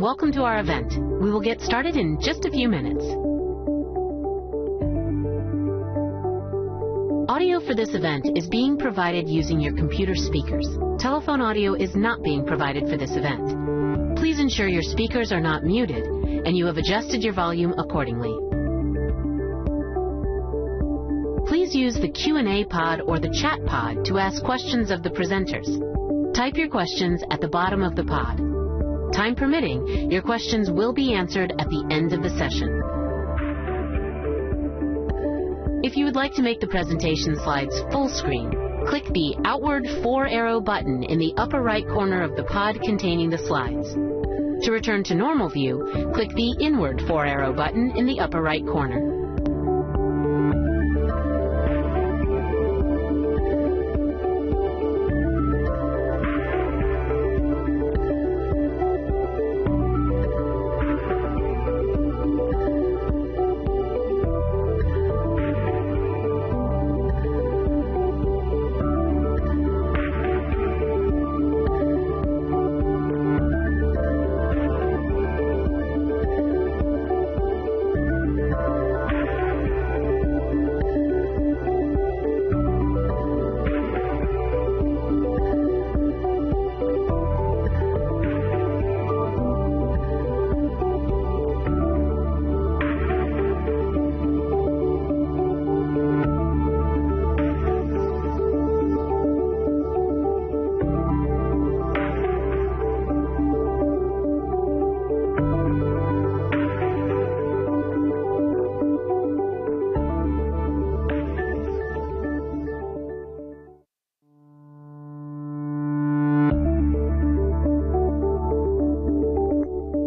welcome to our event. We will get started in just a few minutes. Audio for this event is being provided using your computer speakers. Telephone audio is not being provided for this event. Please ensure your speakers are not muted and you have adjusted your volume accordingly. Please use the Q&A pod or the chat pod to ask questions of the presenters. Type your questions at the bottom of the pod. Time permitting, your questions will be answered at the end of the session. If you would like to make the presentation slides full screen, click the outward 4-arrow button in the upper right corner of the pod containing the slides. To return to normal view, click the inward 4-arrow button in the upper right corner.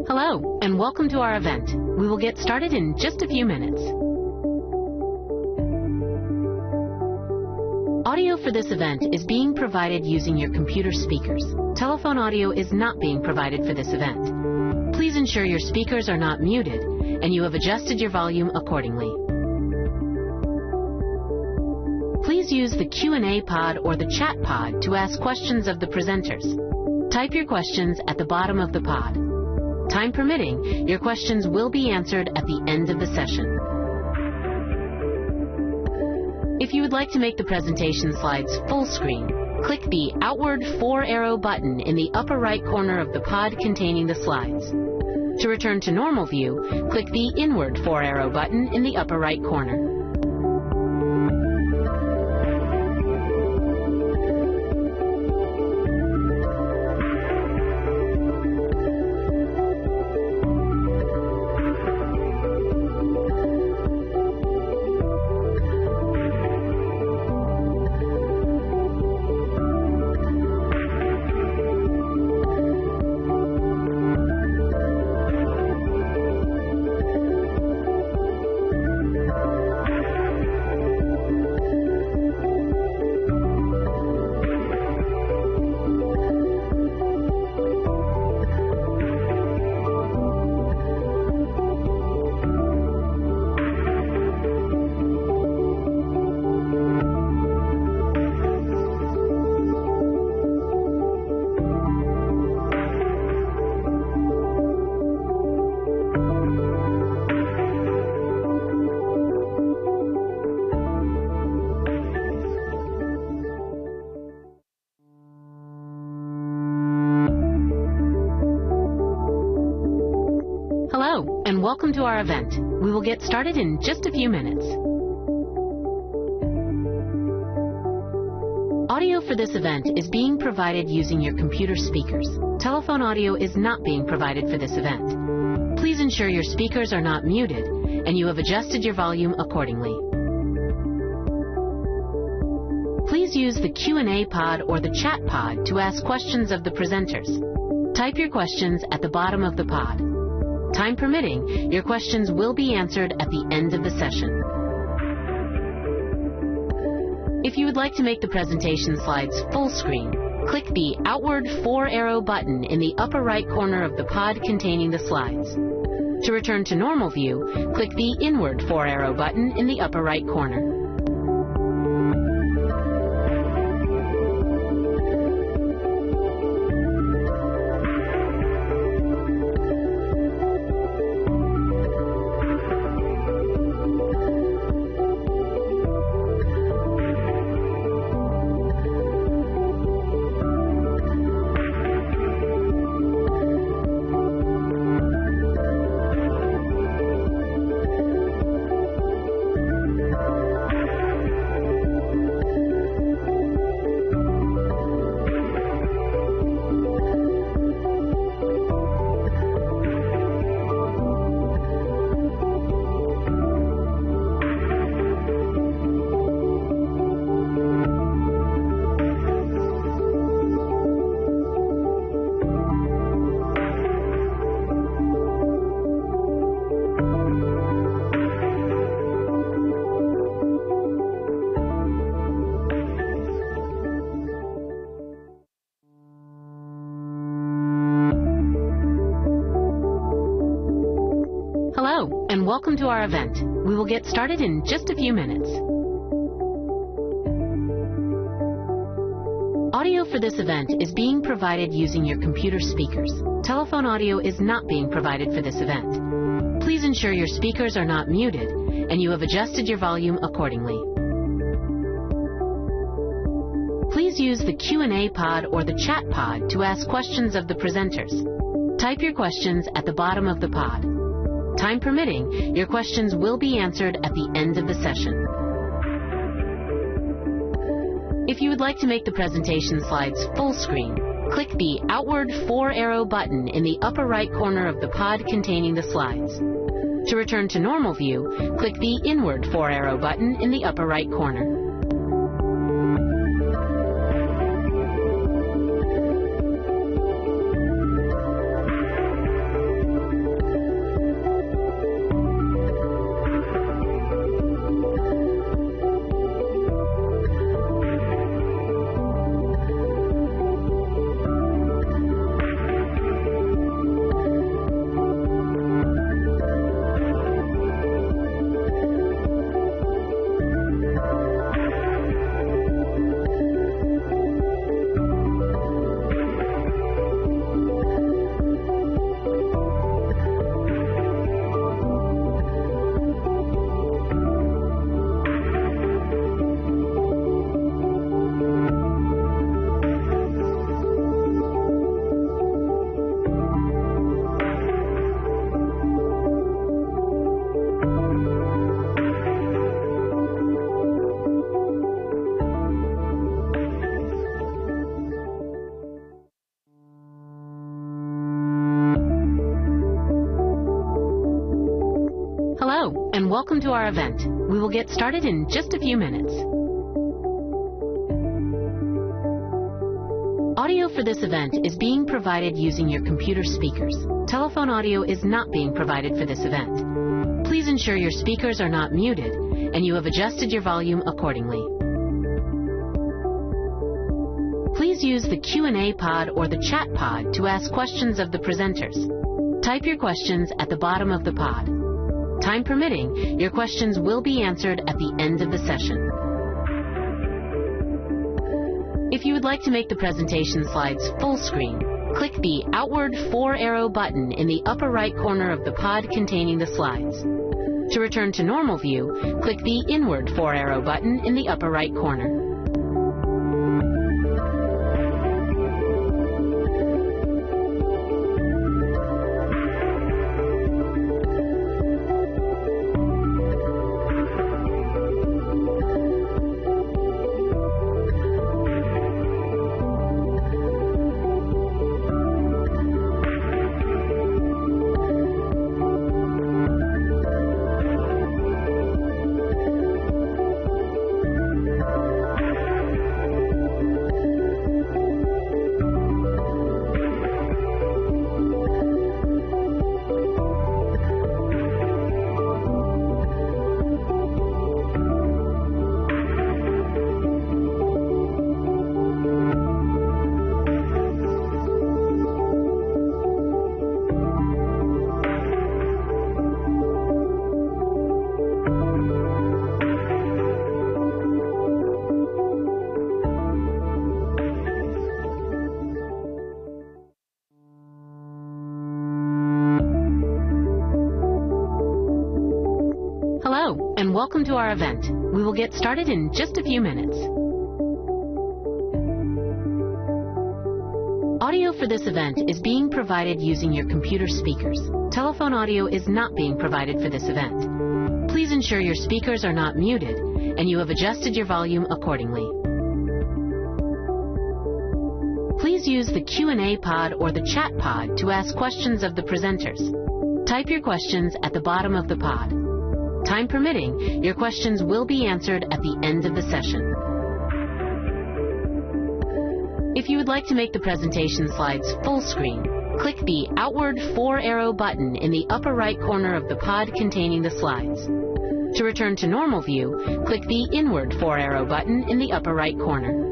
Hello, and welcome to our event. We will get started in just a few minutes. Audio for this event is being provided using your computer speakers. Telephone audio is not being provided for this event. Please ensure your speakers are not muted and you have adjusted your volume accordingly. Please use the Q&A pod or the chat pod to ask questions of the presenters. Type your questions at the bottom of the pod. Time permitting, your questions will be answered at the end of the session. If you would like to make the presentation slides full screen, click the outward 4-arrow button in the upper right corner of the pod containing the slides. To return to normal view, click the inward 4-arrow button in the upper right corner. Hello, and welcome to our event. We will get started in just a few minutes. Audio for this event is being provided using your computer speakers. Telephone audio is not being provided for this event. Please ensure your speakers are not muted and you have adjusted your volume accordingly. Please use the Q&A pod or the chat pod to ask questions of the presenters. Type your questions at the bottom of the pod. Time permitting, your questions will be answered at the end of the session. If you would like to make the presentation slides full screen, click the outward 4-arrow button in the upper right corner of the pod containing the slides. To return to normal view, click the inward 4-arrow button in the upper right corner. welcome to our event. We will get started in just a few minutes. Audio for this event is being provided using your computer speakers. Telephone audio is not being provided for this event. Please ensure your speakers are not muted and you have adjusted your volume accordingly. Please use the Q&A pod or the chat pod to ask questions of the presenters. Type your questions at the bottom of the pod. Time permitting, your questions will be answered at the end of the session. If you would like to make the presentation slides full screen, click the outward 4-arrow button in the upper right corner of the pod containing the slides. To return to normal view, click the inward 4-arrow button in the upper right corner. Hello, and welcome to our event. We will get started in just a few minutes. Audio for this event is being provided using your computer speakers. Telephone audio is not being provided for this event. Please ensure your speakers are not muted and you have adjusted your volume accordingly. Please use the Q&A pod or the chat pod to ask questions of the presenters. Type your questions at the bottom of the pod. Time permitting, your questions will be answered at the end of the session. If you would like to make the presentation slides full screen, click the outward 4-arrow button in the upper right corner of the pod containing the slides. To return to normal view, click the inward 4-arrow button in the upper right corner. Hello, and welcome to our event. We will get started in just a few minutes. Audio for this event is being provided using your computer speakers. Telephone audio is not being provided for this event. Please ensure your speakers are not muted and you have adjusted your volume accordingly. Please use the Q&A pod or the chat pod to ask questions of the presenters. Type your questions at the bottom of the pod. Time permitting, your questions will be answered at the end of the session. If you would like to make the presentation slides full screen, click the outward 4-arrow button in the upper right corner of the pod containing the slides. To return to normal view, click the inward 4-arrow button in the upper right corner.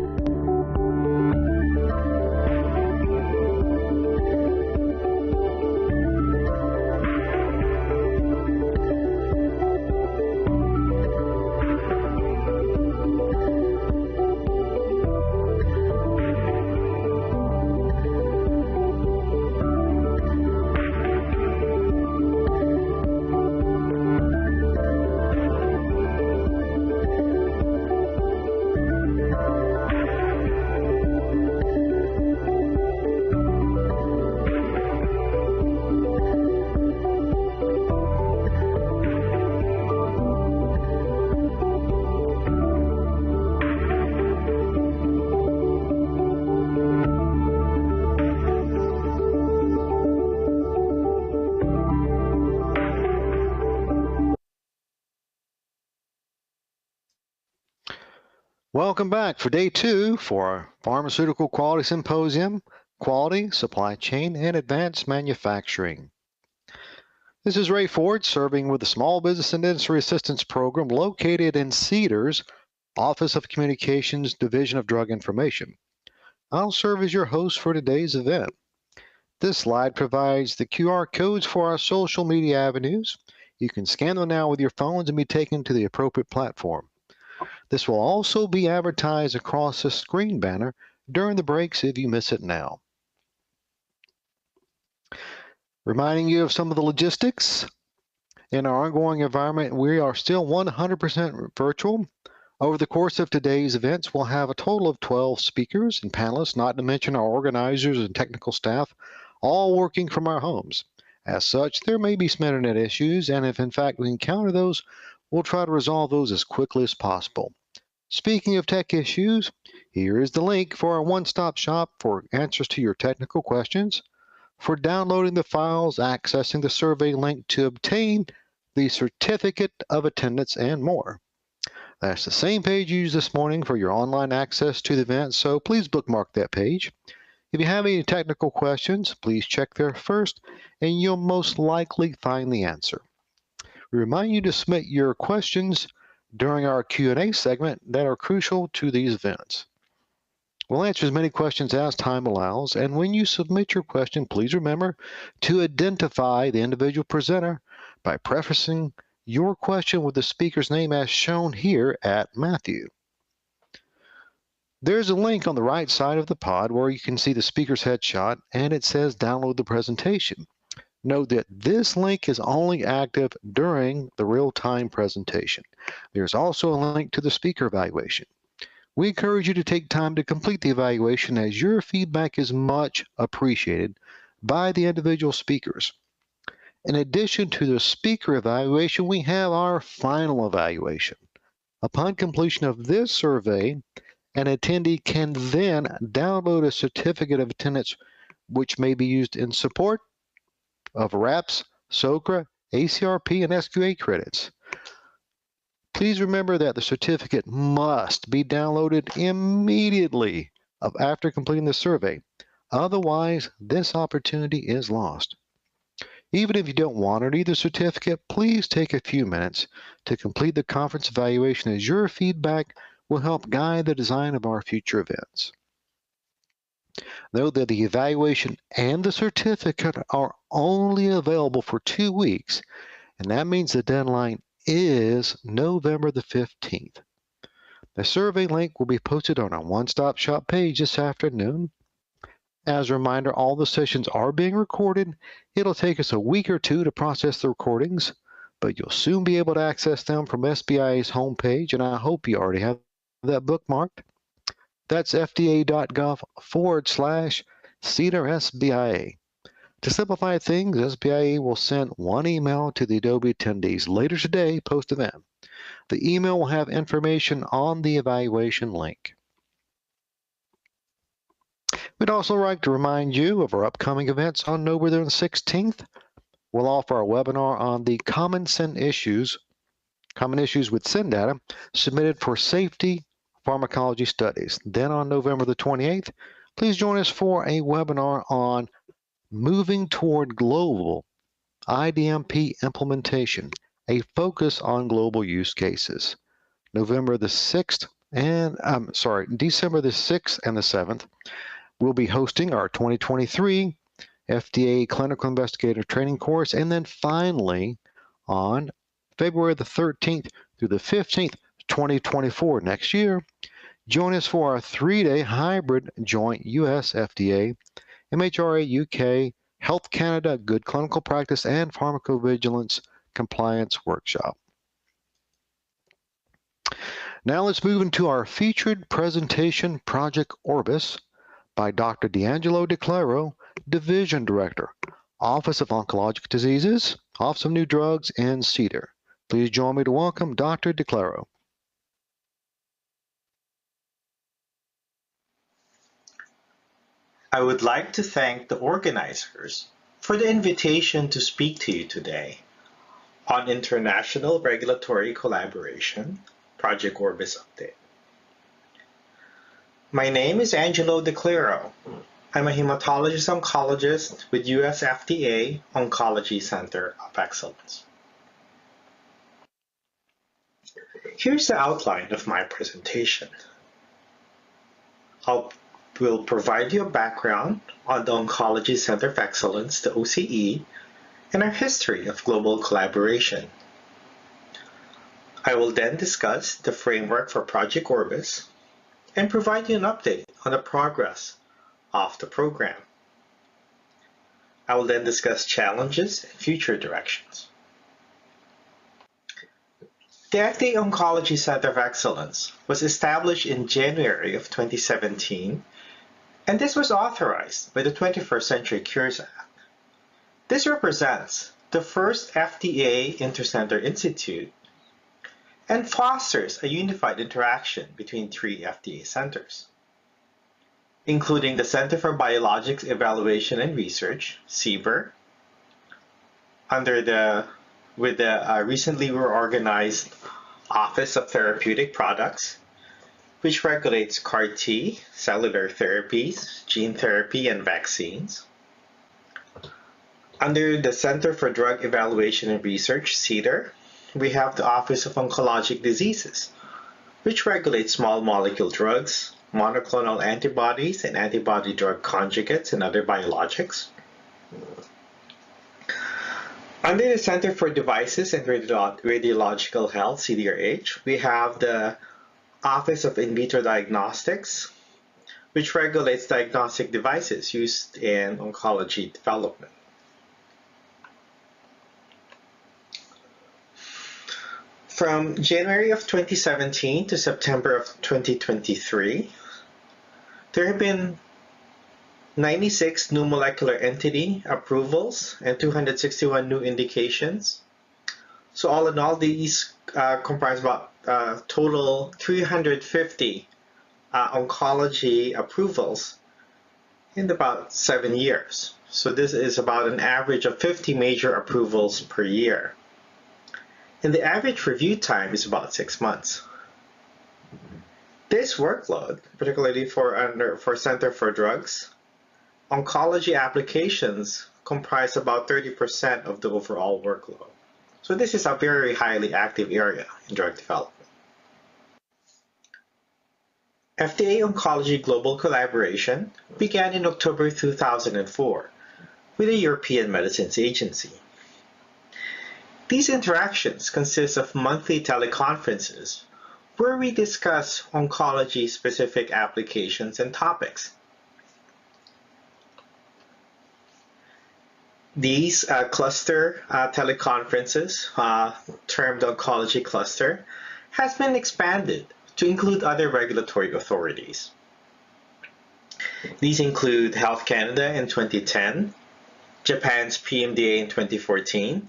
Welcome back for day 2 for our Pharmaceutical Quality Symposium, Quality, Supply Chain, and Advanced Manufacturing. This is Ray Ford, serving with the Small Business and Industry Assistance Program located in Cedar's Office of Communications, Division of Drug Information. I'll serve as your host for today's event. This slide provides the QR codes for our social media avenues. You can scan them now with your phones and be taken to the appropriate platform. This will also be advertised across the screen banner during the breaks if you miss it now. Reminding you of some of the logistics. In our ongoing environment, we are still 100% virtual. Over the course of today's events, we'll have a total of 12 speakers and panelists, not to mention our organizers and technical staff, all working from our homes. As such, there may be some internet issues, and if in fact we encounter those, we'll try to resolve those as quickly as possible. Speaking of tech issues, here is the link for our one-stop shop for answers to your technical questions, for downloading the files, accessing the survey link to obtain the certificate of attendance, and more. That's the same page you used this morning for your online access to the event, so please bookmark that page. If you have any technical questions, please check there first, and you'll most likely find the answer. We remind you to submit your questions during our Q&A segment that are crucial to these events. We'll answer as many questions as time allows, and when you submit your question, please remember to identify the individual presenter by prefacing your question with the speaker's name as shown here at Matthew. There's a link on the right side of the pod where you can see the speaker's headshot, and it says download the presentation. Note that this link is only active during the real-time presentation. There's also a link to the speaker evaluation. We encourage you to take time to complete the evaluation as your feedback is much appreciated by the individual speakers. In addition to the speaker evaluation, we have our final evaluation. Upon completion of this survey, an attendee can then download a certificate of attendance which may be used in support of RAPS, SOCRA, ACRP, and SQA credits. Please remember that the certificate must be downloaded immediately after completing the survey. Otherwise, this opportunity is lost. Even if you don't want to need the certificate, please take a few minutes to complete the conference evaluation as your feedback will help guide the design of our future events. Note that the evaluation and the certificate are only available for 2 weeks, and that means the deadline is November the 15th. The survey link will be posted on our one-stop shop page this afternoon. As a reminder, all the sessions are being recorded. It'll take us a week or two to process the recordings, but you'll soon be able to access them from SBIA's homepage, and I hope you already have that bookmarked. That's fda.gov/CEDAR-SBIA. To simplify things, SBIA will send one email to the Adobe attendees later today post-event. The email will have information on the evaluation link. We'd also like to remind you of our upcoming events on November the 16th. We'll offer a webinar on the common issues with SIN data submitted for safety pharmacology studies. Then on November the 28th, please join us for a webinar on moving toward global IDMP implementation, a focus on global use cases. December the 6th and the 7th, we'll be hosting our 2023 FDA Clinical Investigator Training course, and then finally on February the 13th through the 15th, 2024, next year, join us for our 3-day hybrid joint US FDA, MHRA UK, Health Canada Good Clinical Practice, and Pharmacovigilance Compliance Workshop. Now let's move into our featured presentation, Project Orbis, by Dr. D'Angelo DeClaro, Division Director, Office of Oncologic Diseases, Office of New Drugs, and CEDAR. Please join me to welcome Dr. DeClaro. I would like to thank the organizers for the invitation to speak to you today on International Regulatory Collaboration, Project Orbis Update. My name is Angelo DeClaro. I'm a hematologist-oncologist with US FDA Oncology Center of Excellence. Here's the outline of my presentation. I will provide you a background on the Oncology Center of Excellence, the OCE, and our history of global collaboration. I will then discuss the framework for Project Orbis and provide you an update on the progress of the program. I will then discuss challenges and future directions. The FDA Oncology Center of Excellence was established in January of 2017, and this was authorized by the 21st Century Cures Act. This represents the first FDA Intercenter Institute and fosters a unified interaction between 3 FDA centers, including the Center for Biologics Evaluation and Research, CBER, with the recently reorganized Office of Therapeutic Products, which regulates CAR-T, cellular therapies, gene therapy, and vaccines. Under the Center for Drug Evaluation and Research, CDER, we have the Office of Oncologic Diseases, which regulates small molecule drugs, monoclonal antibodies, and antibody drug conjugates and other biologics. Under the Center for Devices and Radiological Health, CDRH, we have the Office of In Vitro Diagnostics, which regulates diagnostic devices used in oncology development. From January of 2017 to September of 2023, there have been 96 new molecular entity approvals and 261 new indications. So all in all, these comprise about total 350 oncology approvals in about 7 years. So this is about an average of 50 major approvals per year. And the average review time is about 6 months. This workload, particularly for Center for Drugs, oncology applications comprise about 30% of the overall workload. So this is a very highly active area in drug development. FDA Oncology Global Collaboration began in October 2004 with the European Medicines Agency. These interactions consist of monthly teleconferences where we discuss oncology-specific applications and topics. These cluster teleconferences, termed Oncology Cluster, has been expanded to include other regulatory authorities. These include Health Canada in 2010, Japan's PMDA in 2014,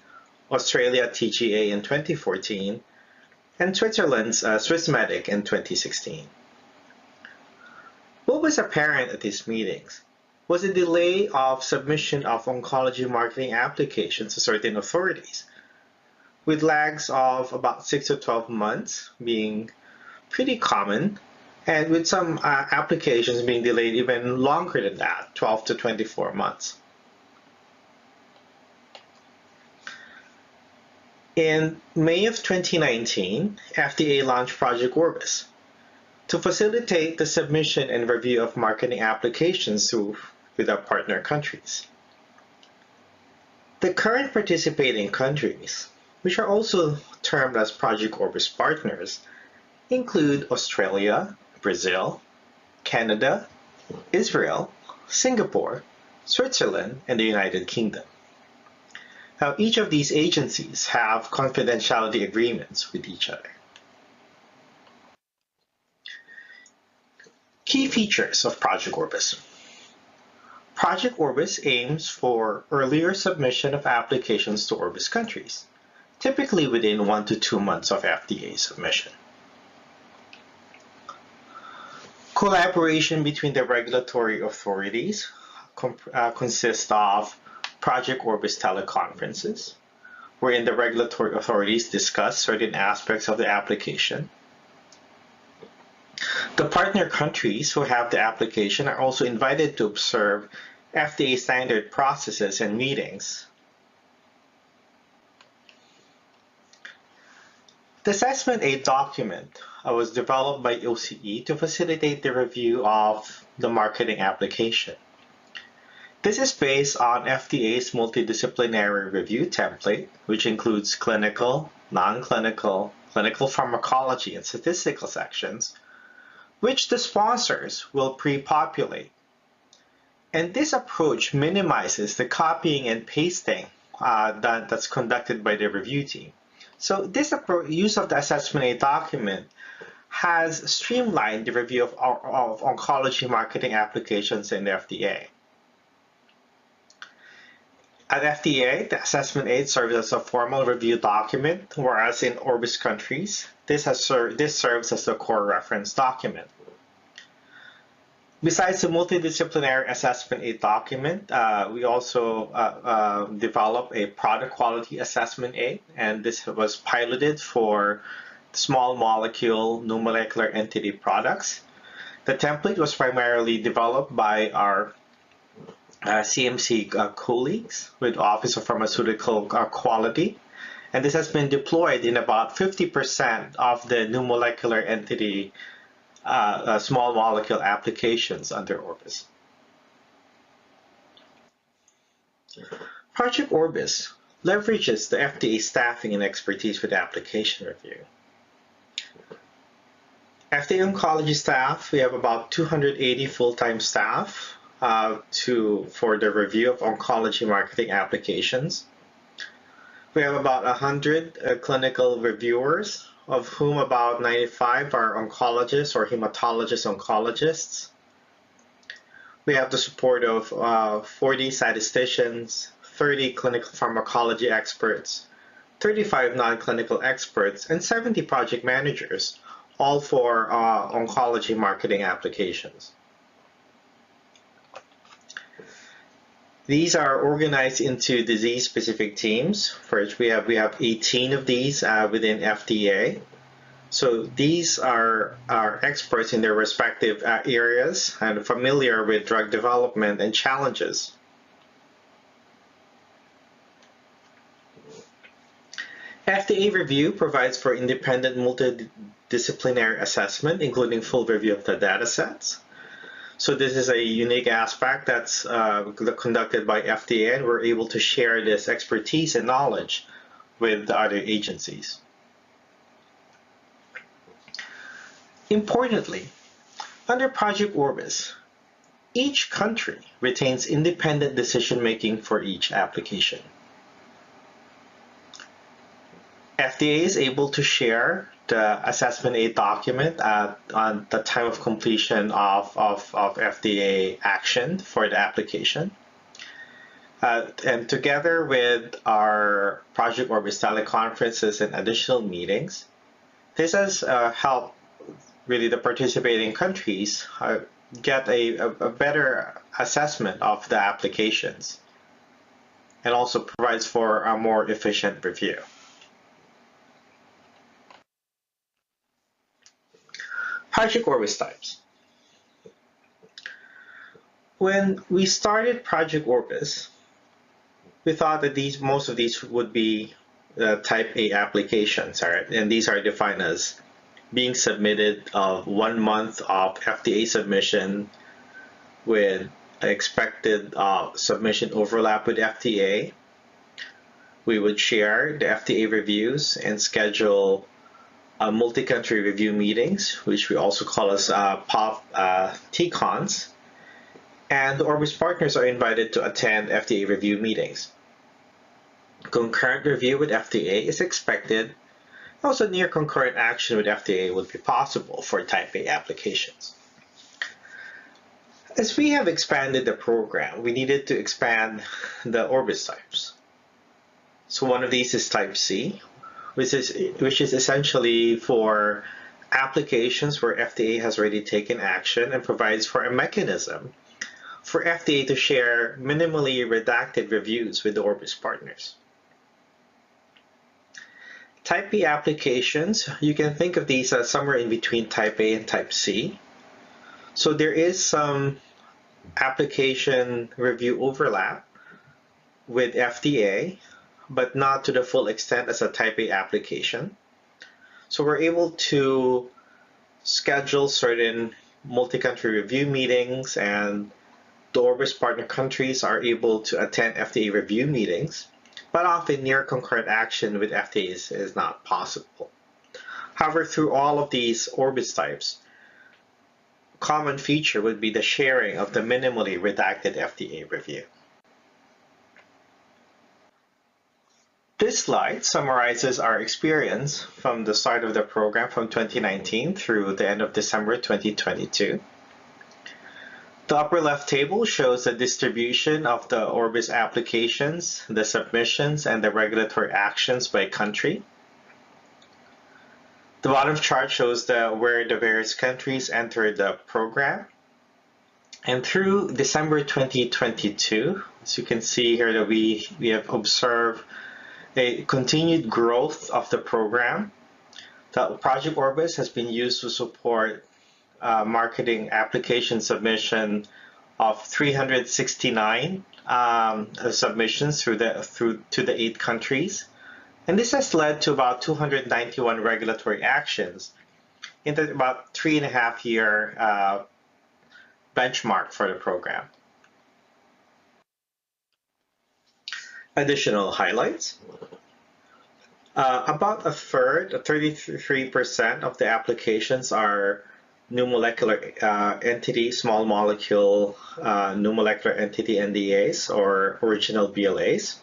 Australia TGA in 2014, and Switzerland's Swissmedic in 2016. What was apparent at these meetings was a delay of submission of oncology marketing applications to certain authorities, with lags of about 6 to 12 months being pretty common, and with some applications being delayed even longer than that, 12 to 24 months. In May of 2019, FDA launched Project Orbis to facilitate the submission and review of marketing applications with our partner countries. The current participating countries, which are also termed as Project Orbis partners, include Australia, Brazil, Canada, Israel, Singapore, Switzerland, and the United Kingdom. Now, each of these agencies have confidentiality agreements with each other. Key features of Project Orbis. Project Orbis aims for earlier submission of applications to Orbis countries, typically within 1 to 2 months of FDA submission. Collaboration between the regulatory authorities consists of Project Orbis teleconferences, wherein the regulatory authorities discuss certain aspects of the application. The partner countries who have the application are also invited to observe FDA standard processes and meetings. The Assessment Aid document was developed by OCE to facilitate the review of the marketing application. This is based on FDA's multidisciplinary review template, which includes clinical, non-clinical, clinical pharmacology, and statistical sections, which the sponsors will pre-populate. And this approach minimizes the copying and pasting that's conducted by the review team. So this use of the Assessment Aid document has streamlined the review of oncology marketing applications in the FDA. At FDA, the Assessment Aid serves as a formal review document, whereas in Orbis countries, this serves as a core reference document. Besides the multidisciplinary Assessment Aid document, we also developed a product quality assessment aid, and this was piloted for small molecule new molecular entity products. The template was primarily developed by our CMC colleagues with Office of Pharmaceutical Quality, and this has been deployed in about 50% of the new molecular entity small molecule applications under Orbis. Project Orbis leverages the FDA staffing and expertise with application review. FDA oncology staff, we have about 280 full-time staff for the review of oncology marketing applications. We have about 100 clinical reviewers, of whom about 95 are oncologists or hematologist-oncologists. We have the support of 40 statisticians, 30 clinical pharmacology experts, 35 non-clinical experts, and 70 project managers, all for oncology marketing applications. These are organized into disease-specific teams, for which we have 18 of these within FDA. So these are experts in their respective areas and familiar with drug development and challenges. FDA review provides for independent multidisciplinary assessment, including full review of the data sets. So this is a unique aspect that's conducted by FDA, and we're able to share this expertise and knowledge with the other agencies. Importantly, under Project Orbis, each country retains independent decision-making for each application. FDA is able to share the Assessment Aid document on the time of completion of FDA action for the application. And together with our Project Orbis teleconferences and additional meetings, this has helped really the participating countries get a better assessment of the applications, and also provides for a more efficient review. Project Orbis types. When we started Project Orbis, we thought that most of these would be type A applications, all right? And these are defined as being submitted of 1 month of FDA submission with expected submission overlap with FDA. We would share the FDA reviews and schedule multi-country review meetings, which we also call as POP TCONs, and the Orbis partners are invited to attend FDA review meetings. Concurrent review with FDA is expected. Also, near concurrent action with FDA would be possible for type A applications. As we have expanded the program, we needed to expand the Orbis types. So one of these is type C, which is essentially for applications where FDA has already taken action and provides for a mechanism for FDA to share minimally redacted reviews with the Orbis partners. Type B applications, you can think of these as somewhere in between Type A and Type C. So there is some application review overlap with FDA, but not to the full extent as a Type A application. So we're able to schedule certain multi-country review meetings, and the Orbis partner countries are able to attend FDA review meetings, but often near concurrent action with FDA is not possible. However, through all of these Orbis types, common feature would be the sharing of the minimally redacted FDA review. This slide summarizes our experience from the start of the program from 2019 through the end of December 2022. The upper left table shows the distribution of the Orbis applications, the submissions, and the regulatory actions by country. The bottom chart shows where the various countries entered the program. And through December 2022, as you can see here, that we have observed a continued growth of the program. The Project Orbis has been used to support marketing application submission of 369 submissions to the 8 countries. And this has led to about 291 regulatory actions in the about 3.5-year benchmark for the program. Additional highlights. About a third, 33% of the applications are new molecular entity, small molecule, new molecular entity NDAs or original BLAs.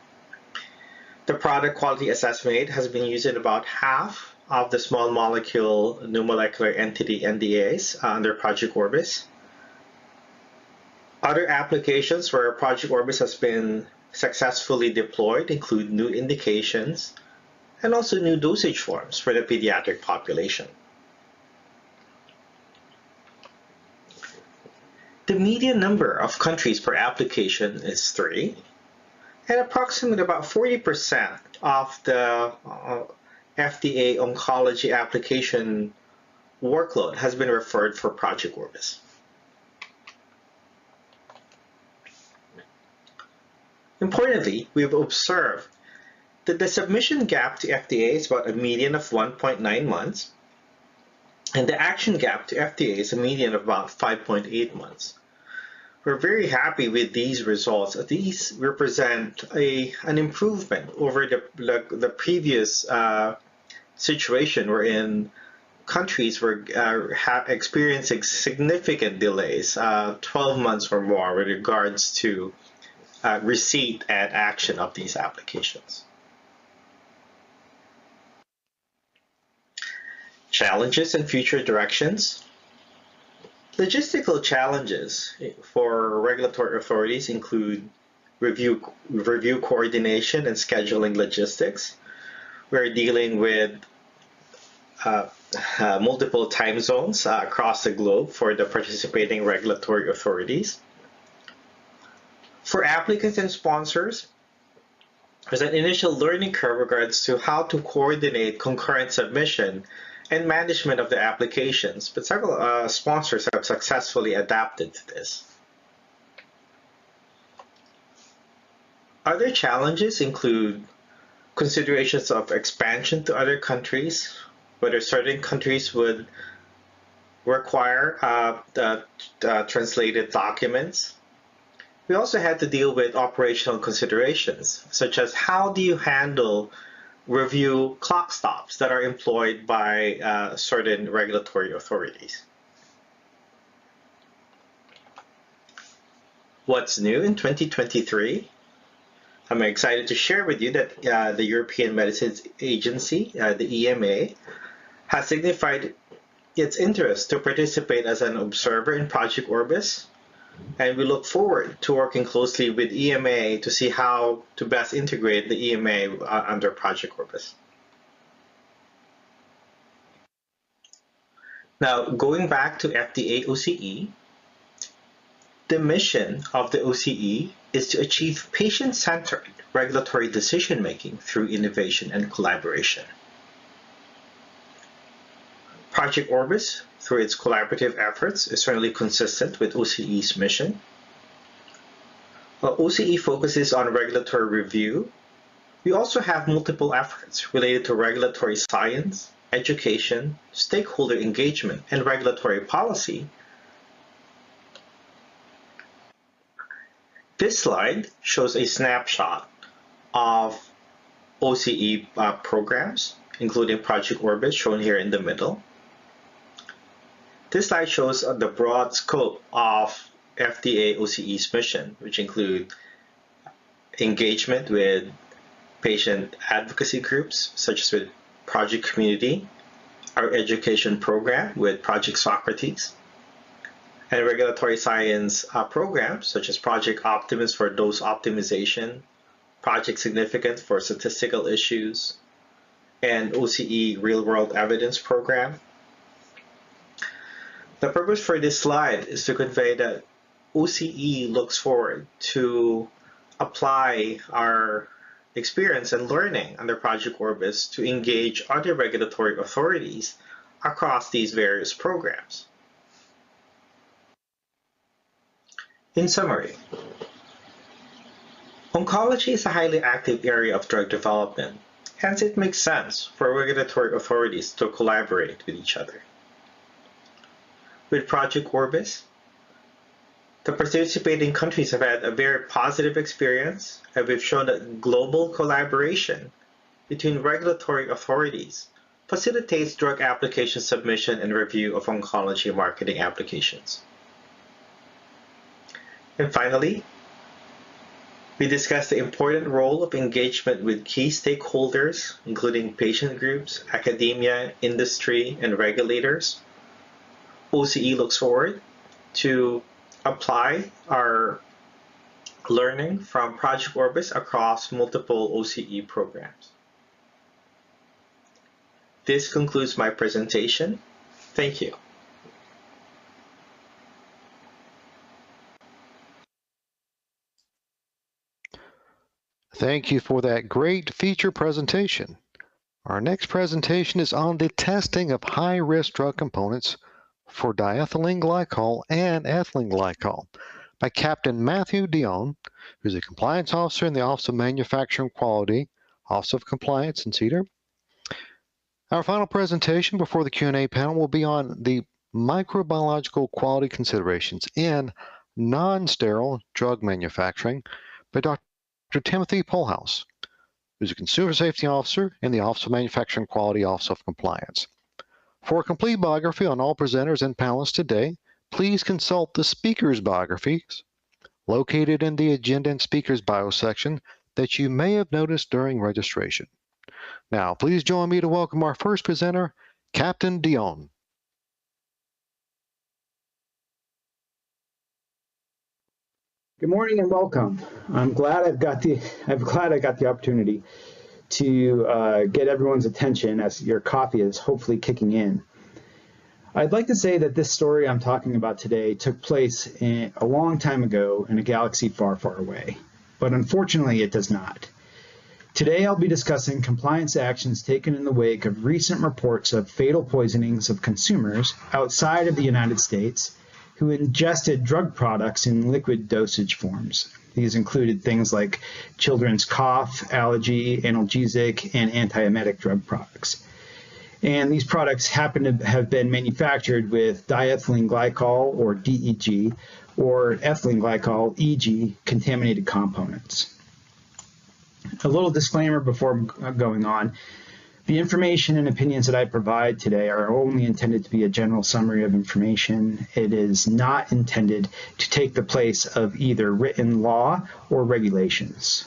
The product quality assessment aid has been used in about half of the small molecule new molecular entity NDAs under Project Orbis. Other applications where Project Orbis has been successfully deployed include new indications and also new dosage forms for the pediatric population. The median number of countries per application is 3, and approximately about 40% of the FDA oncology application workload has been referred for Project Orbis. Importantly, we have observed that the submission gap to FDA is about a median of 1.9 months, and the action gap to FDA is a median of about 5.8 months. We're very happy with these results. These represent an improvement over the previous situation wherein countries were experiencing significant delays, 12 months or more, with regards to receipt and action of these applications. Challenges and future directions. Logistical challenges for regulatory authorities include review coordination and scheduling logistics. We're dealing with multiple time zones across the globe for the participating regulatory authorities. For applicants and sponsors, there's an initial learning curve with regards to how to coordinate concurrent submission and management of the applications, but several sponsors have successfully adapted to this. Other challenges include considerations of expansion to other countries, whether certain countries would require translated documents. We also had to deal with operational considerations, such as how do you handle review clock stops that are employed by certain regulatory authorities. What's new in 2023? I'm excited to share with you that the European Medicines Agency, the EMA, has signified its interest to participate as an observer in Project Orbis, and we look forward to working closely with EMA to see how to best integrate the EMA under Project Orbis. Now, going back to FDA OCE, the mission of the OCE is to achieve patient-centered regulatory decision-making through innovation and collaboration. Project Orbis, through its collaborative efforts, is certainly consistent with OCE's mission. While OCE focuses on regulatory review, we also have multiple efforts related to regulatory science, education, stakeholder engagement, and regulatory policy. This slide shows a snapshot of OCE programs, including Project Orbis, shown here in the middle. This slide shows the broad scope of FDA OCE's mission, which include engagement with patient advocacy groups, such as with Project Community, our education program with Project Socrates, and regulatory science programs, such as Project Optimus for dose optimization, Project Significance for statistical issues, and OCE Real-World Evidence Program. The purpose for this slide is to convey that OCE looks forward to apply our experience and learning under Project Orbis to engage other regulatory authorities across these various programs. In summary, oncology is a highly active area of drug development. Hence, it makes sense for regulatory authorities to collaborate with each other. With Project Orbis, the participating countries have had a very positive experience, and we've shown that global collaboration between regulatory authorities facilitates drug application submission and review of oncology marketing applications. And finally, we discussed the important role of engagement with key stakeholders, including patient groups, academia, industry, and regulators. OCE looks forward to apply our learning from Project Orbis across multiple OCE programs. This concludes my presentation. Thank you. Thank you for that great feature presentation. Our next presentation is on the testing of high-risk drug components for diethylene glycol and ethylene glycol by Captain Matthew Dion, who's a compliance officer in the Office of Manufacturing Quality, Office of Compliance in Cedar. Our final presentation before the Q&A panel will be on the microbiological quality considerations in non-sterile drug manufacturing by Dr. Timothy Polhouse, who's a consumer safety officer in the Office of Manufacturing Quality, Office of Compliance. For a complete biography on all presenters and panelists today, please consult the speakers' biographies located in the agenda and speakers bio section that you may have noticed during registration. Now, please join me to welcome our first presenter, Captain Dion. Good morning and welcome. I'm glad I got the opportunity to get everyone's attention as your coffee is hopefully kicking in. I'd like to say that this story I'm talking about today took place a long time ago in a galaxy far, far away, but unfortunately it does not. Today I'll be discussing compliance actions taken in the wake of recent reports of fatal poisonings of consumers outside of the United States who ingested drug products in liquid dosage forms. These included things like children's cough, allergy, analgesic, and antiemetic drug products. And these products happen to have been manufactured with diethylene glycol, or DEG, or ethylene glycol, EG, contaminated components. A little disclaimer before going on. The information and opinions that I provide today are only intended to be a general summary of information. It is not intended to take the place of either written law or regulations.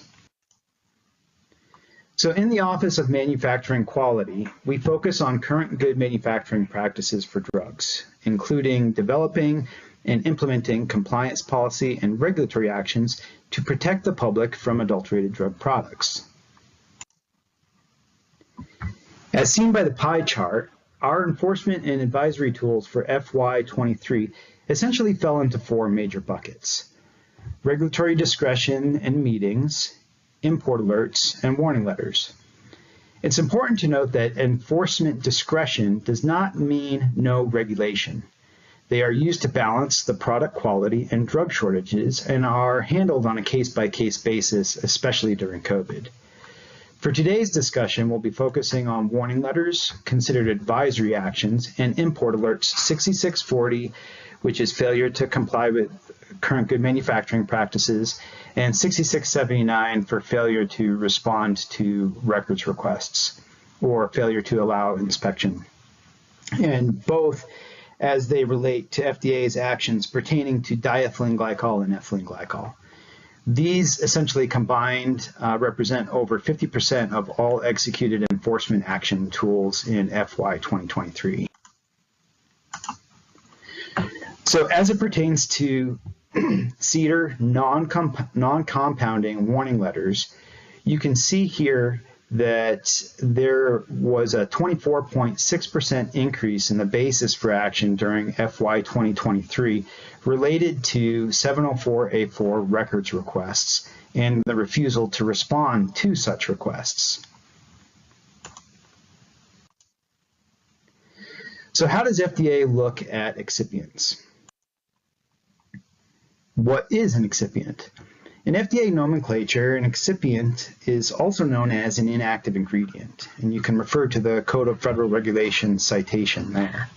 So in the Office of Manufacturing Quality, we focus on current good manufacturing practices for drugs, including developing and implementing compliance policy and regulatory actions to protect the public from adulterated drug products. As seen by the pie chart, our enforcement and advisory tools for FY23 essentially fell into four major buckets: regulatory discretion and meetings, import alerts, and warning letters. It's important to note that enforcement discretion does not mean no regulation. They are used to balance the product quality and drug shortages and are handled on a case-by-case basis, especially during COVID. For today's discussion, we'll be focusing on warning letters, considered advisory actions, and import alerts 6640, which is failure to comply with current good manufacturing practices, and 6679 for failure to respond to records requests or failure to allow inspection. And both as they relate to FDA's actions pertaining to diethylene glycol and ethylene glycol. These essentially combined represent over 50% of all executed enforcement action tools in FY 2023. So as it pertains to CEDAR non-compounding warning letters, you can see here that there was a 24.6% increase in the basis for action during FY 2023 related to 704A4 records requests and the refusal to respond to such requests. So how does FDA look at excipients? What is an excipient? In FDA nomenclature, an excipient is also known as an inactive ingredient, and you can refer to the Code of Federal Regulations citation there.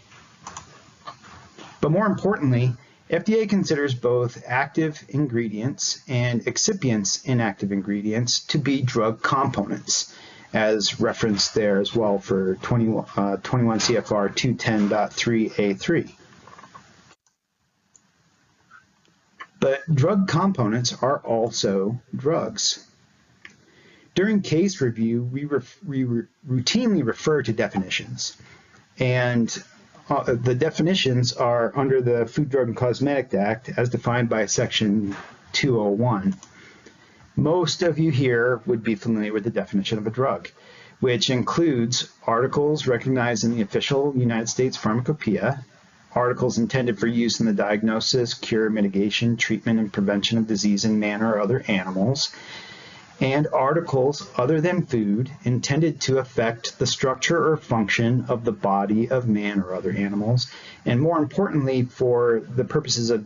But more importantly, FDA considers both active ingredients and excipients inactive ingredients to be drug components, as referenced there as well for 21 CFR 210.3A3. But drug components are also drugs. During case review, we routinely refer to definitions, and the definitions are under the Food, Drug, and Cosmetic Act as defined by Section 201. Most of you here would be familiar with the definition of a drug, which includes articles recognized in the official United States Pharmacopoeia, articles intended for use in the diagnosis, cure, mitigation, treatment, and prevention of disease in man or other animals, and articles other than food intended to affect the structure or function of the body of man or other animals. And more importantly, for the purposes of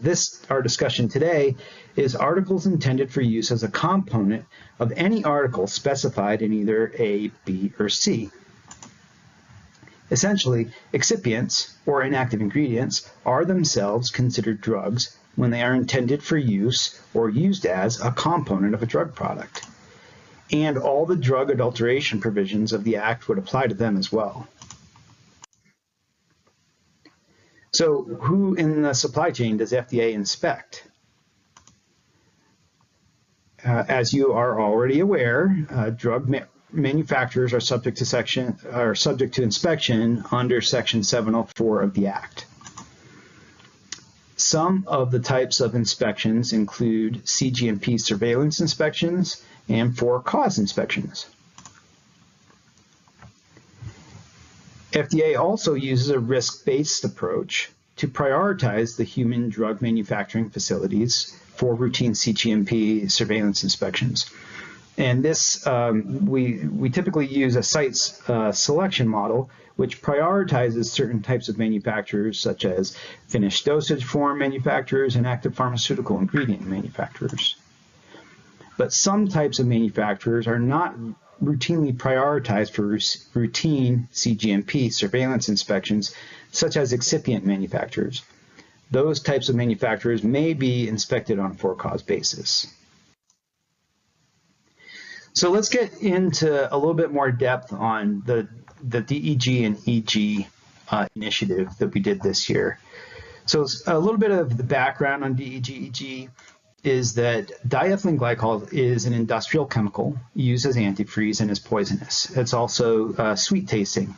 our discussion today, is articles intended for use as a component of any article specified in either A, B, or C. Essentially, excipients, or inactive ingredients, are themselves considered drugs when they are intended for use or used as a component of a drug product. And all the drug adulteration provisions of the Act would apply to them as well. So who in the supply chain does FDA inspect? As you are already aware, drug manufacturers are subject to inspection under Section 704 of the Act. Some of the types of inspections include cGMP surveillance inspections and for-cause inspections. FDA also uses a risk-based approach to prioritize the human drug manufacturing facilities for routine cGMP surveillance inspections. And this, we typically use a site selection model, which prioritizes certain types of manufacturers, such as finished dosage form manufacturers and active pharmaceutical ingredient manufacturers. But some types of manufacturers are not routinely prioritized for routine cGMP surveillance inspections, such as excipient manufacturers. Those types of manufacturers may be inspected on a for-cause basis. So let's get into a little bit more depth on the DEG and EG initiative that we did this year. So a little bit of the background on DEG, EG is that diethylene glycol is an industrial chemical used as antifreeze and is poisonous. It's also sweet tasting,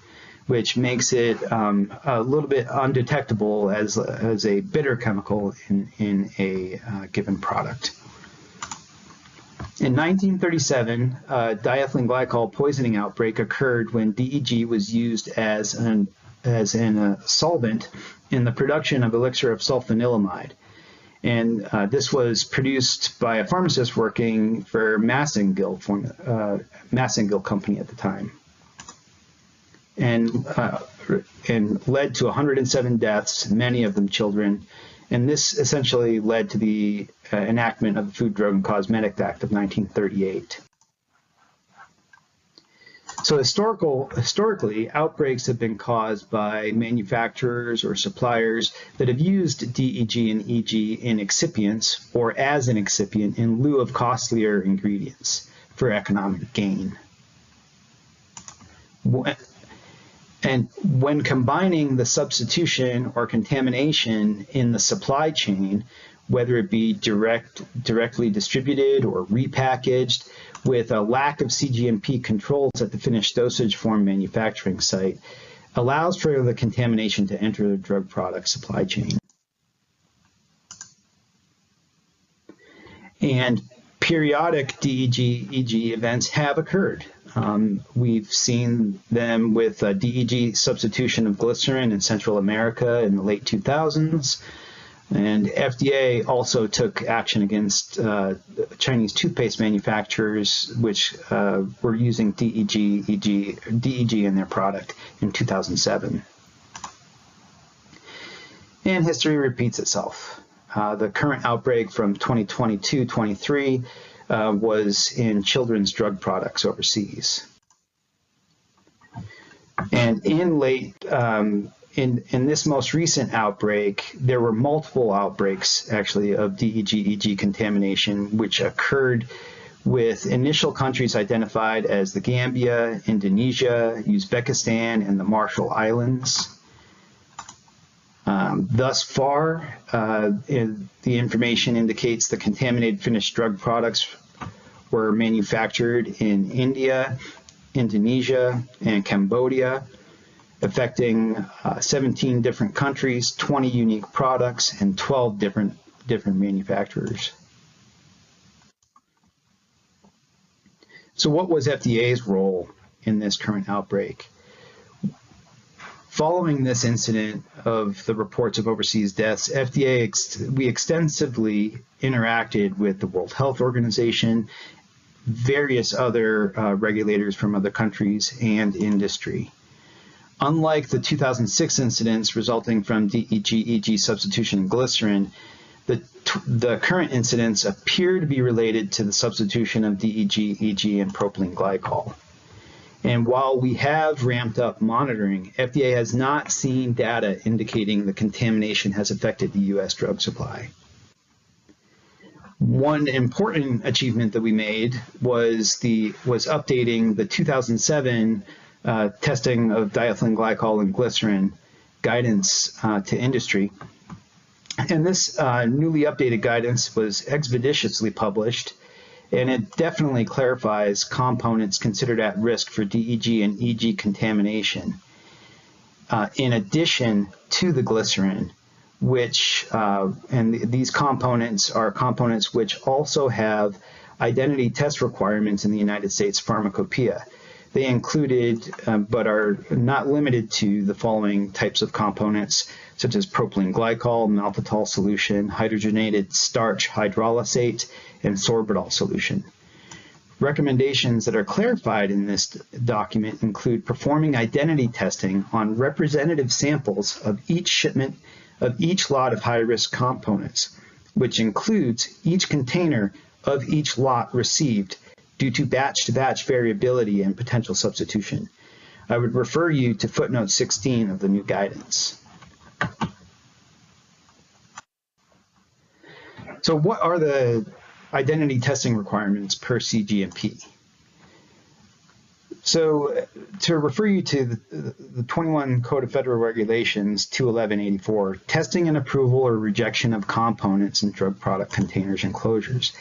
which makes it a little bit undetectable as a bitter chemical in a given product. In 1937, a diethylene glycol poisoning outbreak occurred when DEG was used as an solvent in the production of elixir of sulfanilamide. And this was produced by a pharmacist working for Massengill Company at the time. and led to 107 deaths, many of them children. And this essentially led to the enactment of the Food, Drug, and Cosmetic Act of 1938. So historically, outbreaks have been caused by manufacturers or suppliers that have used DEG and EG in excipients or as an excipient in lieu of costlier ingredients for economic gain. And when combining the substitution or contamination in the supply chain, whether it be directly distributed or repackaged, with a lack of cGMP controls at the finished dosage form manufacturing site, allows for the contamination to enter the drug product supply chain. And periodic DEG-EG events have occurred. We've seen them with DEG substitution of glycerin in Central America in the late 2000s. And FDA also took action against Chinese toothpaste manufacturers, which were using DEG in their product in 2007. And history repeats itself. The current outbreak from 2022-23 was in children's drug products overseas. And in late in this most recent outbreak, there were multiple outbreaks, actually, of DEG-EG contamination, which occurred with initial countries identified as the Gambia, Indonesia, Uzbekistan, and the Marshall Islands. Thus far, the information indicates the contaminated finished drug products were manufactured in India, Indonesia, and Cambodia, affecting 17 different countries, 20 unique products, and 12 different manufacturers. So what was FDA's role in this current outbreak? Following this incident of the reports of overseas deaths, we extensively interacted with the World Health Organization, various other regulators from other countries, and industry. Unlike the 2006 incidents resulting from DEG-EG substitution in glycerin, the current incidents appear to be related to the substitution of DEG-EG and propylene glycol. And while we have ramped up monitoring, FDA has not seen data indicating the contamination has affected the U.S. drug supply. One important achievement that we made was updating the 2007 testing of diethylene glycol and glycerin guidance to industry. And this newly updated guidance was expeditiously published, and it definitely clarifies components considered at risk for DEG and EG contamination, in addition to the glycerin, which, and these components are components which also have identity test requirements in the United States Pharmacopoeia. They included, but are not limited to, the following types of components, such as propylene glycol, maltitol solution, hydrogenated starch hydrolysate, and sorbitol solution. Recommendations that are clarified in this document include performing identity testing on representative samples of each shipment of each lot of high-risk components, which includes each container of each lot received due to batch-to-batch variability and potential substitution. I would refer you to footnote 16 of the new guidance. So what are the identity testing requirements per CGMP? So to refer you to the 21 Code of Federal Regulations 21184, testing and approval or rejection of components in drug product containers and closures.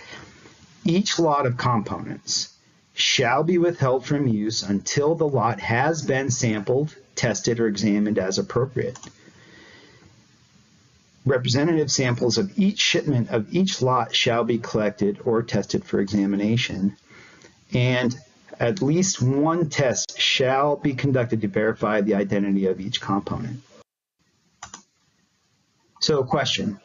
Each lot of components shall be withheld from use until the lot has been sampled, tested, or examined as appropriate. Representative samples of each shipment of each lot shall be collected or tested for examination, and at least one test shall be conducted to verify the identity of each component. So, question.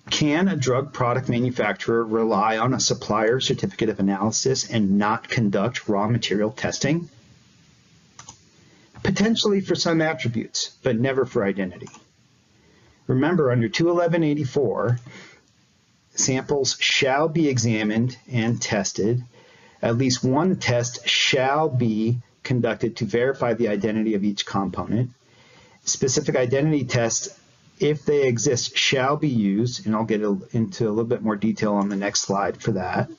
Can a drug product manufacturer rely on a supplier certificate of analysis and not conduct raw material testing? potentially for some attributes, but never for identity. Remember, under 21184, samples shall be examined and tested. At least one test shall be conducted to verify the identity of each component. Specific identity tests, if they exist, shall be used, and I'll get into a little bit more detail on the next slide for that.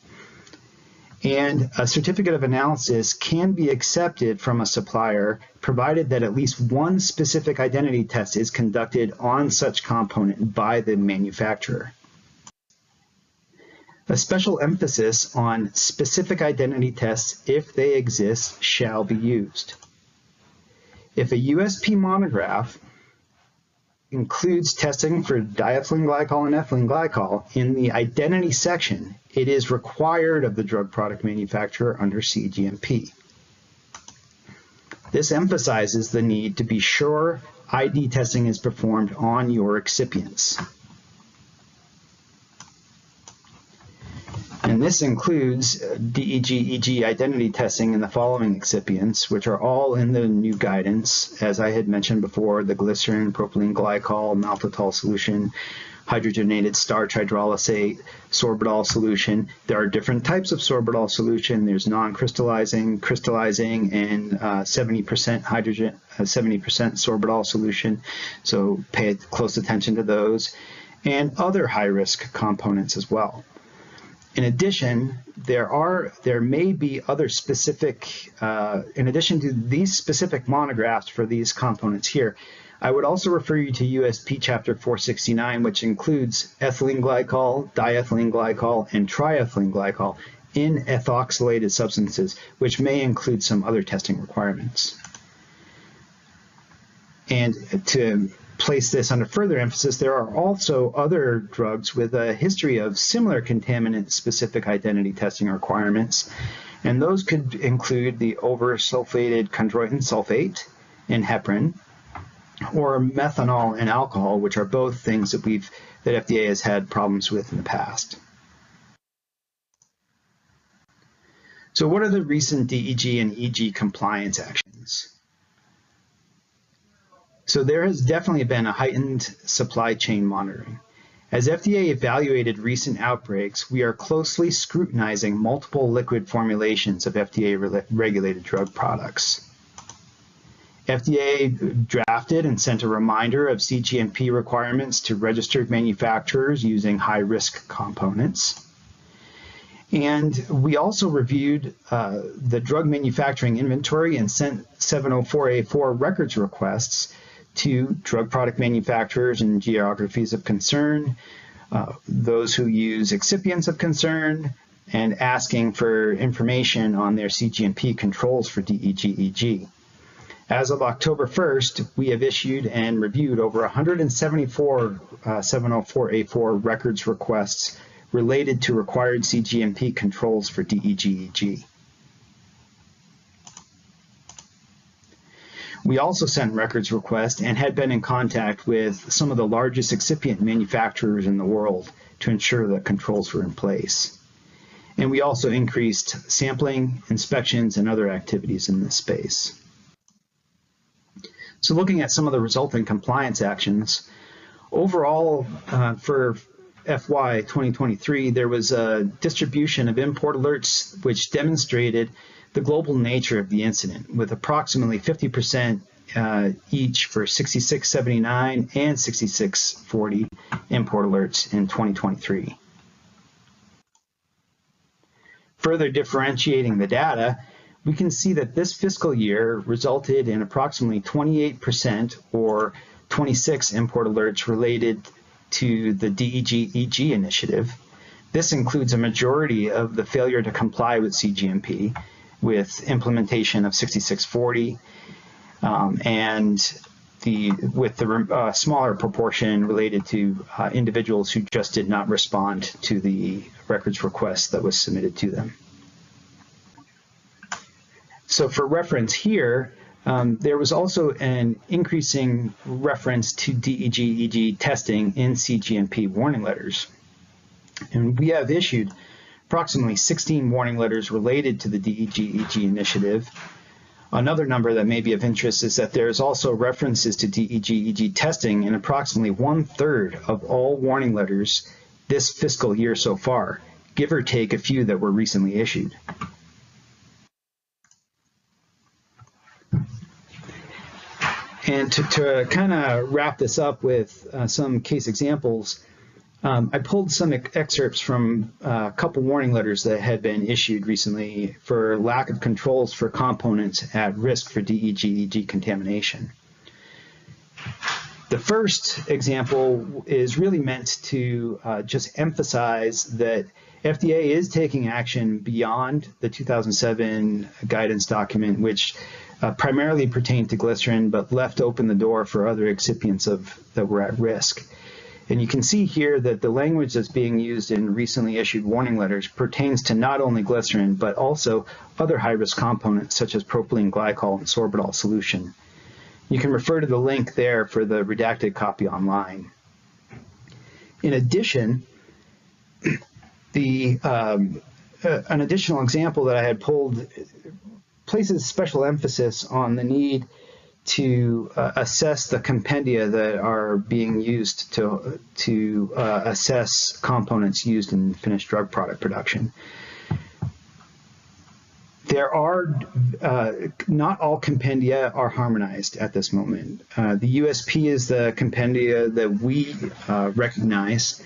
And a certificate of analysis can be accepted from a supplier provided that at least one specific identity test is conducted on such component by the manufacturer. A special emphasis on specific identity tests, if they exist, shall be used. If a USP monograph includes testing for diethylene glycol and ethylene glycol in the identity section, it is required of the drug product manufacturer under CGMP. This emphasizes the need to be sure ID testing is performed on your excipients. And this includes DEG, EG identity testing in the following excipients, which are all in the new guidance. As I had mentioned before, the glycerin, propylene glycol, maltitol solution, hydrogenated starch hydrolysate, sorbitol solution. There are different types of sorbitol solution. There's non-crystallizing, crystallizing, and 70% hydrogen, 70% sorbitol solution. So pay close attention to those, and other high-risk components as well. In addition, there may be other specific, in addition to these specific monographs for these components here, I would also refer you to USP Chapter 469, which includes ethylene glycol, diethylene glycol, and triethylene glycol in ethoxylated substances, which may include some other testing requirements. And to place this under further emphasis, there are also other drugs with a history of similar contaminant-specific identity testing requirements, and those could include the oversulfated chondroitin sulfate and heparin, or methanol and alcohol, which are both things that FDA has had problems with in the past. So what are the recent DEG and EG compliance actions? So there has definitely been a heightened supply chain monitoring. As FDA evaluated recent outbreaks, we are closely scrutinizing multiple liquid formulations of FDA-regulated drug products. FDA drafted and sent a reminder of CGMP requirements to registered manufacturers using high-risk components. And we also reviewed the drug manufacturing inventory and sent 704A4 records requests to drug product manufacturers in geographies of concern, those who use excipients of concern, and asking for information on their CGMP controls for DEG-EG. As of October 1st, we have issued and reviewed over 174 704A4 records requests related to required CGMP controls for DEG-EG. We also sent records requests and had been in contact with some of the largest excipient manufacturers in the world to ensure that controls were in place. And we also increased sampling, inspections, and other activities in this space. So looking at some of the resulting compliance actions, overall for FY 2023, there was a distribution of import alerts which demonstrated the global nature of the incident, with approximately 50% each for 6679 and 6640 import alerts in 2023. Further differentiating the data, we can see that this fiscal year resulted in approximately 28% or 26 import alerts related to the DEG-EG initiative. This includes a majority of the failure to comply with CGMP, with implementation of 6640, and with the smaller proportion related to individuals who just did not respond to the records request that was submitted to them. So for reference here, there was also an increasing reference to DEG-EG testing in CGMP warning letters. And we have issued approximately 16 warning letters related to the DEG-EG initiative. Another number that may be of interest is that there's also references to DEG-EG testing in approximately 1/3 of all warning letters this fiscal year so far, give or take a few that were recently issued. And to kind of wrap this up with some case examples, I pulled some excerpts from a couple warning letters that had been issued recently for lack of controls for components at risk for DEG-EG contamination. The first example is really meant to just emphasize that FDA is taking action beyond the 2007 guidance document, which primarily pertained to glycerin, but left open the door for other excipients that were at risk. And you can see here that the language that's being used in recently issued warning letters pertains to not only glycerin, but also other high-risk components such as propylene glycol and sorbitol solution. You can refer to the link there for the redacted copy online. In addition, an additional example that I had pulled places special emphasis on the need to assess the compendia that are being used to assess components used in finished drug product production. There are, not all compendia are harmonized at this moment. The USP is the compendia that we recognize,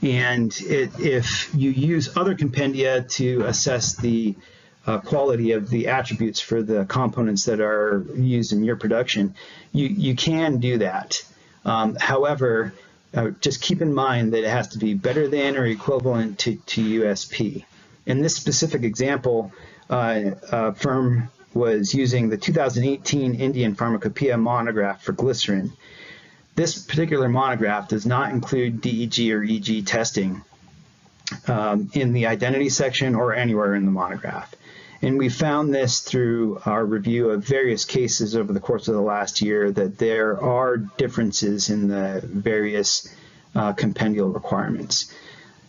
and if you use other compendia to assess the quality of the attributes for the components that are used in your production, you can do that. However, just keep in mind that it has to be better than or equivalent to USP. In this specific example, a firm was using the 2018 Indian Pharmacopoeia monograph for glycerin. This particular monograph does not include DEG or EG testing in the identity section or anywhere in the monograph. And we found this through our review of various cases over the course of the last year, that there are differences in the various compendial requirements.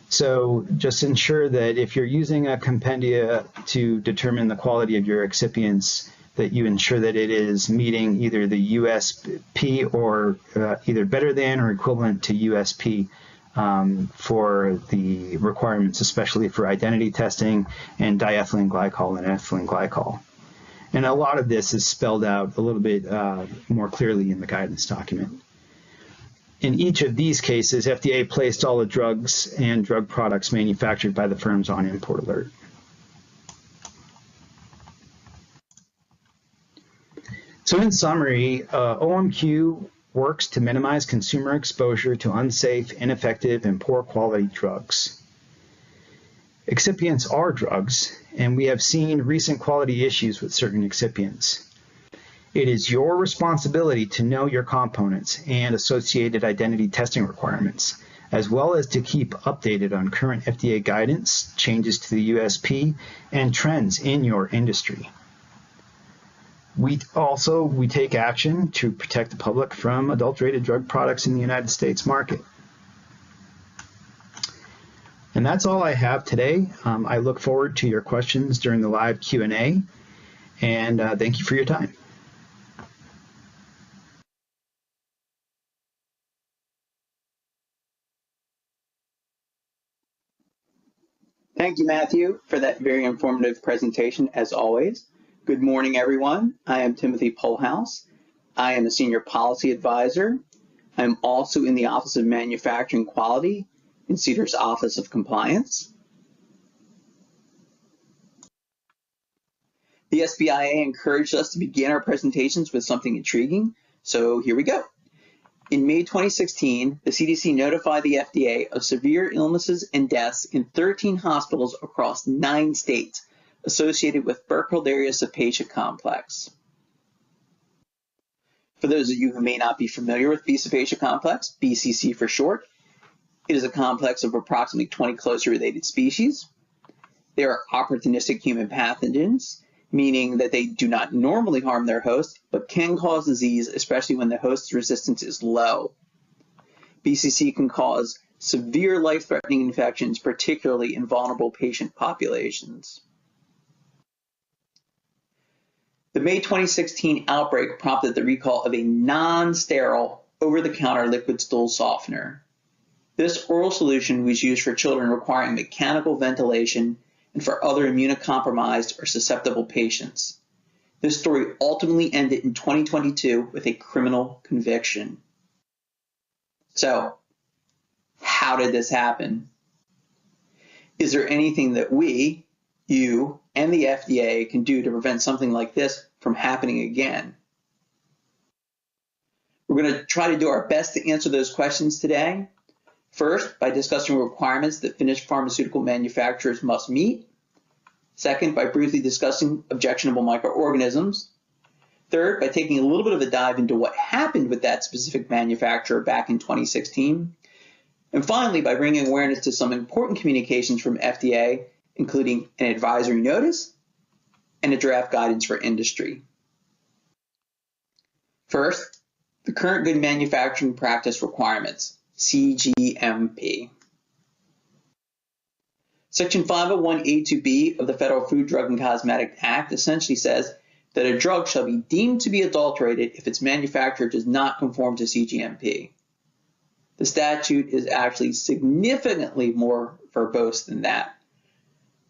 So just ensure that if you're using a compendia to determine the quality of your excipients, that you ensure that it is meeting either the USP or either better than or equivalent to USP for the requirements, especially for identity testing and diethylene glycol and ethylene glycol. And a lot of this is spelled out a little bit more clearly in the guidance document. In each of these cases, FDA placed all the drugs and drug products manufactured by the firms on import alert. So in summary, OMQ works to minimize consumer exposure to unsafe, ineffective, and poor quality drugs. Excipients are drugs, and we have seen recent quality issues with certain excipients. It is your responsibility to know your components and associated identity testing requirements, as well as to keep updated on current FDA guidance, changes to the USP, and trends in your industry. We take action to protect the public from adulterated drug products in the United States market. And that's all I have today. I look forward to your questions during the live Q&A, and thank you for your time. Thank you, Matthew, for that very informative presentation, as always. Good morning, everyone. I am Timothy Polhouse. I am a Senior Policy Advisor. I'm also in the Office of Manufacturing Quality in CDER's Office of Compliance. The SBIA encouraged us to begin our presentations with something intriguing, so here we go. In May 2016, the CDC notified the FDA of severe illnesses and deaths in 13 hospitals across 9 states associated with Burkholderia cepacia complex. For those of you who may not be familiar with B. cepacia complex, BCC for short, it is a complex of approximately 20 closely related species. They are opportunistic human pathogens, meaning that they do not normally harm their host, but can cause disease, especially when the host's resistance is low. BCC can cause severe life-threatening infections, particularly in vulnerable patient populations. The May 2016 outbreak prompted the recall of a non-sterile, over-the-counter liquid stool softener. This oral solution was used for children requiring mechanical ventilation and for other immunocompromised or susceptible patients. This story ultimately ended in 2022 with a criminal conviction. So, how did this happen? Is there anything that we, you, and the FDA can do to prevent something like this from happening again? We're going to try to do our best to answer those questions today. First, by discussing requirements that finished pharmaceutical manufacturers must meet. Second, by briefly discussing objectionable microorganisms. Third, by taking a little bit of a dive into what happened with that specific manufacturer back in 2016. And finally, by bringing awareness to some important communications from FDA, including an advisory notice and a draft guidance for industry. First, the Current Good Manufacturing Practice Requirements, CGMP. Section 501A2B of the Federal Food, Drug, and Cosmetic Act essentially says that a drug shall be deemed to be adulterated if its manufacturer does not conform to CGMP. The statute is actually significantly more verbose than that,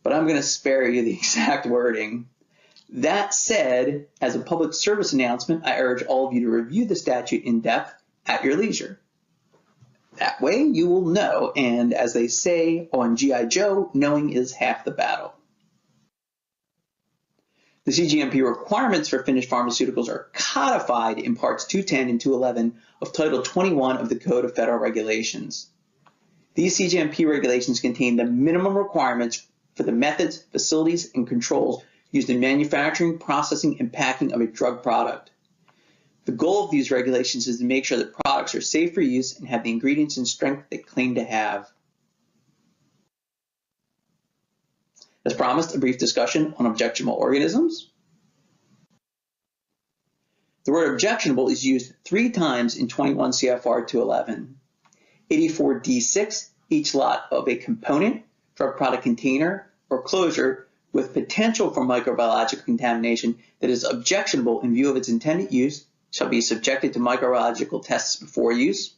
but I'm going to spare you the exact wording. That said, as a public service announcement, I urge all of you to review the statute in depth at your leisure. That way you will know, and as they say on G.I. Joe, knowing is half the battle. The CGMP requirements for finished pharmaceuticals are codified in Parts 210 and 211 of Title 21 of the Code of Federal Regulations. These CGMP regulations contain the minimum requirements for the methods, facilities, and controls used in manufacturing, processing, and packing of a drug product. The goal of these regulations is to make sure that products are safe for use and have the ingredients and strength they claim to have. As promised, a brief discussion on objectionable organisms. The word objectionable is used 3 times in 21 CFR 211. 84D6, each lot of a component, drug product container, or closure with potential for microbiological contamination that is objectionable in view of its intended use shall be subjected to microbiological tests before use.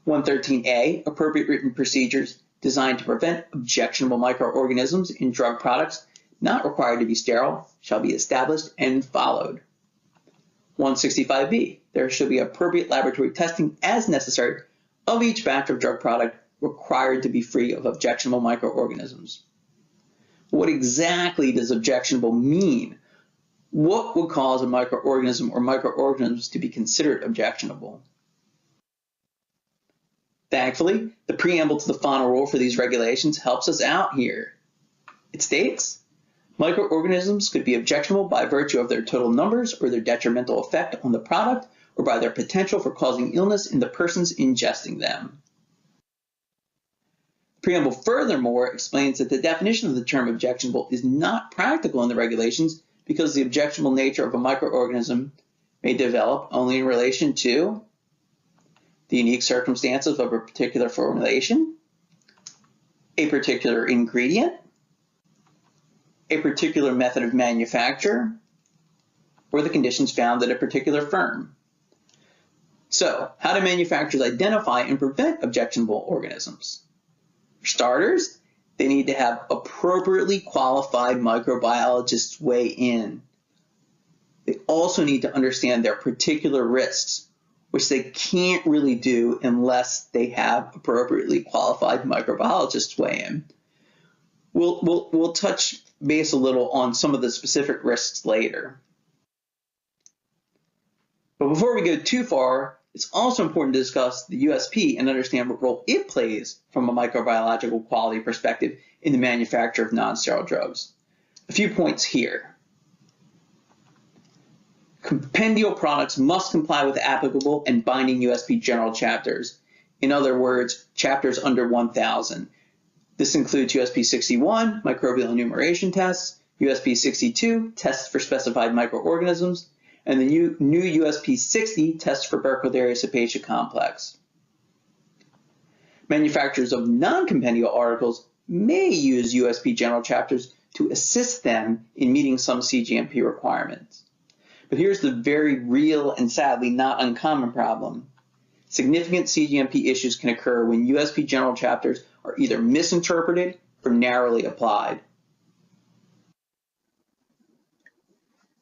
113A, appropriate written procedures designed to prevent objectionable microorganisms in drug products not required to be sterile shall be established and followed. 165B, there shall be appropriate laboratory testing as necessary of each batch of drug product required to be free of objectionable microorganisms. What exactly does objectionable mean? What would cause a microorganism or microorganisms to be considered objectionable? Thankfully, the preamble to the final rule for these regulations helps us out here. It states, microorganisms could be objectionable by virtue of their total numbers or their detrimental effect on the product or by their potential for causing illness in the persons ingesting them. The preamble furthermore explains that the definition of the term objectionable is not practical in the regulations because the objectionable nature of a microorganism may develop only in relation to the unique circumstances of a particular formulation, a particular ingredient, a particular method of manufacture, or the conditions found at a particular firm. So, how do manufacturers identify and prevent objectionable organisms? For starters, they need to have appropriately qualified microbiologists weigh in. They also need to understand their particular risks, which they can't really do unless they have appropriately qualified microbiologists weigh in. We'll touch base a little on some of the specific risks later. But before we go too far, it's also important to discuss the USP and understand what role it plays from a microbiological quality perspective in the manufacture of non-sterile drugs. A few points here. Compendial products must comply with applicable and binding USP general chapters. In other words, chapters under 1,000. This includes USP 61, microbial enumeration tests, USP 62, tests for specified microorganisms, and the new USP 60 tests for Burkholderia cepacia complex. Manufacturers of non-compendial articles may use USP general chapters to assist them in meeting some CGMP requirements. But here's the very real and sadly not uncommon problem. Significant CGMP issues can occur when USP general chapters are either misinterpreted or narrowly applied.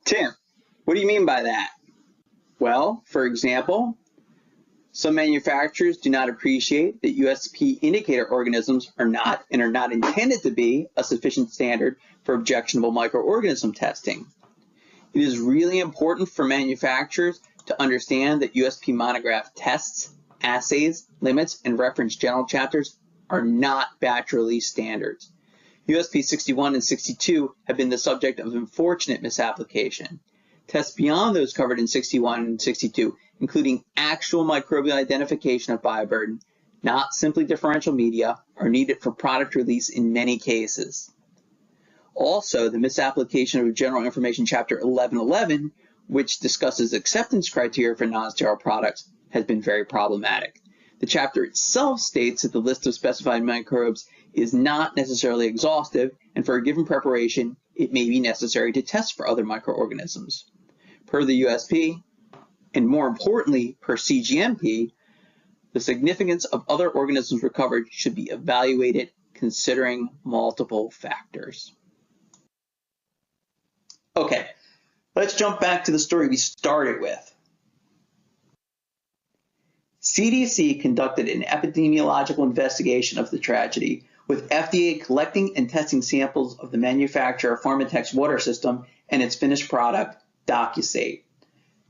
Tim, what do you mean by that? Well, for example, some manufacturers do not appreciate that USP indicator organisms are not intended to be a sufficient standard for objectionable microorganism testing. It is really important for manufacturers to understand that USP monograph tests, assays, limits, and reference general chapters are not batch release standards. USP 61 and 62 have been the subject of unfortunate misapplication. Tests beyond those covered in 61 and 62, including actual microbial identification of bioburden, not simply differential media, are needed for product release in many cases. Also, the misapplication of General Information Chapter 1111, which discusses acceptance criteria for non-sterile products, has been very problematic. The chapter itself states that the list of specified microbes is not necessarily exhaustive, and for a given preparation, it may be necessary to test for other microorganisms. Per the USP, and more importantly, per CGMP, the significance of other organisms recovered should be evaluated considering multiple factors. Okay, let's jump back to the story we started with. CDC conducted an epidemiological investigation of the tragedy, with FDA collecting and testing samples of the manufacturer Pharmatech's water system and its finished product, DocuSate.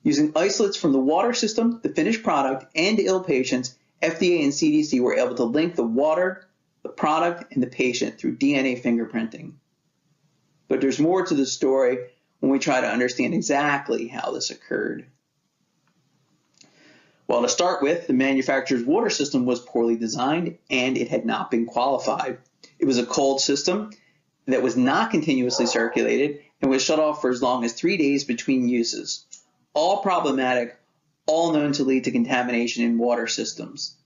Using isolates from the water system, the finished product, and ill patients, FDA and CDC were able to link the water, the product, and the patient through DNA fingerprinting. But there's more to the story when we try to understand exactly how this occurred. Well, to start with, the manufacturer's water system was poorly designed and it had not been qualified. It was a cold system that was not continuously circulated and was shut off for as long as 3 days between uses. All problematic, all known to lead to contamination in water systems.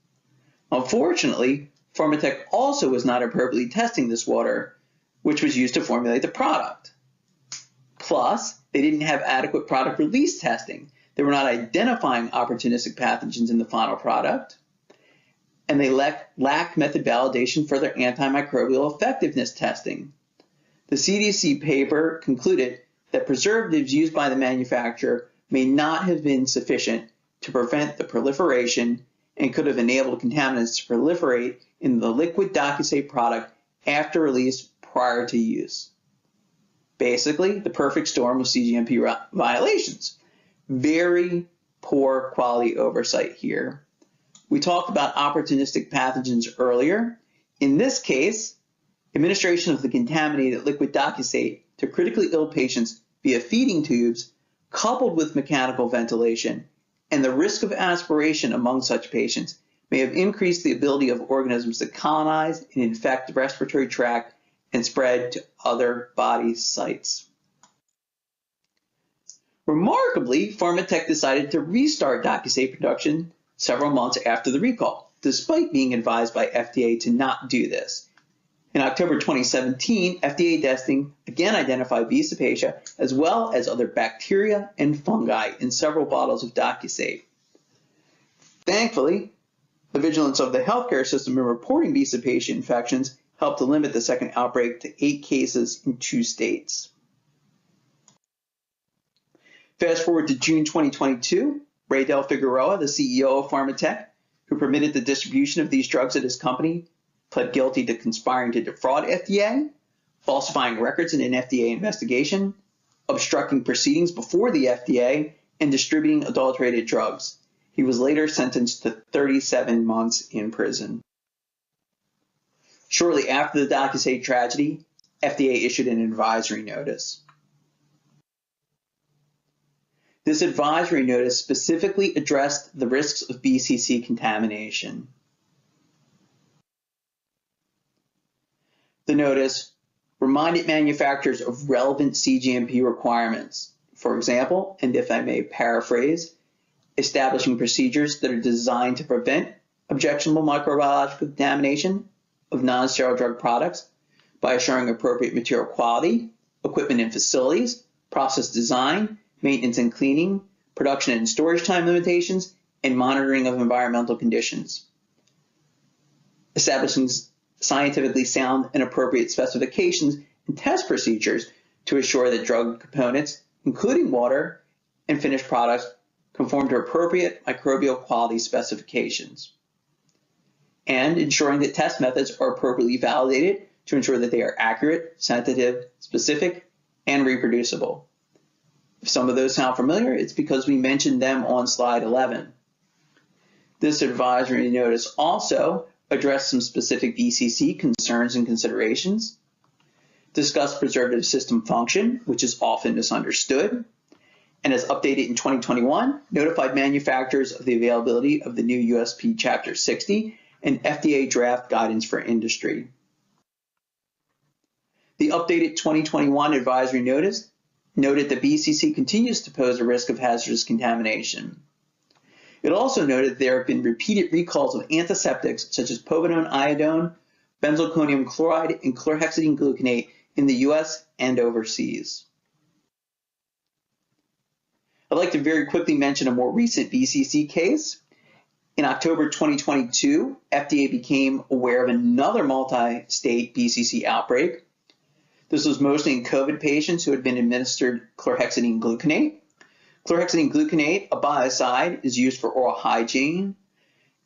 Unfortunately, Pharmatech also was not appropriately testing this water, which was used to formulate the product. Plus, they didn't have adequate product release testing. They were not identifying opportunistic pathogens in the final product, and they lacked method validation for their antimicrobial effectiveness testing. The CDC paper concluded that preservatives used by the manufacturer may not have been sufficient to prevent the proliferation and could have enabled contaminants to proliferate in the liquid DocuSate product after release prior to use. Basically, the perfect storm of CGMP violations. Very poor quality oversight here. We talked about opportunistic pathogens earlier. In this case, administration of the contaminated liquid DocuSate to critically ill patients via feeding tubes, coupled with mechanical ventilation, and the risk of aspiration among such patients may have increased the ability of organisms to colonize and infect the respiratory tract and spread to other body sites. Remarkably, Pharmatech decided to restart DocuSate production several months after the recall, despite being advised by FDA to not do this. In October 2017, FDA testing again identified B. cepacia as well as other bacteria and fungi in several bottles of DocuSate. Thankfully, the vigilance of the healthcare system in reporting B. cepacia infections helped to limit the second outbreak to 8 cases in 2 states. Fast forward to June 2022, Ray Del Figueroa, the CEO of Pharmatech, who permitted the distribution of these drugs at his company, pled guilty to conspiring to defraud FDA, falsifying records in an FDA investigation, obstructing proceedings before the FDA, and distributing adulterated drugs. He was later sentenced to 37 months in prison. Shortly after the DocuSate tragedy, FDA issued an advisory notice. This advisory notice specifically addressed the risks of BCC contamination. The notice reminded manufacturers of relevant CGMP requirements. For example, and if I may paraphrase, establishing procedures that are designed to prevent objectionable microbiological contamination of non-sterile drug products by assuring appropriate material quality, equipment and facilities, process design, maintenance and cleaning, production and storage time limitations, and monitoring of environmental conditions. Establishing scientifically sound and appropriate specifications and test procedures to assure that drug components, including water and finished products, conform to appropriate microbial quality specifications. And ensuring that test methods are appropriately validated to ensure that they are accurate, sensitive, specific, and reproducible. If some of those sound familiar, it's because we mentioned them on slide 11. This advisory notice also addressed some specific BCC concerns and considerations, discussed preservative system function, which is often misunderstood, and as updated in 2021, notified manufacturers of the availability of the new USP Chapter 60 and FDA draft guidance for industry. The updated 2021 advisory notice noted that BCC continues to pose a risk of hazardous contamination. It also noted there have been repeated recalls of antiseptics such as povidone iodine, benzalkonium chloride, and chlorhexidine gluconate in the US and overseas. I'd like to very quickly mention a more recent BCC case. In October 2022, FDA became aware of another multi-state BCC outbreak. This was mostly in COVID patients who had been administered chlorhexidine gluconate. Chlorhexidine gluconate, a biocide, is used for oral hygiene,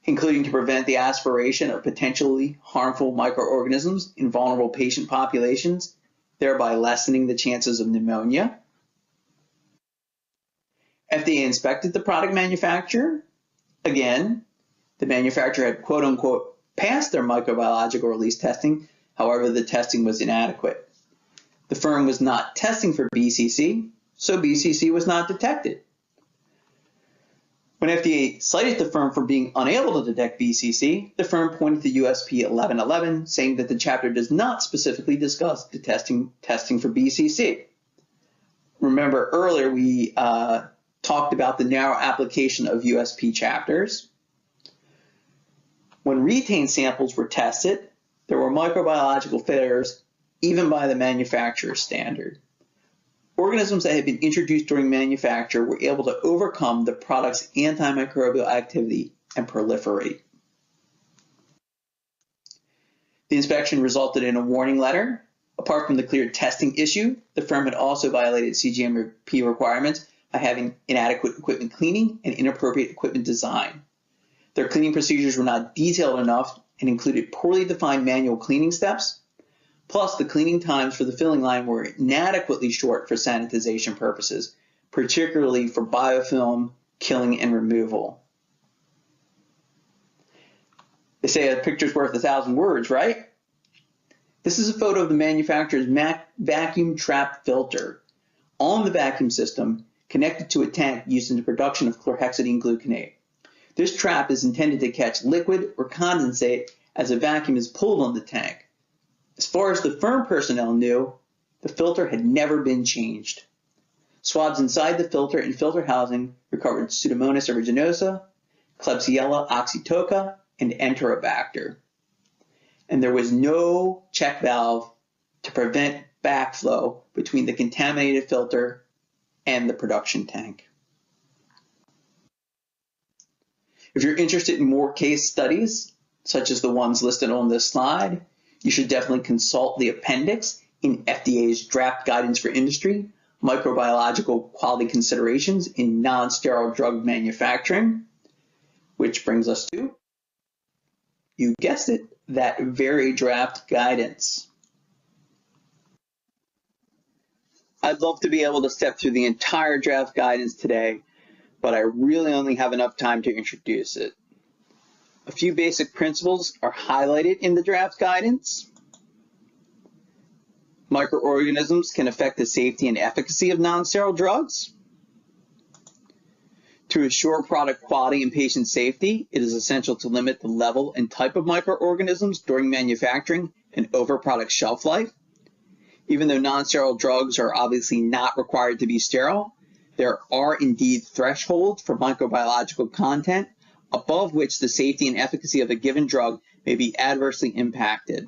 including to prevent the aspiration of potentially harmful microorganisms in vulnerable patient populations, thereby lessening the chances of pneumonia. FDA inspected the product manufacturer. Again, the manufacturer had quote-unquote passed their microbiological release testing, however, the testing was inadequate. The firm was not testing for BCC, so BCC was not detected. When FDA cited the firm for being unable to detect BCC, the firm pointed to USP 1111, saying that the chapter does not specifically discuss the testing for BCC. Remember earlier we talked about the narrow application of USP chapters. When retained samples were tested, there were microbiological failures even by the manufacturer's standard. Organisms that had been introduced during manufacture were able to overcome the product's antimicrobial activity and proliferate. The inspection resulted in a warning letter. Apart from the clear testing issue, the firm had also violated CGMP requirements by having inadequate equipment cleaning and inappropriate equipment design. Their cleaning procedures were not detailed enough and included poorly defined manual cleaning steps. Plus, the cleaning times for the filling line were inadequately short for sanitization purposes, particularly for biofilm killing and removal. They say a picture's worth 1,000 words, right? This is a photo of the manufacturer's vacuum trap filter on the vacuum system connected to a tank used in the production of chlorhexidine gluconate. This trap is intended to catch liquid or condensate as a vacuum is pulled on the tank. As far as the firm personnel knew, the filter had never been changed. Swabs inside the filter and filter housing recovered Pseudomonas aeruginosa, Klebsiella oxytoca, and Enterobacter. And there was no check valve to prevent backflow between the contaminated filter and the production tank. If you're interested in more case studies, such as the ones listed on this slide, you should definitely consult the appendix in FDA's draft guidance for industry, microbiological quality considerations in non-sterile drug manufacturing, which brings us to, you guessed it, that very draft guidance. I'd love to be able to step through the entire draft guidance today, but I really only have enough time to introduce it. A few basic principles are highlighted in the draft guidance. Microorganisms can affect the safety and efficacy of non-sterile drugs. To assure product quality and patient safety, it is essential to limit the level and type of microorganisms during manufacturing and over product shelf life. Even though non-sterile drugs are obviously not required to be sterile, there are indeed thresholds for microbiological content above which the safety and efficacy of a given drug may be adversely impacted.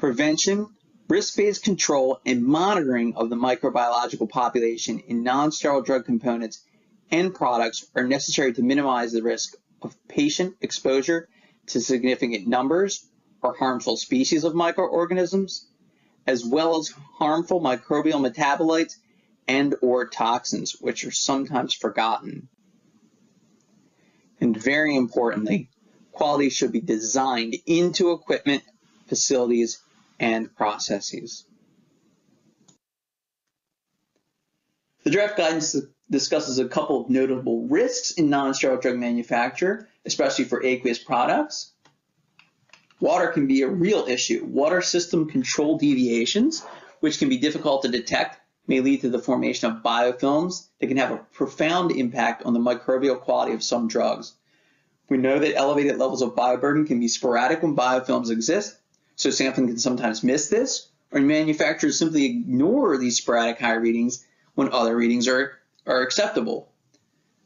Prevention, risk-based control, and monitoring of the microbiological population in non-sterile drug components and products are necessary to minimize the risk of patient exposure to significant numbers or harmful species of microorganisms, as well as harmful microbial metabolites and/or toxins, which are sometimes forgotten. And very importantly, quality should be designed into equipment, facilities, and processes. The draft guidance discusses a couple of notable risks in non-sterile drug manufacture, especially for aqueous products. Water can be a real issue. Water system control deviations, which can be difficult to detect, may lead to the formation of biofilms that can have a profound impact on the microbial quality of some drugs. We know that elevated levels of bioburden can be sporadic when biofilms exist, so sampling can sometimes miss this, or manufacturers simply ignore these sporadic high readings when other readings are acceptable.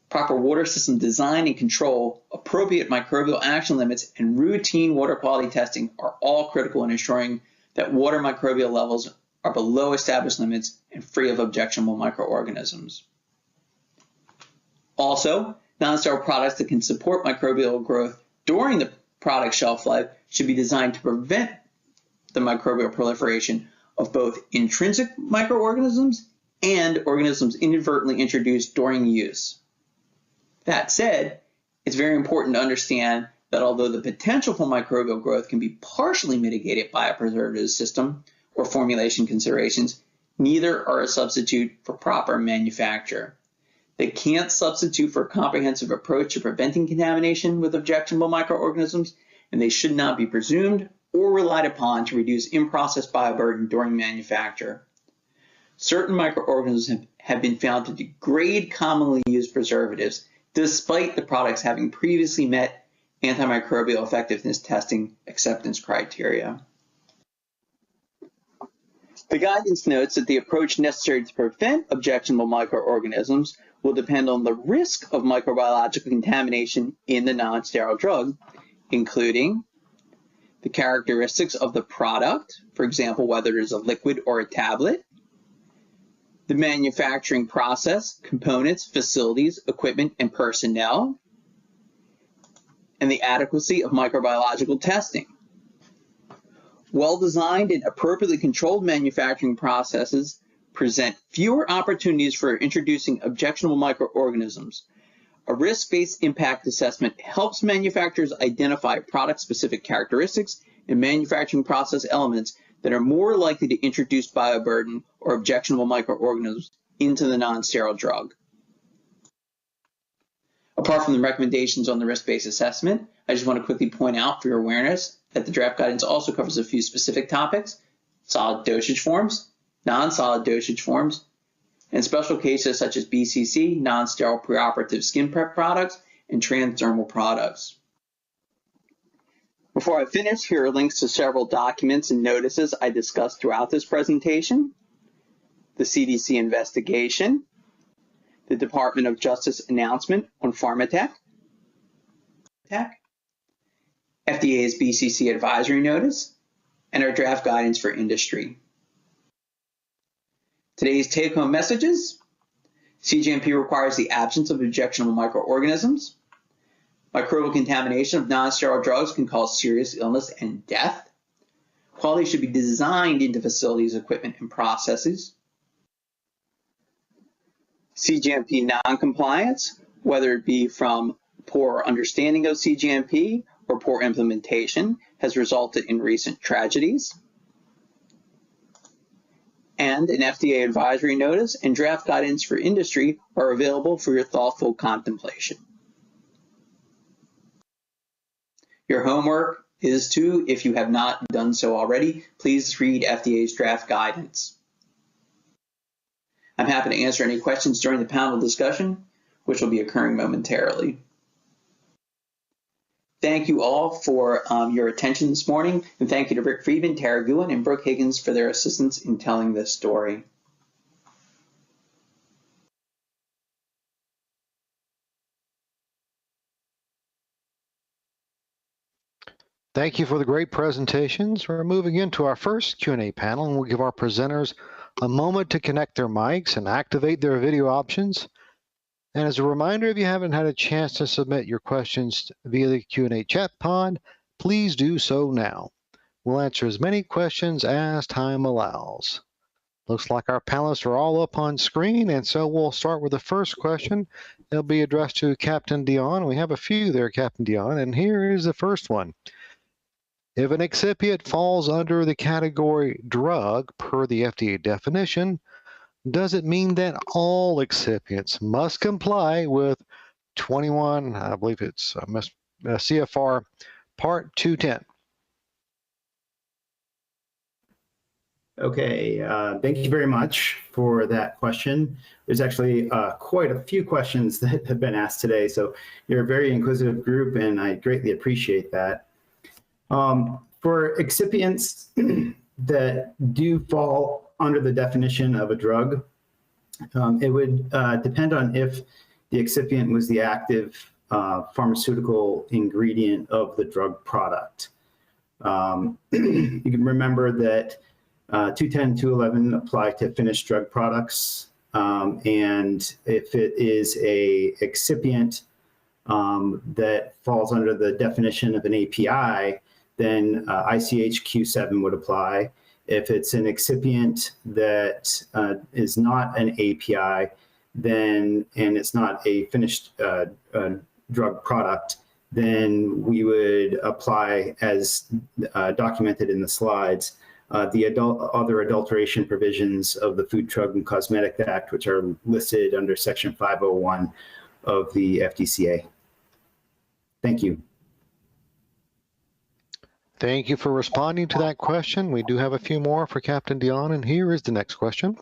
Proper water system design and control, appropriate microbial action limits, and routine water quality testing are all critical in ensuring that water microbial levels are below established limits and free of objectionable microorganisms. Also, non-sterile products that can support microbial growth during the product shelf life should be designed to prevent the microbial proliferation of both intrinsic microorganisms and organisms inadvertently introduced during use. That said, it's very important to understand that although the potential for microbial growth can be partially mitigated by a preservative system or formulation considerations, neither are a substitute for proper manufacture. They can't substitute for a comprehensive approach to preventing contamination with objectionable microorganisms, and they should not be presumed or relied upon to reduce in-process bioburden during manufacture. Certain microorganisms have been found to degrade commonly used preservatives, despite the products having previously met antimicrobial effectiveness testing acceptance criteria. The guidance notes that the approach necessary to prevent objectionable microorganisms will depend on the risk of microbiological contamination in the non-sterile drug, including the characteristics of the product, for example, whether it is a liquid or a tablet, the manufacturing process, components, facilities, equipment, and personnel, and the adequacy of microbiological testing. Well-designed and appropriately controlled manufacturing processes present fewer opportunities for introducing objectionable microorganisms. A risk-based impact assessment helps manufacturers identify product-specific characteristics and manufacturing process elements that are more likely to introduce bioburden or objectionable microorganisms into the non-sterile drug. Apart from the recommendations on the risk-based assessment, I just want to quickly point out for your awareness that the draft guidance also covers a few specific topics: solid dosage forms, non-solid dosage forms, and special cases such as BCC, non-sterile preoperative skin prep products, and transdermal products. Before I finish, here are links to several documents and notices I discussed throughout this presentation: the CDC investigation, the Department of Justice announcement on Pharmatech, FDA's BCC advisory notice, and our draft guidance for industry. Today's take-home messages: CGMP requires the absence of objectionable microorganisms. Microbial contamination of non-sterile drugs can cause serious illness and death. Quality should be designed into facilities, equipment, and processes. CGMP non-compliance, whether it be from poor understanding of CGMP or poor implementation, has resulted in recent tragedies. And an FDA advisory notice and draft guidance for industry are available for your thoughtful contemplation. Your homework is to, if you have not done so already, please read FDA's draft guidance. I'm happy to answer any questions during the panel discussion, which will be occurring momentarily. Thank you all for your attention this morning, and thank you to Rick Friedman, Tara Guin, and Brooke Higgins for their assistance in telling this story. Thank you for the great presentations. We're moving into our first Q&A panel, and we'll give our presenters a moment to connect their mics and activate their video options. And as a reminder, if you haven't had a chance to submit your questions via the Q&A chat pod, please do so now. We'll answer as many questions as time allows. Looks like our panelists are all up on screen, and so we'll start with the first question. It'll be addressed to Captain Dion. We have a few there, Captain Dion, and here is the first one. If an excipient falls under the category drug per the FDA definition, does it mean that all excipients must comply with 21, I believe it's CFR Part 210? Okay, thank you very much for that question. There's actually quite a few questions that have been asked today, so you're a very inquisitive group, and I greatly appreciate that. For excipients that do fall under the definition of a drug, it would depend on if the excipient was the active pharmaceutical ingredient of the drug product. You can remember that 210, 211 apply to finished drug products, and if it is a excipient that falls under the definition of an API, then ICH Q7 would apply. If it's an excipient that is not an API, then and it's not a finished drug product, then we would apply, as documented in the slides, the other adulteration provisions of the Food, Drug, and Cosmetic Act, which are listed under Section 501 of the FDCA. Thank you. Thank you for responding to that question. We do have a few more for Captain Dion, and here is the next question.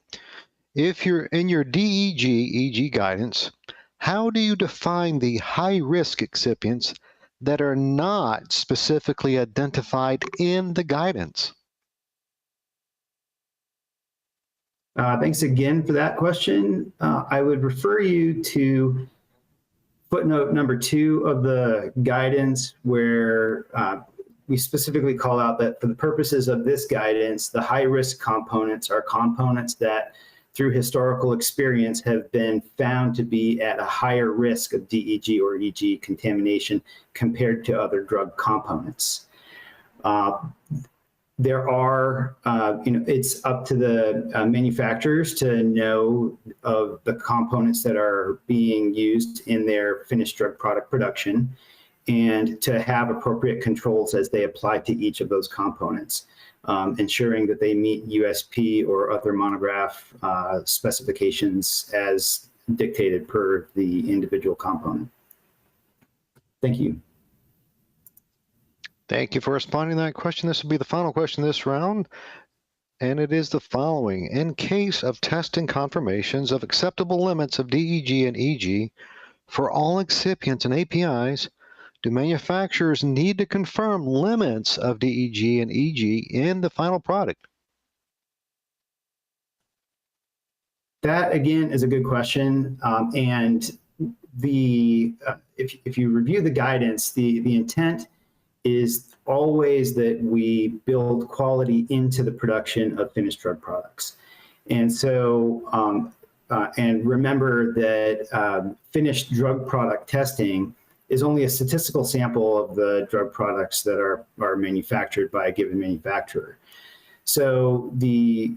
If you're in your DEG guidance, how do you define the high-risk excipients that are not specifically identified in the guidance? Thanks again for that question. I would refer you to footnote number 2 of the guidance, where we specifically call out that for the purposes of this guidance, the high-risk components are components that, through historical experience, have been found to be at a higher risk of DEG or EG contamination compared to other drug components. There are, it's up to the manufacturers to know of the components that are being used in their finished drug product production, and to have appropriate controls as they apply to each of those components, ensuring that they meet USP or other monograph specifications as dictated per the individual component. Thank you. Thank you for responding to that question. This will be the final question this round, and it is the following. In case of testing confirmations of acceptable limits of DEG and EG for all excipients and APIs, do manufacturers need to confirm limits of DEG and EG in the final product? That, again, is a good question. And if you review the guidance, the intent is always that we build quality into the production of finished drug products. And so, and remember that finished drug product testing is only a statistical sample of the drug products that are manufactured by a given manufacturer. So the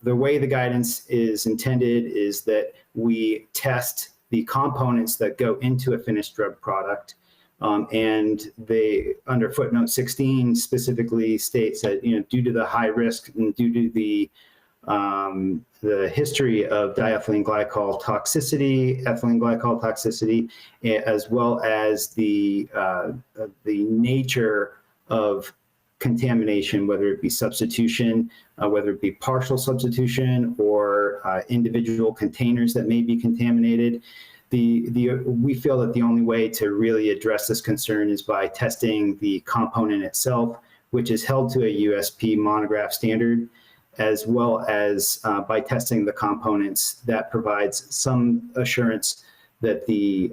way the guidance is intended is that we test the components that go into a finished drug product, and they, under footnote 16, specifically states that, due to the high risk and due to the history of diethylene glycol toxicity, ethylene glycol toxicity, as well as the nature of contamination, whether it be substitution, whether it be partial substitution, or individual containers that may be contaminated. We feel that the only way to really address this concern is by testing the component itself, which is held to a USP monograph standard, as well as by testing the components that provides some assurance that the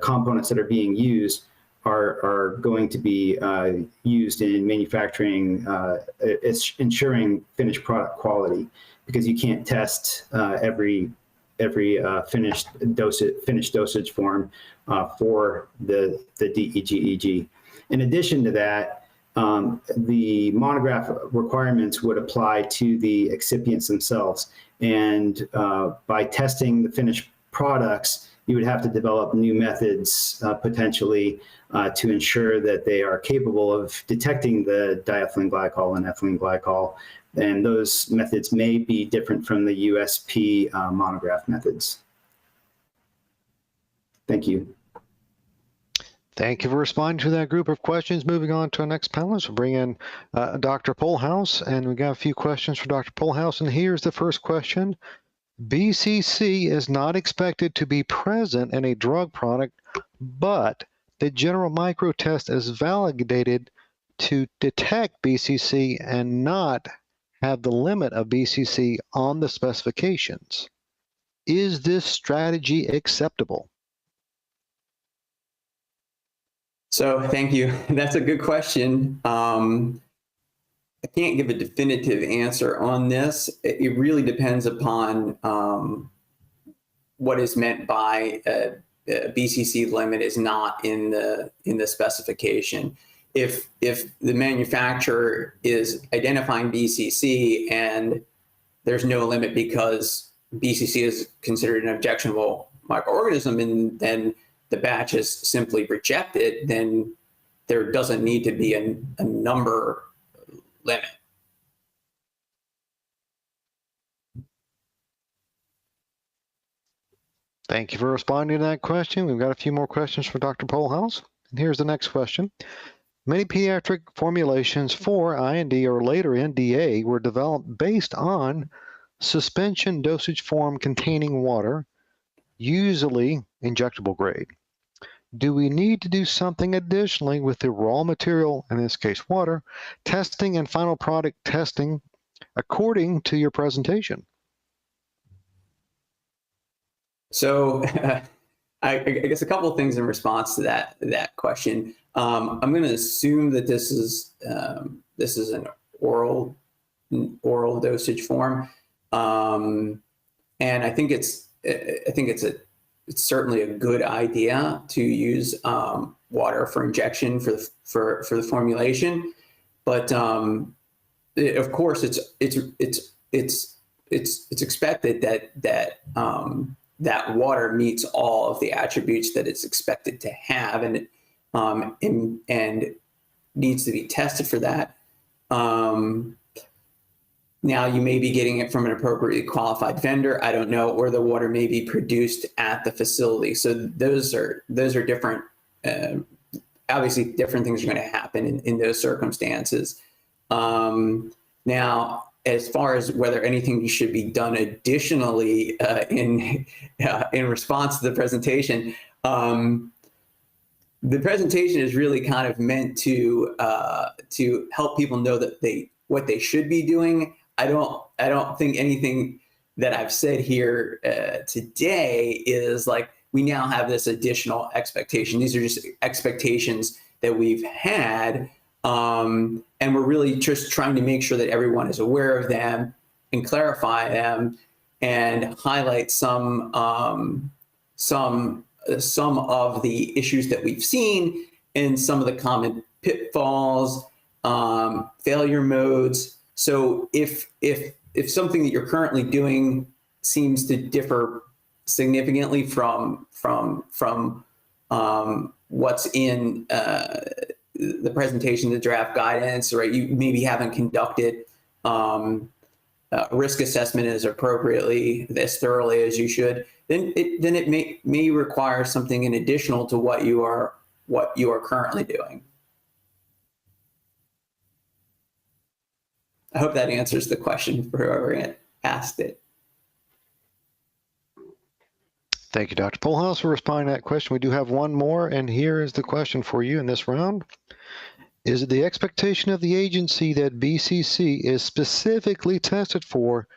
components that are being used are going to be used in manufacturing, it's ensuring finished product quality, because you can't test every finished dosage form for the DEGEG. In addition to that, the monograph requirements would apply to the excipients themselves. And by testing the finished products, you would have to develop new methods potentially to ensure that they are capable of detecting the diethylene glycol and ethylene glycol. And those methods may be different from the USP monograph methods. Thank you. Thank you for responding to that group of questions. Moving on to our next panelist, we'll bring in Dr. Polhaus, and we got a few questions for Dr. Polhaus. And here's the first question. BCC is not expected to be present in a drug product, but the general micro test is validated to detect BCC and not have the limit of BCC on the specifications. Is this strategy acceptable? So thank you. That's a good question. I can't give a definitive answer on this. It really depends upon what is meant by a BCC limit is not in the specification. If the manufacturer is identifying BCC and there's no limit because BCC is considered an objectionable microorganism, and then the batch is simply rejected, then there doesn't need to be a number limit. Thank you for responding to that question. We've got a few more questions for Dr. Polhaus. And here's the next question. Many pediatric formulations for IND or later NDA were developed based on suspension dosage form containing water, usually injectable grade. Do we need to do something additionally with the raw material, in this case water, testing and final product testing according to your presentation? So I guess a couple of things in response to that question. I'm going to assume that this is an oral dosage form, and I think it's certainly a good idea to use water for injection for the formulation, but of course it's expected that water meets all of the attributes that it's expected to have, and needs to be tested for that. Now you may be getting it from an appropriately qualified vendor. I don't know, or the water may be produced at the facility. So those are different. Obviously, different things are going to happen in those circumstances. Now, as far as whether anything should be done additionally in response to the presentation, the presentation is really kind of meant to help people know that what they should be doing. I don't think anything that I've said here today is like we now have this additional expectation. These are just expectations that we've had, and we're really just trying to make sure that everyone is aware of them and clarify them and highlight some of the issues that we've seen and some of the common pitfalls, failure modes. So if something that you're currently doing seems to differ significantly from what's in the presentation, the draft guidance, right? You maybe haven't conducted risk assessment as appropriately, as thoroughly as you should. Then it may require something in additional to what you are currently doing. I hope that answers the question for whoever asked it. Thank you, Dr. Polhaus, for responding to that question. We do have one more, and here is the question for you in this round. Is it the expectation of the agency that BCC is specifically tested for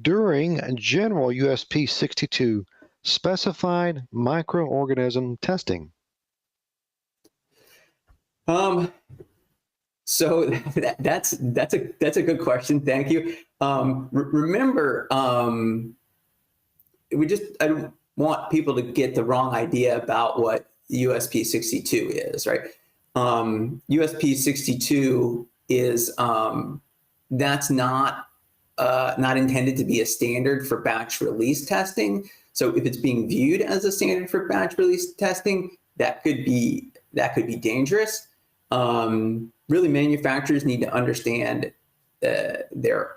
during general USP 62 specified microorganism testing? So that's a good question. Thank you. Remember, I don't want people to get the wrong idea about what USP 62 is, right? USP 62 is that's not intended to be a standard for batch release testing. So if it's being viewed as a standard for batch release testing, that could be dangerous. Really, manufacturers need to understand their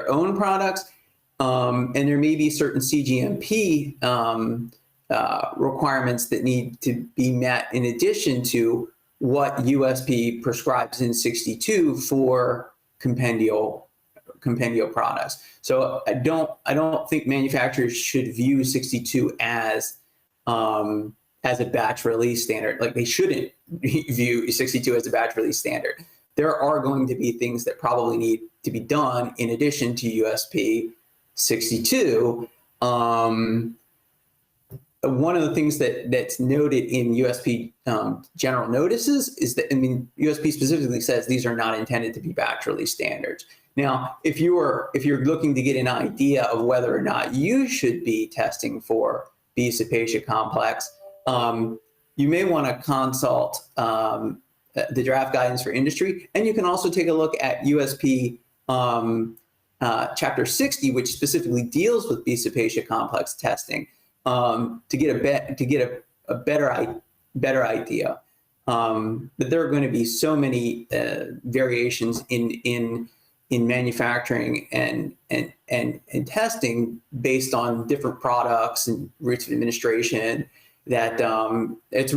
own products, and there may be certain CGMP requirements that need to be met in addition to what USP prescribes in 62 for compendial products. So I don't think manufacturers should view 62 as a batch release standard. Like, they shouldn't view 62 as a batch release standard. There are going to be things that probably need to be done in addition to USP 62. One of the things that's noted in USP general notices is that, USP specifically says these are not intended to be batch release standards. Now, if you're looking to get an idea of whether or not you should be testing for B. cepacia complex, you may want to consult the draft guidance for industry, and you can also take a look at USP Chapter 60, which specifically deals with B. cepacia complex testing, to get a better idea. But there are going to be so many variations in manufacturing and testing based on different products and routes of administration, that this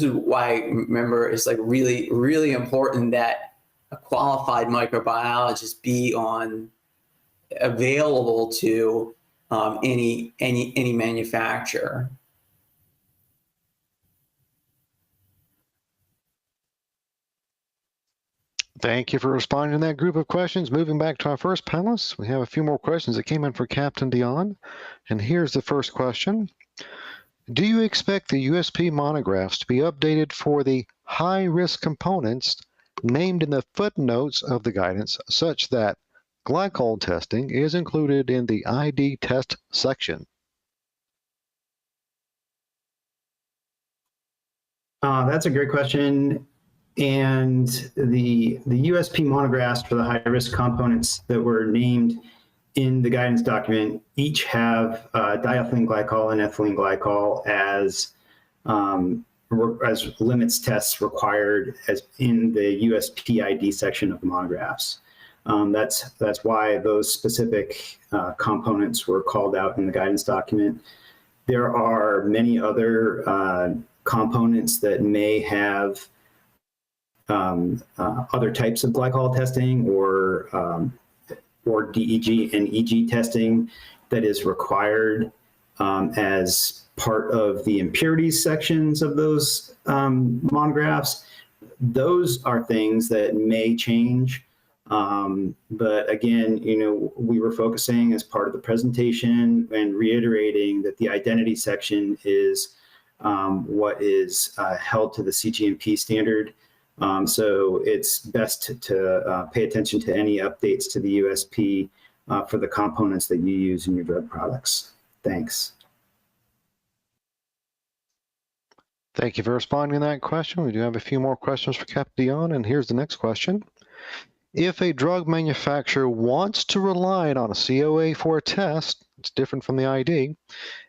is why, remember, it's like really, really important that a qualified microbiologist be available to any manufacturer. Thank you for responding to that group of questions. Moving back to our first panelists, we have a few more questions that came in for Captain Dion. And here's the first question. Do you expect the USP monographs to be updated for the high-risk components named in the footnotes of the guidance, such that glycol testing is included in the ID test section? That's a great question. And the USP monographs for the high-risk components that were named in the guidance document each have diethylene glycol and ethylene glycol as limits tests required as in the USP ID section of the monographs. That's why those specific components were called out in the guidance document. There are many other components that may have other types of glycol testing or DEG and EG testing that is required as part of the impurities sections of those monographs. Those are things that may change. But again, we were focusing as part of the presentation and reiterating that the identity section is what is held to the CGMP standard. So it's best to pay attention to any updates to the USP for the components that you use in your drug products. Thanks. Thank you for responding to that question. We do have a few more questions for Captain Dion, and here's the next question. If a drug manufacturer wants to rely on a COA for a test, it's different from the ID,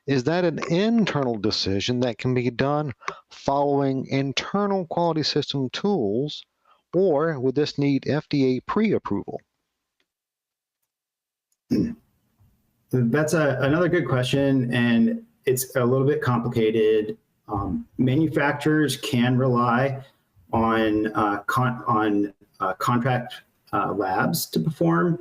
is that an internal decision that can be done following internal quality system tools, or would this need FDA pre-approval? That's another good question, and it's a little bit complicated. Manufacturers can rely on contract labs to perform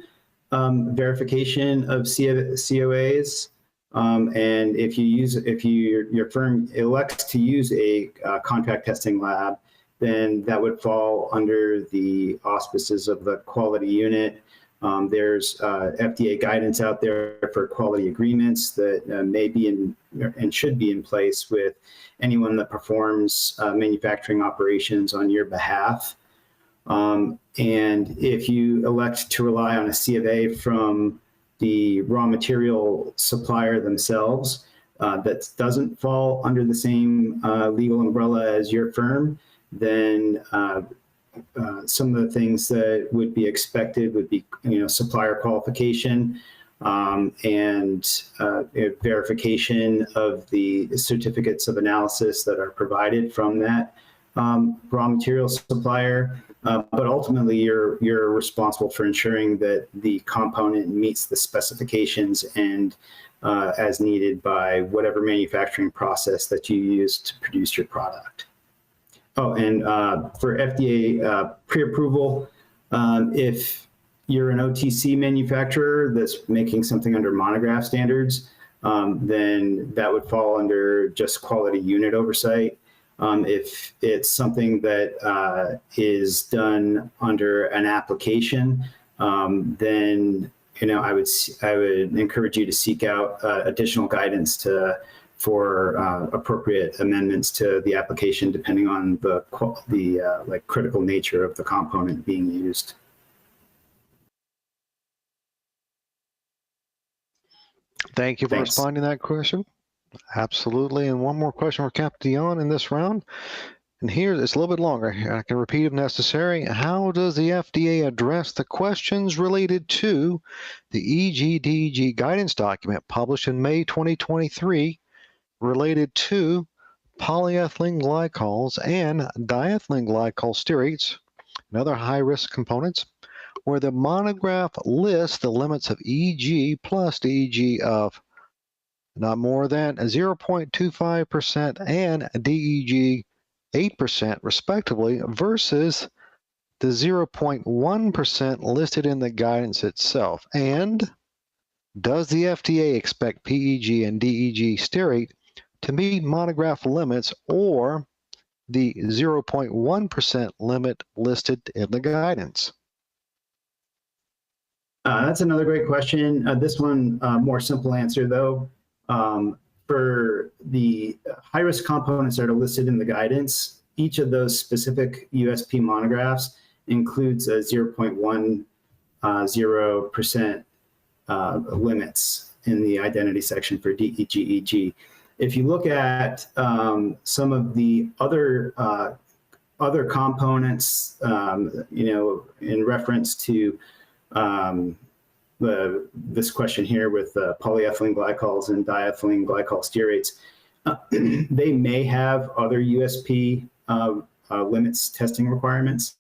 verification of COAs. And if your firm elects to use a contract testing lab, then that would fall under the auspices of the quality unit. There's FDA guidance out there for quality agreements that may be in and should be in place with anyone that performs manufacturing operations on your behalf. And if you elect to rely on a C of A from the raw material supplier themselves, that doesn't fall under the same legal umbrella as your firm, then some of the things that would be expected would be, supplier qualification and verification of the certificates of analysis that are provided from that raw material supplier. But ultimately, you're responsible for ensuring that the component meets the specifications and as needed by whatever manufacturing process that you use to produce your product. Oh, and for FDA pre-approval, if you're an OTC manufacturer that's making something under monograph standards, then that would fall under just quality unit oversight. If it's something that is done under an application, then I would encourage you to seek out additional guidance for appropriate amendments to the application, depending on the critical nature of the component being used. Thank you for responding to that question. Absolutely. And one more question for Captain Dion in this round. And here it's a little bit longer. I can repeat if necessary. How does the FDA address the questions related to the EGDG guidance document published in May 2023 related to polyethylene glycols and diethylene glycol stearates and other high-risk components, where the monograph lists the limits of EG plus DEG of not more than 0.25% and DEG 8% respectively, versus the 0.1% listed in the guidance itself? And does the FDA expect PEG and DEG stearate to meet monograph limits or the 0.1% limit listed in the guidance? That's another great question. This one, more simple answer though. For the high-risk components that are listed in the guidance, each of those specific USP monographs includes a 0.10% limits in the identity section for DEG-EG. If you look at some of the other components, in reference to this question here with polyethylene glycols and diethylene glycol stearates, they may have other USP limits testing requirements,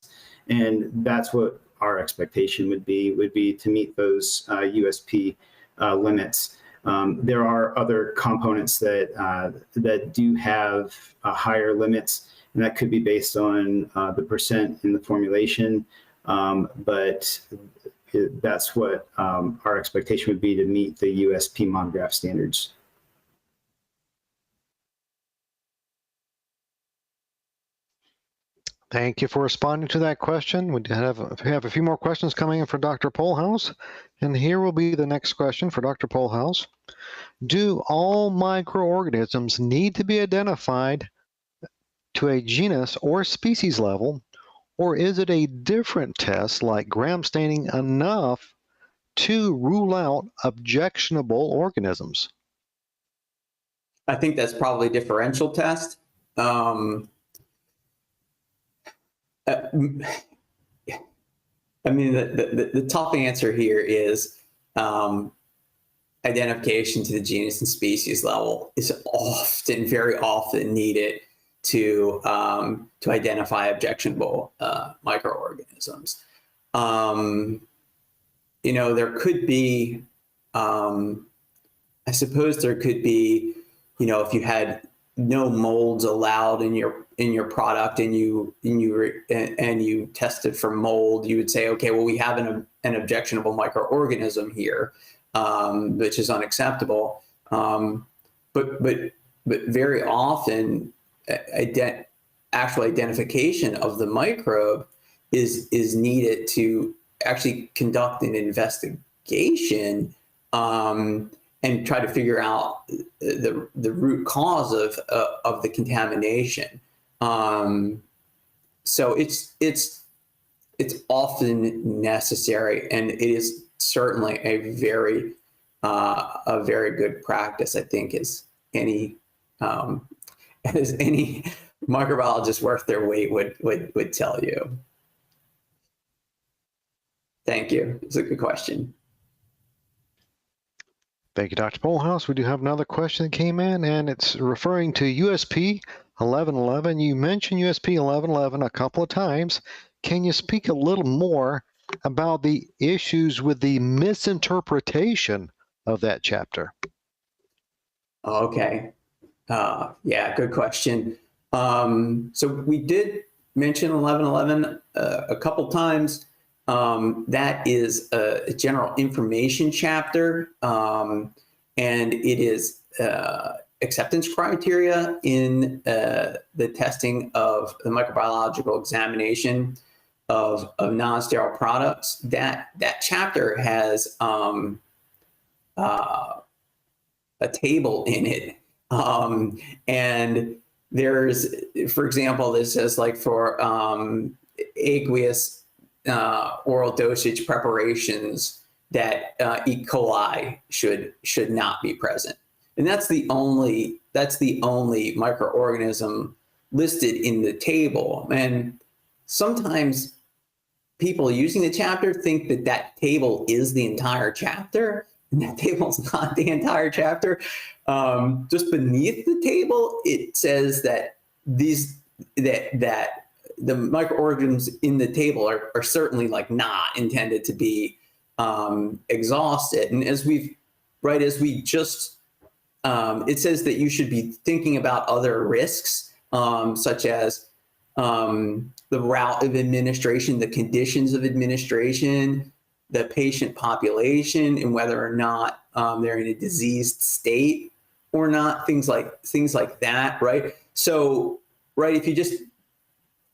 and that's what our expectation would be to meet those USP limits. There are other components that do have higher limits, and that could be based on the percent in the formulation, but that's what our expectation would be to meet the USP monograph standards. Thank you for responding to that question. We have a few more questions coming in for Dr. Polhaus, and here will be the next question for Dr. Polhaus. Do all microorganisms need to be identified to a genus or species level, or is it a different test like gram staining enough to rule out objectionable organisms? I think that's probably a differential test. I mean, the tough answer here is identification to the genus and species level is very often needed to identify objectionable microorganisms. There could be, I suppose there could be, if you had no molds allowed in your product and you tested for mold, you would say, okay, well, we have an objectionable microorganism here, which is unacceptable. But very often, actual identification of the microbe is needed to actually conduct an investigation and try to figure out the root cause of the contamination. So it's often necessary, and it is certainly a very good practice, I think, as any microbiologist worth their weight would tell you. Thank you. It's a good question. Thank you, Dr. Polhouse. We do have another question that came in, and it's referring to USP 1111. You mentioned USP 1111 a couple of times. Can you speak a little more about the issues with the misinterpretation of that chapter? Okay. Yeah, good question. So we did mention 1111 a couple times. That is a general information chapter, and it is acceptance criteria in the testing of the microbiological examination of non-sterile products. That chapter has a table in it, and there's, for example, this says like for aqueous oral dosage preparations that E. coli should not be present, and that's the only microorganism listed in the table. And sometimes people using the chapter think that table is the entire chapter, and that table's not the entire chapter. Just beneath the table, it says that that the microorganisms in the table are certainly like not intended to be exhausted. And as we just, it says that you should be thinking about other risks, such as the route of administration, the conditions of administration, the patient population, and whether or not they're in a diseased state or not, things like that, right? So, right, if you just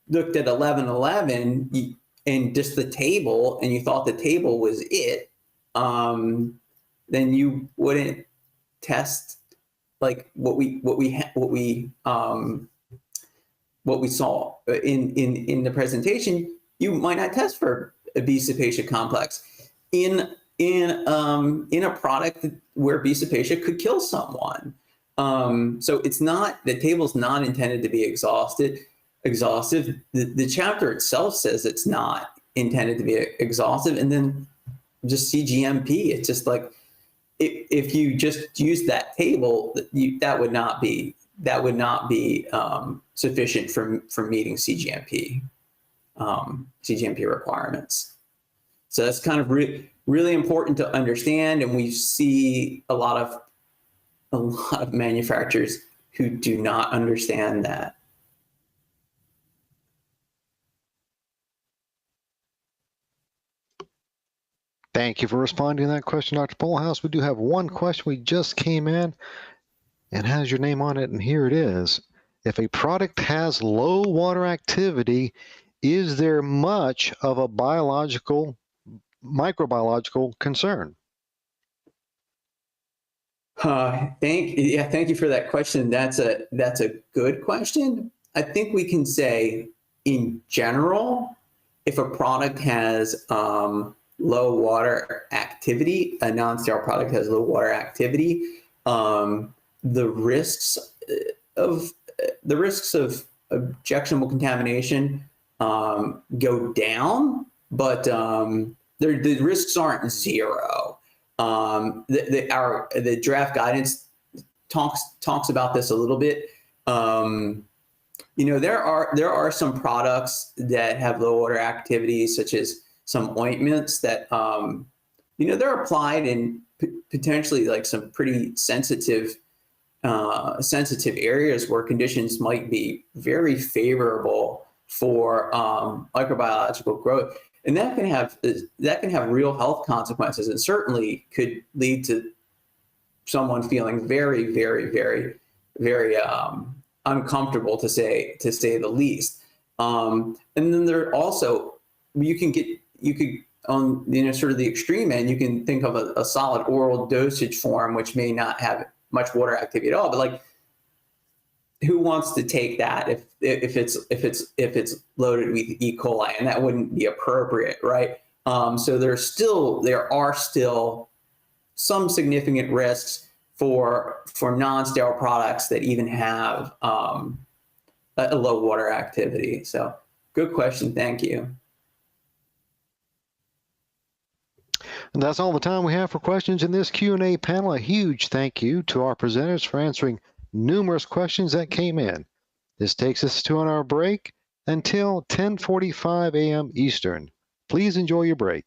looked at 1111 and just the table, and you thought the table was it, then you wouldn't test like what we saw in the presentation. You might not test for a B. cepacia complex in a product where B. cepacia could kill someone. So it's not, the table's not intended to be exhaustive. The chapter itself says it's not intended to be exhaustive, and then just CGMP. It's just like if you just use that table, that would not be sufficient for meeting CGMP requirements. So that's kind of really important to understand, and we see a lot of manufacturers who do not understand that. Thank you for responding to that question, Dr. Polhouse. We do have one question we just came in and has your name on it, and here it is. If a product has low water activity, is there much of a microbiological concern? Thank you for that question. That's a good question. I think we can say, in general, if a product has low water activity, a non-sterile product has low water activity, the risks of objectionable contamination go down, but the risks aren't zero. The draft guidance talks about this a little bit. There are some products that have low water activity, such as some ointments that they're applied in potentially like some pretty sensitive areas where conditions might be very favorable for microbiological growth, and that can have real health consequences, and certainly could lead to someone feeling very, very, very, very uncomfortable, to say the least. And then there also you could on sort of the extreme end, you can think of a solid oral dosage form, which may not have much water activity at all. But like, who wants to take that if it's loaded with E. coli, and that wouldn't be appropriate, right? So there are still some significant risks for non-sterile products that even have a low water activity. So good question. Thank you. And that's all the time we have for questions in this Q&A panel. A huge thank you to our presenters for answering numerous questions that came in. This takes us to an hour break until 10:45 a.m. Eastern. Please enjoy your break.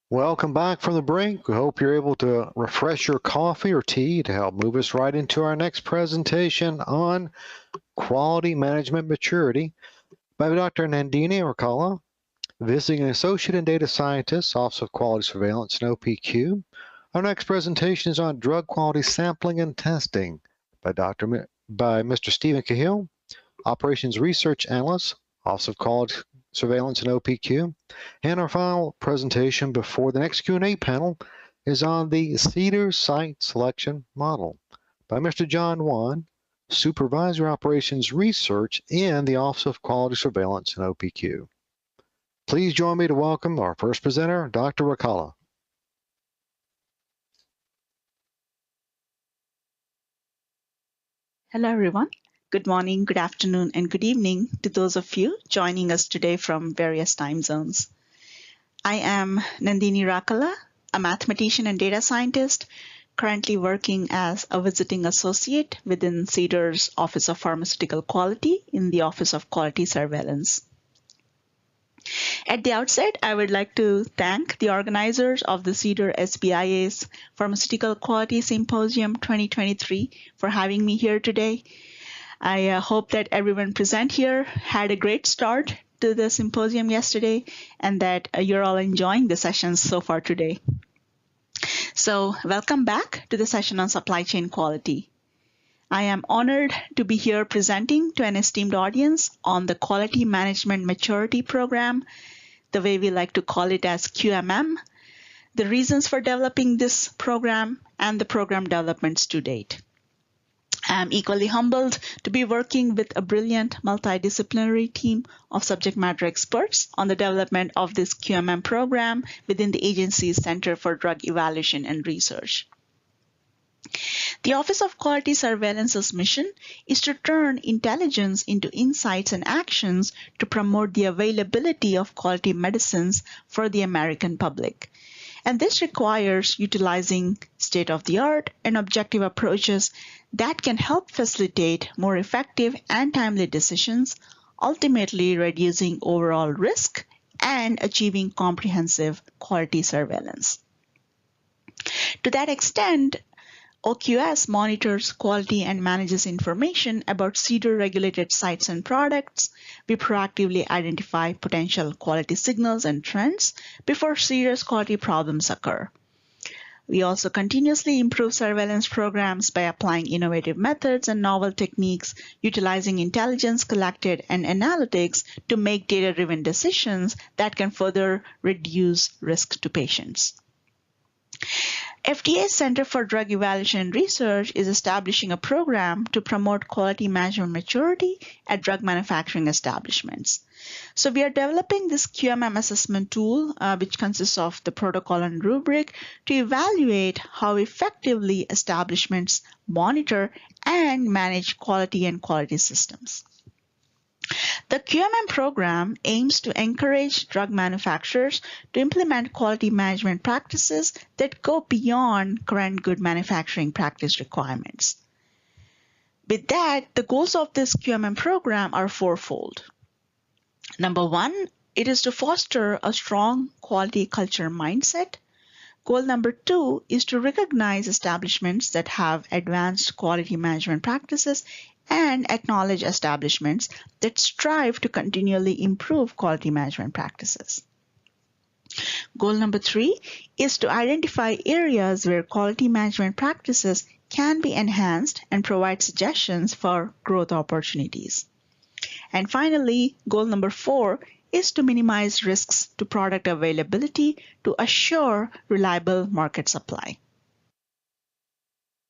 Welcome back from the break. We hope you're able to refresh your coffee or tea to help move us right into our next presentation on quality management maturity by Dr. Nandini Rakala, visiting Associate and Data Scientist, Office of Quality Surveillance and OPQ. Our next presentation is on drug quality sampling and testing by Mr. Stephen Cahill, Operations Research Analyst, Office of Quality Surveillance and OPQ. And our final presentation before the next Q&A panel is on the CEDAR Site Selection Model by Mr. John Wan, Supervisor Operations Research in the Office of Quality Surveillance and OPQ. Please join me to welcome our first presenter, Dr. Rakala. Hello, everyone. Good morning, good afternoon, and good evening to those of you joining us today from various time zones. I am Nandini Rakala, a mathematician and data scientist, currently working as a visiting associate within CEDAR's Office of Pharmaceutical Quality in the Office of Quality Surveillance. At the outset, I would like to thank the organizers of the CEDAR SBIA's Pharmaceutical Quality Symposium 2023 for having me here today. I hope that everyone present here had a great start to the symposium yesterday and that you're all enjoying the sessions so far today. So welcome back to the session on supply chain quality. I am honored to be here presenting to an esteemed audience on the Quality Management Maturity Program, the way we like to call it as QMM, the reasons for developing this program, and the program developments to date. I'm equally humbled to be working with a brilliant multidisciplinary team of subject matter experts on the development of this QMM program within the agency's Center for Drug Evaluation and Research. The Office of Quality Surveillance's mission is to turn intelligence into insights and actions to promote the availability of quality medicines for the American public. And this requires utilizing state-of-the-art and objective approaches that can help facilitate more effective and timely decisions, ultimately reducing overall risk and achieving comprehensive quality surveillance. To that extent, OQS monitors quality and manages information about CEDAR-regulated sites and products. We proactively identify potential quality signals and trends before serious quality problems occur. We also continuously improve surveillance programs by applying innovative methods and novel techniques, utilizing intelligence collected and analytics to make data-driven decisions that can further reduce risk to patients. FDA's Center for Drug Evaluation and Research is establishing a program to promote quality management maturity at drug manufacturing establishments. So we are developing this QMM assessment tool, which consists of the protocol and rubric, to evaluate how effectively establishments monitor and manage quality and quality systems. The QMM program aims to encourage drug manufacturers to implement quality management practices that go beyond current good manufacturing practice requirements. With that, the goals of this QMM program are fourfold. Number one, it is to foster a strong quality culture mindset. Goal number two is to recognize establishments that have advanced quality management practices and acknowledge establishments that strive to continually improve quality management practices. Goal number three is to identify areas where quality management practices can be enhanced and provide suggestions for growth opportunities. And finally, goal number four is to minimize risks to product availability to assure reliable market supply.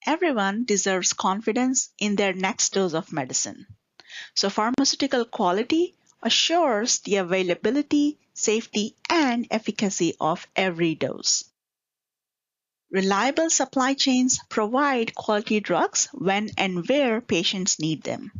Everyone deserves confidence in their next dose of medicine. So pharmaceutical quality assures the availability, safety, and efficacy of every dose. Reliable supply chains provide quality drugs when and where patients need them.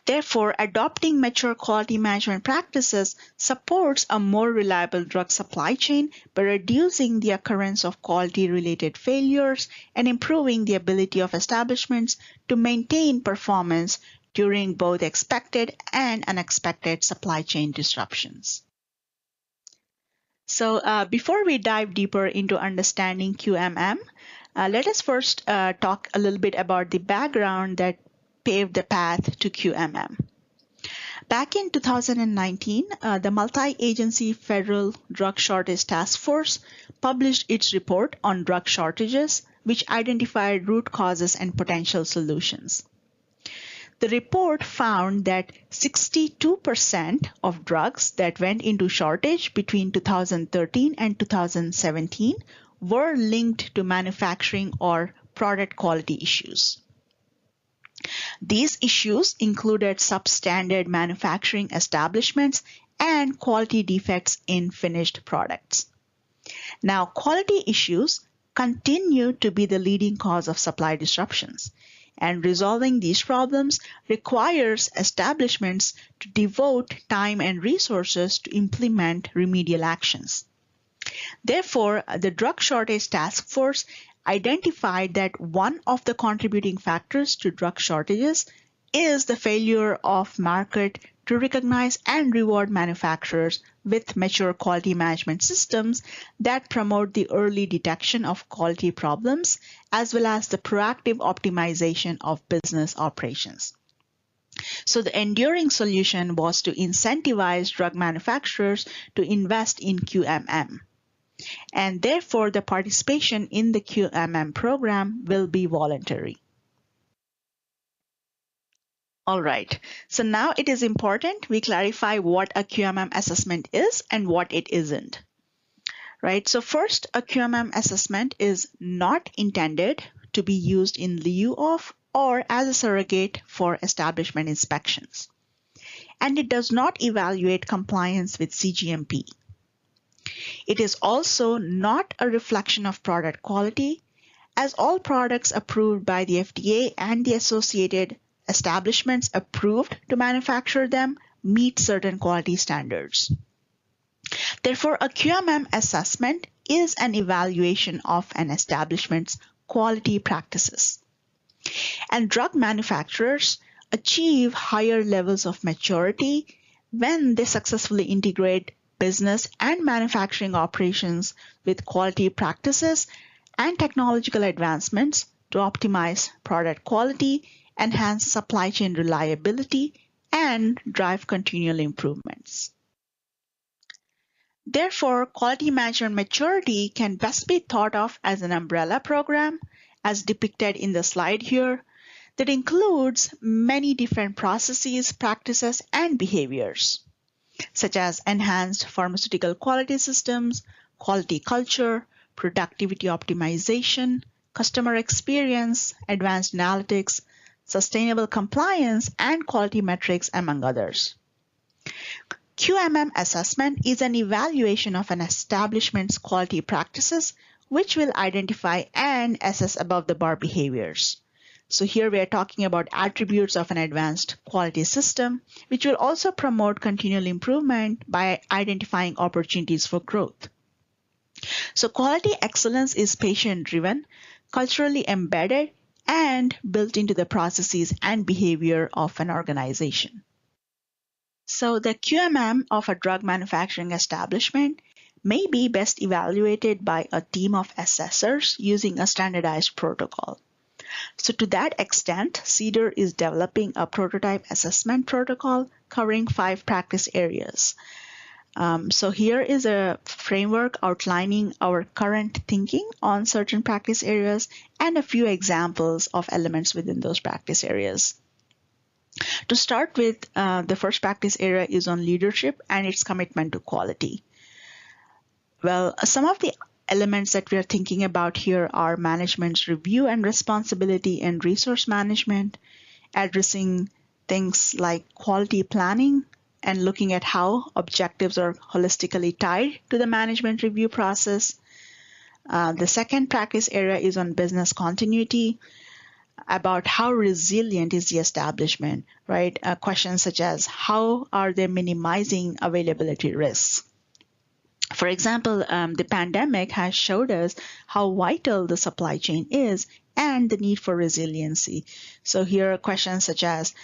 Therefore, adopting mature quality management practices supports a more reliable drug supply chain by reducing the occurrence of quality-related failures and improving the ability of establishments to maintain performance during both expected and unexpected supply chain disruptions. So before we dive deeper into understanding QMM, let us first talk a little bit about the background that paved the path to QMM. Back in 2019, the Multi-Agency Federal Drug Shortage Task Force published its report on drug shortages, which identified root causes and potential solutions. The report found that 62% of drugs that went into shortage between 2013 and 2017 were linked to manufacturing or product quality issues. These issues included substandard manufacturing establishments and quality defects in finished products. Now, quality issues continue to be the leading cause of supply disruptions, and resolving these problems requires establishments to devote time and resources to implement remedial actions. Therefore, the Drug Shortage Task Force identified that one of the contributing factors to drug shortages is the failure of market to recognize and reward manufacturers with mature quality management systems that promote the early detection of quality problems as well as the proactive optimization of business operations. So the enduring solution was to incentivize drug manufacturers to invest in QMM. And therefore, the participation in the QMM program will be voluntary. All right, so now it is important we clarify what a QMM assessment is and what it isn't. Right, so first, a QMM assessment is not intended to be used in lieu of or as a surrogate for establishment inspections. And it does not evaluate compliance with CGMP. It is also not a reflection of product quality, as all products approved by the FDA and the associated establishments approved to manufacture them meet certain quality standards. Therefore, a QMM assessment is an evaluation of an establishment's quality practices. And drug manufacturers achieve higher levels of maturity when they successfully integrate business and manufacturing operations with quality practices and technological advancements to optimize product quality, enhance supply chain reliability, and drive continual improvements. Therefore, quality management maturity can best be thought of as an umbrella program, as depicted in the slide here, that includes many different processes, practices, and behaviors, such as enhanced pharmaceutical quality systems, quality culture, productivity optimization, customer experience, advanced analytics, sustainable compliance, and quality metrics, among others. QMM assessment is an evaluation of an establishment's quality practices, which will identify and assess above-the-bar behaviors. So here we are talking about attributes of an advanced quality system, which will also promote continual improvement by identifying opportunities for growth. So quality excellence is patient-driven, culturally embedded, and built into the processes and behavior of an organization. So the QMM of a drug manufacturing establishment may be best evaluated by a team of assessors using a standardized protocol. So to that extent, CEDAR is developing a prototype assessment protocol covering 5 practice areas. So here is a framework outlining our current thinking on certain practice areas and a few examples of elements within those practice areas. To start with, the first practice area is on leadership and its commitment to quality. Well, some of the elements that we are thinking about here are management's review and responsibility and resource management, addressing things like quality planning and looking at how objectives are holistically tied to the management review process. The second practice area is on business continuity, about how resilient is the establishment, right? Questions such as how are they minimizing availability risks? For example, the pandemic has showed us how vital the supply chain is and the need for resiliency. So here are questions such as,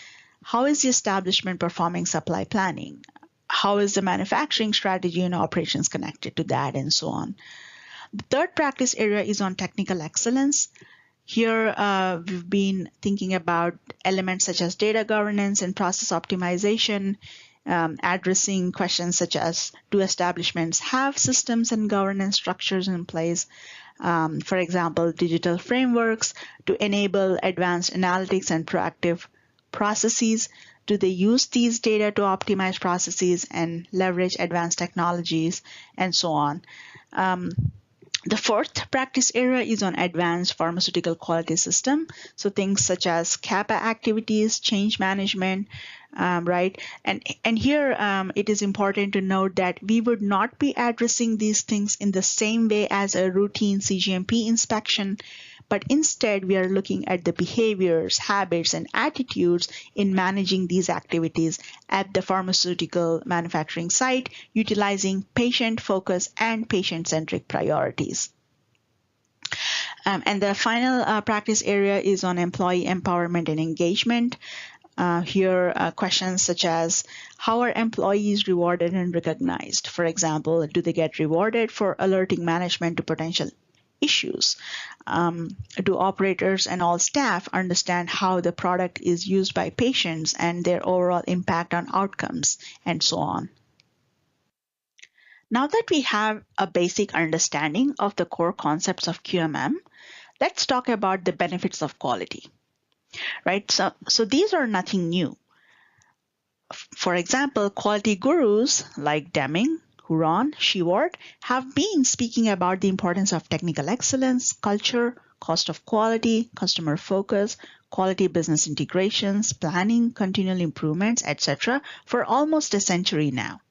how is the establishment performing supply planning? how is the manufacturing strategy and operations connected to that, and so on. The third practice area is on technical excellence. Here, we've been thinking about elements such as data governance and process optimization, addressing questions such as, do establishments have systems and governance structures in place? For example, digital frameworks to enable advanced analytics and proactive processes. Do they use these data to optimize processes and leverage advanced technologies, and so on? The fourth practice area is on advanced pharmaceutical quality system. So things such as CAPA activities, change management, right? And here it is important to note that we would not be addressing these things in the same way as a routine CGMP inspection, but instead we are looking at the behaviors, habits, and attitudes in managing these activities at the pharmaceutical manufacturing site, utilizing patient focus and patient-centric priorities. And the final practice area is on employee empowerment and engagement. Here, questions such as, how are employees rewarded and recognized? For example, do they get rewarded for alerting management to potential issues? Do operators and all staff understand how the product is used by patients and their overall impact on outcomes, and so on? Now that we have a basic understanding of the core concepts of QMM, let's talk about the benefits of quality, right? So these are nothing new. For example, quality gurus like Deming, Huron, Sheward have been speaking about the importance of technical excellence, culture, cost of quality, customer focus, quality business integrations, planning, continual improvements, etc. for almost a century now.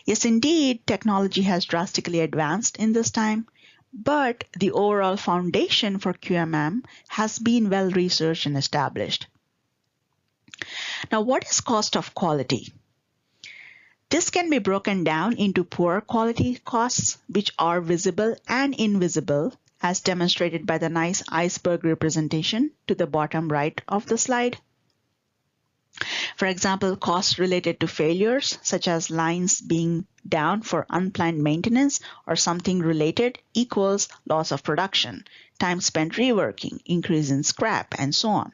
Yes, indeed, technology has drastically advanced in this time, but the overall foundation for QMM has been well researched and established. Now, what is cost of quality? This can be broken down into poor quality costs, which are visible and invisible, as demonstrated by the nice iceberg representation to the bottom right of the slide. For example, costs related to failures, such as lines being down for unplanned maintenance or something related, equals loss of production, time spent reworking, increase in scrap, and so on.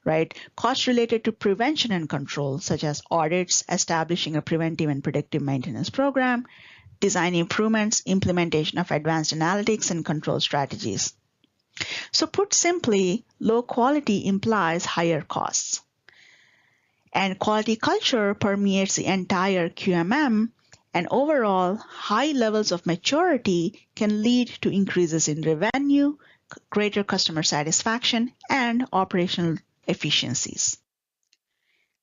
Right? Costs related to prevention and control, such as audits, establishing a preventive and predictive maintenance program, design improvements, implementation of advanced analytics and control strategies. So put simply, low quality implies higher costs. And quality culture permeates the entire QMM, and overall, high levels of maturity can lead to increases in revenue, greater customer satisfaction, and operational efficiencies.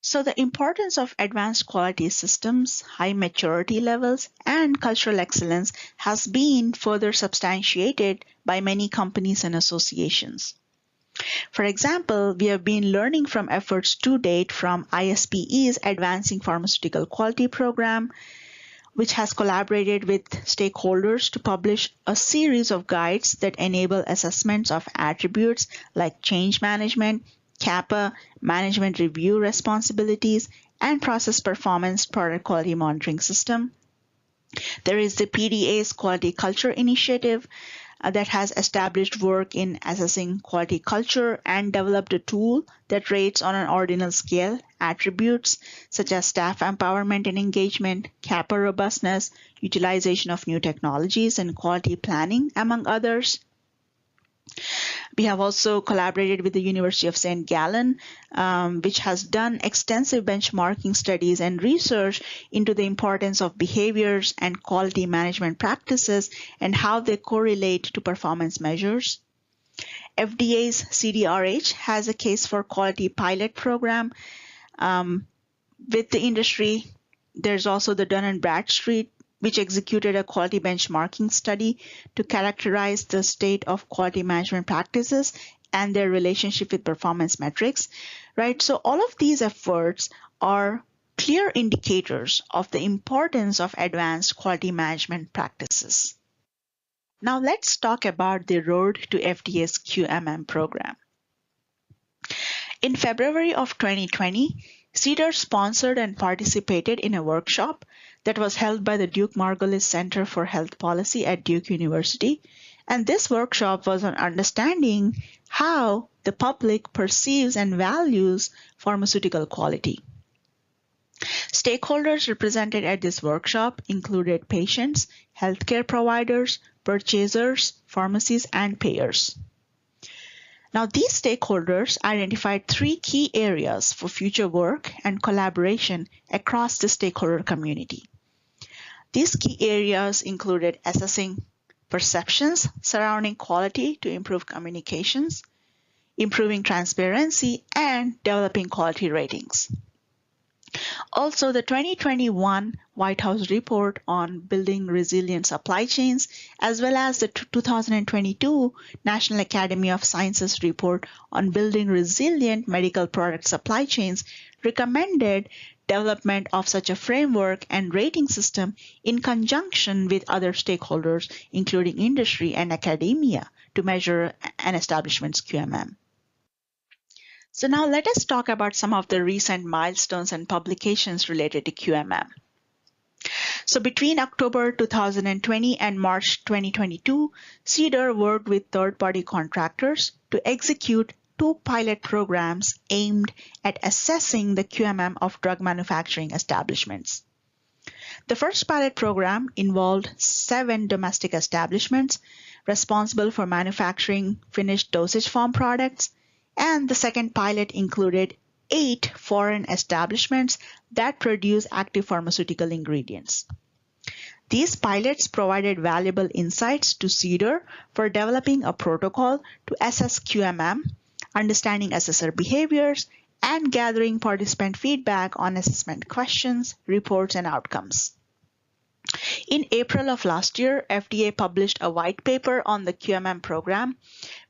So the importance of advanced quality systems, high maturity levels, and cultural excellence has been further substantiated by many companies and associations. For example, we have been learning from efforts to date from ISPE's Advancing Pharmaceutical Quality Program, which has collaborated with stakeholders to publish a series of guides that enable assessments of attributes like change management, CAPA, management review responsibilities, and process performance product quality monitoring system. There is the PDA's Quality Culture Initiative that has established work in assessing quality culture and developed a tool that rates on an ordinal scale attributes such as staff empowerment and engagement, CAPA robustness, utilization of new technologies, and quality planning, among others. We have also collaborated with the University of St. Gallen, which has done extensive benchmarking studies and research into the importance of behaviors and quality management practices and how they correlate to performance measures. FDA's CDRH has a case for quality pilot program with the industry. There's also the Dun & Bradstreet, which executed a quality benchmarking study to characterize the state of quality management practices and their relationship with performance metrics, right? So all of these efforts are clear indicators of the importance of advanced quality management practices. Now let's talk about the road to FDA's QMM program. In February of 2020, CEDAR sponsored and participated in a workshop that was held by the Duke Margolis Center for Health Policy at Duke University. And this workshop was on understanding how the public perceives and values pharmaceutical quality. Stakeholders represented at this workshop included patients, healthcare providers, purchasers, pharmacies, and payers. Now, these stakeholders identified 3 key areas for future work and collaboration across the stakeholder community. These key areas included assessing perceptions surrounding quality to improve communications, improving transparency, and developing quality ratings. Also, the 2021 White House report on building resilient supply chains, as well as the 2022 National Academy of Sciences report on building resilient medical product supply chains, recommended development of such a framework and rating system in conjunction with other stakeholders, including industry and academia, to measure an establishment's QMM. So now let us talk about some of the recent milestones and publications related to QMM. So between October 2020 and March 2022, CEDAR worked with third-party contractors to execute 2 pilot programs aimed at assessing the QMM of drug manufacturing establishments. The first pilot program involved 7 domestic establishments responsible for manufacturing finished dosage form products, and the second pilot included 8 foreign establishments that produce active pharmaceutical ingredients. These pilots provided valuable insights to CEDAR for developing a protocol to assess QMM, understanding assessor behaviors, and gathering participant feedback on assessment questions, reports, and outcomes. In April of last year, FDA published a white paper on the QMM program,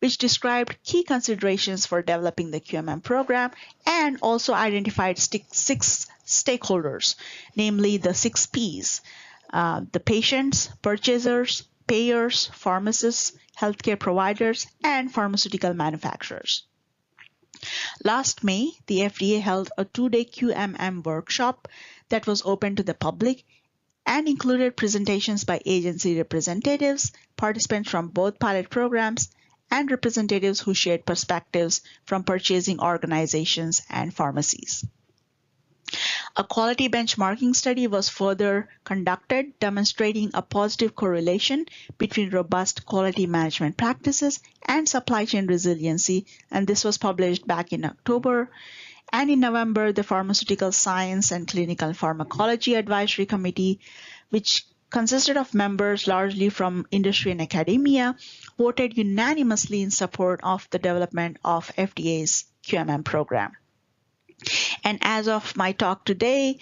which described key considerations for developing the QMM program and also identified 6 stakeholders, namely the 6 Ps, the patients, purchasers, payers, pharmacists, healthcare providers, and pharmaceutical manufacturers. Last May, the FDA held a 2-day QMM workshop that was open to the public and included presentations by agency representatives, participants from both pilot programs, and representatives who shared perspectives from purchasing organizations and pharmacies. A quality benchmarking study was further conducted, demonstrating a positive correlation between robust quality management practices and supply chain resiliency, and this was published back in October. And in November, the Pharmaceutical Science and Clinical Pharmacology Advisory Committee, which consisted of members largely from industry and academia, voted unanimously in support of the development of FDA's QMM program. And as of my talk today,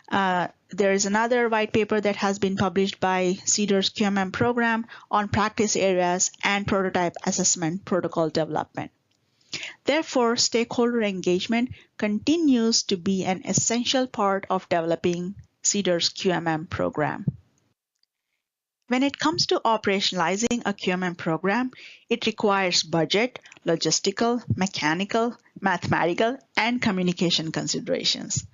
there is another white paper that has been published by CEDAR's QMM program on practice areas and prototype assessment protocol development. Therefore, stakeholder engagement continues to be an essential part of developing CEDAR's QMM program. When it comes to operationalizing a QMM program, it requires budget, logistical, mechanical, mathematical, and communication considerations,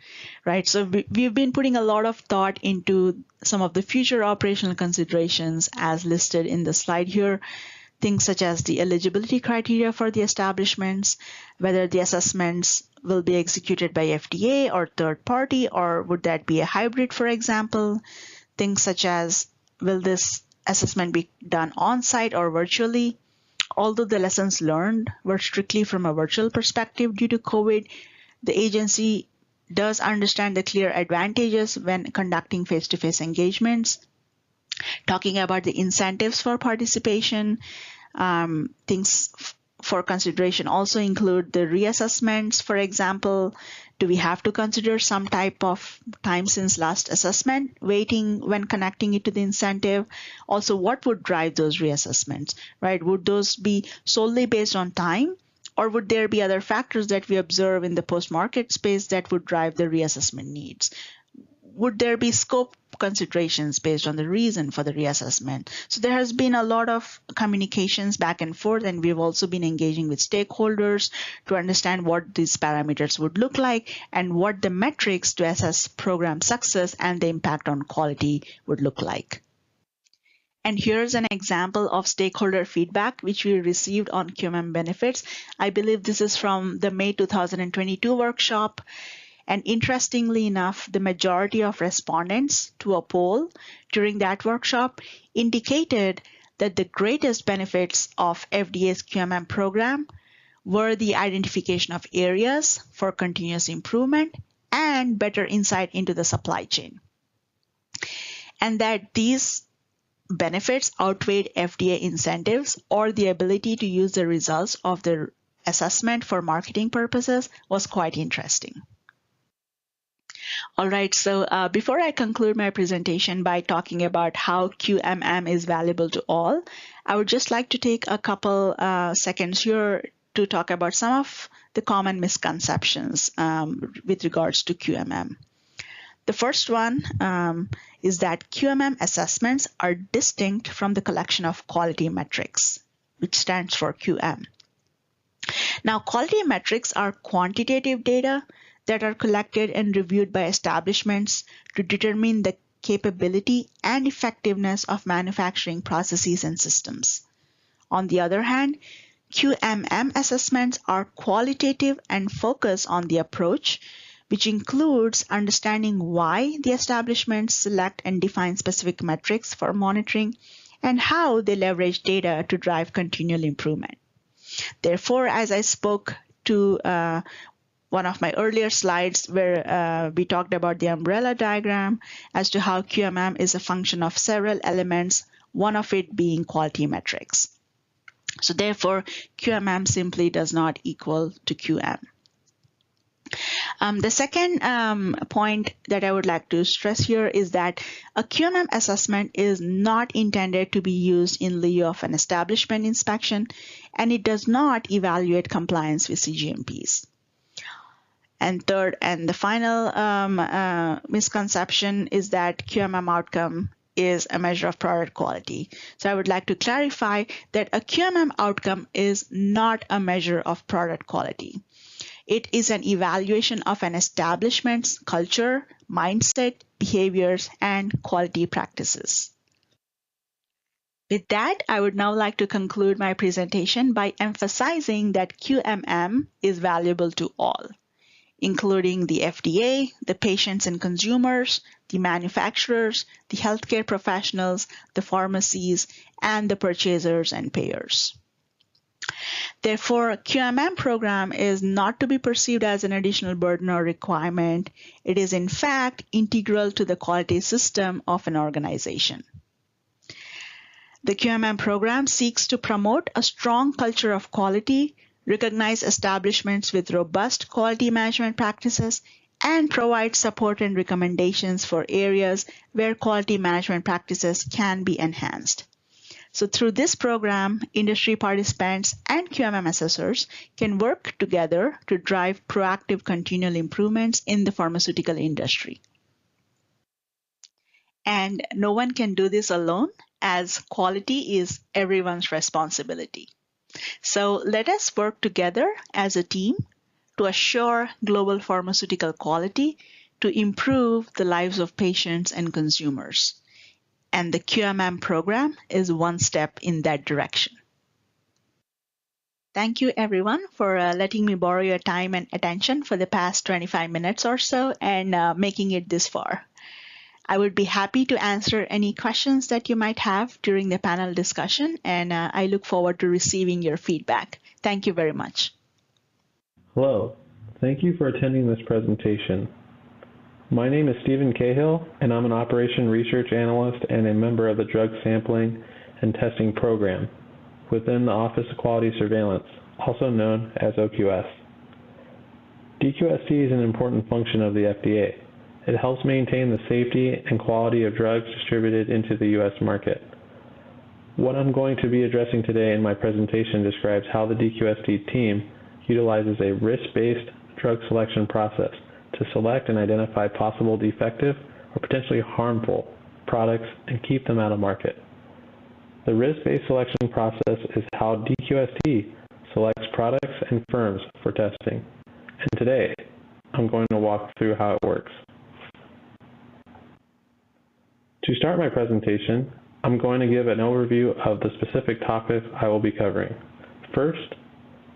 right? So we've been putting a lot of thought into some of the future operational considerations as listed in the slide here. Things such as the eligibility criteria for the establishments, whether the assessments will be executed by FDA or third party, or would that be a hybrid, for example. Things such as, will this assessment be done on-site or virtually? Although the lessons learned were strictly from a virtual perspective due to COVID, the agency does understand the clear advantages when conducting face-to-face engagements. Talking about the incentives for participation, things for consideration also include the reassessments. For example, do we have to consider some type of time since last assessment weighting when connecting it to the incentive? Also, what would drive those reassessments, right? Would those be solely based on time, or would there be other factors that we observe in the post-market space that would drive the reassessment needs? would there be scope considerations based on the reason for the reassessment? So there has been a lot of communications back and forth, and we've also been engaging with stakeholders to understand what these parameters would look like and what the metrics to assess program success and the impact on quality would look like. And here's an example of stakeholder feedback which we received on QMM benefits. I believe this is from the May 2022 workshop. And interestingly enough, the majority of respondents to a poll during that workshop indicated that the greatest benefits of FDA's QMM program were the identification of areas for continuous improvement and better insight into the supply chain. And that these benefits outweighed FDA incentives or the ability to use the results of the assessment for marketing purposes was quite interesting. All right, so before I conclude my presentation by talking about how QMM is valuable to all, I would just like to take a couple seconds here to talk about some of the common misconceptions with regards to QMM. The first one is that QMM assessments are distinct from the collection of quality metrics, which stands for QM. Now, quality metrics are quantitative data that are collected and reviewed by establishments to determine the capability and effectiveness of manufacturing processes and systems. On the other hand, QMM assessments are qualitative and focus on the approach, which includes understanding why the establishments select and define specific metrics for monitoring and how they leverage data to drive continual improvement. Therefore, as I spoke to one of my earlier slides where we talked about the umbrella diagram as to how QMM is a function of several elements, one of it being quality metrics. So therefore, QMM simply does not equal to QM. The second point that I would like to stress here is that a QMM assessment is not intended to be used in lieu of an establishment inspection, and it does not evaluate compliance with CGMPs. And third, and the final misconception is that QMM outcome is a measure of product quality. So I would like to clarify that a QMM outcome is not a measure of product quality. It is an evaluation of an establishment's culture, mindset, behaviors, and quality practices. With that, I would now like to conclude my presentation by emphasizing that QMM is valuable to all, including the FDA, the patients and consumers, the manufacturers, the healthcare professionals, the pharmacies, and the purchasers and payers. Therefore, QMM program is not to be perceived as an additional burden or requirement. It is in fact integral to the quality system of an organization. The QMM program seeks to promote a strong culture of quality, recognize establishments with robust quality management practices, and provide support and recommendations for areas where quality management practices can be enhanced. So through this program, industry participants and QMM assessors can work together to drive proactive continual improvements in the pharmaceutical industry. And no one can do this alone, as quality is everyone's responsibility. So let us work together as a team to assure global pharmaceutical quality to improve the lives of patients and consumers. And the QMM program is one step in that direction. Thank you, everyone, for letting me borrow your time and attention for the past 25 minutes or so and making it this far. I would be happy to answer any questions that you might have during the panel discussion, and I look forward to receiving your feedback. Thank you very much. Hello. Thank you for attending this presentation. My name is Stephen Cahill, and I'm an Operation Research Analyst and a member of the Drug Sampling and Testing Program within the Office of Quality Surveillance, also known as OQS. DQST is an important function of the FDA. It helps maintain the safety and quality of drugs distributed into the U.S. market. What I'm going to be addressing today in my presentation describes how the DQST team utilizes a risk-based drug selection process to select and identify possible defective or potentially harmful products and keep them out of market. The risk-based selection process is how DQST selects products and firms for testing. And today, I'm going to walk through how it works. To start my presentation, I'm going to give an overview of the specific topics I will be covering. First,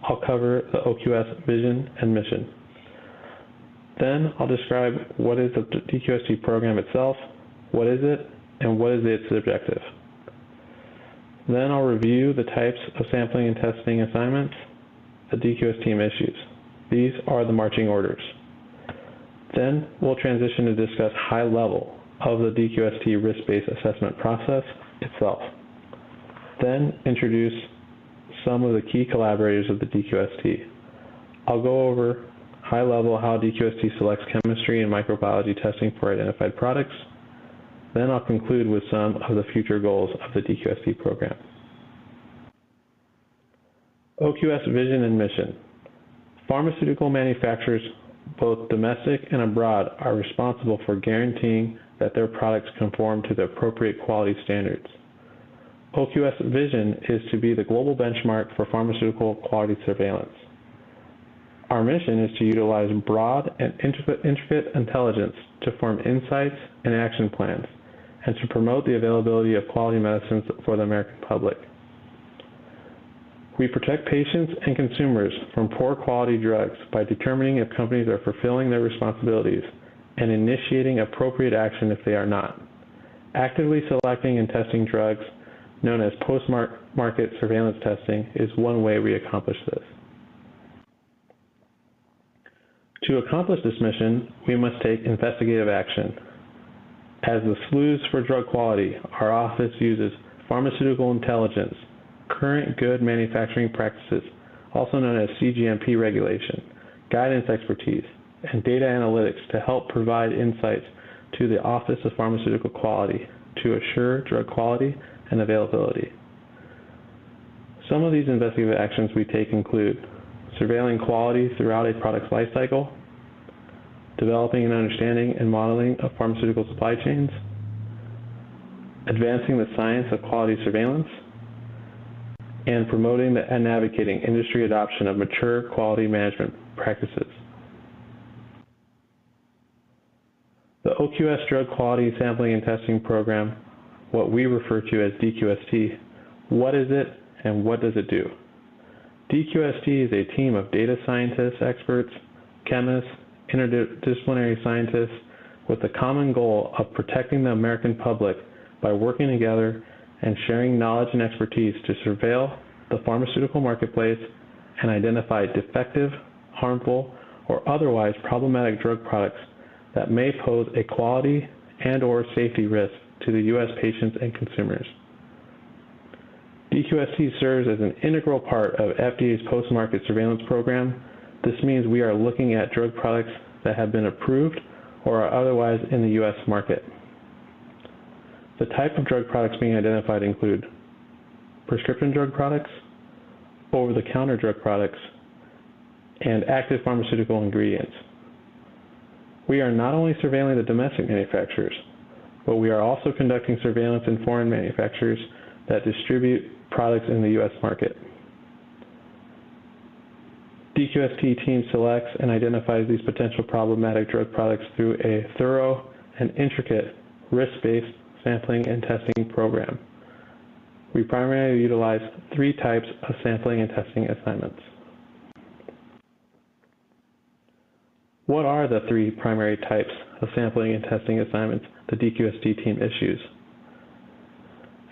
I'll cover the OQS vision and mission. Then I'll describe what is the DQST program itself, what is it, and what is its objective. Then I'll review the types of sampling and testing assignments the DQST team issues. These are the marching orders. Then we'll transition to discuss high level of the DQST risk-based assessment process itself. Then introduce some of the key collaborators of the DQST. I'll go over high level how DQST selects chemistry and microbiology testing for identified products. Then I'll conclude with some of the future goals of the DQST program. OQS vision and mission. Pharmaceutical manufacturers, both domestic and abroad, are responsible for guaranteeing that their products conform to the appropriate quality standards. OQS vision is to be the global benchmark for pharmaceutical quality surveillance. Our mission is to utilize broad and intricate intelligence to form insights and action plans, and to promote the availability of quality medicines for the American public. We protect patients and consumers from poor quality drugs by determining if companies are fulfilling their responsibilities and initiating appropriate action if they are not. Actively selecting and testing drugs, known as post-market surveillance testing, is one way we accomplish this. To accomplish this mission, we must take investigative action. As the sleuths for drug quality, our office uses pharmaceutical intelligence, current good manufacturing practices, also known as CGMP regulation, guidance expertise, and data analytics to help provide insights to the Office of Pharmaceutical Quality to assure drug quality and availability. Some of these investigative actions we take include surveilling quality throughout a product's life cycle, developing an understanding and modeling of pharmaceutical supply chains, advancing the science of quality surveillance, and promoting and advocating industry adoption of mature quality management practices. The OQS Drug Quality Sampling and Testing Program, what we refer to as DQST, what is it and what does it do? DQST is a team of data scientists, experts, chemists, interdisciplinary scientists with the common goal of protecting the American public by working together and sharing knowledge and expertise to surveil the pharmaceutical marketplace and identify defective, harmful, or otherwise problematic drug products that may pose a quality and/or safety risk to the U.S. patients and consumers. DQST serves as an integral part of FDA's post-market surveillance program. This means we are looking at drug products that have been approved or are otherwise in the U.S. market. The type of drug products being identified include prescription drug products, over-the-counter drug products, and active pharmaceutical ingredients. We are not only surveilling the domestic manufacturers, but we are also conducting surveillance in foreign manufacturers that distribute products in the U.S. market. DQST team selects and identifies these potential problematic drug products through a thorough and intricate risk-based sampling and testing program. We primarily utilize 3 types of sampling and testing assignments. What are the 3 primary types of sampling and testing assignments the DQST team issues?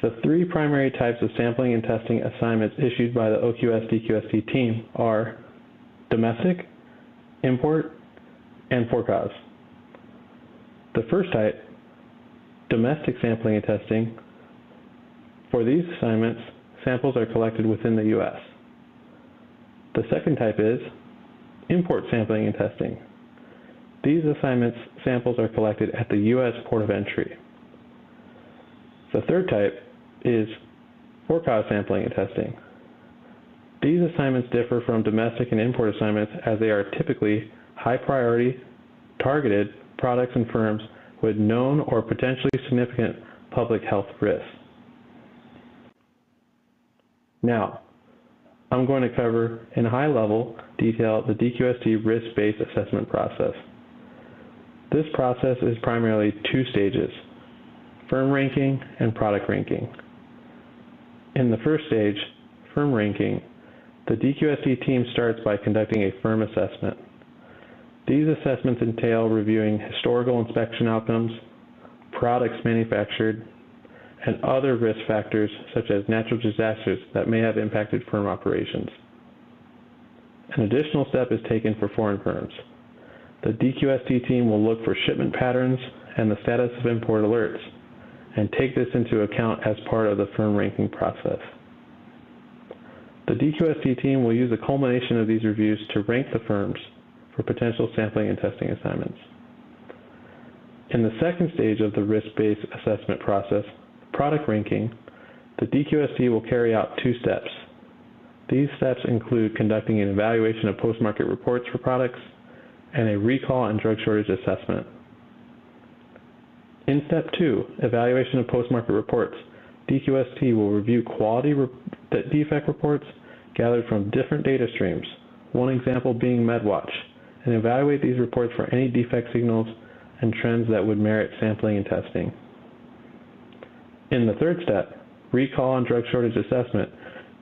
The 3 primary types of sampling and testing assignments issued by the OQS DQST team are domestic, import, and for cause. The first type, domestic sampling and testing. For these assignments, samples are collected within the U.S. The second type is import sampling and testing. These assignments, samples are collected at the U.S. port of entry. The third type is for cause sampling and testing. These assignments differ from domestic and import assignments as they are typically high priority, targeted products and firms with known or potentially significant public health risks. Now, I'm going to cover in high-level detail the DQST risk-based assessment process. This process is primarily two stages: firm ranking and product ranking. In the first stage, firm ranking, the DQST team starts by conducting a firm assessment. These assessments entail reviewing historical inspection outcomes, products manufactured, and other risk factors such as natural disasters that may have impacted firm operations. An additional step is taken for foreign firms. The DQST team will look for shipment patterns and the status of import alerts, and take this into account as part of the firm ranking process. The DQST team will use a culmination of these reviews to rank the firms for potential sampling and testing assignments. In the second stage of the risk-based assessment process, product ranking, the DQST will carry out two steps. These steps include conducting an evaluation of post-market reports for products and a recall and drug shortage assessment. In step 2, evaluation of post-market reports, DQST will review quality defect reports gathered from different data streams, one example being MedWatch, and evaluate these reports for any defect signals and trends that would merit sampling and testing. In the third step, recall and drug shortage assessment,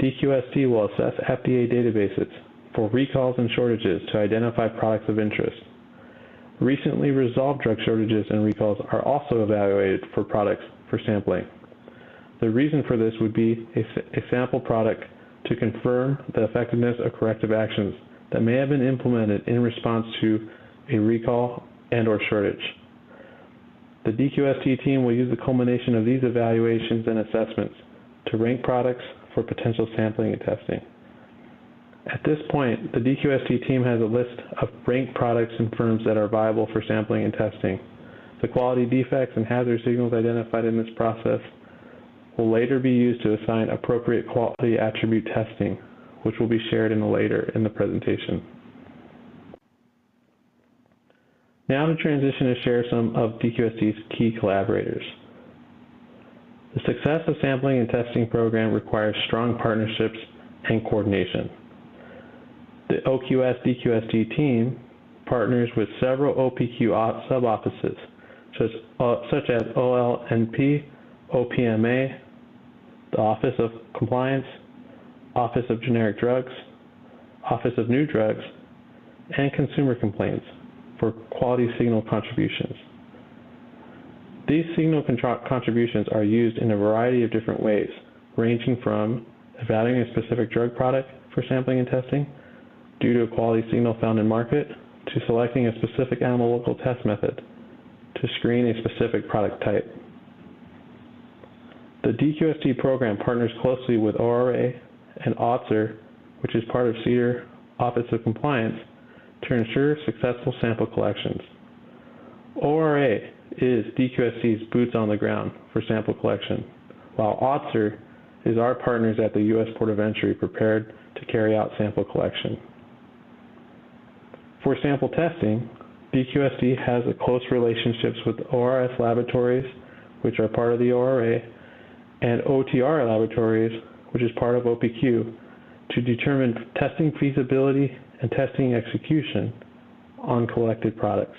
DQST will assess FDA databases for recalls and shortages to identify products of interest. Recently resolved drug shortages and recalls are also evaluated for products for sampling. The reason for this would be a sample product to confirm the effectiveness of corrective actions that may have been implemented in response to a recall and/or shortage. The DQST team will use the culmination of these evaluations and assessments to rank products for potential sampling and testing. At this point, the DQST team has a list of ranked products and firms that are viable for sampling and testing. The quality defects and hazard signals identified in this process will later be used to assign appropriate quality attribute testing, which will be shared later in the presentation. Now to transition to share some of DQST's key collaborators. The success of sampling and testing program requires strong partnerships and coordination. The OQS DQST team partners with several OPQ sub-offices, such as OLNP, OPMA, the Office of Compliance, Office of Generic Drugs, Office of New Drugs, and Consumer Complaints for quality signal contributions. These signal contributions are used in a variety of different ways, ranging from evaluating a specific drug product for sampling and testing, due to a quality signal found in market, to selecting a specific analytical test method, to screen a specific product type. The DQST program partners closely with ORA and OTSR, which is part of CEDAR Office of Compliance, to ensure successful sample collections. ORA is DQST's boots on the ground for sample collection, while OTSR is our partners at the U.S. Port of Entry prepared to carry out sample collection. For sample testing, DQST has close relationships with ORS laboratories, which are part of the ORA, and OTR laboratories, which is part of OPQ, to determine testing feasibility and testing execution on collected products.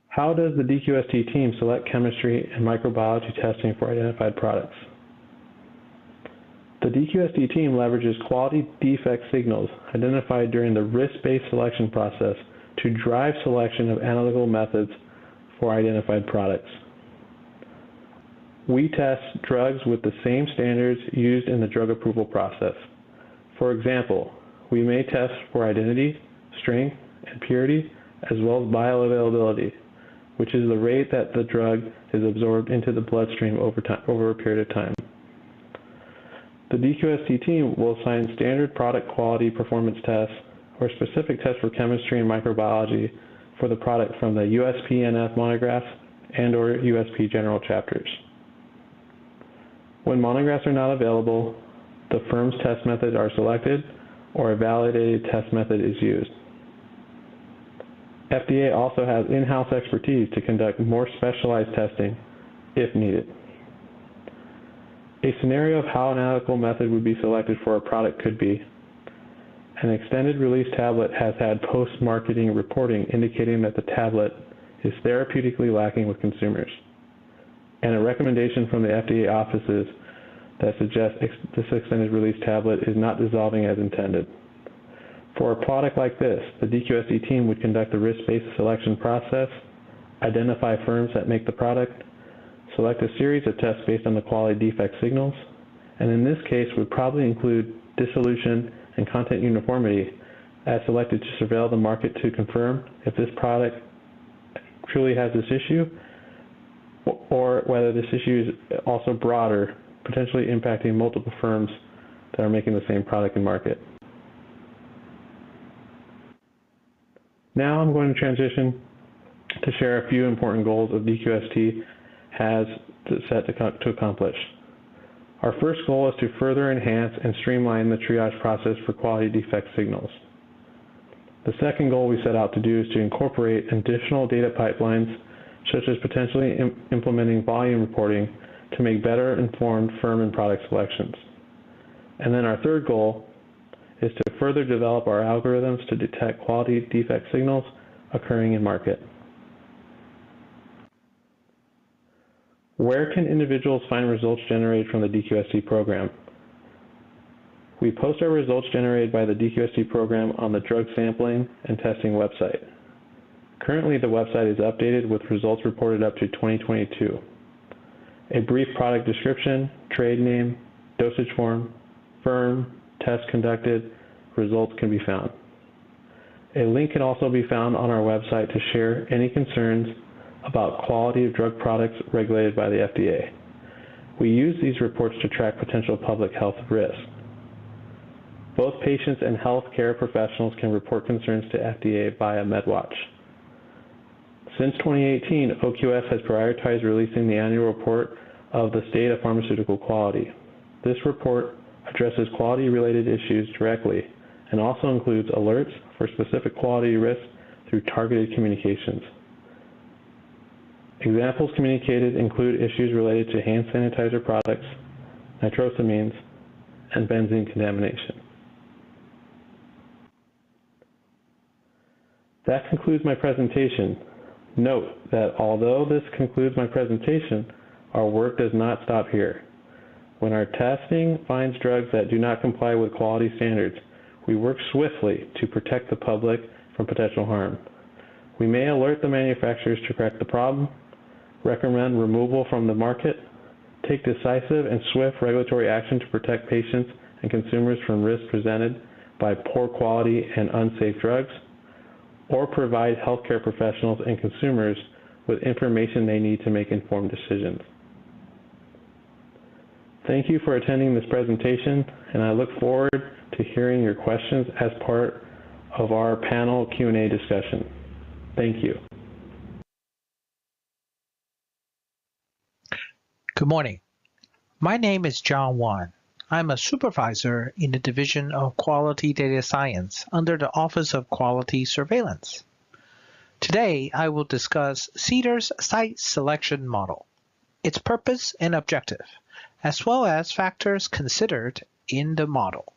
How does the DQST team select chemistry and microbiology testing for identified products? The DQST team leverages quality defect signals identified during the risk-based selection process to drive selection of analytical methods for identified products. We test drugs with the same standards used in the drug approval process. For example, we may test for identity, strength, and purity, as well as bioavailability, which is the rate that the drug is absorbed into the bloodstream over a period of time. The DQST team will assign standard product quality performance tests or specific tests for chemistry and microbiology for the product from the USP/NF monographs and/or USP general chapters. When monographs are not available, the firm's test methods are selected or a validated test method is used. FDA also has in-house expertise to conduct more specialized testing if needed. A scenario of how an analytical method would be selected for a product could be: an extended release tablet has had post-marketing reporting indicating that the tablet is therapeutically lacking with consumers, and a recommendation from the FDA offices that suggests this extended release tablet is not dissolving as intended. For a product like this, the DQST team would conduct the risk-based selection process, identify firms that make the product, select a series of tests based on the quality defect signals, and in this case would probably include dissolution and content uniformity as selected to surveil the market to confirm if this product truly has this issue, or whether this issue is also broader, potentially impacting multiple firms that are making the same product in market. Now I'm going to transition to share a few important goals of DQST has set to accomplish. Our first goal is to further enhance and streamline the triage process for quality defect signals. The second goal we set out to do is to incorporate additional data pipelines, such as potentially implementing volume reporting to make better informed firm and product selections. And then our third goal is to further develop our algorithms to detect quality defect signals occurring in market. Where can individuals find results generated from the DQST program? We post our results generated by the DQST program on the drug sampling and testing website. Currently, the website is updated with results reported up to 2022. A brief product description, trade name, dosage form, firm, test conducted, results can be found. A link can also be found on our website to share any concerns about quality of drug products regulated by the FDA. We use these reports to track potential public health risks. Both patients and healthcare professionals can report concerns to FDA via MedWatch. Since 2018, OQS has prioritized releasing the annual report of the state of pharmaceutical quality. This report addresses quality-related issues directly and also includes alerts for specific quality risks through targeted communications. Examples communicated include issues related to hand sanitizer products, nitrosamines, and benzene contamination. That concludes my presentation. Note that although this concludes my presentation, our work does not stop here. When our testing finds drugs that do not comply with quality standards, we work swiftly to protect the public from potential harm. We may alert the manufacturers to correct the problem, recommend removal from the market, take decisive and swift regulatory action to protect patients and consumers from risks presented by poor quality and unsafe drugs, or provide healthcare professionals and consumers with information they need to make informed decisions. Thank you for attending this presentation, and I look forward to hearing your questions as part of our panel Q&A discussion. Thank you. Good morning. My name is John Wan. I'm a supervisor in the Division of Quality Data Science under the Office of Quality Surveillance. Today, I will discuss CDER's site selection model, its purpose and objective, as well as factors considered in the model.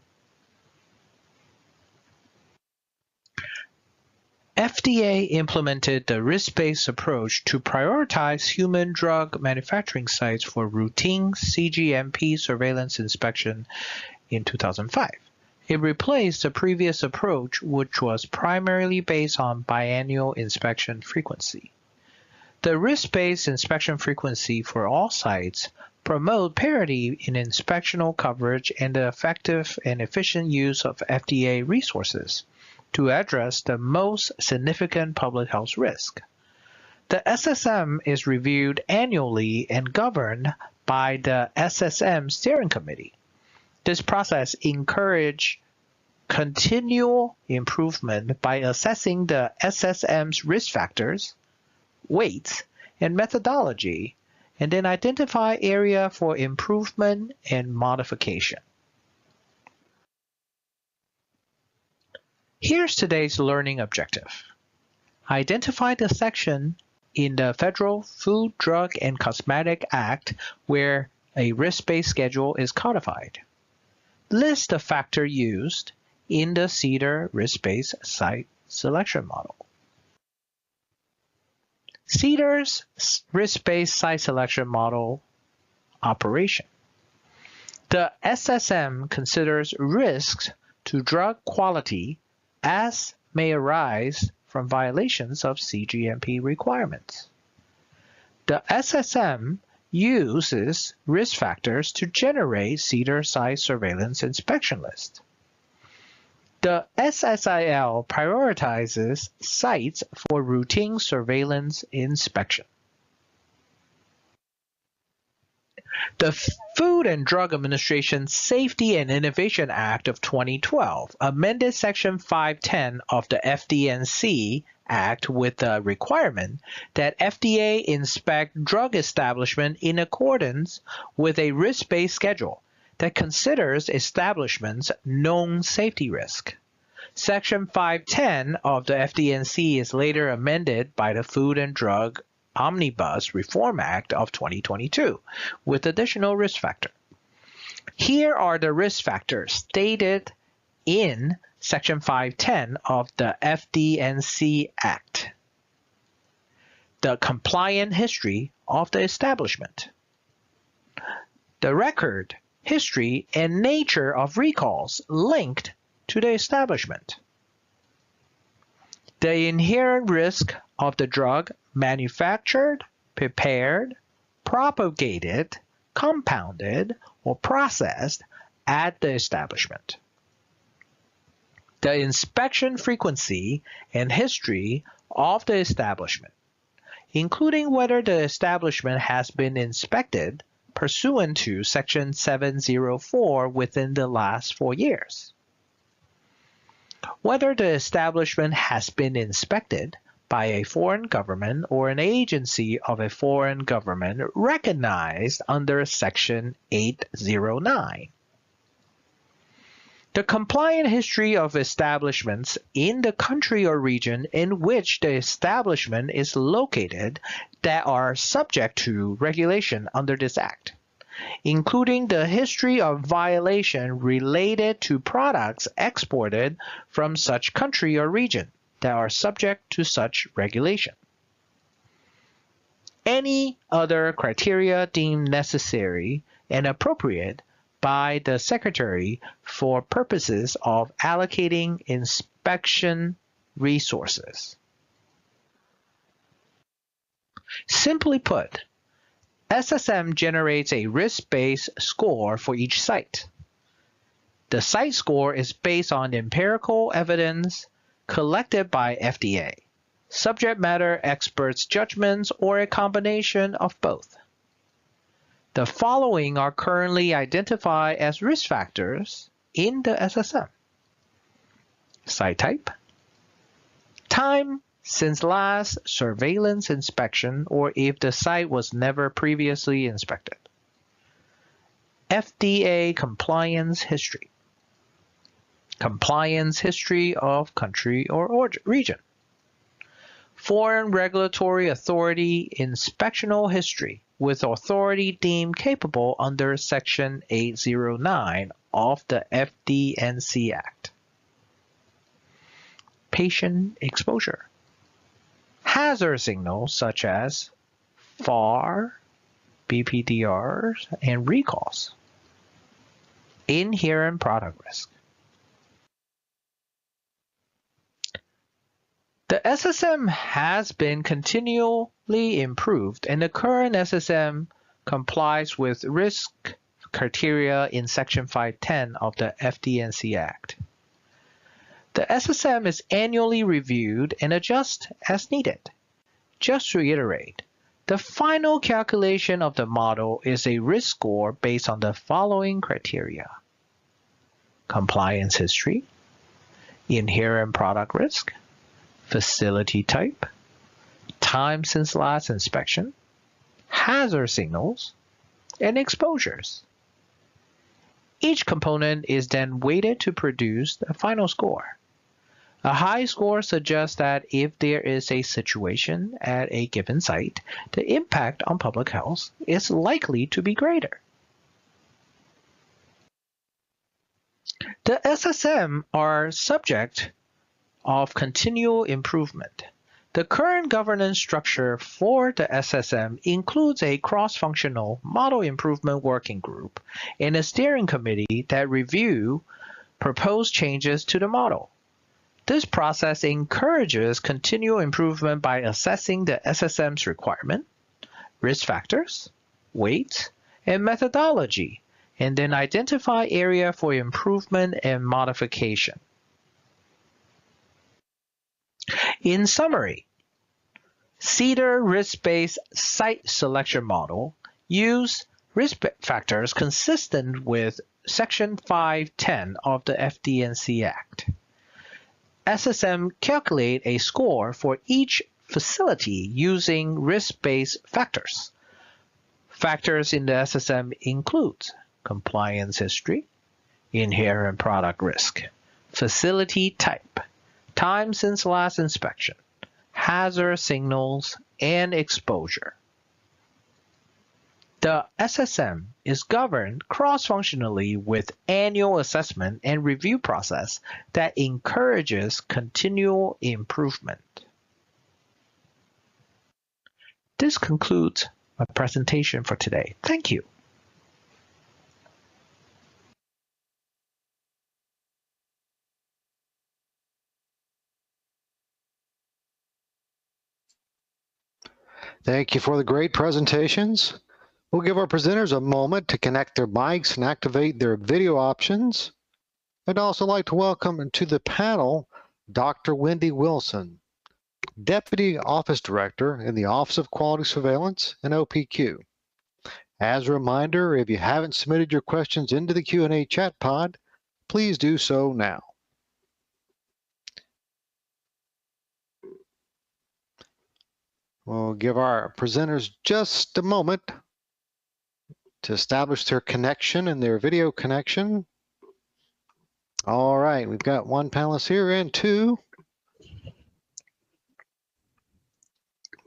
FDA implemented the risk-based approach to prioritize human drug manufacturing sites for routine cGMP surveillance inspection in 2005. It replaced the previous approach, which was primarily based on biannual inspection frequency. The risk-based inspection frequency for all sites promote parity in inspectional coverage and the effective and efficient use of FDA resources to address the most significant public health risk. The SSM is reviewed annually and governed by the SSM Steering Committee. This process encourages continual improvement by assessing the SSM's risk factors, weights, and methodology, and then identify area for improvement and modification. Here's today's learning objective. identify the section in the Federal Food, Drug, and Cosmetic Act where a risk-based schedule is codified. List the factors used in the CEDAR risk-based site selection model. CEDAR's risk-based site selection model operation. The SSM considers risks to drug quality as may arise from violations of cGMP requirements. The SSM uses risk factors to generate CEDAR site surveillance inspection list. The SSIL prioritizes sites for routine surveillance inspection. The Food and Drug Administration Safety and Innovation Act of 2012 amended Section 510 of the FD&C Act with the requirement that FDA inspect drug establishment in accordance with a risk-based schedule that considers establishments' known safety risk. Section 510 of the FD&C is later amended by the Food and Drug Omnibus Reform Act of 2022 with additional risk factor. Here are the risk factors stated in Section 510 of the FD&C Act. The compliant history of the establishment. The record, history, and nature of recalls linked to the establishment. The inherent risk of the drug manufactured, prepared, propagated, compounded, or processed at the establishment. The inspection frequency and history of the establishment, including whether the establishment has been inspected pursuant to Section 704 within the last 4 years. Whether the establishment has been inspected by a foreign government or an agency of a foreign government recognized under Section 809. The compliant history of establishments in the country or region in which the establishment is located that are subject to regulation under this Act, including the history of violation related to products exported from such country or region that are subject to such regulation. Any other criteria deemed necessary and appropriate by the Secretary for purposes of allocating inspection resources. Simply put, SSM generates a risk-based score for each site. The site score is based on empirical evidence collected by FDA, subject matter experts' judgments, or a combination of both. The following are currently identified as risk factors in the SSM. Site type, time since last surveillance inspection or if the site was never previously inspected, FDA compliance history, compliance history of country or region, foreign regulatory authority inspectional history with authority deemed capable under Section 809 of the FD&C Act, patient exposure, hazard signals such as FAR, BPDRs, and recalls, inherent product risk. The SSM has been continually improved, and the current SSM complies with risk criteria in Section 510 of the FD&C Act. The SSM is annually reviewed and adjusted as needed. Just to reiterate, the final calculation of the model is a risk score based on the following criteria: compliance history, inherent product risk, facility type, time since last inspection, hazard signals, and exposures. Each component is then weighted to produce the final score. A high score suggests that if there is a situation at a given site, the impact on public health is likely to be greater. The SSM are subject of continual improvement. The current governance structure for the SSM includes a cross-functional model improvement working group and a steering committee that review proposed changes to the model. This process encourages continual improvement by assessing the SSM's requirement, risk factors, weight, and methodology, and then identify area for improvement and modification. In summary, CEDAR risk-based site selection model use risk factors consistent with Section 510 of the FD&C Act. SSM calculate a score for each facility using risk-based factors. Factors in the SSM include compliance history, inherent product risk, facility type, time since last inspection, hazard signals, and exposure. The SSM is governed cross-functionally with annual assessment and review process that encourages continual improvement. This concludes my presentation for today. Thank you. Thank you for the great presentations. We'll give our presenters a moment to connect their mics and activate their video options. I'd also like to welcome to the panel Dr. Wendy Wilson, Deputy Office Director in the Office of Quality Surveillance and OPQ. As a reminder, if you haven't submitted your questions into the Q&A chat pod, please do so now. We'll give our presenters just a moment to establish their connection and their video connection. All right, we've got one panelist here and two.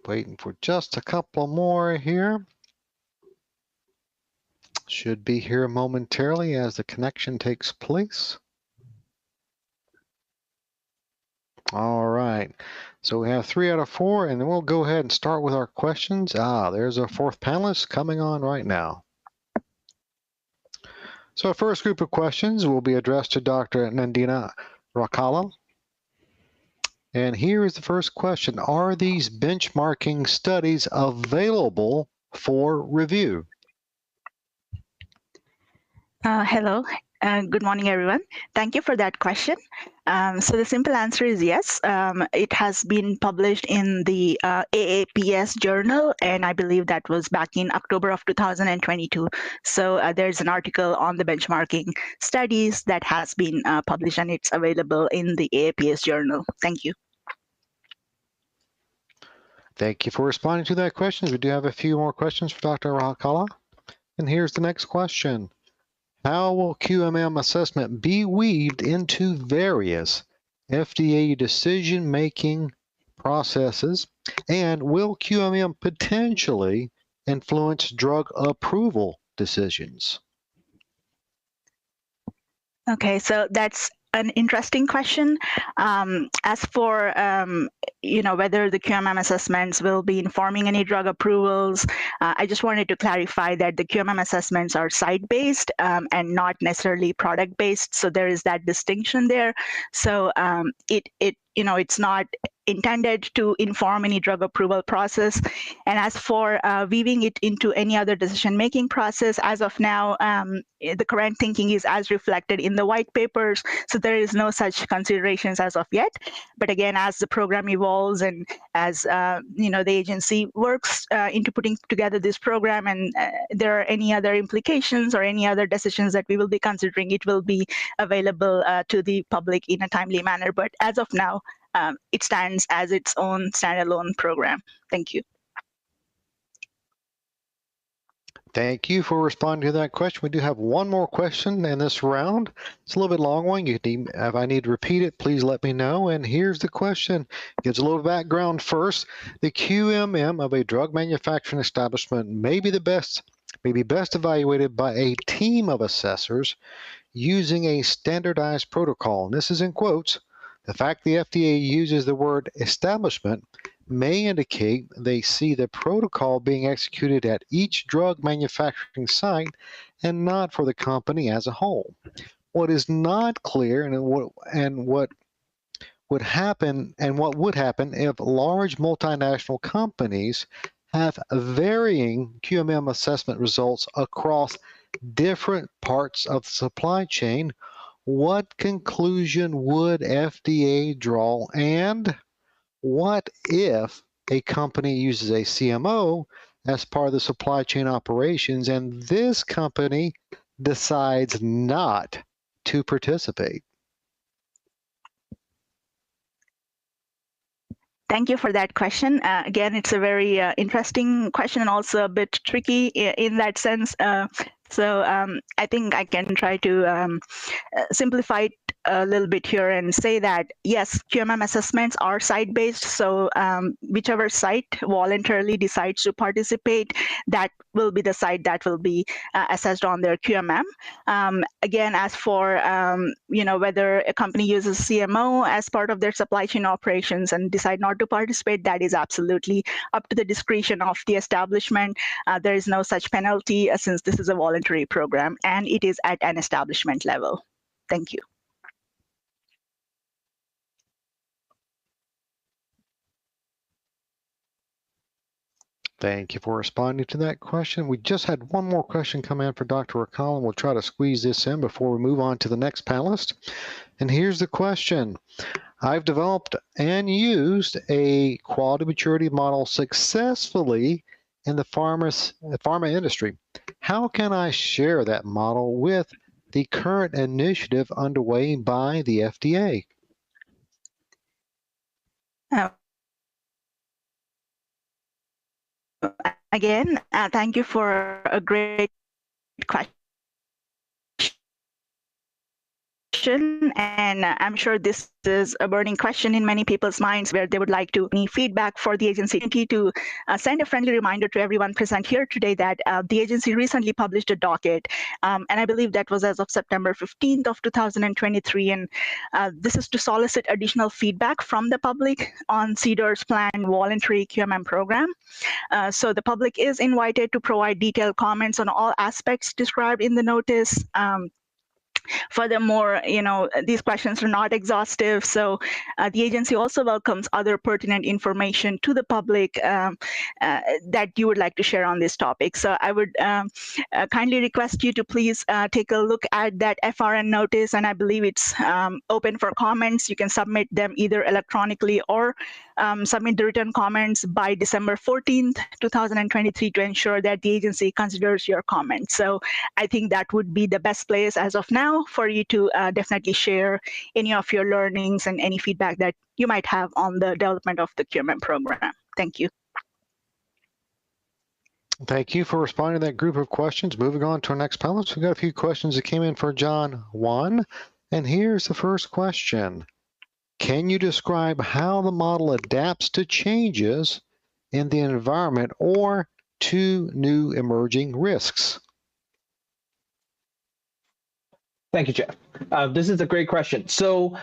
Waiting for just a couple more here. Should be here momentarily as the connection takes place. All right, so we have 3 out of 4, and then we'll go ahead and start with our questions. There's our fourth panelist coming on right now. So our first group of questions will be addressed to Dr. Nandini Rakala. And here is the first question. Are these benchmarking studies available for review? Hello. Good morning, everyone. Thank you for that question. So the simple answer is yes. It has been published in the AAPS journal, and I believe that was back in October of 2022. So there's an article on the benchmarking studies that has been published, and it's available in the AAPS journal. Thank you. Thank you for responding to that question. We do have a few more questions for Dr. Rakala. And here's the next question. How will QMM assessment be weaved into various FDA decision-making processes, and will QMM potentially influence drug approval decisions? Okay, so that's an interesting question. As for whether the QMM assessments will be informing any drug approvals, I just wanted to clarify that the QMM assessments are site-based and not necessarily product-based. So there is that distinction there. So it's not intended to inform any drug approval process. And as for weaving it into any other decision-making process, as of now, the current thinking is as reflected in the white papers. So there is no such considerations as of yet. But again, as the program evolves and as the agency works into putting together this program, and there are any other implications or any other decisions that we will be considering, it will be available to the public in a timely manner. But as of now, it stands as its own standalone program. Thank you. Thank you for responding to that question. We do have one more question in this round. It's a little bit long one. If I need to repeat it, please let me know. And here's the question. Gives a little background first. The QMM of a drug manufacturing establishment may be best evaluated by a team of assessors using a standardized protocol. And this is in quotes. The fact the FDA uses the word establishment may indicate they see the protocol being executed at each drug manufacturing site and not for the company as a whole. What is not clear and what would happen if large multinational companies have varying QMM assessment results across different parts of the supply chain. What conclusion would FDA draw, and what if a company uses a CMO as part of the supply chain operations and this company decides not to participate? Thank you for that question. Again, it's a very interesting question and also a bit tricky in that sense. I think I can try to simplify it a little bit here and say that, yes, QMM assessments are site-based. So whichever site voluntarily decides to participate, that will be the site that will be assessed on their QMM. Again, as for whether a company uses CMO as part of their supply chain operations and decide not to participate, that is absolutely up to the discretion of the establishment. There is no such penalty since this is a voluntary program and it is at an establishment level. Thank you. Thank you for responding to that question. We just had one more question come in for Dr. Rakala. We'll try to squeeze this in before we move on to the next panelist. And here's the question. I've developed and used a quality maturity model successfully in the pharma industry. How can I share that model with the current initiative underway by the FDA? Again, thank you for a great question. And I'm sure this is a burning question in many people's minds where they would like to any feedback for the agency to send a friendly reminder to everyone present here today that the agency recently published a docket, and I believe that was as of September 15th of 2023, and this is to solicit additional feedback from the public on CDER's planned voluntary QMM program. So the public is invited to provide detailed comments on all aspects described in the notice. Furthermore, these questions are not exhaustive, so the agency also welcomes other pertinent information to the public that you would like to share on this topic. So I would kindly request you to please take a look at that FRN notice, and I believe it's open for comments. You can submit them either electronically or submit the written comments by December 14th, 2023 to ensure that the agency considers your comments. So I think that would be the best place as of now for you to definitely share any of your learnings and any feedback that you might have on the development of the QMM program. Thank you. Thank you for responding to that group of questions. Moving on to our next panelist, we've got a few questions that came in for John 1. And here's the first question. Can you describe how the model adapts to changes in the environment or to new emerging risks? Thank you, Jeff. This is a great question. So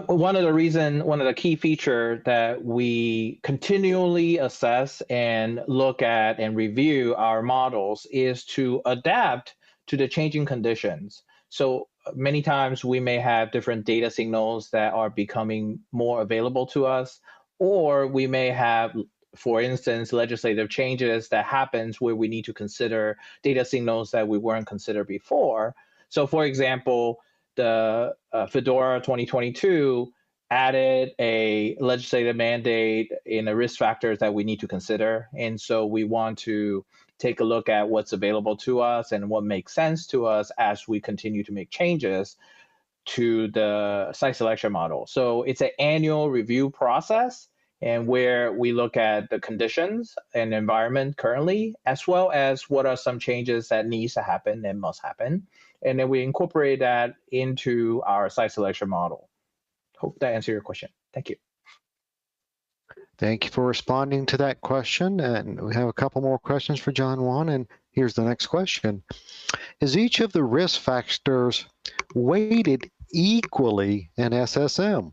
one of the key features that we continually assess and look at and review our models is to adapt to the changing conditions. So many times we may have different data signals that are becoming more available to us, or we may have, for instance, legislative changes that happens where we need to consider data signals that we weren't considered before. So for example, the FDORA 2022 added a legislative mandate in the risk factors that we need to consider. And so we want to take a look at what's available to us and what makes sense to us as we continue to make changes to the site selection model. So it's an annual review process. and where we look at the conditions and environment currently, as well as what are some changes that needs to happen and must happen. And then we incorporate that into our site selection model. Hope that answered your question. Thank you. Thank you for responding to that question. And we have a couple more questions for John Juan. And here's the next question. Is each of the risk factors weighted equally in SSM?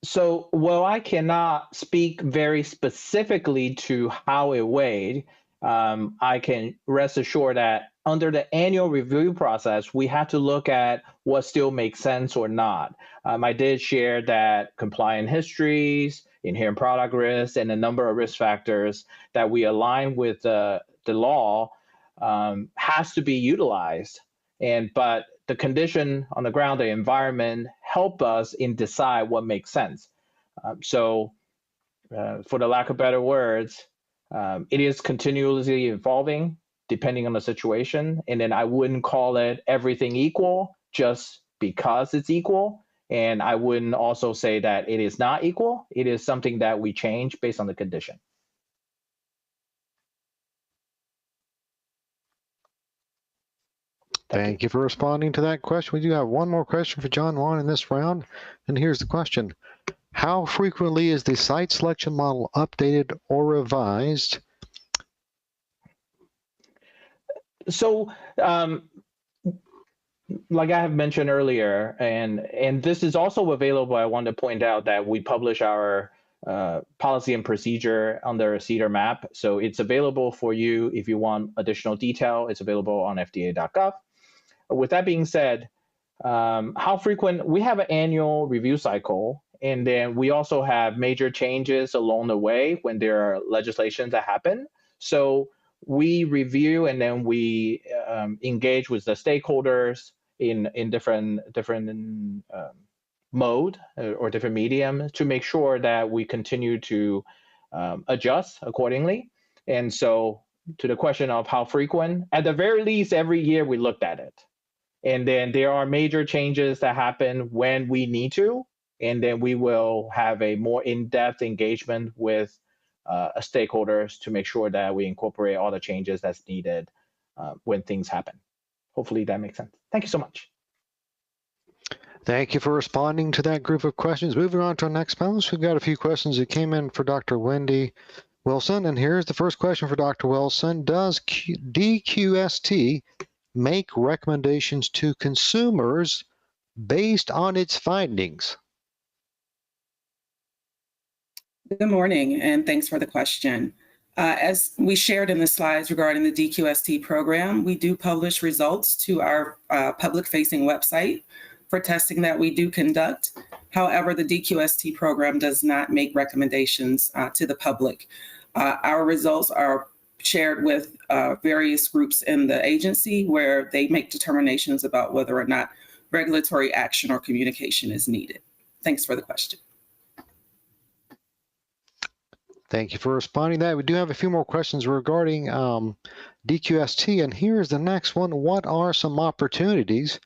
So while I cannot speak very specifically to how it weighed, I can rest assured that under the annual review process, we have to look at what still makes sense or not. I did share that compliant histories, inherent product risks, and a number of risk factors that we align with the law has to be utilized. But the condition on the ground, the environment, help us in decide what makes sense. For the lack of better words, it is continuously evolving depending on the situation. And then I wouldn't call it everything equal just because it's equal. And I wouldn't also say that it is not equal. It is something that we change based on the condition. Thank you for responding to that question. We do have one more question for John Juan in this round. And here's the question. How frequently is the site selection model updated or revised? So, like I have mentioned earlier, and this is also available, I want to point out that we publish our policy and procedure under CEDAR map. So it's available for you if you want additional detail. It's available on fda.gov. With that being said, how frequent? We have an annual review cycle, and then we also have major changes along the way when there are legislations that happen. So we review and then we engage with the stakeholders in different mode or different medium to make sure that we continue to adjust accordingly. And so to the question of how frequent, at the very least, every year we looked at it. And then there are major changes that happen when we need to, and then we will have a more in-depth engagement with stakeholders to make sure that we incorporate all the changes that's needed when things happen. Hopefully that makes sense. Thank you so much. Thank you for responding to that group of questions. Moving on to our next panelist, we've got a few questions that came in for Dr. Wendy Wilson. And here's the first question for Dr. Wilson. Does DQST make recommendations to consumers based on its findings? Good morning, and thanks for the question. As we shared in the slides regarding the DQST program, we do publish results to our public-facing website for testing that we do conduct. However, the DQST program does not make recommendations to the public. Our results are shared with various groups in the agency where they make determinations about whether or not regulatory action or communication is needed. Thanks for the question. Thank you for responding to that. We do have a few more questions regarding DQST, and here's the next one. What are some opportunities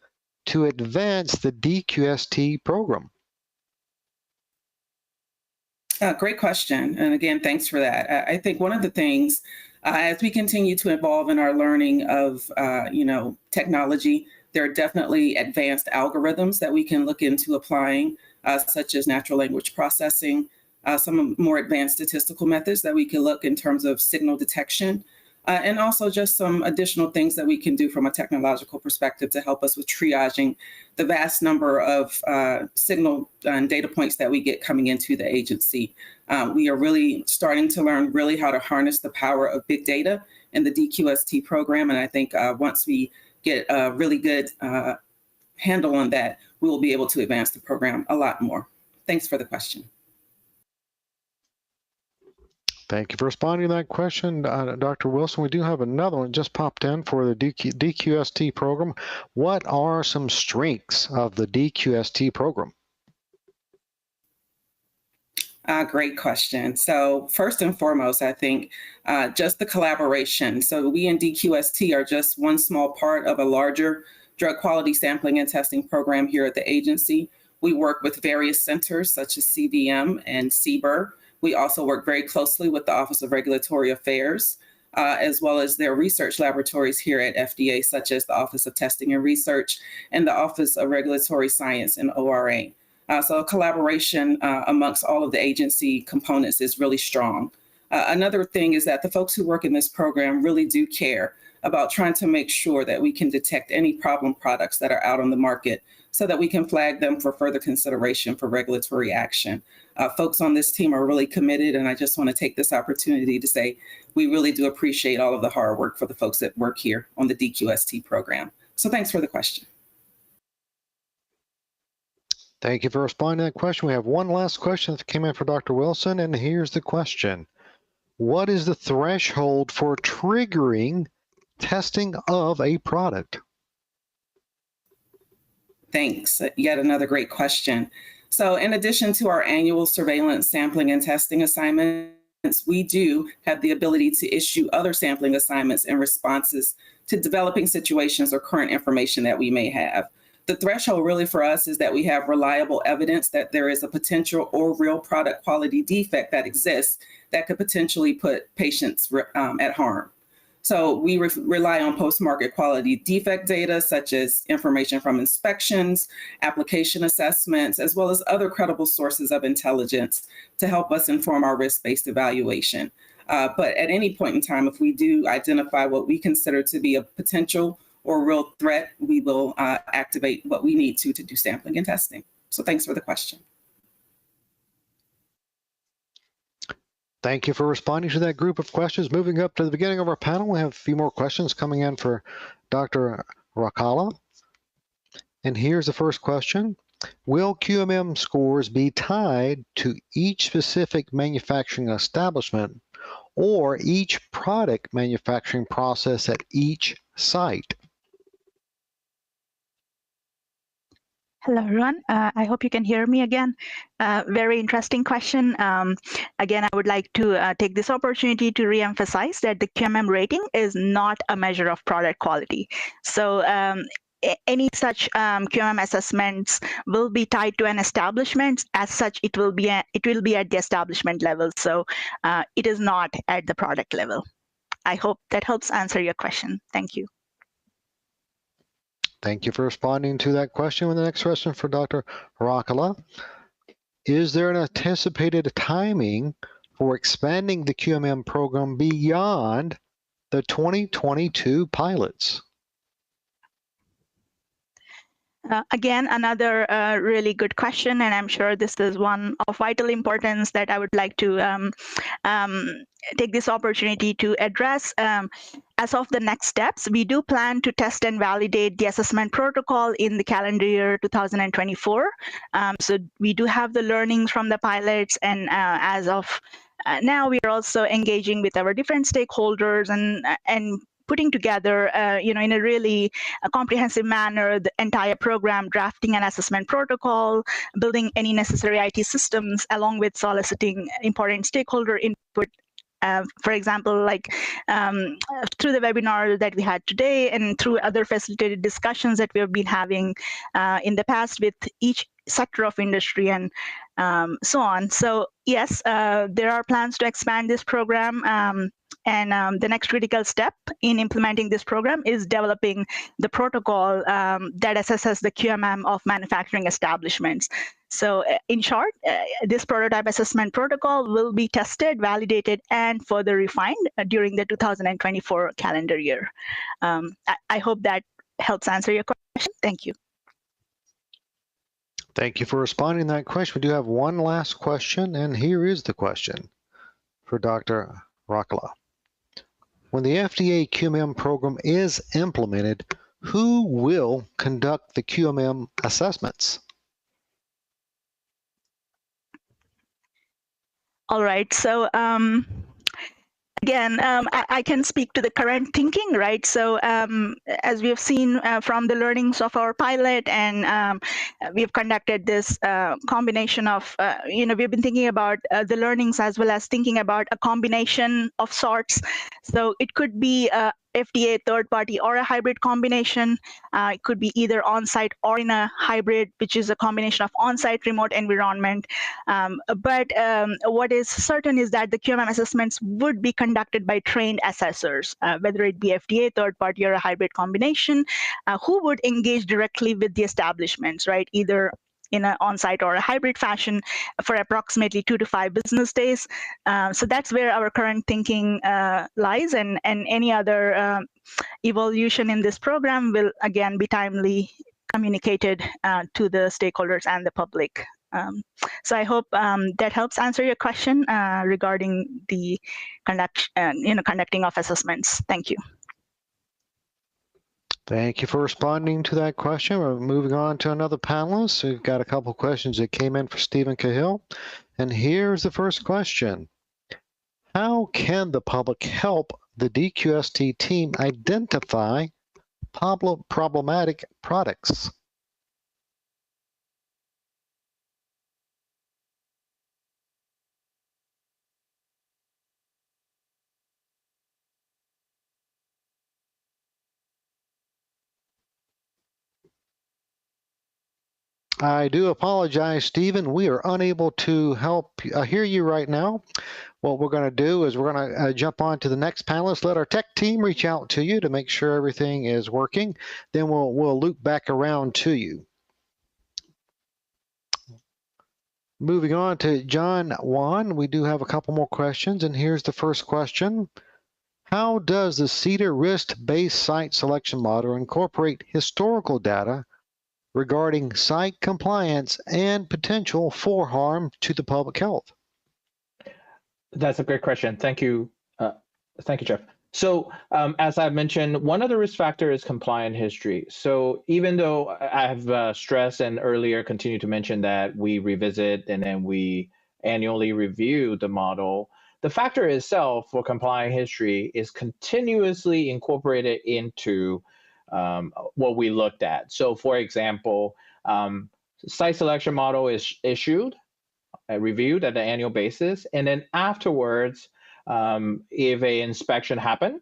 to advance the DQST program? Great question. And again, thanks for that. I think one of the things, as we continue to evolve in our learning of technology, there are definitely advanced algorithms that we can look into applying, such as natural language processing, some more advanced statistical methods that we can look in terms of signal detection, and also just some additional things that we can do from a technological perspective to help us with triaging the vast number of signal and data points that we get coming into the agency. We are really starting to learn really how to harness the power of big data in the DQST program. And I think once we get a really good handle on that, we will be able to advance the program a lot more. Thanks for the question. Thank you for responding to that question, Dr. Wilson. We do have another one just popped in for the DQST program. What are some strengths of the DQST program? Great question. So first and foremost, I think just the collaboration. So we in DQST are just one small part of a larger drug quality sampling and testing program here at the agency, We work with various centers such as CVM and CBER. We also work very closely with the Office of Regulatory Affairs, as well as their research laboratories here at FDA, such as the Office of Testing and Research and the Office of Regulatory Science and ORA. So collaboration amongst all of the agency components is really strong. Another thing is that the folks who work in this program really do care about trying to make sure that we can detect any problem products that are out on the market so that we can flag them for further consideration for regulatory action. Folks on this team are really committed, and I just want to take this opportunity to say we really do appreciate all of the hard work for the folks that work here on the DQST program. So thanks for the question. Thank you for responding to that question. We have one last question that came in for Dr. Wilson, and here's the question. What is the threshold for triggering testing of a product? Thanks. Yet another great question. So in addition to our annual surveillance, sampling, and testing assignments, we do have the ability to issue other sampling assignments in responses to developing situations or current information that we may have. The threshold really for us is that we have reliable evidence that there is a potential or real product quality defect that exists that could potentially put patients at harm. So we rely on post-market quality defect data, such as information from inspections, application assessments, as well as other credible sources of intelligence to help us inform our risk-based evaluation. But at any point in time, if we do identify what we consider to be a potential or real threat, we will activate what we need to do sampling and testing. So thanks for the question. Thank you for responding to that group of questions. Moving up to the beginning of our panel, we have a few more questions coming in for Dr. Rakala. And here's the first question. Will QMM scores be tied to each specific manufacturing establishment or each product manufacturing process at each site? Hello, everyone. I hope you can hear me again. Very interesting question. Again, I would like to take this opportunity to reemphasize that the QMM rating is not a measure of product quality. So any such QMM assessments will be tied to an establishment. As such, it will be at the establishment level. So it is not at the product level. I hope that helps answer your question. Thank you. Thank you for responding to that question. And the next question for Dr. Rakala. Is there an anticipated timing for expanding the QMM program beyond the 2022 pilots? Again, another really good question, and I'm sure this is one of vital importance that I would like to take this opportunity to address. As of the next steps, we do plan to test and validate the assessment protocol in the calendar year 2024. So we do have the learnings from the pilots, and as of now, we are also engaging with our different stakeholders and putting together, in a really comprehensive manner, the entire program, drafting an assessment protocol, building any necessary IT systems, along with soliciting important stakeholder input. For example, like through the webinar that we had today and through other facilitated discussions that we have been having in the past with each sector of industry and so on. So yes, there are plans to expand this program. And the next critical step in implementing this program is developing the protocol that assesses the QMM of manufacturing establishments. So in short, this prototype assessment protocol will be tested, validated, and further refined during the 2024 calendar year. I hope that helps answer your question. Thank you. Thank you for responding to that question. We do have one last question, and here is the question for Dr. Rakala. When the FDA QMM program is implemented, who will conduct the QMM assessments? All right, so again, I can speak to the current thinking, right? So as we have seen from the learnings of our pilot, and we've conducted this combination of, we've been thinking about the learnings as well as thinking about a combination of sorts. So it could be FDA, third party, or a hybrid combination. It could be either on-site or in a hybrid, which is a combination of on-site remote environment. But what is certain is that the QMM assessments would be conducted by trained assessors, whether it be FDA, third party, or a hybrid combination, who would engage directly with the establishments, right? Either in an on-site or a hybrid fashion for approximately 2 to 5 business days. So that's where our current thinking lies, and any other evolution in this program will again be timely communicated to the stakeholders and the public. So I hope that helps answer your question regarding the conducting of assessments. Thank you. Thank you for responding to that question. We're moving on to another panelist. We've got a couple of questions that came in for Stephen Cahill. And here's the first question. How can the public help the DQST team identify problematic products? I do apologize, Stephen. We are unable to help hear you right now. What we're going to do is we're going to jump on to the next panelist. Let our tech team reach out to you to make sure everything is working. Then we'll loop back around to you. Moving on to John Wan, we do have a couple more questions, and here's the first question. How does the CEDAR risk-based site selection model incorporate historical data regarding site compliance and potential for harm to the public health? That's a great question. Thank you. Thank you, Jeff. So as I mentioned, one of the risk factors is compliant history. So even though I have stressed and earlier continued to mention that we revisit and then we annually review the model, the factor itself for compliant history is continuously incorporated into what we looked at. So for example, site selection model is issued, reviewed at an annual basis, and then afterwards, if an inspection happened,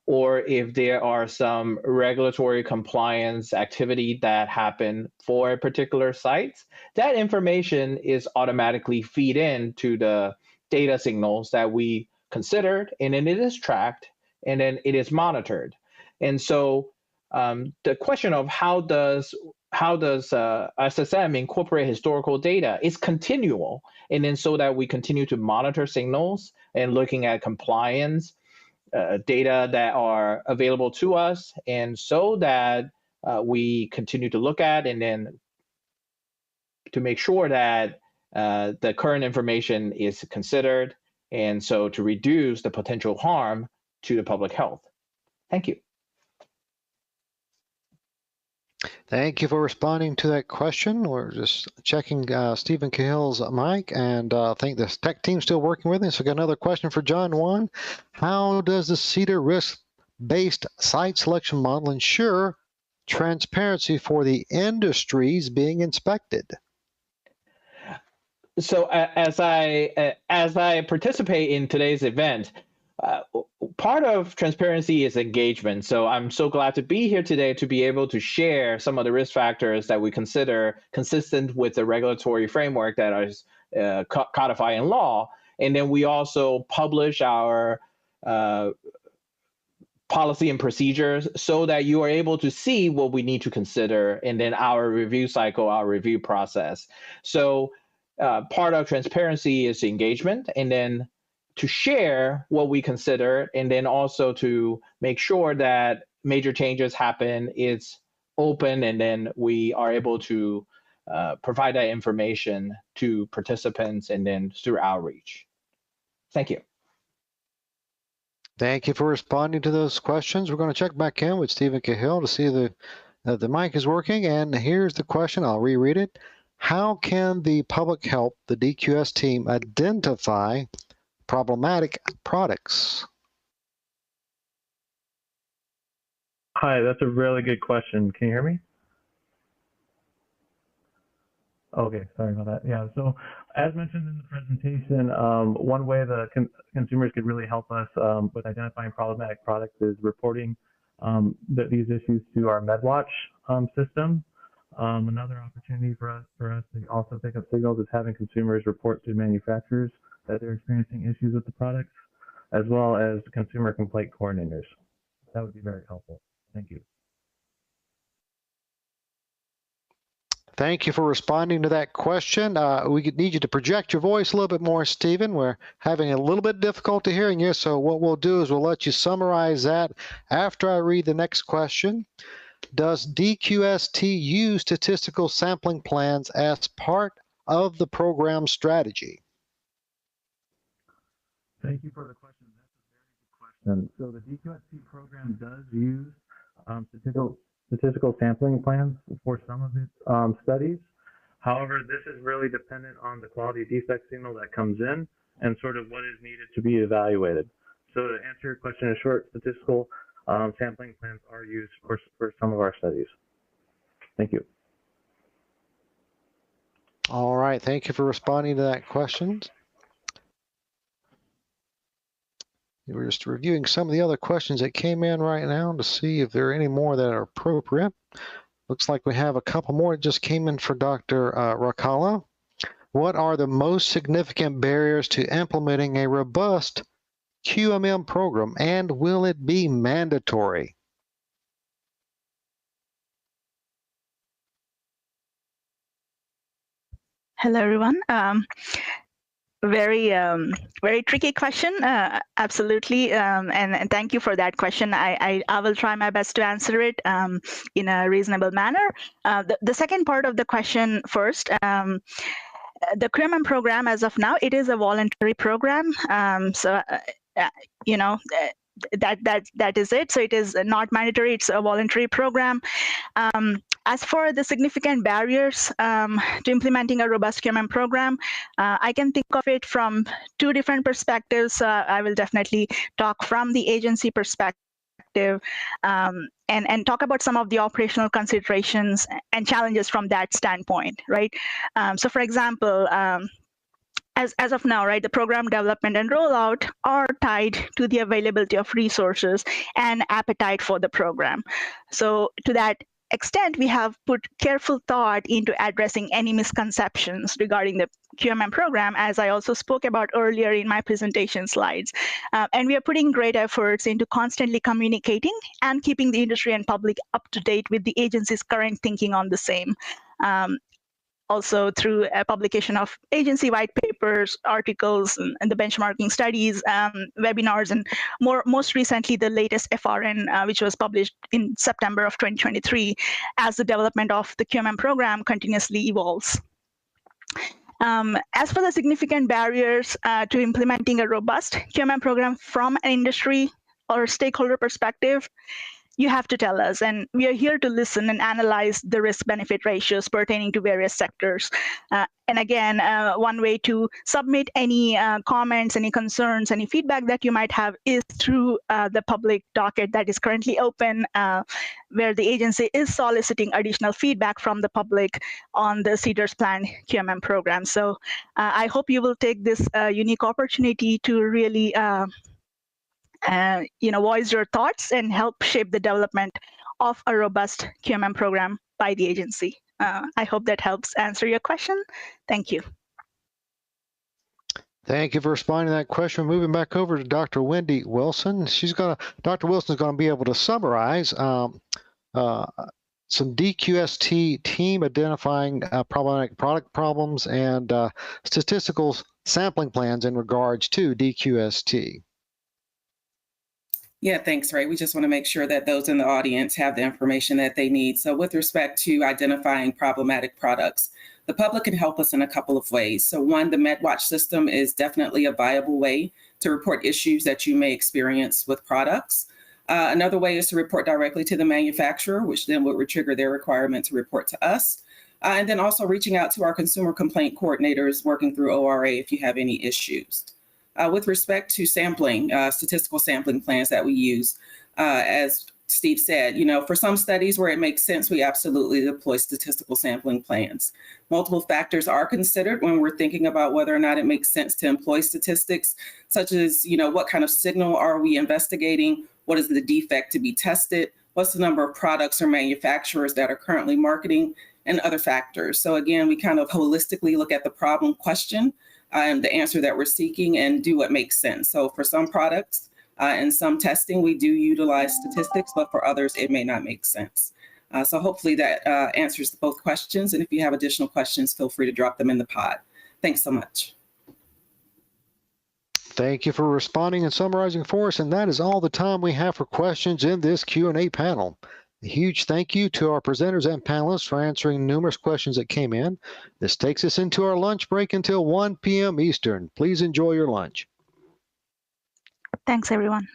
or if there are some regulatory compliance activity that happen for a particular site, that information is automatically feed into the data signals that we considered, and then it is tracked, and then it is monitored. And so the question of how does SSM incorporate historical data is continual, and then so that we continue to monitor signals and looking at compliance data that are available to us, and so that we continue to look at and then to make sure that the current information is considered, and so to reduce the potential harm to the public health. Thank you. Thank you for responding to that question. We're just checking Stephen Cahill's mic, and I think the tech team's still working with him. So we got another question for John Wan. How does the CEDAR risk-based site selection model ensure transparency for the industries being inspected? So as I participate in today's event, part of transparency is engagement. So I'm so glad to be here today to be able to share some of the risk factors that we consider consistent with the regulatory framework that is codified in law. And then we also publish our policy and procedures so that you are able to see what we need to consider, and then our review cycle, our review process. So part of transparency is engagement, and then to share what we consider, and then also to make sure that major changes happen, it's open, and then we are able to provide that information to participants and then through outreach. Thank you. Thank you for responding to those questions. We're going to check back in with Stephen Cahill to see the mic is working. And here's the question. I'll reread it. How can the public help the DQS team identify problematic products? Hi, that's a really good question. Can you hear me? Okay, sorry about that. Yeah, so As mentioned in the presentation, one way the consumers could really help us with identifying problematic products is reporting these issues to our MedWatch system. Another opportunity for us to also pick up signals is having consumers report to manufacturers that they're experiencing issues with the products, as well as consumer complaint coordinators. That would be very helpful. Thank you. Thank you for responding to that question. We need you to project your voice a little bit more, Stephen. We're having a little bit of difficulty hearing you, so what we'll do is we'll let you summarize that after I read the next question. Does DQST use statistical sampling plans as part of the program strategy? Thank you for the question. That's a very good question. So the DQST program does use statistical sampling plans for some of its studies. However, this is really dependent on the quality defect signal that comes in and sort of what is needed to be evaluated. So to answer your question in short, statistical sampling plans are used for some of our studies. Thank you. All right, thank you for responding to that question. We're just reviewing some of the other questions that came in right now to see if there are any more that are appropriate. Looks like we have a couple more that just came in for Dr. Rakala. What are the most significant barriers to implementing a robust QMM program, and will it be mandatory? Hello, everyone. Very tricky question. Absolutely. And thank you for that question. I will try my best to answer it in a reasonable manner. The second part of the question first. The QMM program, as of now, it is a voluntary program. That is it. So it is not mandatory. It's a voluntary program. As for the significant barriers to implementing a robust QMM program, I can think of it from two different perspectives. I will definitely talk from the agency perspective and talk about some of the operational considerations and challenges from that standpoint, right? So for example, as of now, right, the program development and rollout are tied to the availability of resources and appetite for the program. So to that extent, we have put careful thought into addressing any misconceptions regarding the QMM program, as I also spoke about earlier in my presentation slides. And we are putting great efforts into constantly communicating and keeping the industry and public up to date with the agency's current thinking on the same. Also through a publication of agency white papers, articles, and the benchmarking studies, webinars, and most recently the latest FRN, which was published in September of 2023, as the development of the QMM program continuously evolves. As for the significant barriers to implementing a robust QMM program from an industry or stakeholder perspective, you have to tell us, and we are here to listen and analyze the risk-benefit ratios pertaining to various sectors. And again, one way to submit any comments, any concerns, any feedback that you might have is through the public docket that is currently open, where the agency is soliciting additional feedback from the public on the CEDAR's planned QMM program. So I hope you will take this unique opportunity to really voice your thoughts and help shape the development of a robust QMM program by the agency. I hope that helps answer your question. Thank you. Thank you for responding to that question. Moving back over to Dr. Wendy Wilson. Dr. Wilson is going to be able to summarize some DQST team identifying problematic product problems and statistical sampling plans in regards to DQST. Yeah, thanks, Ray. We just want to make sure that those in the audience have the information that they need. So with respect to identifying problematic products, the public can help us in a couple of ways. So one, the MedWatch system is definitely a viable way to report issues that you may experience with products. Another way is to report directly to the manufacturer, which then would trigger their requirement to report to us. And then also reaching out to our consumer complaint coordinators working through ORA if you have any issues. With respect to sampling, statistical sampling plans that we use, as Steve said, for some studies where it makes sense, we absolutely deploy statistical sampling plans. Multiple factors are considered when we're thinking about whether or not it makes sense to employ statistics, such as, what kind of signal are we investigating? What is the defect to be tested? What's the number of products or manufacturers that are currently marketing, and other factors. So again, we kind of holistically look at the problem question and the answer that we're seeking and do what makes sense. So for some products and some testing, we do utilize statistics, but for others, it may not make sense. So hopefully that answers both questions. And if you have additional questions, feel free to drop them in the pod. Thanks so much. Thank you for responding and summarizing for us. And that is all the time we have for questions in this Q&A panel. A huge thank you to our presenters and panelists for answering numerous questions that came in. This takes us into our lunch break until 1 p.m. Eastern. Please enjoy your lunch. Thanks, everyone.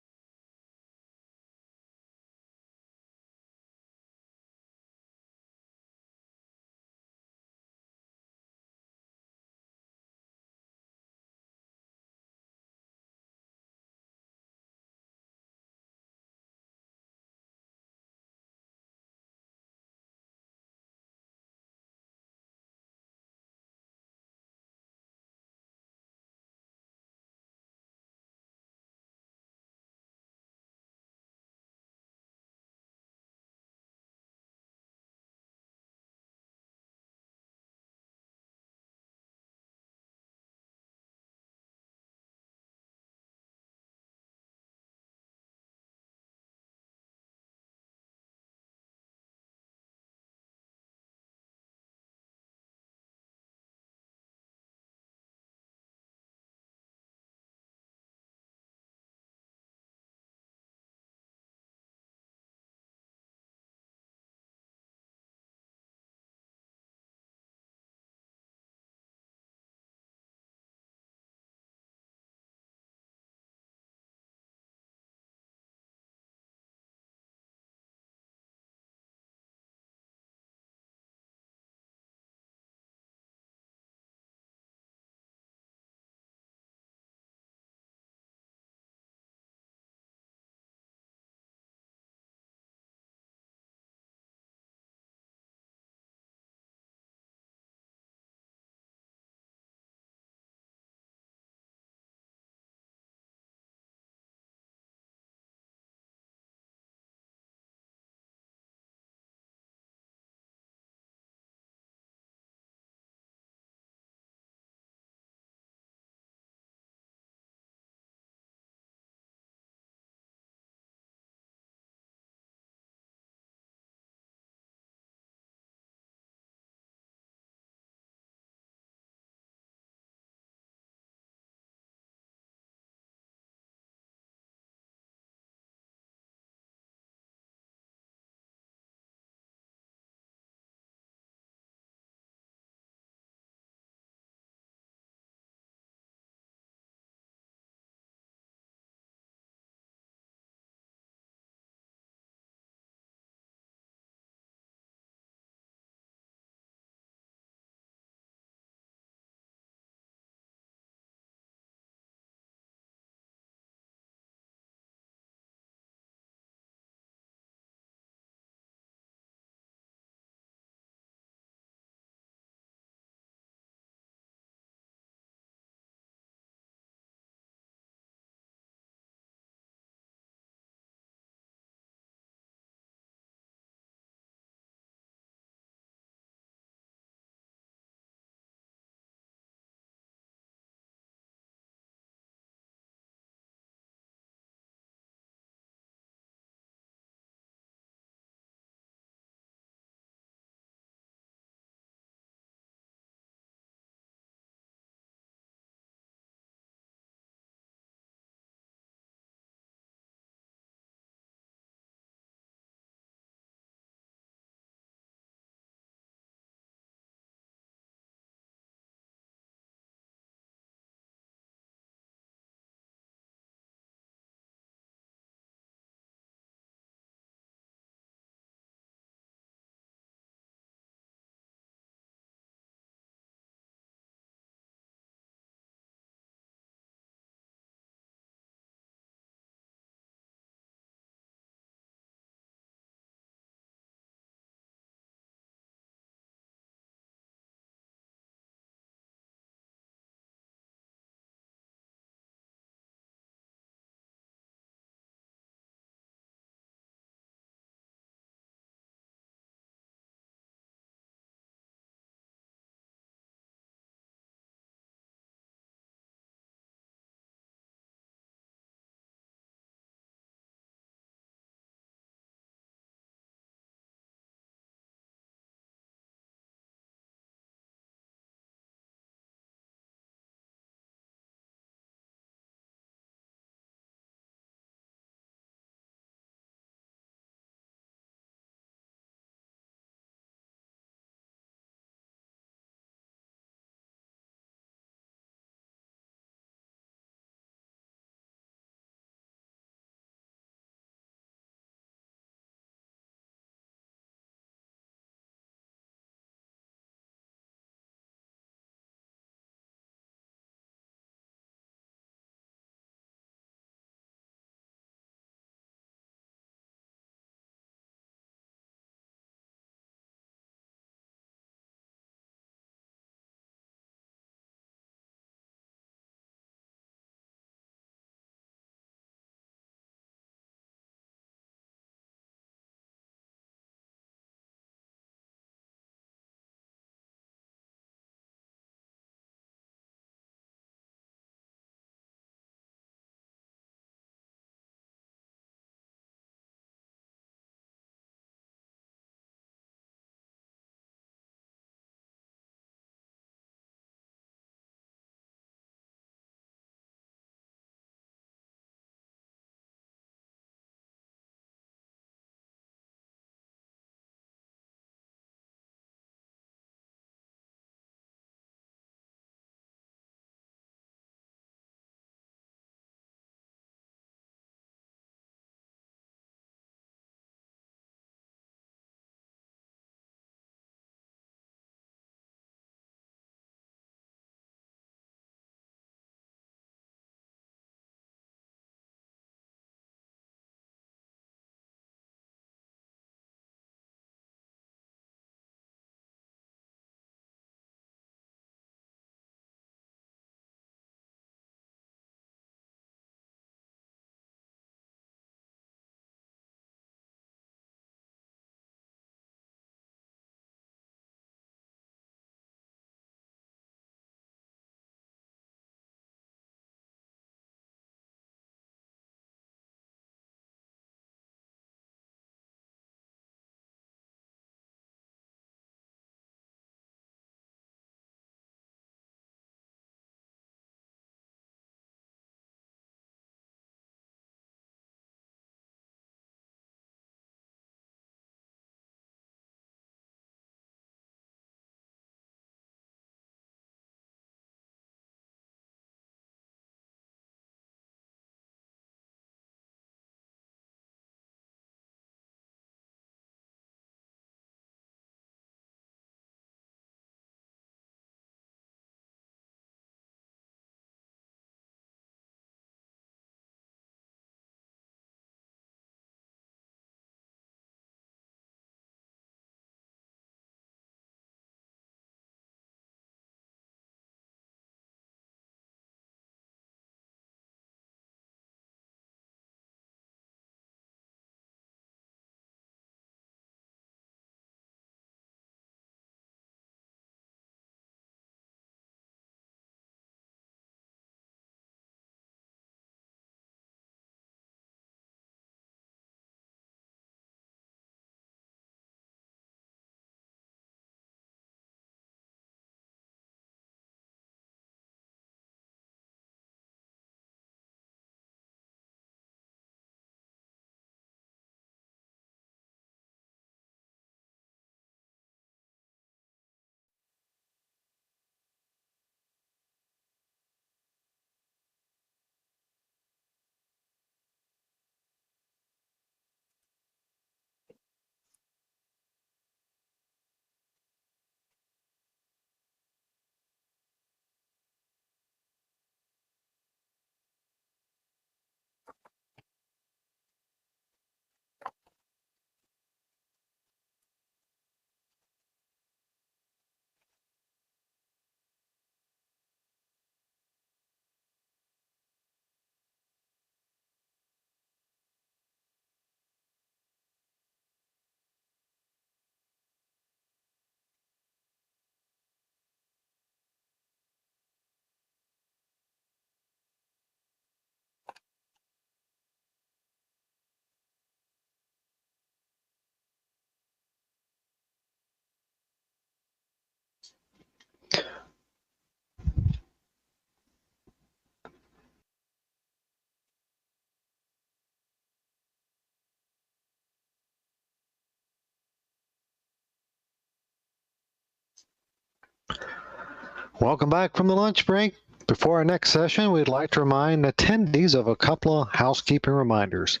Welcome back from the lunch break. Before our next session, we'd like to remind attendees of a couple of housekeeping reminders.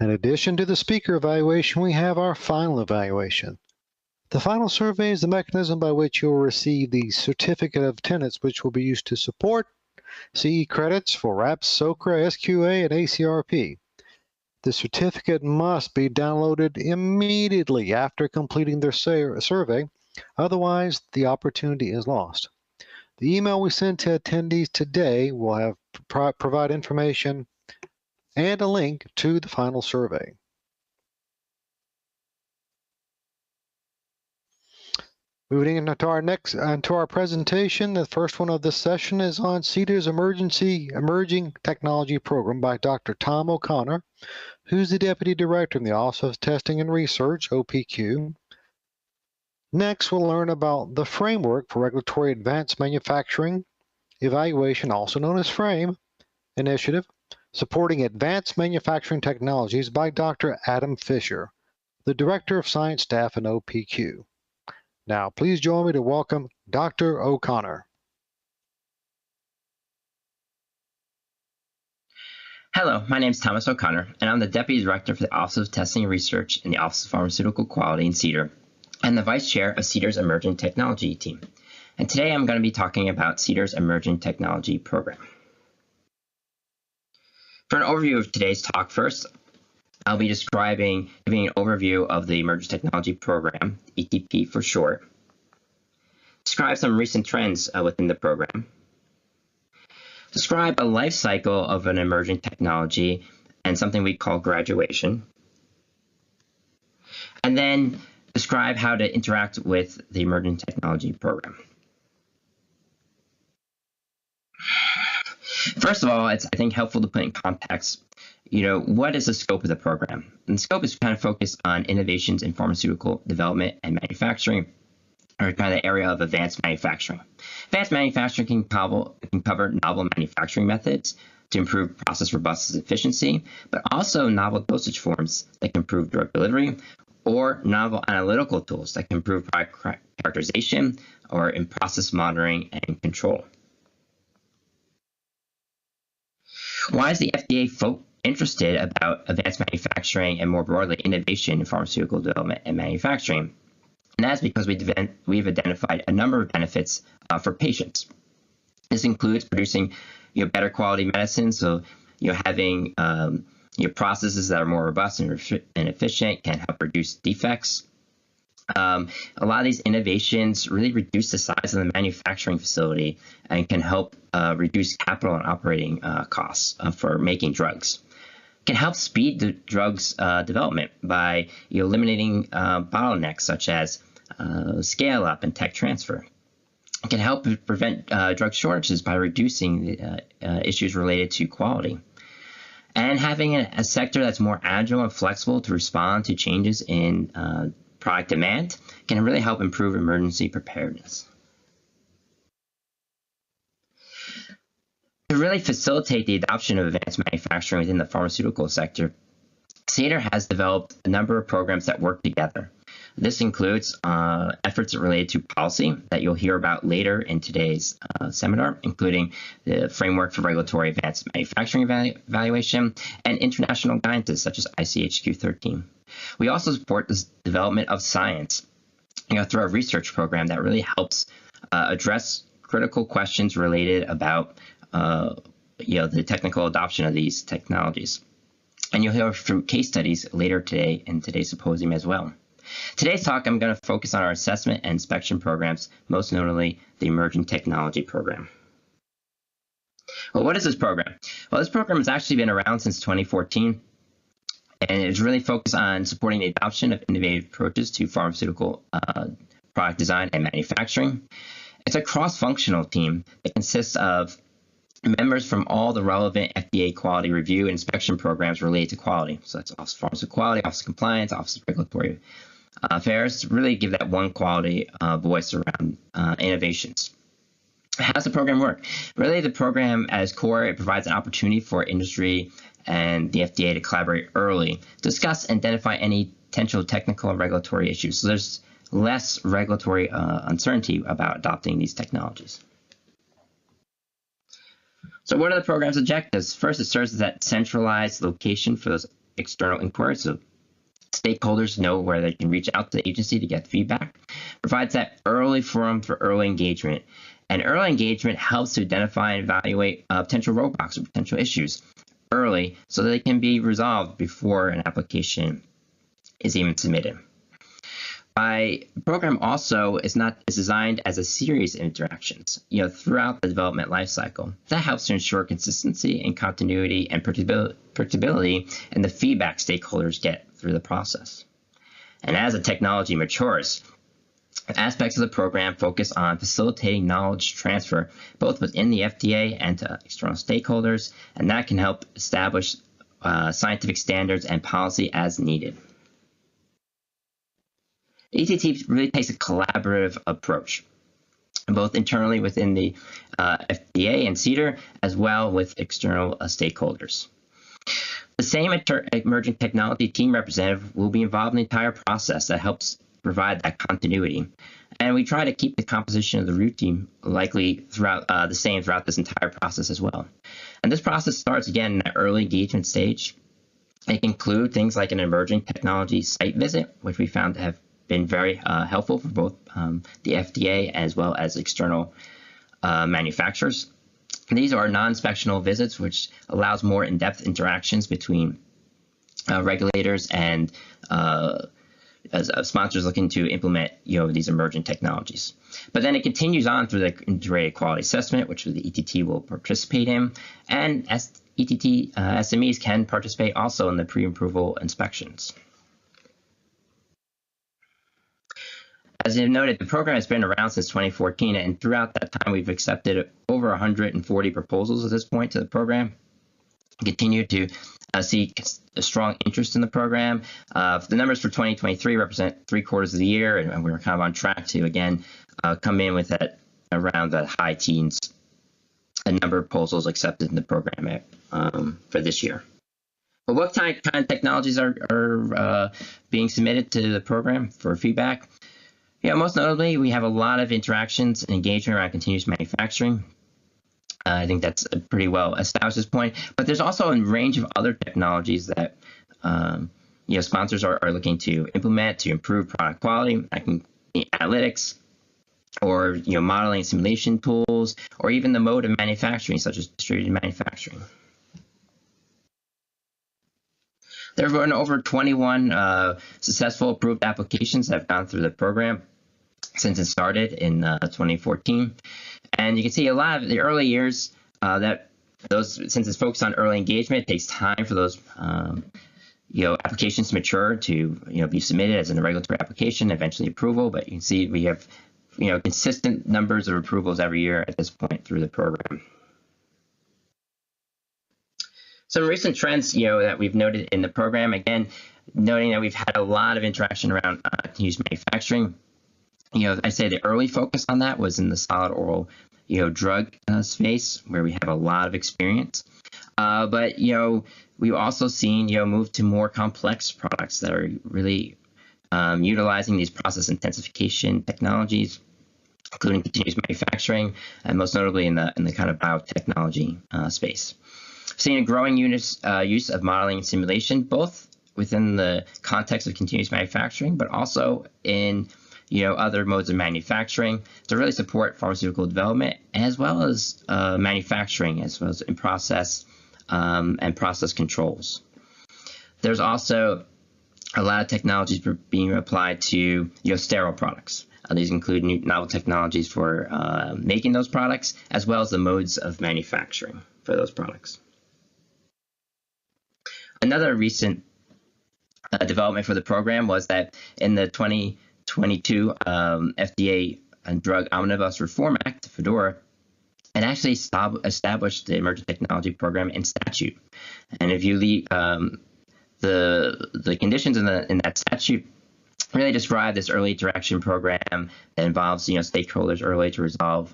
In addition to the speaker evaluation, we have our final evaluation. The final survey is the mechanism by which you will receive the certificate of attendance, which will be used to support CE credits for RAPS, SOCRA, SQA, and ACRP. The certificate must be downloaded immediately after completing their survey, otherwise the opportunity is lost. The email we send to attendees today will have provide information and a link to the final survey. Moving into our presentation, the first one of this session is on CDER's Emerging Technology Program by Dr. Tom O'Connor, who's the Deputy Director in the Office of Testing and Research, OPQ. Next, we'll learn about the Framework for Regulatory Advanced Manufacturing Evaluation, also known as FRAME, initiative, supporting advanced manufacturing technologies by Dr. Adam Fisher, the Director of Science Staff in OPQ. Now, please join me to welcome Dr. O'Connor. Hello, my name is Thomas O'Connor, and I'm the Deputy Director for the Office of Testing and Research in the Office of Pharmaceutical Quality in CDER, and the Vice Chair of CDER's Emerging Technology team. And today I'm going to be talking about CDER's Emerging Technology Program. For an overview of today's talk, first, I'll be giving an overview of the Emerging Technology Program, ETP for short, describe some recent trends within the program, describe a life cycle of an emerging technology and something we call graduation, and then describe how to interact with the Emerging Technology Program. First of all, it's, I think, helpful to put in context, what is the scope of the program? And the scope is kind of focused on innovations in pharmaceutical development and manufacturing, or kind of the area of advanced manufacturing. Advanced manufacturing can cover novel manufacturing methods to improve process robustness and efficiency, but also novel dosage forms that can improve drug delivery, or novel analytical tools that can improve product characterization or in process monitoring and control. Why is the FDA interested about advanced manufacturing and more broadly innovation in pharmaceutical development and manufacturing? And that's because we've identified a number of benefits for patients. This includes producing better quality medicine, so having processes that are more robust and efficient can help reduce defects. A lot of these innovations really reduce the size of the manufacturing facility and can help reduce capital and operating costs for making drugs. It can help speed the drugs development by eliminating bottlenecks such as scale up and tech transfer. It can help prevent drug shortages by reducing the issues related to quality. And having a sector that's more agile and flexible to respond to changes in product demand can really help improve emergency preparedness. To really facilitate the adoption of advanced manufacturing within the pharmaceutical sector, CDER has developed a number of programs that work together. This includes efforts related to policy that you'll hear about later in today's seminar, including the Framework for Regulatory Advanced Manufacturing Evaluation and international guidances such as ICH Q13. We also support the development of science through our research program that really helps address critical questions related about the technical adoption of these technologies. And you'll hear through case studies later today in today's symposium as well. Today's talk, I'm going to focus on our assessment and inspection programs, most notably the Emerging Technology Program. Well, what is this program? Well, this program has actually been around since 2014, and it is really focused on supporting the adoption of innovative approaches to pharmaceutical product design and manufacturing. It's a cross-functional team that consists of members from all the relevant FDA quality review and inspection programs related to quality. So that's Office of Pharmaceutical Quality, Office of Compliance, Office of Regulatory Affairs, to really give that one quality voice around innovations. How does the program work? Really, the program at its core, it provides an opportunity for industry and the FDA to collaborate early, discuss and identify any potential technical and regulatory issues. So there's less regulatory uncertainty about adopting these technologies. So what are the program's objectives? First, it serves as that centralized location for those external inquiries, so stakeholders know where they can reach out to the agency to get feedback. Provides that early forum for early engagement. And early engagement helps to identify and evaluate potential roadblocks or potential issues early so that they can be resolved before an application is even submitted. The program also is designed as a series of interactions, throughout the development lifecycle. That helps to ensure consistency and continuity and predictability in the feedback stakeholders get through the process. And as the technology matures, aspects of the program focus on facilitating knowledge transfer both within the FDA and to external stakeholders, and that can help establish scientific standards and policy as needed. ETT really takes a collaborative approach, both internally within the FDA and CDER, as well with external stakeholders. The same emerging technology team representative will be involved in the entire process that helps provide that continuity. And we try to keep the composition of the root team likely throughout the same throughout this entire process as well. And this process starts again in that early engagement stage. It can include things like an emerging technology site visit, which we found to have been very helpful for both the FDA as well as external manufacturers. And these are non-inspectional visits, which allows more in-depth interactions between regulators and as sponsors looking to implement these emerging technologies. But then it continues on through the integrated quality assessment, which the ETT will participate in, and ETT SMEs can participate also in the pre-approval inspections. As you noted, the program has been around since 2014, and throughout that time, we've accepted over 140 proposals at this point to the program. Continue to see a strong interest in the program. The numbers for 2023 represent 3/4 of the year, and we're kind of on track to, again, come in with that around the high teens, a number of proposals accepted in the program for this year. But what kind of technologies are being submitted to the program for feedback? Most notably, we have a lot of interactions and engagement around continuous manufacturing. I think that's a pretty well established at this point. But there's also a range of other technologies that sponsors are looking to implement to improve product quality. That can be analytics, or modeling and simulation tools, or even the mode of manufacturing, such as distributed manufacturing. There have been over 21 successful approved applications that have gone through the program since it started in 2014. And you can see a lot of the early years since it's focused on early engagement, it takes time for those applications to mature to be submitted as a regulatory application, eventually approval. But you can see we have consistent numbers of approvals every year at this point through the program. Some recent trends, that we've noted in the program, again, noting that we've had a lot of interaction around continuous manufacturing. I say the early focus on that was in the solid oral, drug space, where we have a lot of experience. But, we've also seen, move to more complex products that are really utilizing these process intensification technologies, including continuous manufacturing, and most notably in the kind of biotechnology space. Seeing a growing use of modeling and simulation, both within the context of continuous manufacturing, but also in other modes of manufacturing to really support pharmaceutical development, as well as manufacturing, as well as in process and process controls. There's also a lot of technologies being applied to sterile products. These include new novel technologies for making those products, as well as the modes of manufacturing for those products. Another recent development for the program was that in the 2022 FDA and Drug Omnibus Reform Act, FDORA, it actually established the Emerging Technology Program in statute. And if you leave the conditions in that statute really describe this early interaction program that involves stakeholders early to resolve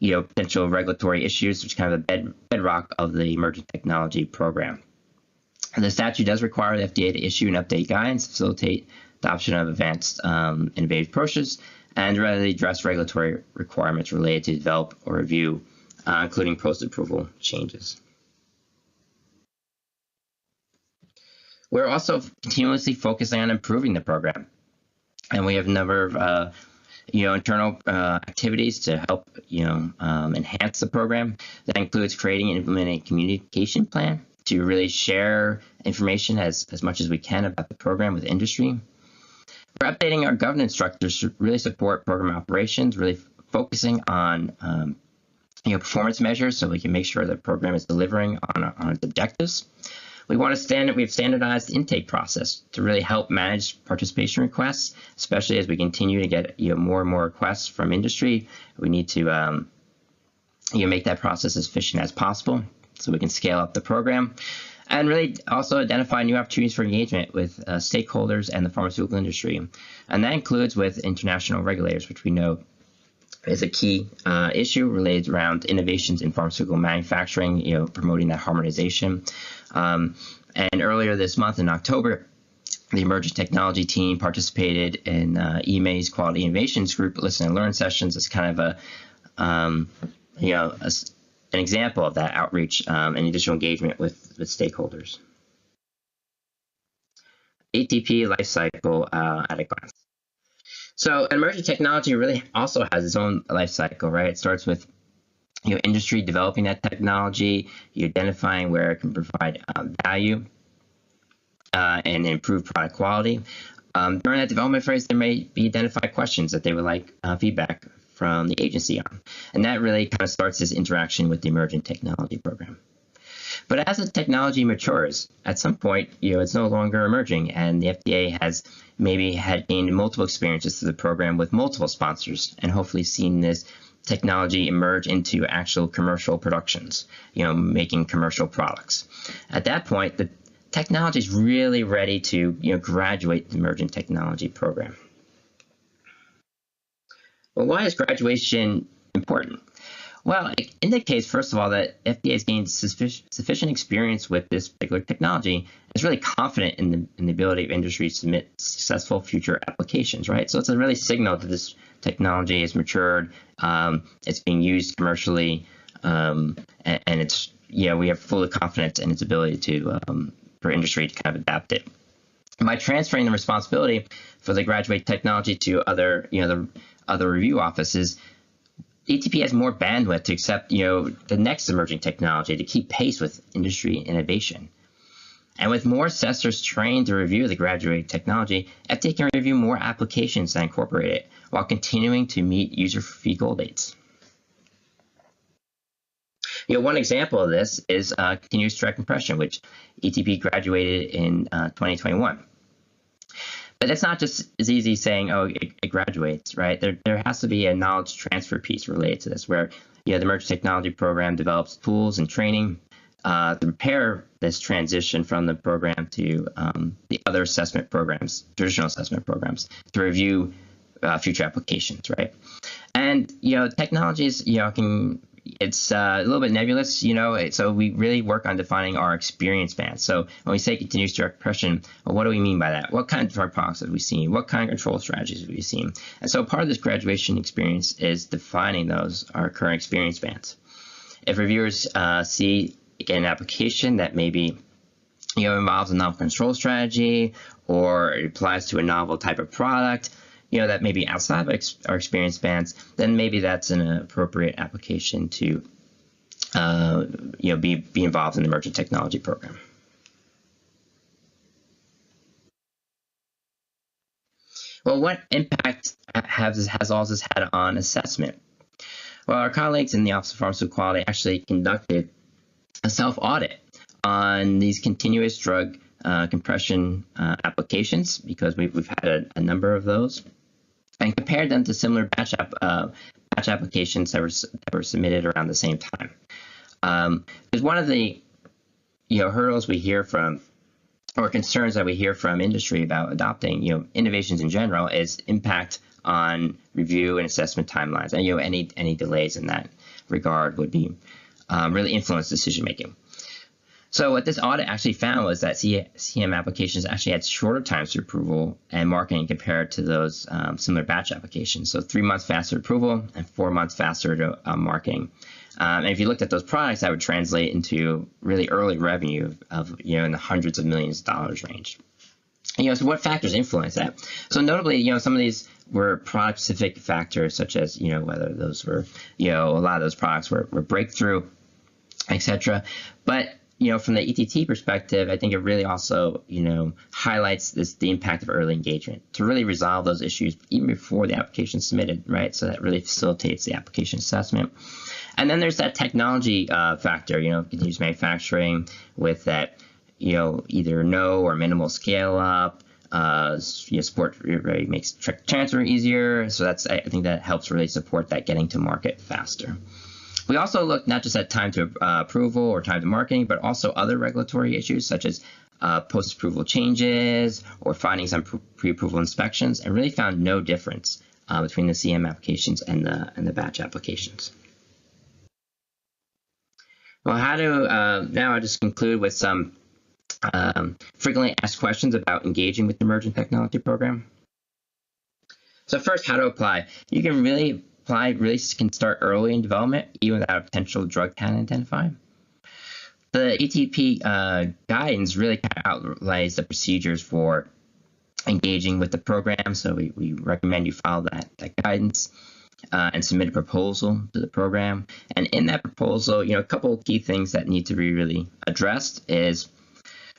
potential regulatory issues, which is kind of a bedrock of the Emerging Technology Program. And the statute does require the FDA to issue and update guidance, facilitate adoption of advanced innovative approaches, and really address regulatory requirements related to develop or review including post-approval changes. We're also continuously focusing on improving the program, and we have a number of internal activities to help enhance the program. That includes creating and implementing a communication plan to really share information as much as we can about the program with industry. We're updating our governance structures to really support program operations, really focusing on performance measures so we can make sure the program is delivering on its objectives. We've standardized the intake process to really help manage participation requests, especially as we continue to get more and more requests from industry. We need to make that process as efficient as possible so we can scale up the program, and really also identify new opportunities for engagement with stakeholders and the pharmaceutical industry. And that includes with international regulators, which we know is a key issue related around innovations in pharmaceutical manufacturing, promoting that harmonization. And earlier this month in October, the emerging technology team participated in EMA's Quality Innovations Group Listen and Learn sessions as kind of an example of that outreach and additional engagement with stakeholders. ATP lifecycle at a glance. So emerging technology really also has its own life cycle, right? It starts with industry developing that technology, identifying where it can provide value and improve product quality. During that development phase, there may be identified questions that they would like feedback from the agency on. And that really kind of starts this interaction with the emerging technology program. But as the technology matures, at some point, it's no longer emerging, and the FDA has had gained multiple experiences through the program with multiple sponsors, and hopefully seen this technology emerge into actual commercial productions, making commercial products. At that point, the technology is really ready to graduate the emerging technology program. Well, why is graduation important? Well, it indicates, first of all, that FDA has gained sufficient experience with this particular technology and is really confident in the ability of industry to submit successful future applications, right? So it's a really signal that this technology has matured, it's being used commercially, and it's, we have full confidence in its ability to, for industry to kind of adapt it. By transferring the responsibility for the graduate technology to other, the other review offices, ATP has more bandwidth to accept, the next emerging technology to keep pace with industry innovation. And with more assessors trained to review the graduate technology, FDA can review more applications that incorporate it while continuing to meet user fee goal dates. One example of this is continuous direct compression, which ATP graduated in 2021. But it's not just as easy as saying, oh, it graduates, right? There has to be a knowledge transfer piece related to this, where the emerging technology program develops tools and training to prepare this transition from the program to the other assessment programs, traditional assessment programs, to review future applications, right? And technologies, it's a little bit nebulous, so we really work on defining our experience band. So when we say continuous direct compression, well, what do we mean by that? What kind of drug products have we seen? What kind of control strategies have we seen? And so part of this graduation experience is defining our current experience bands. If reviewers see an application that maybe involves a novel control strategy, or it applies to a novel type of product, that may be outside of our experience bands, then maybe that's an appropriate application to, be involved in the emerging technology program. Well, what impact has all this had on assessment? Well, our colleagues in the Office of Pharmaceutical Quality actually conducted a self-audit on these continuous drug compression applications, because we've had a number of those, and compared them to similar batch applications that were submitted around the same time. Because one of the hurdles we hear from, or concerns that we hear from industry about adopting innovations in general, is impact on review and assessment timelines, and any delays in that regard would be really influence decision making. So what this audit actually found was that CM applications actually had shorter times to approval and marketing compared to those similar batch applications. So 3 months faster approval and 4 months faster to marketing. And if you looked at those products, that would translate into really early revenue of in the hundreds of millions of dollars range. So what factors influence that? So notably, some of these were product-specific factors, such as whether those were a lot of those products were breakthrough, etc. But from the ETT perspective, I think it really also highlights the impact of early engagement to really resolve those issues even before the application is submitted, right? So that really facilitates the application assessment. And then there's that technology factor, continuous manufacturing with that either no or minimal scale up. Support really makes tech transfer easier. So I think that helps really support that getting to market faster. We also look not just at time to approval or time to marketing, but also other regulatory issues such as post-approval changes or findings on pre-approval inspections, and really found no difference between the CM applications and the batch applications. Well, now I'll just conclude with some frequently asked questions about engaging with the Emerging Technology Program. So first, how to apply. You can really can start early in development, even without a potential drug candidate identified. The ETP guidance really kind of outlines the procedures for engaging with the program, so we recommend you follow that guidance and submit a proposal to the program. And in that proposal, a couple of key things that need to be really addressed is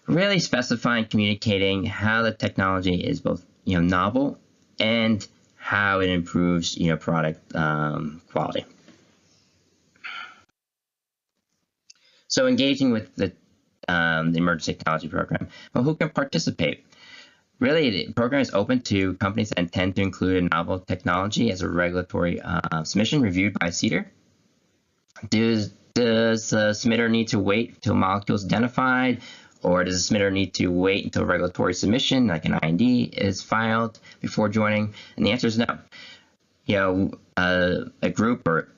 really specifying, communicating how the technology is both novel and how it improves product quality. So engaging with the Emerging Technology Program. Well, who can participate? Really, the program is open to companies that intend to include a novel technology as a regulatory submission reviewed by CDER. Does the submitter need to wait until molecules identified? Or does the submitter need to wait until regulatory submission, like an IND, is filed before joining? And the answer is no. A group or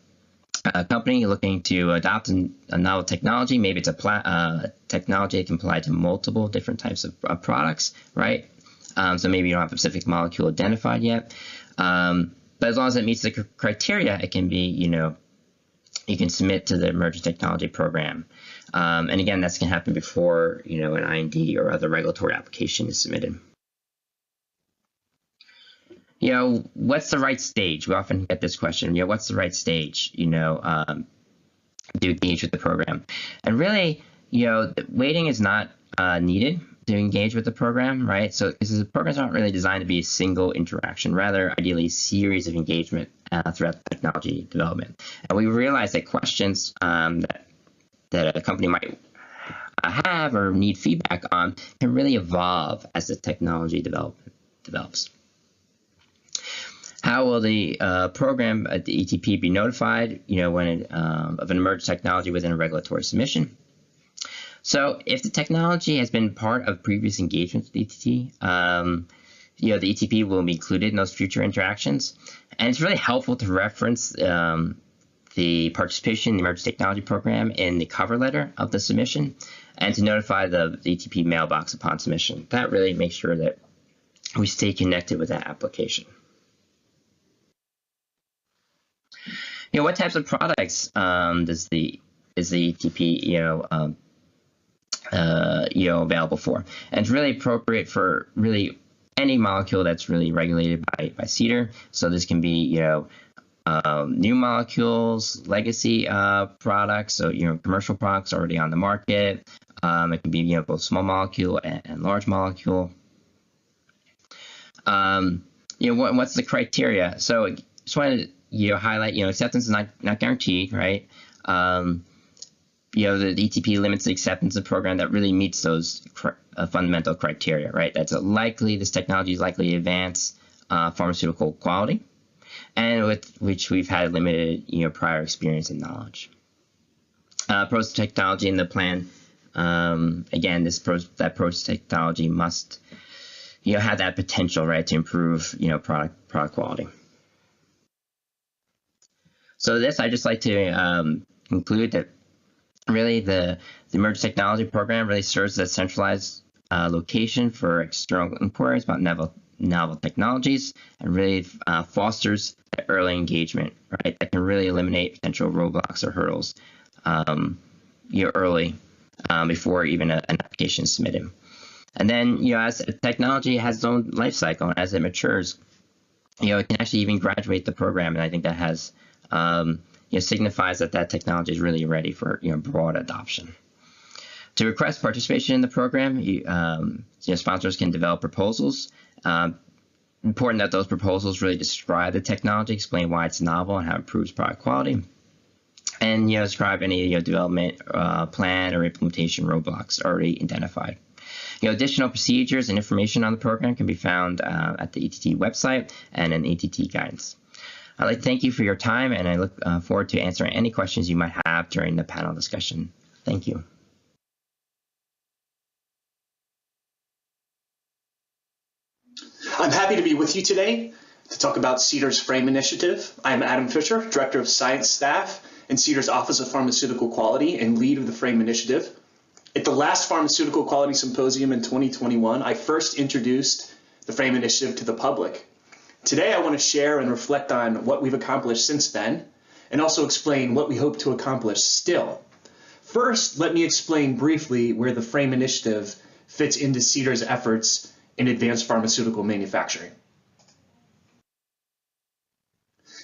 a company looking to adopt a novel technology, maybe it's a technology that can apply to multiple different types of products, right? So maybe you don't have a specific molecule identified yet. But as long as it meets the criteria, it can be, you can submit to the Emerging Technology Program. And again, that's going to happen before, an IND or other regulatory application is submitted. What's the right stage? We often get this question, what's the right stage, to engage with the program? And really, waiting is not needed to engage with the program, right? So because the programs aren't really designed to be a single interaction, rather ideally a series of engagement throughout the technology development. And we realize that questions that a company might have or need feedback on can really evolve as the technology develops. How will the program at the ETP be notified, when of an emerging technology within a regulatory submission? So if the technology has been part of previous engagements with ETT, the ETP will be included in those future interactions. And it's really helpful to reference the participation in the Emerging Technology Program in the cover letter of the submission, and to notify the ETP mailbox upon submission. That really makes sure that we stay connected with that application. What types of products is the ETP available for? And it's really appropriate for really any molecule that's really regulated by CDER. So this can be new molecules, legacy products, so commercial products already on the market. It can be both small molecule and large molecule. What's the criteria? So just wanted to highlight acceptance is not guaranteed, right? The ETP limits the acceptance of the program that really meets those fundamental criteria, right? That's this technology is likely to advance pharmaceutical quality, and with which we've had limited, prior experience and knowledge. Process technology in the plan, again, that process technology must, have that potential, right, to improve, product quality. So I just like to conclude that really the Emerging Technology Program really serves as a centralized location for external inquiries about novel technologies and really fosters early engagement, right? That can really eliminate potential roadblocks or hurdles early before even an application is submitted. And then, as technology has its own life cycle, and as it matures, it can actually even graduate the program. And I think that has, signifies that technology is really ready for, broad adoption. To request participation in the program, sponsors can develop proposals. Important that those proposals really describe the technology, explain why it's novel and how it improves product quality, and describe any development plan or implementation roadblocks already identified. Additional procedures and information on the program can be found at the ATT website and in ATT guidance. I'd like to thank you for your time, and I look forward to answering any questions you might have during the panel discussion. Thank you. I'm happy to be with you today to talk about CDER's FRAME initiative. I am Adam Fisher, Director of Science Staff in CDER's Office of Pharmaceutical Quality and lead of the FRAME initiative. At the last Pharmaceutical Quality Symposium in 2021, I first introduced the FRAME initiative to the public. Today, I want to share and reflect on what we've accomplished since then, and also explain what we hope to accomplish still. First, let me explain briefly where the FRAME initiative fits into CDER's efforts in advanced pharmaceutical manufacturing.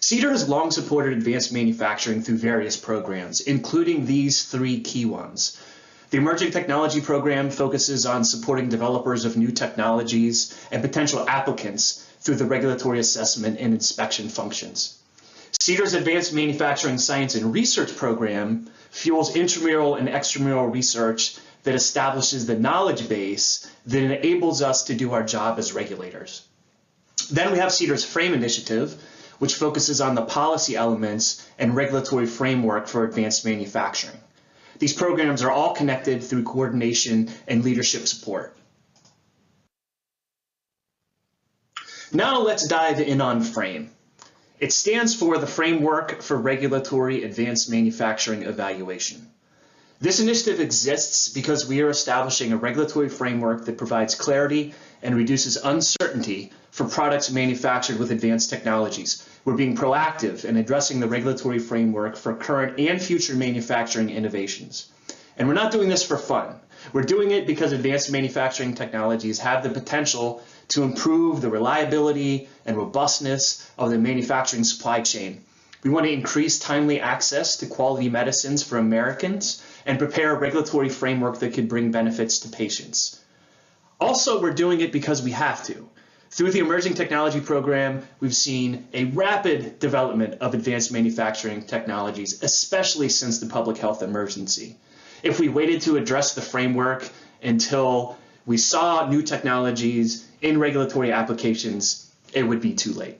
CDER has long supported advanced manufacturing through various programs, including these three key ones. The Emerging Technology Program focuses on supporting developers of new technologies and potential applicants through the regulatory assessment and inspection functions. CDER's Advanced Manufacturing Science and Research Program fuels intramural and extramural research that establishes the knowledge base that enables us to do our job as regulators. Then we have CDER's FRAME initiative, which focuses on the policy elements and regulatory framework for advanced manufacturing. These programs are all connected through coordination and leadership support. Now let's dive in on FRAME. It stands for the Framework for Regulatory Advanced Manufacturing Evaluation. This initiative exists because we are establishing a regulatory framework that provides clarity and reduces uncertainty for products manufactured with advanced technologies. We're being proactive in addressing the regulatory framework for current and future manufacturing innovations. And we're not doing this for fun. We're doing it because advanced manufacturing technologies have the potential to improve the reliability and robustness of the manufacturing supply chain. We want to increase timely access to quality medicines for Americans and prepare a regulatory framework that could bring benefits to patients. Also, we're doing it because we have to. Through the Emerging Technology Program, we've seen a rapid development of advanced manufacturing technologies, especially since the public health emergency. If we waited to address the framework until we saw new technologies in regulatory applications, it would be too late.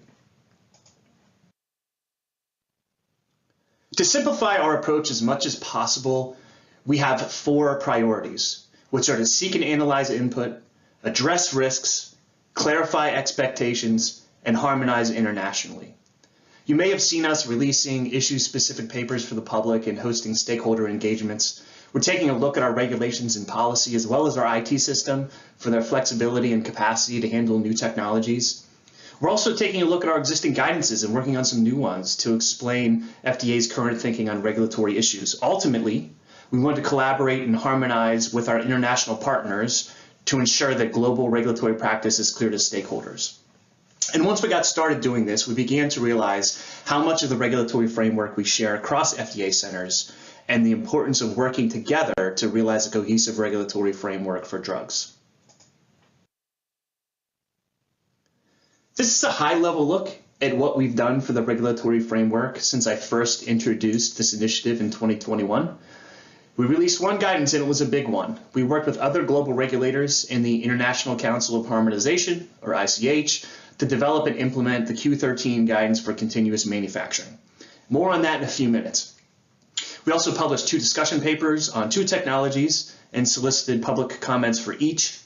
To simplify our approach as much as possible, we have 4 priorities, which are to seek and analyze input, address risks, clarify expectations, and harmonize internationally. You may have seen us releasing issue-specific papers for the public and hosting stakeholder engagements. We're taking a look at our regulations and policy as well as our IT system for their flexibility and capacity to handle new technologies. We're also taking a look at our existing guidances and working on some new ones to explain FDA's current thinking on regulatory issues. Ultimately, we want to collaborate and harmonize with our international partners to ensure that global regulatory practice is clear to stakeholders. And once we got started doing this, we began to realize how much of the regulatory framework we share across FDA centers and the importance of working together to realize a cohesive regulatory framework for drugs. This is a high-level look at what we've done for the regulatory framework since I first introduced this initiative in 2021. We released one guidance, and it was a big one. We worked with other global regulators in the International Council of Harmonization, or ICH, to develop and implement the Q13 Guidance for continuous manufacturing. More on that in a few minutes. We also published 2 discussion papers on 2 technologies and solicited public comments for each.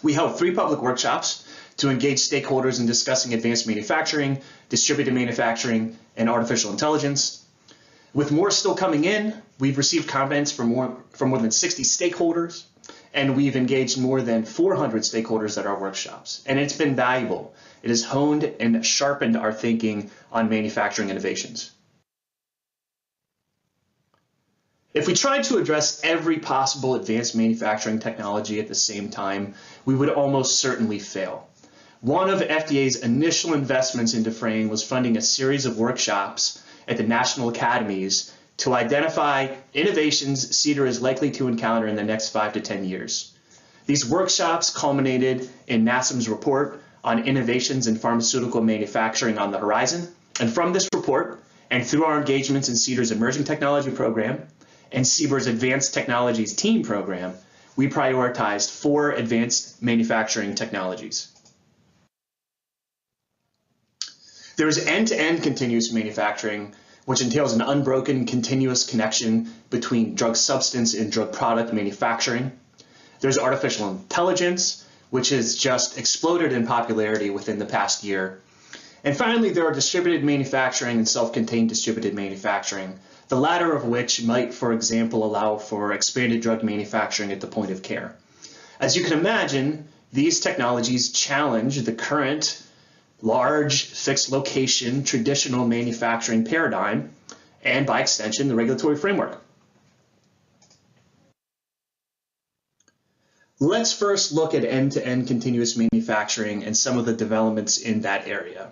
We held 3 public workshops to engage stakeholders in discussing advanced manufacturing, distributed manufacturing, and artificial intelligence. With more still coming in, we've received comments from more than 60 stakeholders, and we've engaged more than 400 stakeholders at our workshops, and it's been valuable. It has honed and sharpened our thinking on manufacturing innovations. If we tried to address every possible advanced manufacturing technology at the same time, we would almost certainly fail. One of FDA's initial investments into FRAME was funding a series of workshops at the national academies to identify innovations CDER is likely to encounter in the next 5 to 10 years. These workshops culminated in NASM's report on innovations in pharmaceutical manufacturing on the horizon. And from this report, and through our engagements in CDER's Emerging Technology Program and CBER's Advanced Technologies Team Program, we prioritized 4 advanced manufacturing technologies. There is end-to-end continuous manufacturing, which entails an unbroken continuous connection between drug substance and drug product manufacturing. There's artificial intelligence, which has just exploded in popularity within the past year. And finally, there are distributed manufacturing and self-contained distributed manufacturing, the latter of which might, for example, allow for expanded drug manufacturing at the point of care. As you can imagine, these technologies challenge the current large, fixed location, traditional manufacturing paradigm, and by extension, the regulatory framework. Let's first look at end-to-end continuous manufacturing and some of the developments in that area.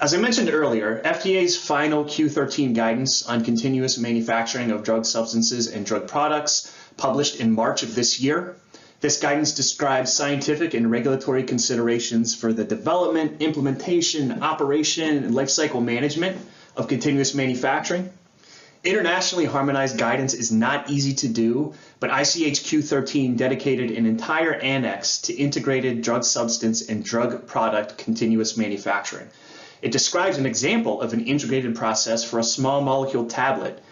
As I mentioned earlier, FDA's final Q13 guidance on continuous manufacturing of drug substances and drug products, published in March of this year. This guidance describes scientific and regulatory considerations for the development, implementation, operation, and lifecycle management of continuous manufacturing. Internationally harmonized guidance is not easy to do, but ICH Q13 dedicated an entire annex to integrated drug substance and drug product continuous manufacturing. It describes an example of an integrated process for a small molecule tablet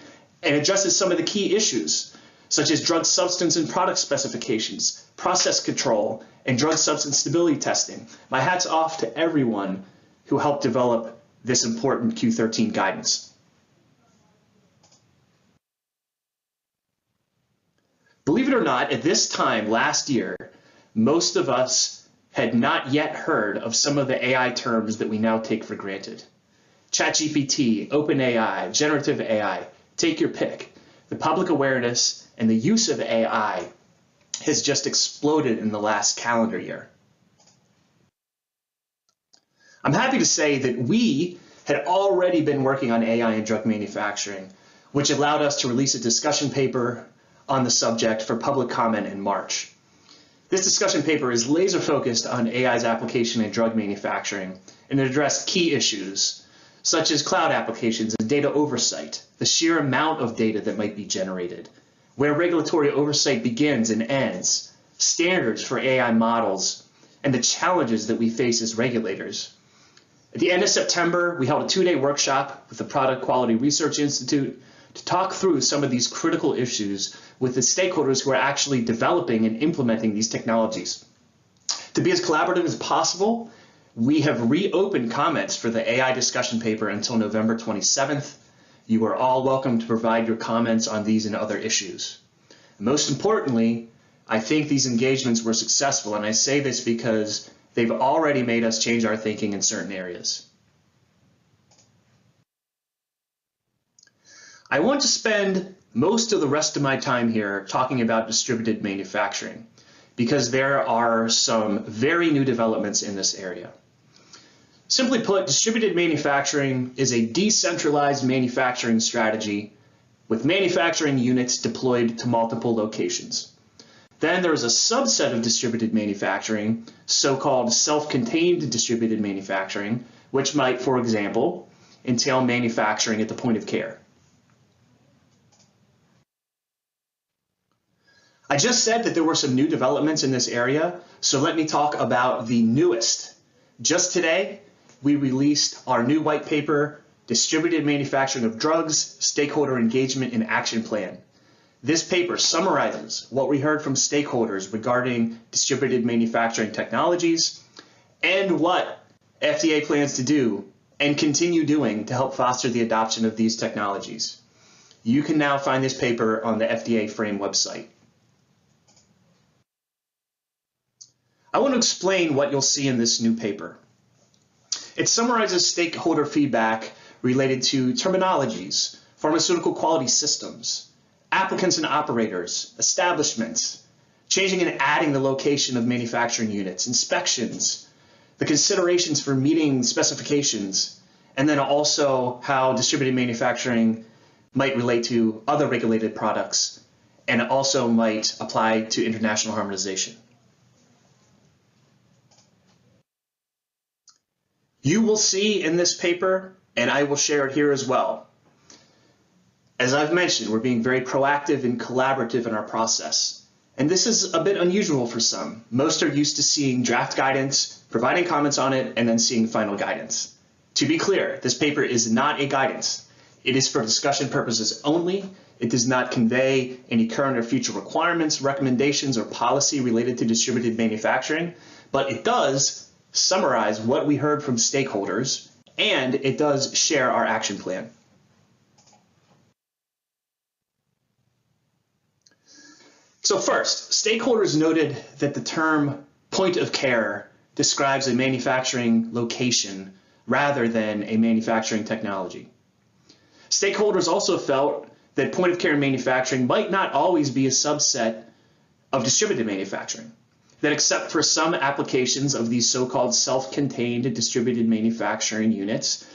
and addresses some of the key issues, such as drug substance and product specifications, process control, and drug substance stability testing. My hat's off to everyone who helped develop this important Q13 guidance. Believe it or not, at this time last year, most of us had not yet heard of some of the AI terms that we now take for granted. ChatGPT, OpenAI, generative AI, take your pick. The public awareness and the use of AI has just exploded in the last calendar year. I'm happy to say that we had already been working on AI in drug manufacturing, which allowed us to release a discussion paper on the subject for public comment in March. This discussion paper is laser focused on AI's application in drug manufacturing, and it addressed key issues such as cloud applications and data oversight, the sheer amount of data that might be generated, where regulatory oversight begins and ends, standards for AI models, and the challenges that we face as regulators. At the end of September, we held a 2-day workshop with the Product Quality Research Institute to talk through some of these critical issues with the stakeholders who are actually developing and implementing these technologies. To be as collaborative as possible, we have reopened comments for the AI discussion paper until November 27th. You are all welcome to provide your comments on these and other issues. Most importantly, I think these engagements were successful, and I say this because they've already made us change our thinking in certain areas. I want to spend most of the rest of my time here talking about distributed manufacturing, because there are some very new developments in this area. Simply put, distributed manufacturing is a decentralized manufacturing strategy with manufacturing units deployed to multiple locations. Then there is a subset of distributed manufacturing, so-called self-contained distributed manufacturing, which might, for example, entail manufacturing at the point of care. I just said that there were some new developments in this area, so let me talk about the newest. Just today, we released our new white paper, Distributed Manufacturing of Drugs, Stakeholder Engagement and Action Plan. This paper summarizes what we heard from stakeholders regarding distributed manufacturing technologies and what FDA plans to do and continue doing to help foster the adoption of these technologies. you can now find this paper on the FDA Frame website. I want to explain what you'll see in this new paper. It summarizes stakeholder feedback related to terminologies, pharmaceutical quality systems, applicants and operators, establishments, changing and adding the location of manufacturing units, inspections, the considerations for meeting specifications, and then also how distributed manufacturing might relate to other regulated products and also might apply to international harmonization. You will see in this paper, and I will share it here as well. As I've mentioned, we're being very proactive and collaborative in our process. And this is a bit unusual for some. Most are used to seeing draft guidance, providing comments on it, and then seeing final guidance. To be clear, this paper is not a guidance. It is for discussion purposes only. It does not convey any current or future requirements, recommendations, or policy related to distributed manufacturing, but it does summarize what we heard from stakeholders, and it does share our action plan. So first, stakeholders noted that the term point of care describes a manufacturing location rather than a manufacturing technology. Stakeholders also felt that point of care manufacturing might not always be a subset of distributed manufacturing, that except for some applications of these so-called self-contained distributed manufacturing units,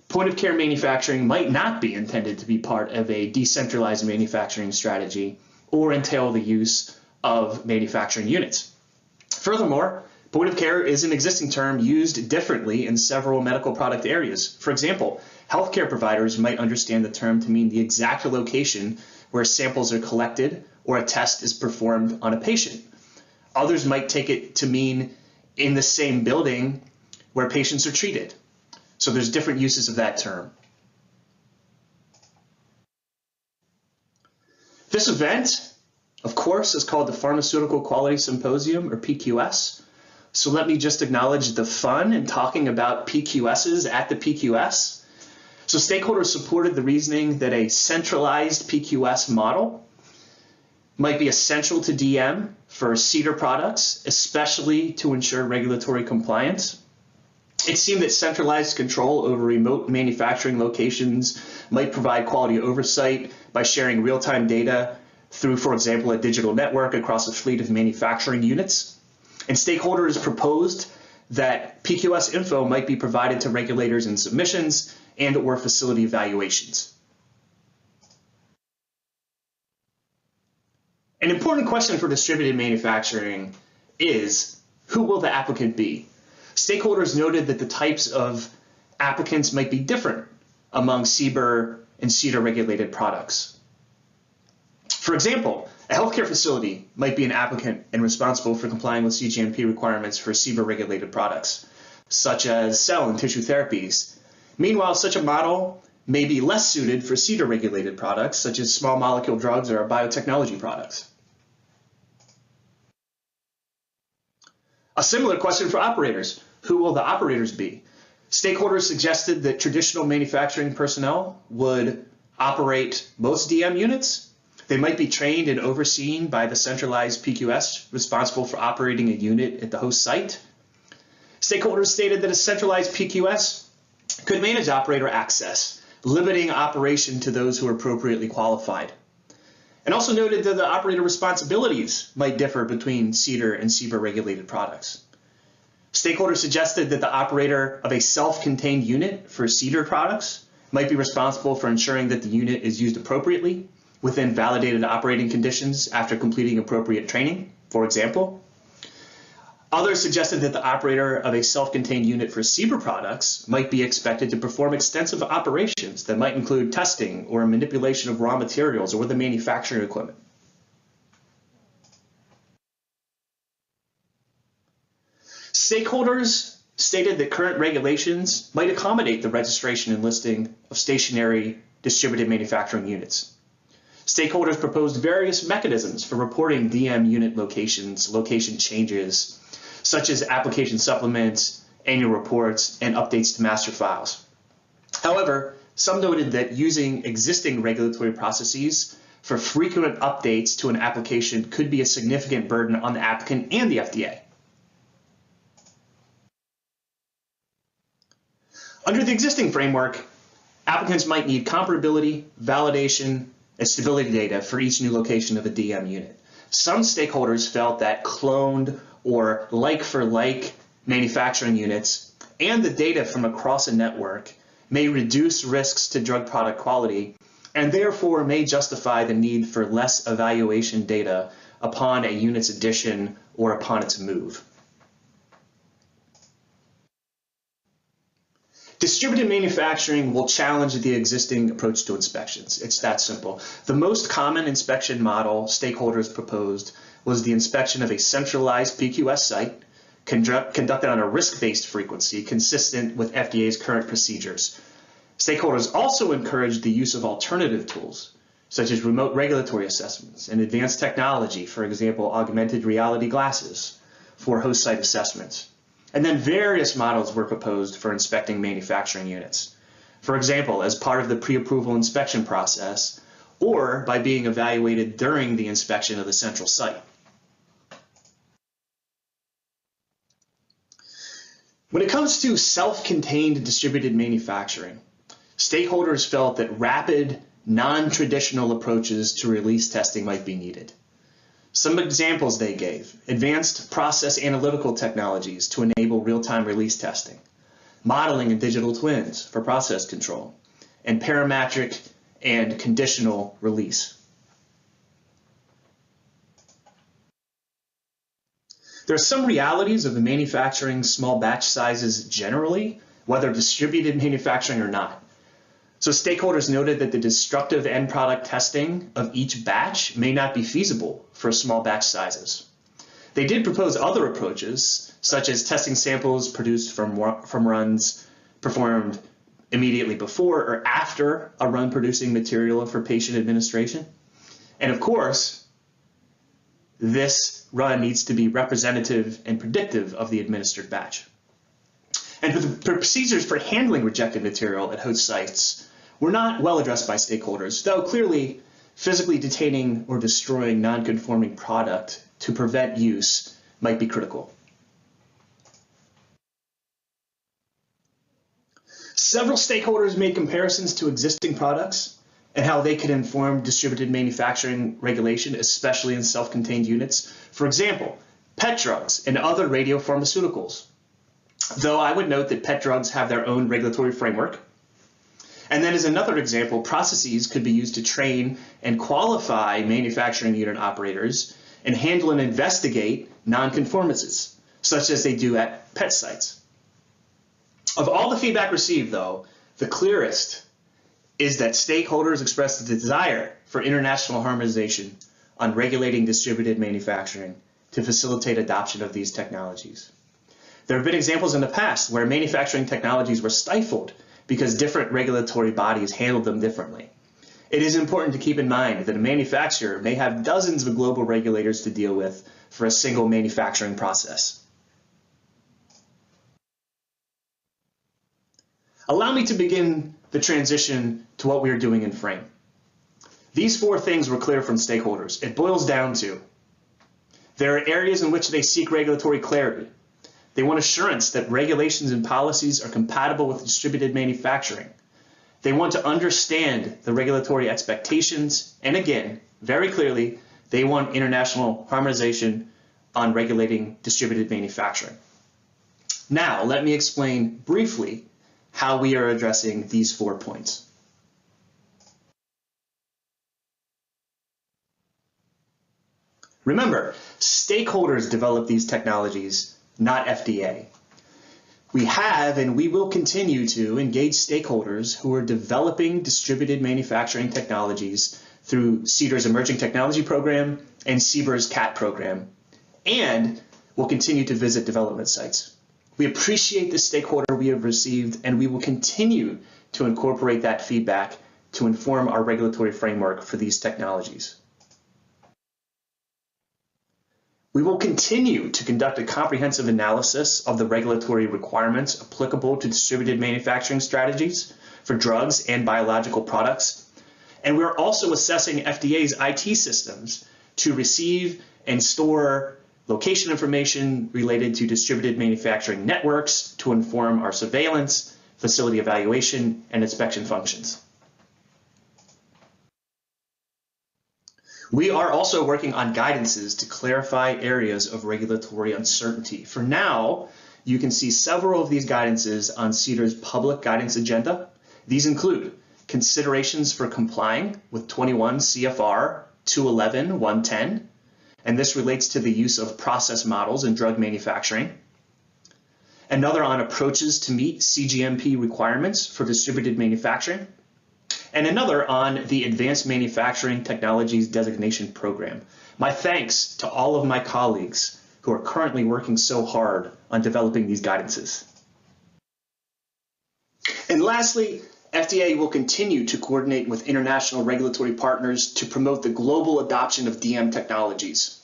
point of care manufacturing might not be intended to be part of a decentralized manufacturing strategy or entail the use of manufacturing units. Furthermore, point of care is an existing term used differently in several medical product areas. For example, healthcare providers might understand the term to mean the exact location where samples are collected or a test is performed on a patient. Others might take it to mean in the same building where patients are treated. So there's different uses of that term. This event, of course, is called the Pharmaceutical Quality Symposium, or PQS. So let me just acknowledge the fun in talking about PQSs at the PQS. So stakeholders supported the reasoning that a centralized PQS model might be essential to DM for CEDAR products, especially to ensure regulatory compliance. It seemed that centralized control over remote manufacturing locations might provide quality oversight by sharing real-time data through, for example, a digital network across a fleet of manufacturing units. And stakeholders proposed that PQS info might be provided to regulators in submissions and/or facility evaluations. An important question for distributed manufacturing is, who will the applicant be? Stakeholders noted that the types of applicants might be different among CBER and CEDAR regulated products. For example, a healthcare facility might be an applicant and responsible for complying with cGMP requirements for CBER regulated products, such as cell and tissue therapies. Meanwhile, such a model may be less suited for CEDAR regulated products, such as small molecule drugs or biotechnology products. A similar question for operators. Who will the operators be? Stakeholders suggested that traditional manufacturing personnel would operate most DM units. They might be trained and overseen by the centralized PQS responsible for operating a unit at the host site. Stakeholders stated that a centralized PQS could manage operator access, limiting operation to those who are appropriately qualified. And also noted that the operator responsibilities might differ between CEDAR and CBER regulated products. Stakeholders suggested that the operator of a self-contained unit for CEDAR products might be responsible for ensuring that the unit is used appropriately within validated operating conditions after completing appropriate training, for example. Others suggested that the operator of a self-contained unit for CBER products might be expected to perform extensive operations that might include testing or manipulation of raw materials or the manufacturing equipment. Stakeholders stated that current regulations might accommodate the registration and listing of stationary distributed manufacturing units. Stakeholders proposed various mechanisms for reporting DM unit locations, location changes, such as application supplements, annual reports, and updates to master files. However, some noted that using existing regulatory processes for frequent updates to an application could be a significant burden on the applicant and the FDA. Under the existing framework, applicants might need comparability, validation, and stability data for each new location of a DM unit. Some stakeholders felt that cloned or like-for-like manufacturing units and the data from across a network may reduce risks to drug product quality and therefore may justify the need for less evaluation data upon a unit's addition or upon its move. Distributed manufacturing will challenge the existing approach to inspections. It's that simple. The most common inspection model stakeholders proposed was the inspection of a centralized PQS site conducted on a risk-based frequency consistent with FDA's current procedures. Stakeholders also encouraged the use of alternative tools, such as remote regulatory assessments and advanced technology, for example, augmented reality glasses for host site assessments. And then various models were proposed for inspecting manufacturing units. For example, as part of the pre-approval inspection process, or by being evaluated during the inspection of the central site. When it comes to self-contained distributed manufacturing, stakeholders felt that rapid, non-traditional approaches to release testing might be needed. Some examples they gave: advanced process analytical technologies to enable real-time release testing, modeling and digital twins for process control, and parametric and conditional release. There are some realities of the manufacturing small batch sizes generally, whether distributed manufacturing or not. So stakeholders noted that the destructive end product testing of each batch may not be feasible for small batch sizes. They did propose other approaches, such as testing samples produced from runs performed immediately before or after a run producing material for patient administration. And of course, this run needs to be representative and predictive of the administered batch. And the procedures for handling rejected material at host sites were not well addressed by stakeholders, though clearly physically detaining or destroying non-conforming product to prevent use might be critical. Several stakeholders made comparisons to existing products and how they could inform distributed manufacturing regulation, especially in self-contained units. For example, pet drugs and other radiopharmaceuticals. Though I would note that pet drugs have their own regulatory framework. And then as another example, processes could be used to train and qualify manufacturing unit operators and handle and investigate nonconformances, such as they do at pet sites. Of all the feedback received, though, the clearest is that stakeholders expressed a desire for international harmonization on regulating distributed manufacturing to facilitate adoption of these technologies. There have been examples in the past where manufacturing technologies were stifled because different regulatory bodies handled them differently. It is important to keep in mind that a manufacturer may have dozens of global regulators to deal with for a single manufacturing process. Allow me to begin the transition to what we are doing in Frame. These four things were clear from stakeholders. It boils down to there are areas in which they seek regulatory clarity. They want assurance that regulations and policies are compatible with distributed manufacturing. They want to understand the regulatory expectations, and again, very clearly, they want international harmonization on regulating distributed manufacturing. Now, let me explain briefly how we are addressing these 4 points. Remember, stakeholders develop these technologies, not FDA. We have and we will continue to engage stakeholders who are developing distributed manufacturing technologies through CDER's Emerging Technology Program and CBER's CAT program, and will continue to visit development sites. We appreciate the stakeholder we have received, and we will continue to incorporate that feedback to inform our regulatory framework for these technologies. We will continue to conduct a comprehensive analysis of the regulatory requirements applicable to distributed manufacturing strategies for drugs and biological products. And we're also assessing FDA's IT systems to receive and store location information related to distributed manufacturing networks to inform our surveillance, facility evaluation, and inspection functions. We are also working on guidances to clarify areas of regulatory uncertainty. For now, you can see several of these guidances on CDER's public guidance agenda. These include considerations for complying with 21 CFR 211-110, and this relates to the use of process models in drug manufacturing. Another on approaches to meet CGMP requirements for distributed manufacturing, and another on the Advanced Manufacturing Technologies Designation Program. My thanks to all of my colleagues who are currently working so hard on developing these guidances. And lastly, FDA will continue to coordinate with international regulatory partners to promote the global adoption of DM technologies.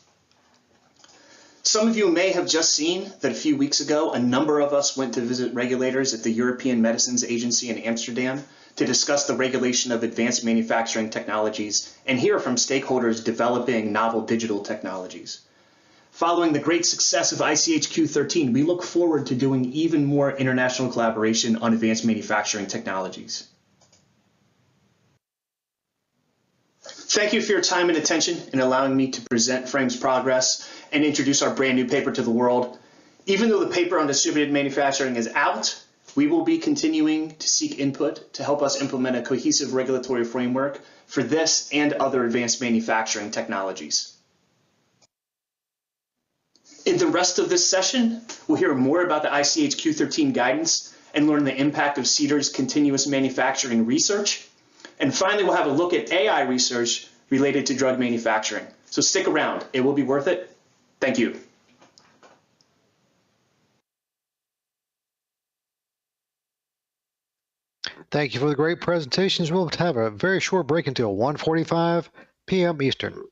Some of you may have just seen that a few weeks ago, a number of us went to visit regulators at the European Medicines Agency in Amsterdam to discuss the regulation of advanced manufacturing technologies and hear from stakeholders developing novel digital technologies. Following the great success of ICH Q13, we look forward to doing even more international collaboration on advanced manufacturing technologies. Thank you for your time and attention in allowing me to present Frame's progress and introduce our brand new paper to the world. Even though the paper on distributed manufacturing is out, we will be continuing to seek input to help us implement a cohesive regulatory framework for this and other advanced manufacturing technologies. In the rest of this session, we'll hear more about the ICH Q13 guidance and learn the impact of CDER's continuous manufacturing research. And finally, we'll have a look at AI research related to drug manufacturing. So stick around, it will be worth it. Thank you. Thank you for the great presentations. We'll have a very short break until 1:45 p.m. Eastern.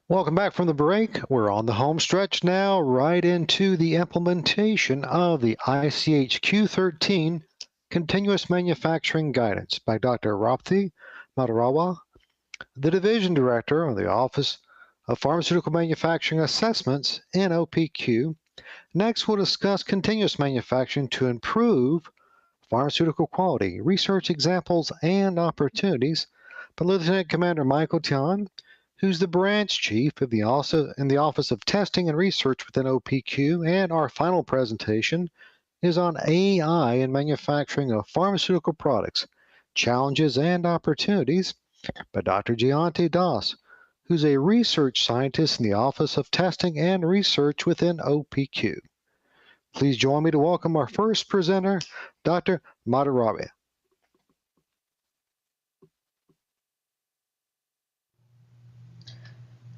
Welcome back from the break. We're on the home stretch now, right into the implementation of the ICH Q13 Continuous Manufacturing Guidance by Dr. Rapthi Madarawa, the Division Director of the Office of Pharmaceutical Manufacturing Assessments in OPQ. Next, we'll discuss continuous manufacturing to improve pharmaceutical quality, research examples, and opportunities by Lieutenant Commander Michael Tian, who's the branch chief of the Office of Testing and Research within OPQ. And our final presentation is on AI in manufacturing of pharmaceutical products, challenges and opportunities by Dr. Jayante Das, who's a research scientist in the Office of Testing and Research within OPQ. Please join me to welcome our first presenter, Dr. Madarawa.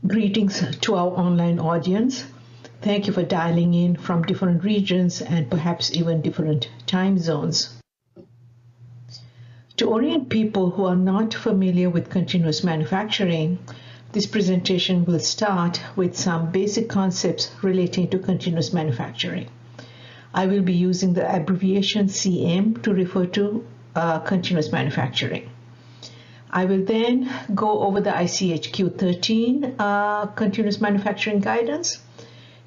Greetings to our online audience. Thank you for dialing in from different regions and perhaps even different time zones. To orient people who are not familiar with continuous manufacturing, this presentation will start with some basic concepts relating to continuous manufacturing. I will be using the abbreviation CM to refer to continuous manufacturing. I will then go over the ICH Q13 Continuous Manufacturing Guidance,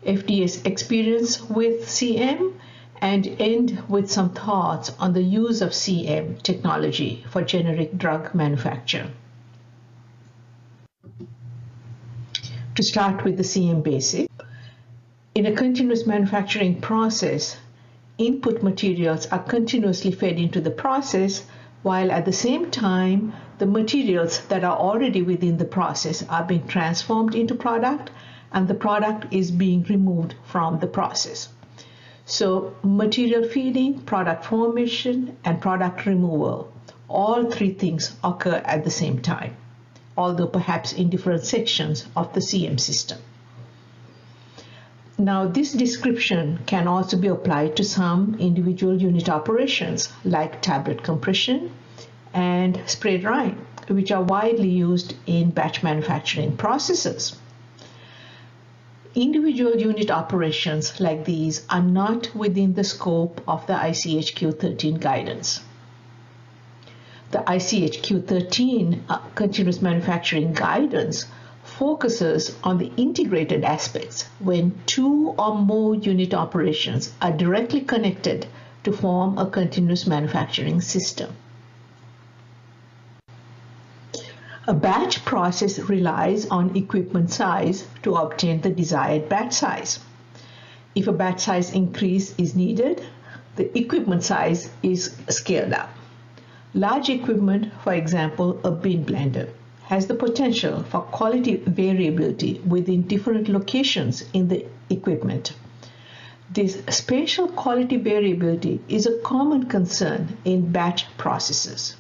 FDA's experience with CM, and end with some thoughts on the use of CM technology for generic drug manufacture. To start with the CM basic, in a continuous manufacturing process, input materials are continuously fed into the process, while at the same time, the materials that are already within the process are being transformed into product, and the product is being removed from the process. So material feeding, product formation, and product removal, all three things occur at the same time, although perhaps in different sections of the CM system. Now, this description can also be applied to some individual unit operations like tablet compression and spray drying, which are widely used in batch manufacturing processes. Individual unit operations like these are not within the scope of the ICH Q13 guidance. The ICH Q13 Continuous Manufacturing Guidance focuses on the integrated aspects when two or more unit operations are directly connected to form a continuous manufacturing system. A batch process relies on equipment size to obtain the desired batch size. If a batch size increase is needed, the equipment size is scaled up. Large equipment, for example, a bin blender, has the potential for quality variability within different locations in the equipment. This spatial quality variability is a common concern in batch processes.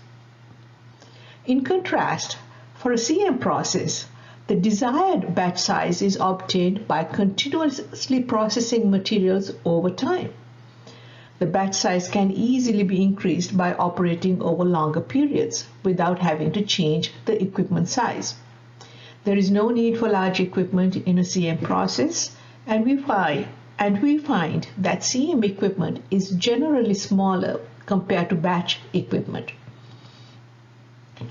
In contrast, for a CM process, the desired batch size is obtained by continuously processing materials over time. The batch size can easily be increased by operating over longer periods without having to change the equipment size. There is no need for large equipment in a CM process, and we find that CM equipment is generally smaller compared to batch equipment.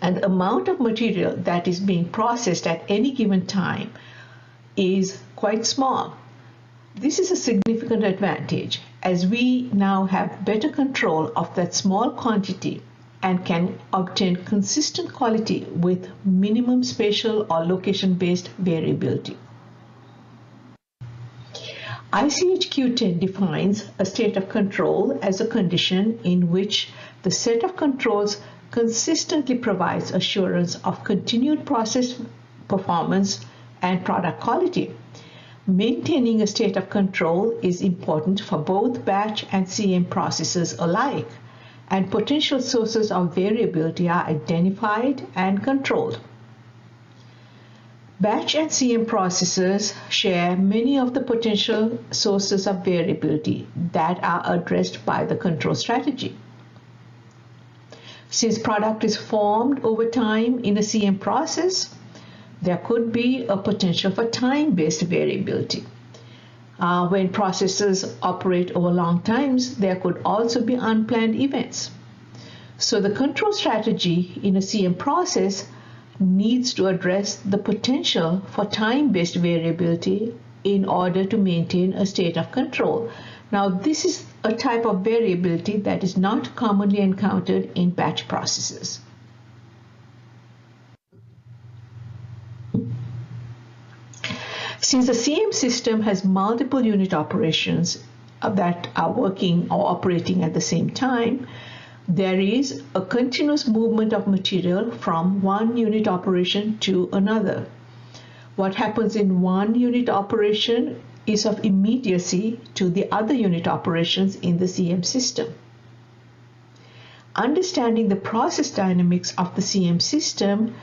And the amount of material that is being processed at any given time is quite small. This is a significant advantage as we now have better control of that small quantity and can obtain consistent quality with minimum spatial or location-based variability. ICH Q10 defines a state of control as a condition in which the set of controls consistently provides assurance of continued process performance and product quality. Maintaining a state of control is important for both batch and CM processes alike, and potential sources of variability are identified and controlled. Batch and CM processes share many of the potential sources of variability that are addressed by the control strategy. Since product is formed over time in a CM process, there could be a potential for time-based variability. When processes operate over long times, there could also be unplanned events. So the control strategy in a CM process needs to address the potential for time-based variability in order to maintain a state of control. Now, this is a type of variability that is not commonly encountered in batch processes. Since the CM system has multiple unit operations that are working or operating at the same time, there is a continuous movement of material from one unit operation to another. What happens in one unit operation is of immediacy to the other unit operations in the CM system. Understanding the process dynamics of the CM system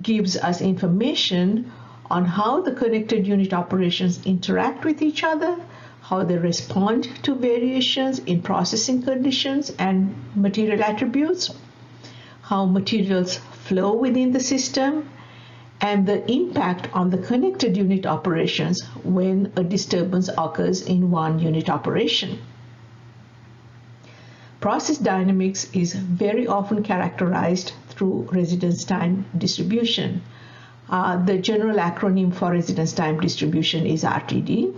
gives us information on how the connected unit operations interact with each other, how they respond to variations in processing conditions and material attributes, how materials flow within the system, and the impact on the connected unit operations when a disturbance occurs in one unit operation. Process dynamics is very often characterized through residence time distribution. The general acronym for residence time distribution is RTD.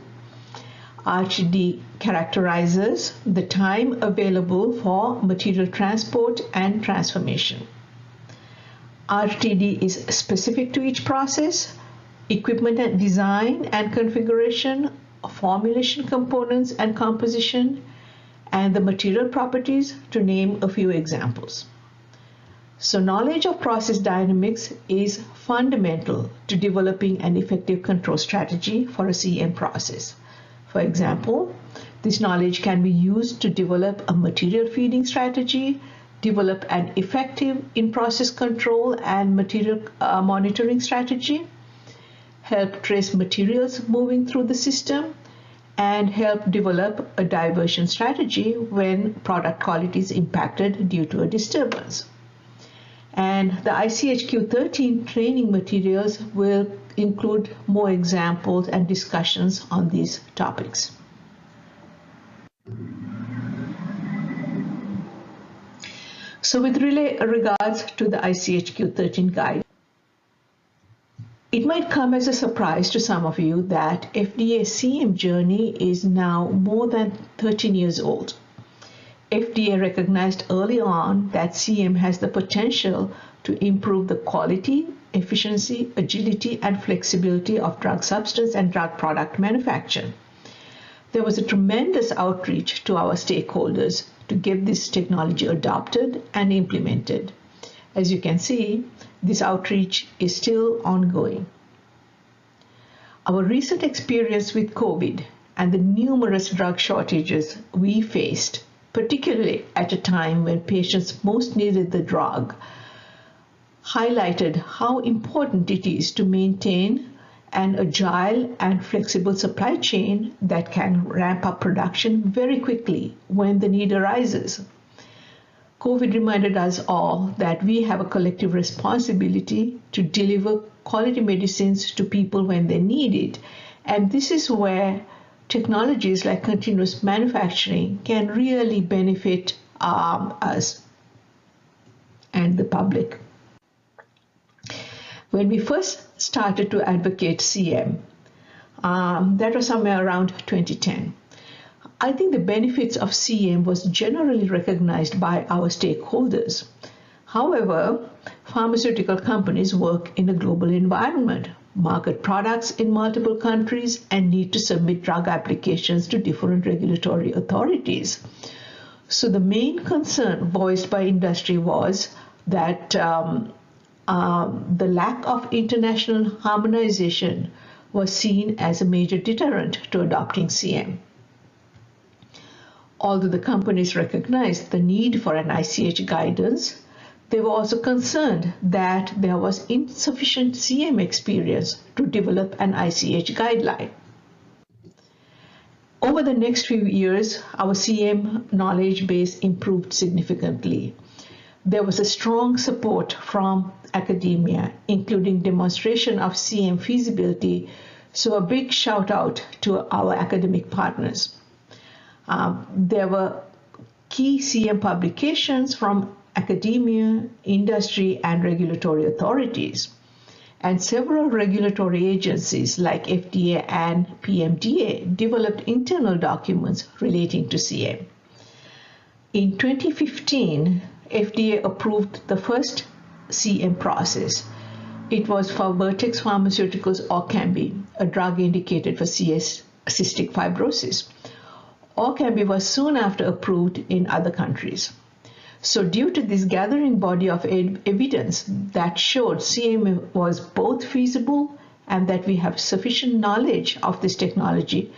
RTD characterizes the time available for material transport and transformation. RTD is specific to each process, equipment and design and configuration, formulation components and composition, and the material properties, to name a few examples. So knowledge of process dynamics is fundamental to developing an effective control strategy for a CM process. For example, this knowledge can be used to develop a material feeding strategy, develop an effective in-process control and material monitoring strategy, help trace materials moving through the system, and help develop a diversion strategy when product quality is impacted due to a disturbance. And the ICH Q13 training materials will include more examples and discussions on these topics. So with regards to the ICH Q13 guide, it might come as a surprise to some of you that FDA CM journey is now more than 13 years old. FDA recognized early on that CM has the potential to improve the quality, efficiency, agility, and flexibility of drug substance and drug product manufacture. There was a tremendous outreach to our stakeholders to get this technology adopted and implemented. As you can see, this outreach is still ongoing. Our recent experience with COVID and the numerous drug shortages we faced, particularly at a time when patients most needed the drug, highlighted how important it is to maintain an agile and flexible supply chain that can ramp up production very quickly when the need arises. COVID reminded us all that we have a collective responsibility to deliver quality medicines to people when they need it, and this is where technologies like continuous manufacturing can really benefit us and the public. When we first started to advocate CM, that was somewhere around 2010. I think the benefits of CM was generally recognized by our stakeholders. However, pharmaceutical companies work in a global environment, market products in multiple countries, and need to submit drug applications to different regulatory authorities. So the main concern voiced by industry was that the lack of international harmonization was seen as a major deterrent to adopting CM. Although the companies recognized the need for an ICH guidance, they were also concerned that there was insufficient CM experience to develop an ICH guideline. Over the next few years, our CM knowledge base improved significantly. There was a strong support from academia, including demonstration of CM feasibility, so a big shout out to our academic partners. There were key CM publications from academia, industry, and regulatory authorities. And several regulatory agencies like FDA and PMDA developed internal documents relating to CM. In 2015, FDA approved the first CM process. It was for Vertex Pharmaceutical's Orkambi, a drug indicated for cystic fibrosis. Orkambi was soon after approved in other countries. So due to this gathering body of evidence that showed CM was both feasible and that we have sufficient knowledge of this technology,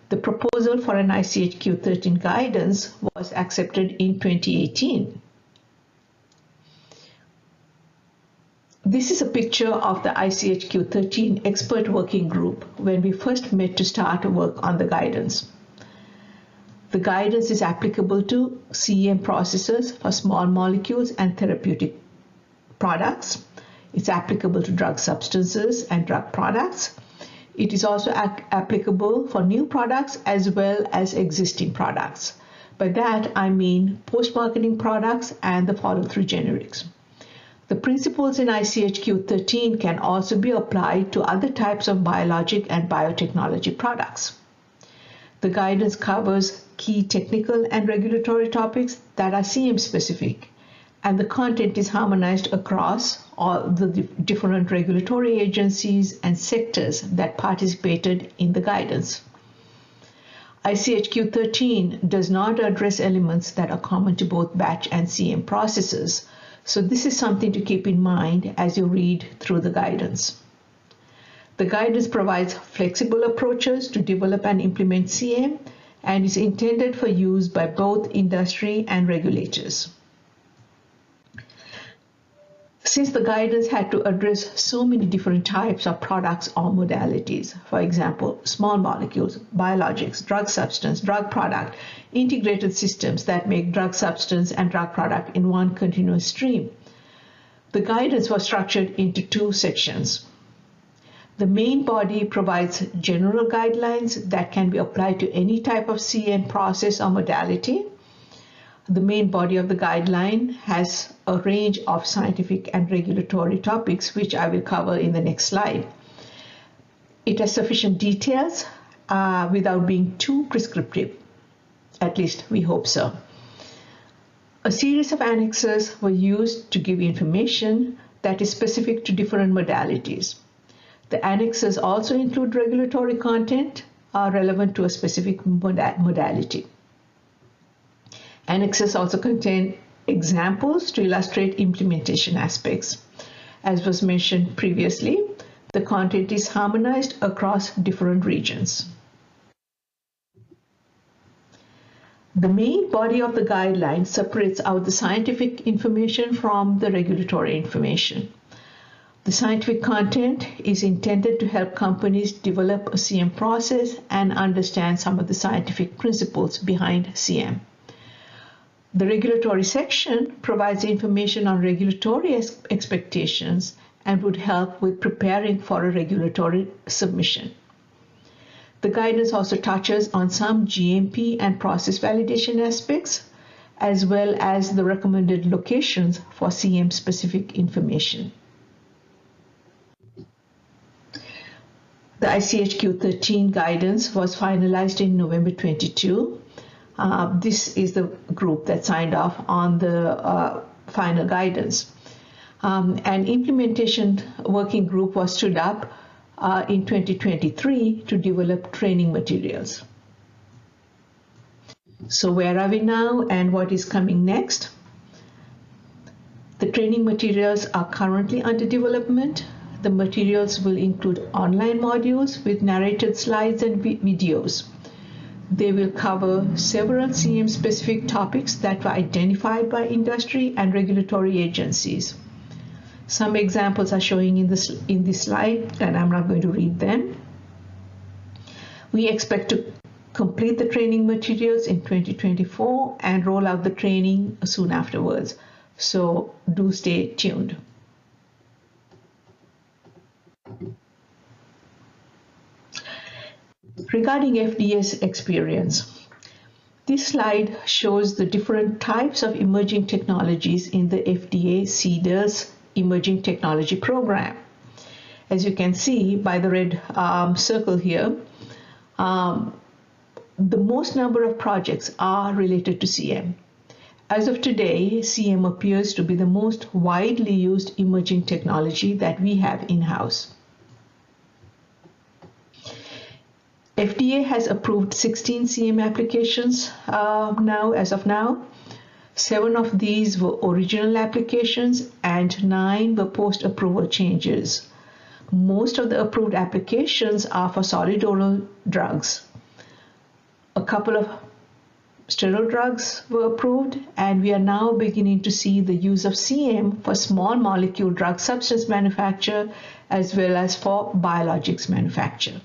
the proposal for an ICH Q13 guidance was accepted in 2018. This is a picture of the ICH Q13 expert working group when we first met to start work on the guidance. The guidance is applicable to CEM processes for small molecules and therapeutic products. It's applicable to drug substances and drug products. It is also applicable for new products as well as existing products. By that, I mean post-marketing products and the follow-through generics. The principles in ICH Q13 can also be applied to other types of biologic and biotechnology products. The guidance covers key technical and regulatory topics that are CM specific, and the content is harmonized across all the different regulatory agencies and sectors that participated in the guidance. ICH Q13 does not address elements that are common to both batch and CM processes, so this is something to keep in mind as you read through the guidance. The guidance provides flexible approaches to develop and implement CM and is intended for use by both industry and regulators. Since the guidance had to address so many different types of products or modalities, for example, small molecules, biologics, drug substance, drug product, integrated systems that make drug substance and drug product in one continuous stream, the guidance was structured into two sections. The main body provides general guidelines that can be applied to any type of CM process or modality. The main body of the guideline has a range of scientific and regulatory topics, which I will cover in the next slide. It has sufficient details without being too prescriptive. At least we hope so. A series of annexes were used to give information that is specific to different modalities. The annexes also include regulatory content relevant to a specific modality. Annexes also contain examples to illustrate implementation aspects. As was mentioned previously, the content is harmonized across different regions. The main body of the guideline separates out the scientific information from the regulatory information. The scientific content is intended to help companies develop a CM process and understand some of the scientific principles behind CM. The regulatory section provides information on regulatory expectations and would help with preparing for a regulatory submission. The guidance also touches on some GMP and process validation aspects, as well as the recommended locations for CM-specific information. The ICH Q13 guidance was finalized in November 22. This is the group that signed off on the final guidance. An implementation working group was stood up in 2023 to develop training materials. So where are we now and what is coming next? The training materials are currently under development. The materials will include online modules with narrated slides and videos. They will cover several CM-specific topics that were identified by industry and regulatory agencies. Some examples are showing in this slide, and I'm not going to read them. We expect to complete the training materials in 2024 and roll out the training soon afterwards. So do stay tuned. Regarding FDA's experience, this slide shows the different types of emerging technologies in the FDA CDER's Emerging Technology Program. As you can see by the red circle here, the most number of projects are related to CM. As of today, CM appears to be the most widely used emerging technology that we have in-house. FDA has approved 16 CM applications as of now. 7 of these were original applications and 9 were post-approval changes. Most of the approved applications are for solid oral drugs. A couple of sterile drugs were approved, and we are now beginning to see the use of CM for small molecule drug substance manufacture as well as for biologics manufacture.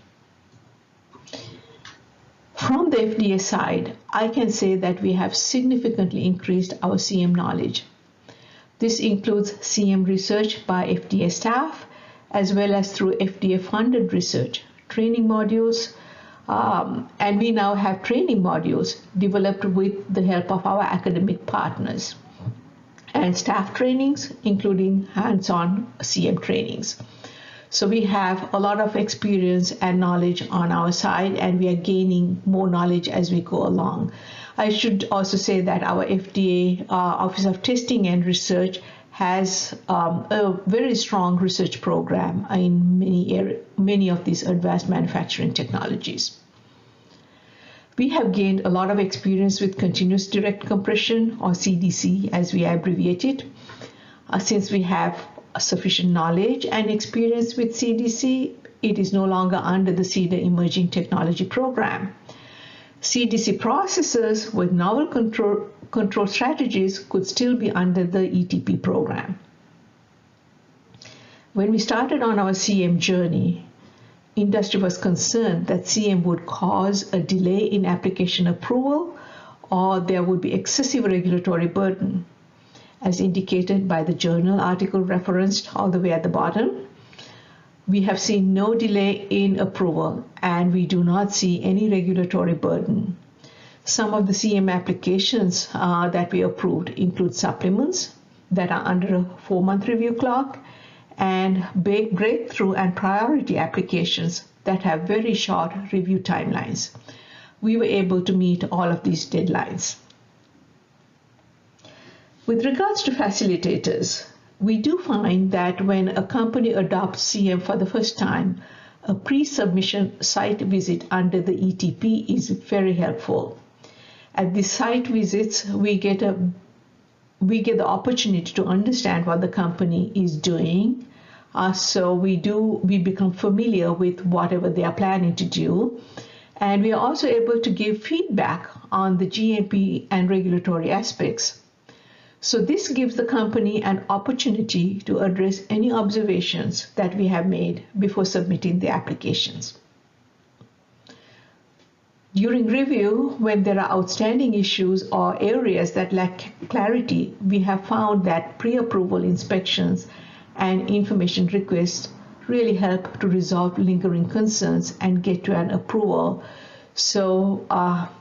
From the FDA side, I can say that we have significantly increased our CM knowledge. This includes CM research by FDA staff, as well as through FDA-funded research, training modules, and we now have training modules developed with the help of our academic partners, and staff trainings, including hands-on CM trainings. So we have a lot of experience and knowledge on our side, and we are gaining more knowledge as we go along. I should also say that our FDA Office of Testing and Research has a very strong research program in many of these advanced manufacturing technologies. We have gained a lot of experience with continuous direct compression, or CDC as we abbreviate it. Since we have sufficient knowledge and experience with CDC, it is no longer under the CDER Emerging Technology Program. CDC processes with novel control strategies could still be under the ETP program. When we started on our CM journey, industry was concerned that CM would cause a delay in application approval, or there would be excessive regulatory burden. As indicated by the journal article referenced all the way at the bottom, we have seen no delay in approval, and we do not see any regulatory burden. Some of the CM applications that we approved include supplements that are under a 4-month review clock, and breakthrough and priority applications that have very short review timelines. We were able to meet all of these deadlines. With regards to facilitators, we do find that when a company adopts CM for the first time, a pre-submission site visit under the ETP is very helpful. At these site visits, we get the opportunity to understand what the company is doing. So we become familiar with whatever they are planning to do. And we are also able to give feedback on the GMP and regulatory aspects. So this gives the company an opportunity to address any observations that we have made before submitting the applications. During review, when there are outstanding issues or areas that lack clarity, we have found that pre-approval inspections and information requests really help to resolve lingering concerns and get to an approval. So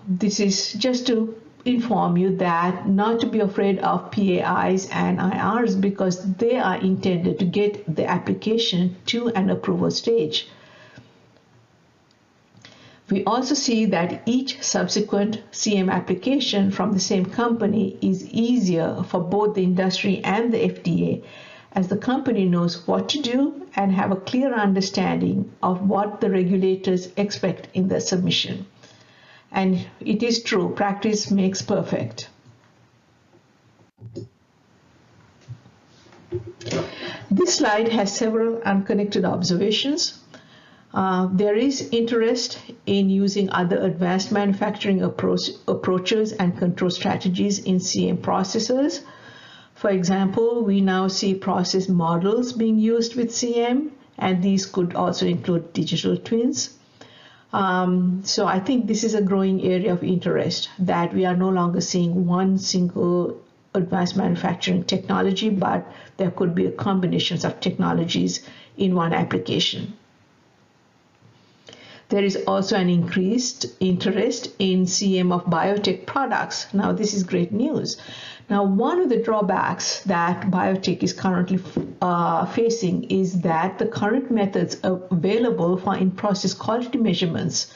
this is just to inform you that not to be afraid of PAIs and IRs, because they are intended to get the application to an approval stage. We also see that each subsequent CM application from the same company is easier for both the industry and the FDA, as the company knows what to do and have a clear understanding of what the regulators expect in the submission. And it is true, practice makes perfect. This slide has several unconnected observations. There is interest in using other advanced manufacturing approaches and control strategies in CM processes. For example, we now see process models being used with CM, and these could also include digital twins. So I think this is a growing area of interest, that we are no longer seeing one single advanced manufacturing technology, but there could be combinations of technologies in one application. There is also an increased interest in CM of biotech products. Now, this is great news. Now, one of the drawbacks that biotech is currently facing is that the current methods available for in-process quality measurements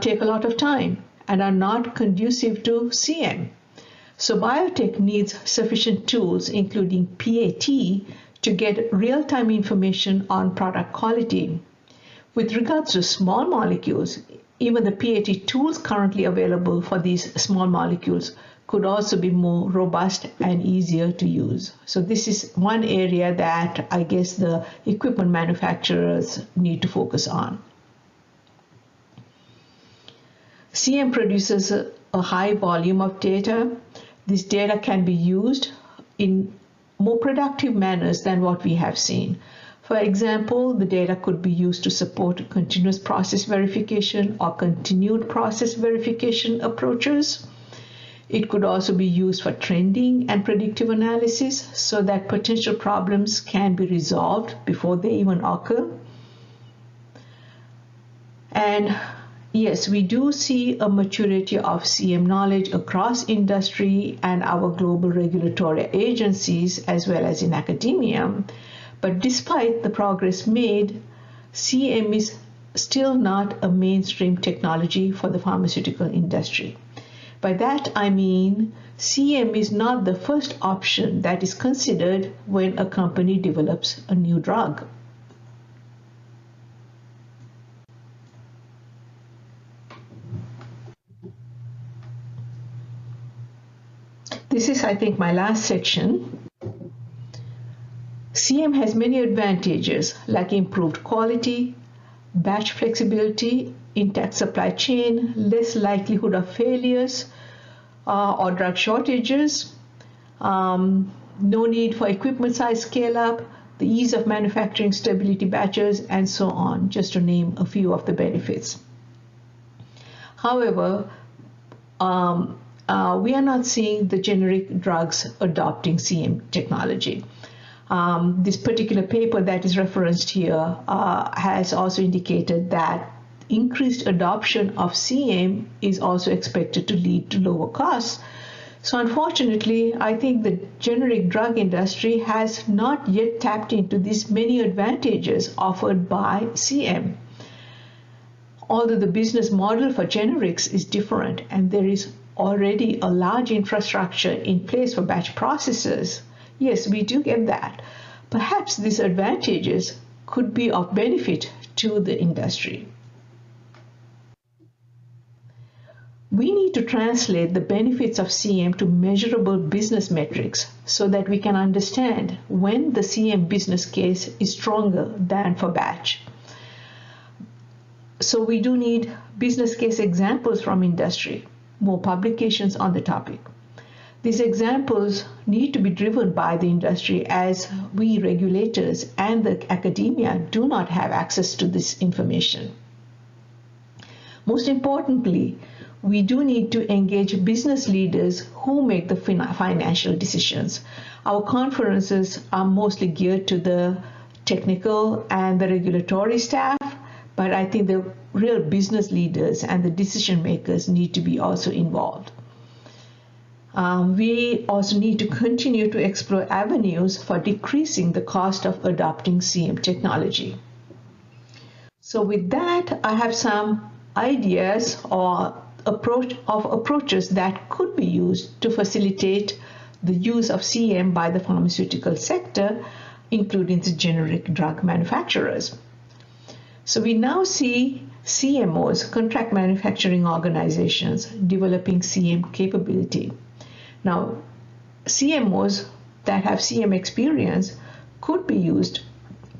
take a lot of time and are not conducive to CM. So biotech needs sufficient tools, including PAT, to get real-time information on product quality. With regards to small molecules, even the PAT tools currently available for these small molecules could also be more robust and easier to use. So this is one area that I guess the equipment manufacturers need to focus on. CM produces a high volume of data. This data can be used in more productive manners than what we have seen. For example, the data could be used to support continuous process verification or continued process verification approaches. It could also be used for trending and predictive analysis so that potential problems can be resolved before they even occur. And yes, we do see a maturity of CM knowledge across industry and our global regulatory agencies as well as in academia. But despite the progress made, CM is still not a mainstream technology for the pharmaceutical industry. By that I mean CM is not the first option that is considered when a company develops a new drug. This is, I think, my last section. CM has many advantages like improved quality, batch flexibility, intact supply chain, less likelihood of failures or drug shortages, no need for equipment size scale up, the ease of manufacturing stability batches, and so on, just to name a few of the benefits. However, we are not seeing the generic drugs adopting CM technology. This particular paper that is referenced here has also indicated that increased adoption of CM is also expected to lead to lower costs. So unfortunately, I think the generic drug industry has not yet tapped into these many advantages offered by CM. Although the business model for generics is different and there is already a large infrastructure in place for batch processes, yes, we do get that. Perhaps these advantages could be of benefit to the industry. We need to translate the benefits of CM to measurable business metrics so that we can understand when the CM business case is stronger than for batch. So we do need business case examples from industry, more publications on the topic. These examples need to be driven by the industry as we regulators and the academia do not have access to this information. Most importantly, we do need to engage business leaders who make the financial decisions. Our conferences are mostly geared to the technical and the regulatory staff, but I think the real business leaders and the decision makers need to be also involved. We also need to continue to explore avenues for decreasing the cost of adopting CM technology. So with that, I have some ideas or approaches that could be used to facilitate the use of CM by the pharmaceutical sector, including the generic drug manufacturers. So we now see CMOs, contract manufacturing organizations, developing CM capability. Now, CMOs that have CM experience could be used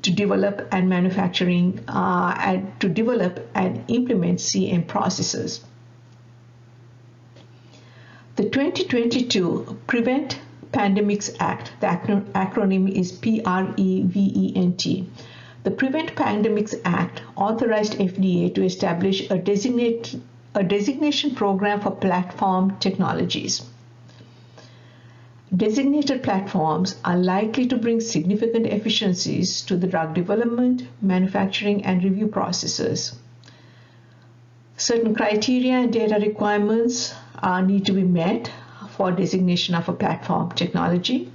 to develop and manufacturing and to develop and implement CM processes. The 2022 Prevent Pandemics Act, the acronym is PREVENT. The Prevent Pandemics Act authorized FDA to establish a designation program for platform technologies. Designated platforms are likely to bring significant efficiencies to the drug development, manufacturing, and review processes. Certain criteria and data requirements need to be met for designation of a platform technology.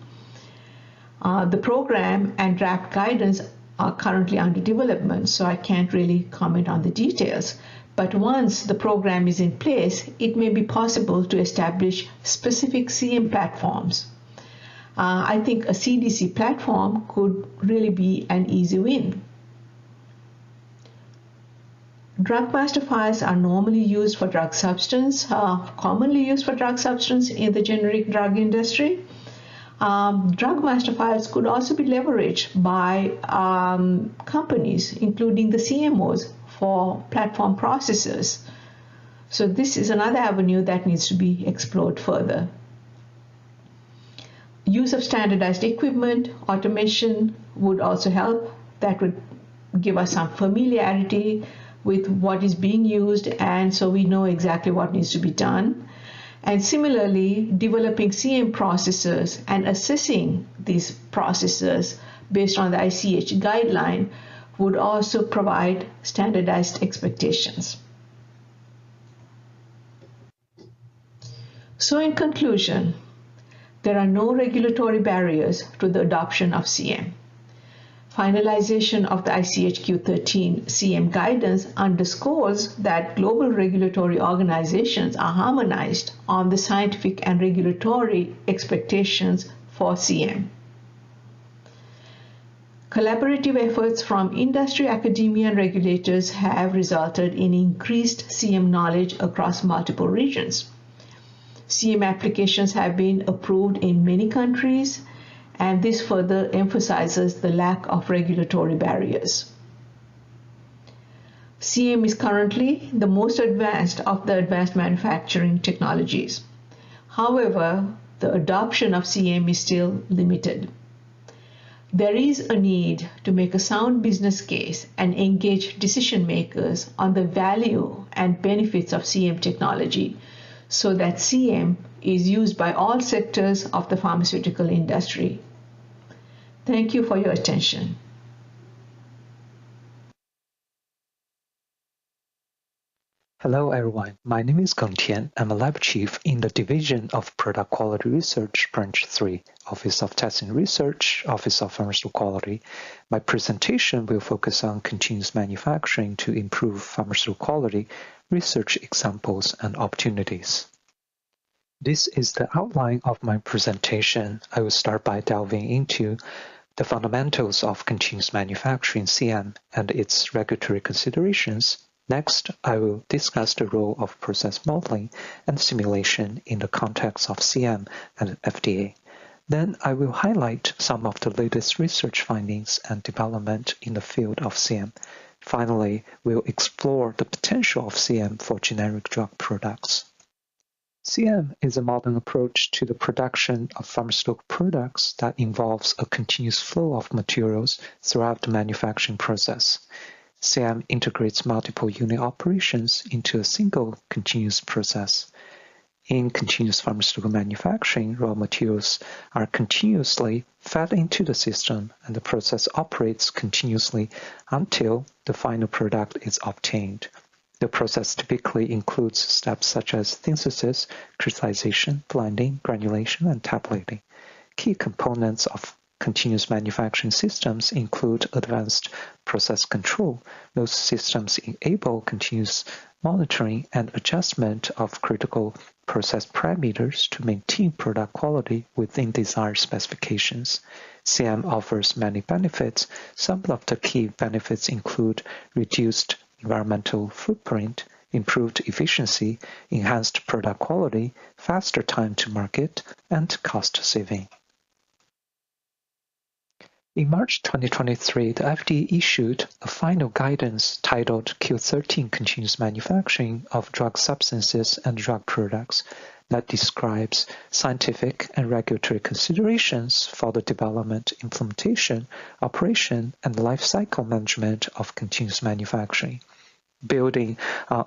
The program and draft guidance are currently under development, so I can't really comment on the details. But once the program is in place, it may be possible to establish specific CM platforms. I think a CDC platform could really be an easy win. Drug master files are normally used for drug substance, commonly used for drug substance in the generic drug industry. Drug master files could also be leveraged by companies, including the CMOs, for platform processes. So this is another avenue that needs to be explored further. Use of standardized equipment, automation would also help. That would give us some familiarity with what is being used, and so we know exactly what needs to be done. And similarly, developing CM processes and assessing these processes based on the ICH guideline would also provide standardized expectations. So in conclusion, there are no regulatory barriers to the adoption of CM. Finalization of the ICH Q13 CM guidance underscores that global regulatory organizations are harmonized on the scientific and regulatory expectations for CM. Collaborative efforts from industry, academia, and regulators have resulted in increased CM knowledge across multiple regions. CM applications have been approved in many countries, and this further emphasizes the lack of regulatory barriers. CM is currently the most advanced of the advanced manufacturing technologies. However, the adoption of CM is still limited. There is a need to make a sound business case and engage decision makers on the value and benefits of CM technology so that CM is used by all sectors of the pharmaceutical industry. Thank you for your attention. Hello everyone, my name is Geng Tian. I'm a lab chief in the Division of Product Quality Research, Branch 3, Office of Testing Research, Office of Pharmaceutical Quality. My presentation will focus on continuous manufacturing to improve pharmaceutical quality, research examples, and opportunities. This is the outline of my presentation. I will start by delving into the fundamentals of continuous manufacturing CM and its regulatory considerations. Next, I will discuss the role of process modeling and simulation in the context of CM and FDA. Then I will highlight some of the latest research findings and development in the field of CM. Finally, we'll explore the potential of CM for generic drug products. CM is a modern approach to the production of pharmaceutical products that involves a continuous flow of materials throughout the manufacturing process. CM integrates multiple unit operations into a single continuous process. In continuous pharmaceutical manufacturing, raw materials are continuously fed into the system, and the process operates continuously until the final product is obtained. The process typically includes steps such as synthesis, crystallization, blending, granulation, and tabulating. Key components of continuous manufacturing systems include advanced process control. Those systems enable continuous monitoring and adjustment of critical process parameters to maintain product quality within desired specifications. CM offers many benefits. Some of the key benefits include reduced environmental footprint, improved efficiency, enhanced product quality, faster time to market, and cost saving. In March 2023, the FDA issued a final guidance titled Q13 Continuous Manufacturing of Drug Substances and Drug Products that describes scientific and regulatory considerations for the development, implementation, operation, and life cycle management of continuous manufacturing. building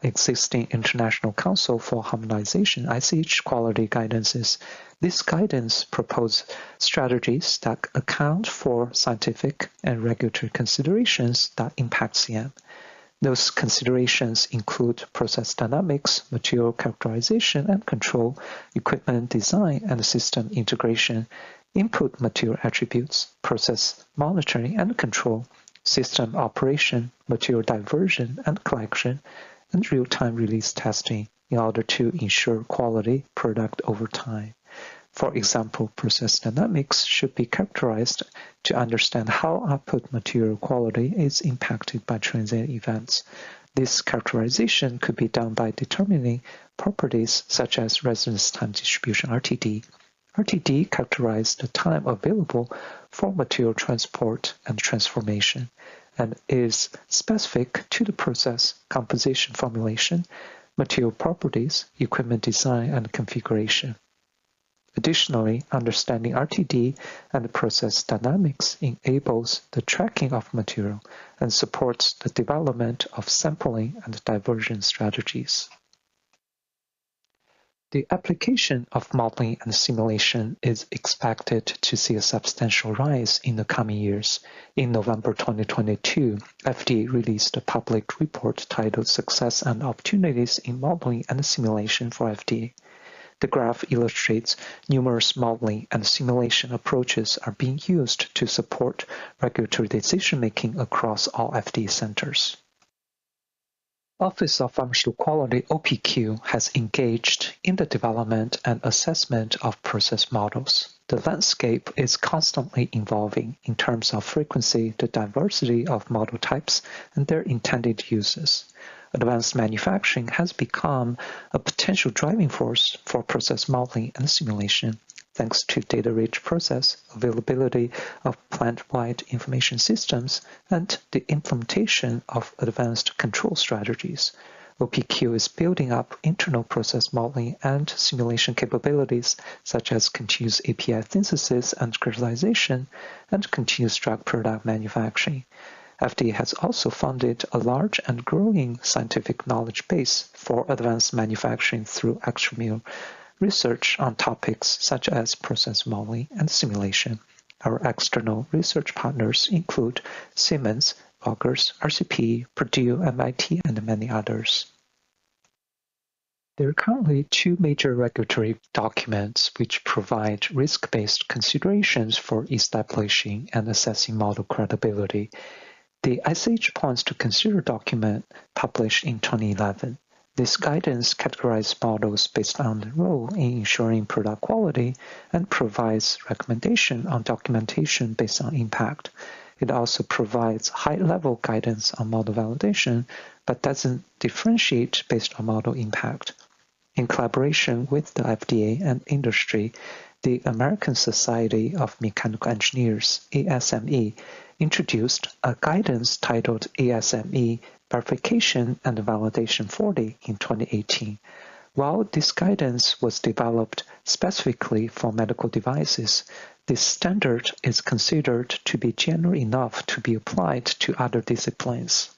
existing International Council for Harmonization (ICH) quality guidances. This guidance proposes strategies that account for scientific and regulatory considerations that impact CM. Those considerations include process dynamics, material characterization and control, equipment design and system integration, input material attributes, process monitoring and control, system operation, material diversion and collection, and real-time release testing in order to ensure quality product over time. For example, process dynamics should be characterized to understand how output material quality is impacted by transient events. This characterization could be done by determining properties such as residence time distribution (RTD). RTD characterizes the time available for material transport and transformation, and is specific to the process, composition formulation, material properties, equipment design, and configuration. Additionally, understanding RTD and process dynamics enables the tracking of material and supports the development of sampling and diversion strategies. The application of modeling and simulation is expected to see a substantial rise in the coming years. In November 2022, FDA released a public report titled Success and Opportunities in Modeling and Simulation for FDA. The graph illustrates numerous modeling and simulation approaches are being used to support regulatory decision-making across all FDA centers. Office of Pharmaceutical Quality (OPQ) has engaged in the development and assessment of process models. The landscape is constantly evolving in terms of frequency, the diversity of model types, and their intended uses. Advanced manufacturing has become a potential driving force for process modeling and simulation, thanks to data-rich process, availability of plant-wide information systems, and the implementation of advanced control strategies. OPQ is building up internal process modeling and simulation capabilities such as continuous API synthesis and crystallization and continuous drug product manufacturing. FDA has also funded a large and growing scientific knowledge base for advanced manufacturing through extramural research on topics such as process modeling and simulation. Our external research partners include Siemens, Augers, RCP, Purdue, MIT, and many others. There are currently two major regulatory documents which provide risk-based considerations for establishing and assessing model credibility. The ICH Points to Consider document published in 2011. This guidance categorizes models based on the role in ensuring product quality and provides recommendation on documentation based on impact. It also provides high-level guidance on model validation, but doesn't differentiate based on model impact. In collaboration with the FDA and industry, the American Society of Mechanical Engineers, ASME, introduced a guidance titled ASME Verification and Validation 40 in 2018. While this guidance was developed specifically for medical devices, this standard is considered to be general enough to be applied to other disciplines.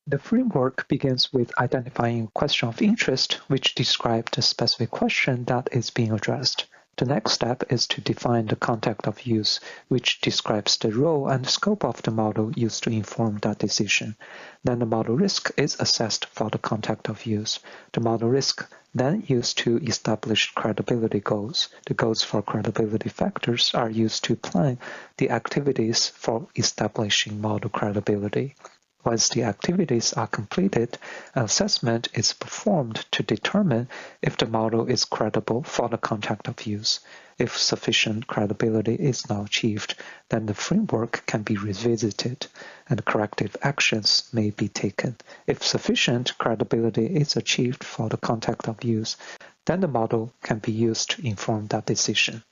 The framework begins with identifying a question of interest, which describes the specific question that is being addressed. The next step is to define the context of use, which describes the role and scope of the model used to inform that decision. Then the model risk is assessed for the context of use. The model risk then used to establish credibility goals. The goals for credibility factors are used to plan the activities for establishing model credibility. Once the activities are completed, an assessment is performed to determine if the model is credible for the context of use. If sufficient credibility is not achieved, then the framework can be revisited and corrective actions may be taken. If sufficient credibility is achieved for the context of use, then the model can be used to inform that decision.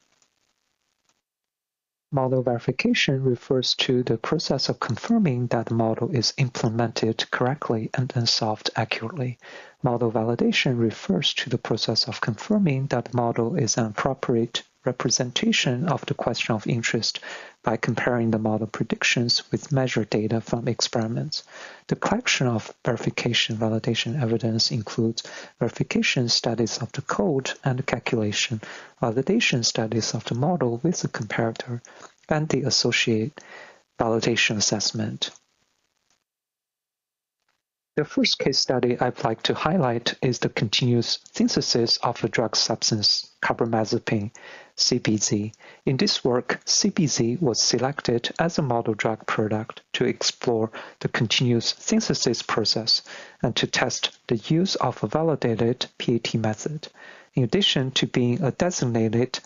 Model verification refers to the process of confirming that the model is implemented correctly and then solved accurately. Model validation refers to the process of confirming that the model is an appropriate representation of the question of interest by comparing the model predictions with measured data from experiments. The collection of verification validation evidence includes verification studies of the code and the calculation, validation studies of the model with the comparator, and the associated validation assessment. The first case study I'd like to highlight is the continuous synthesis of the drug substance carbamazepine, CBZ. In this work, CBZ was selected as a model drug product to explore the continuous synthesis process and to test the use of a validated PAT method. In addition to being a designated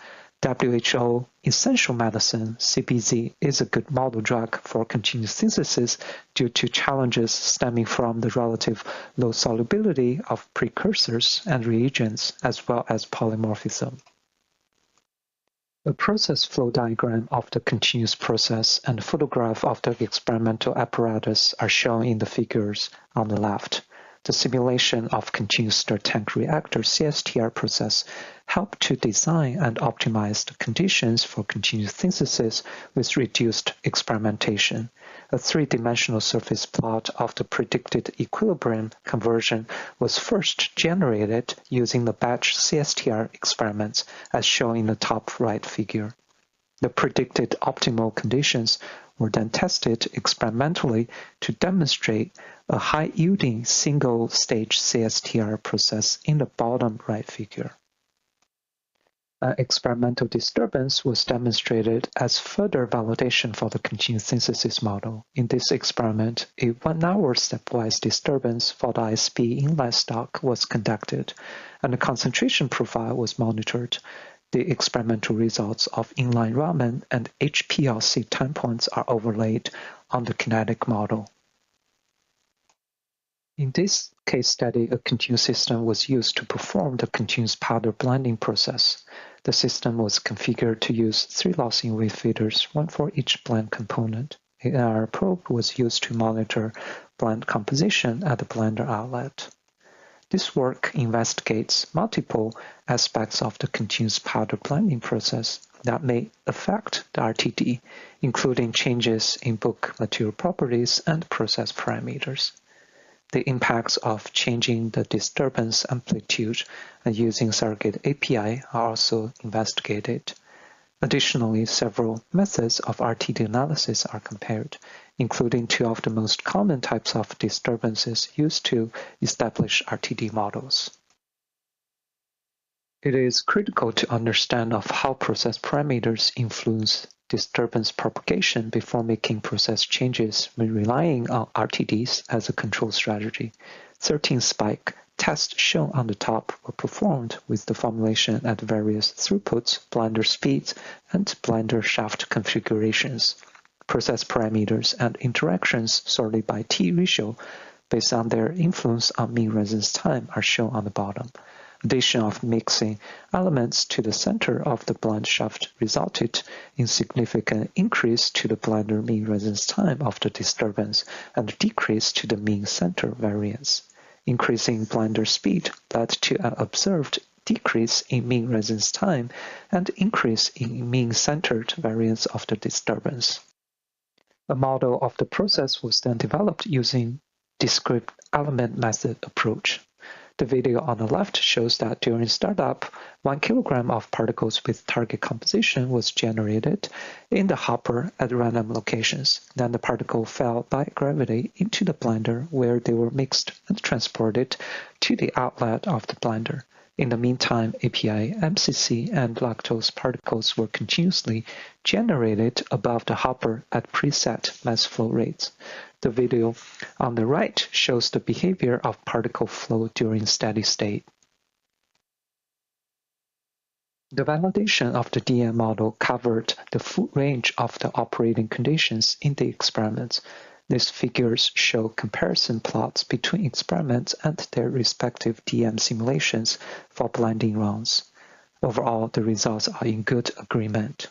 WHO essential medicine, CBZ is a good model drug for continuous synthesis due to challenges stemming from the relative low solubility of precursors and reagents, as well as polymorphism. A process flow diagram of the continuous process and a photograph of the experimental apparatus are shown in the figures on the left. The simulation of continuous stirred tank reactor CSTR process helped to design and optimize the conditions for continuous synthesis with reduced experimentation. A three-dimensional surface plot of the predicted equilibrium conversion was first generated using the batch CSTR experiments, as shown in the top right figure. The predicted optimal conditions were then tested experimentally to demonstrate a high-yielding single-stage CSTR process in the bottom right figure. An experimental disturbance was demonstrated as further validation for the continuous synthesis model. In this experiment, a 1-hour stepwise disturbance for the ISP inlet stock was conducted, and the concentration profile was monitored. The experimental results of inline Raman and HPLC time points are overlaid on the kinetic model. In this case study, a continuous system was used to perform the continuous powder blending process. The system was configured to use 3 loss in-wave feeders, 1 for each blend component. An AR probe was used to monitor blend composition at the blender outlet. This work investigates multiple aspects of the continuous powder blending process that may affect the RTD, including changes in book material properties and process parameters. The impacts of changing the disturbance amplitude and using surrogate API are also investigated. Additionally, several methods of RTD analysis are compared, including 2 of the most common types of disturbances used to establish RTD models. It is critical to understand of how process parameters influence disturbance propagation before making process changes when relying on RTDs as a control strategy. 13 spike tests shown on the top were performed with the formulation at various throughputs, blender speeds, and blender shaft configurations. Process parameters and interactions sorted by T ratio based on their influence on mean residence time are shown on the bottom. Addition of mixing elements to the center of the blend shaft resulted in significant increase to the blender mean residence time of the disturbance and decrease to the mean center variance. Increasing blender speed led to an observed decrease in mean residence time and increase in mean centered variance of the disturbance. A model of the process was then developed using discrete element method approach. The video on the left shows that during startup, 1 kilogram of particles with target composition was generated in the hopper at random locations. Then the particle fell by gravity into the blender where they were mixed and transported to the outlet of the blender. In the meantime, API, MCC, and lactose particles were continuously generated above the hopper at preset mass flow rates. The video on the right shows the behavior of particle flow during steady state. The validation of the DM model covered the full range of the operating conditions in the experiments. These figures show comparison plots between experiments and their respective DM simulations for blending runs. Overall, the results are in good agreement.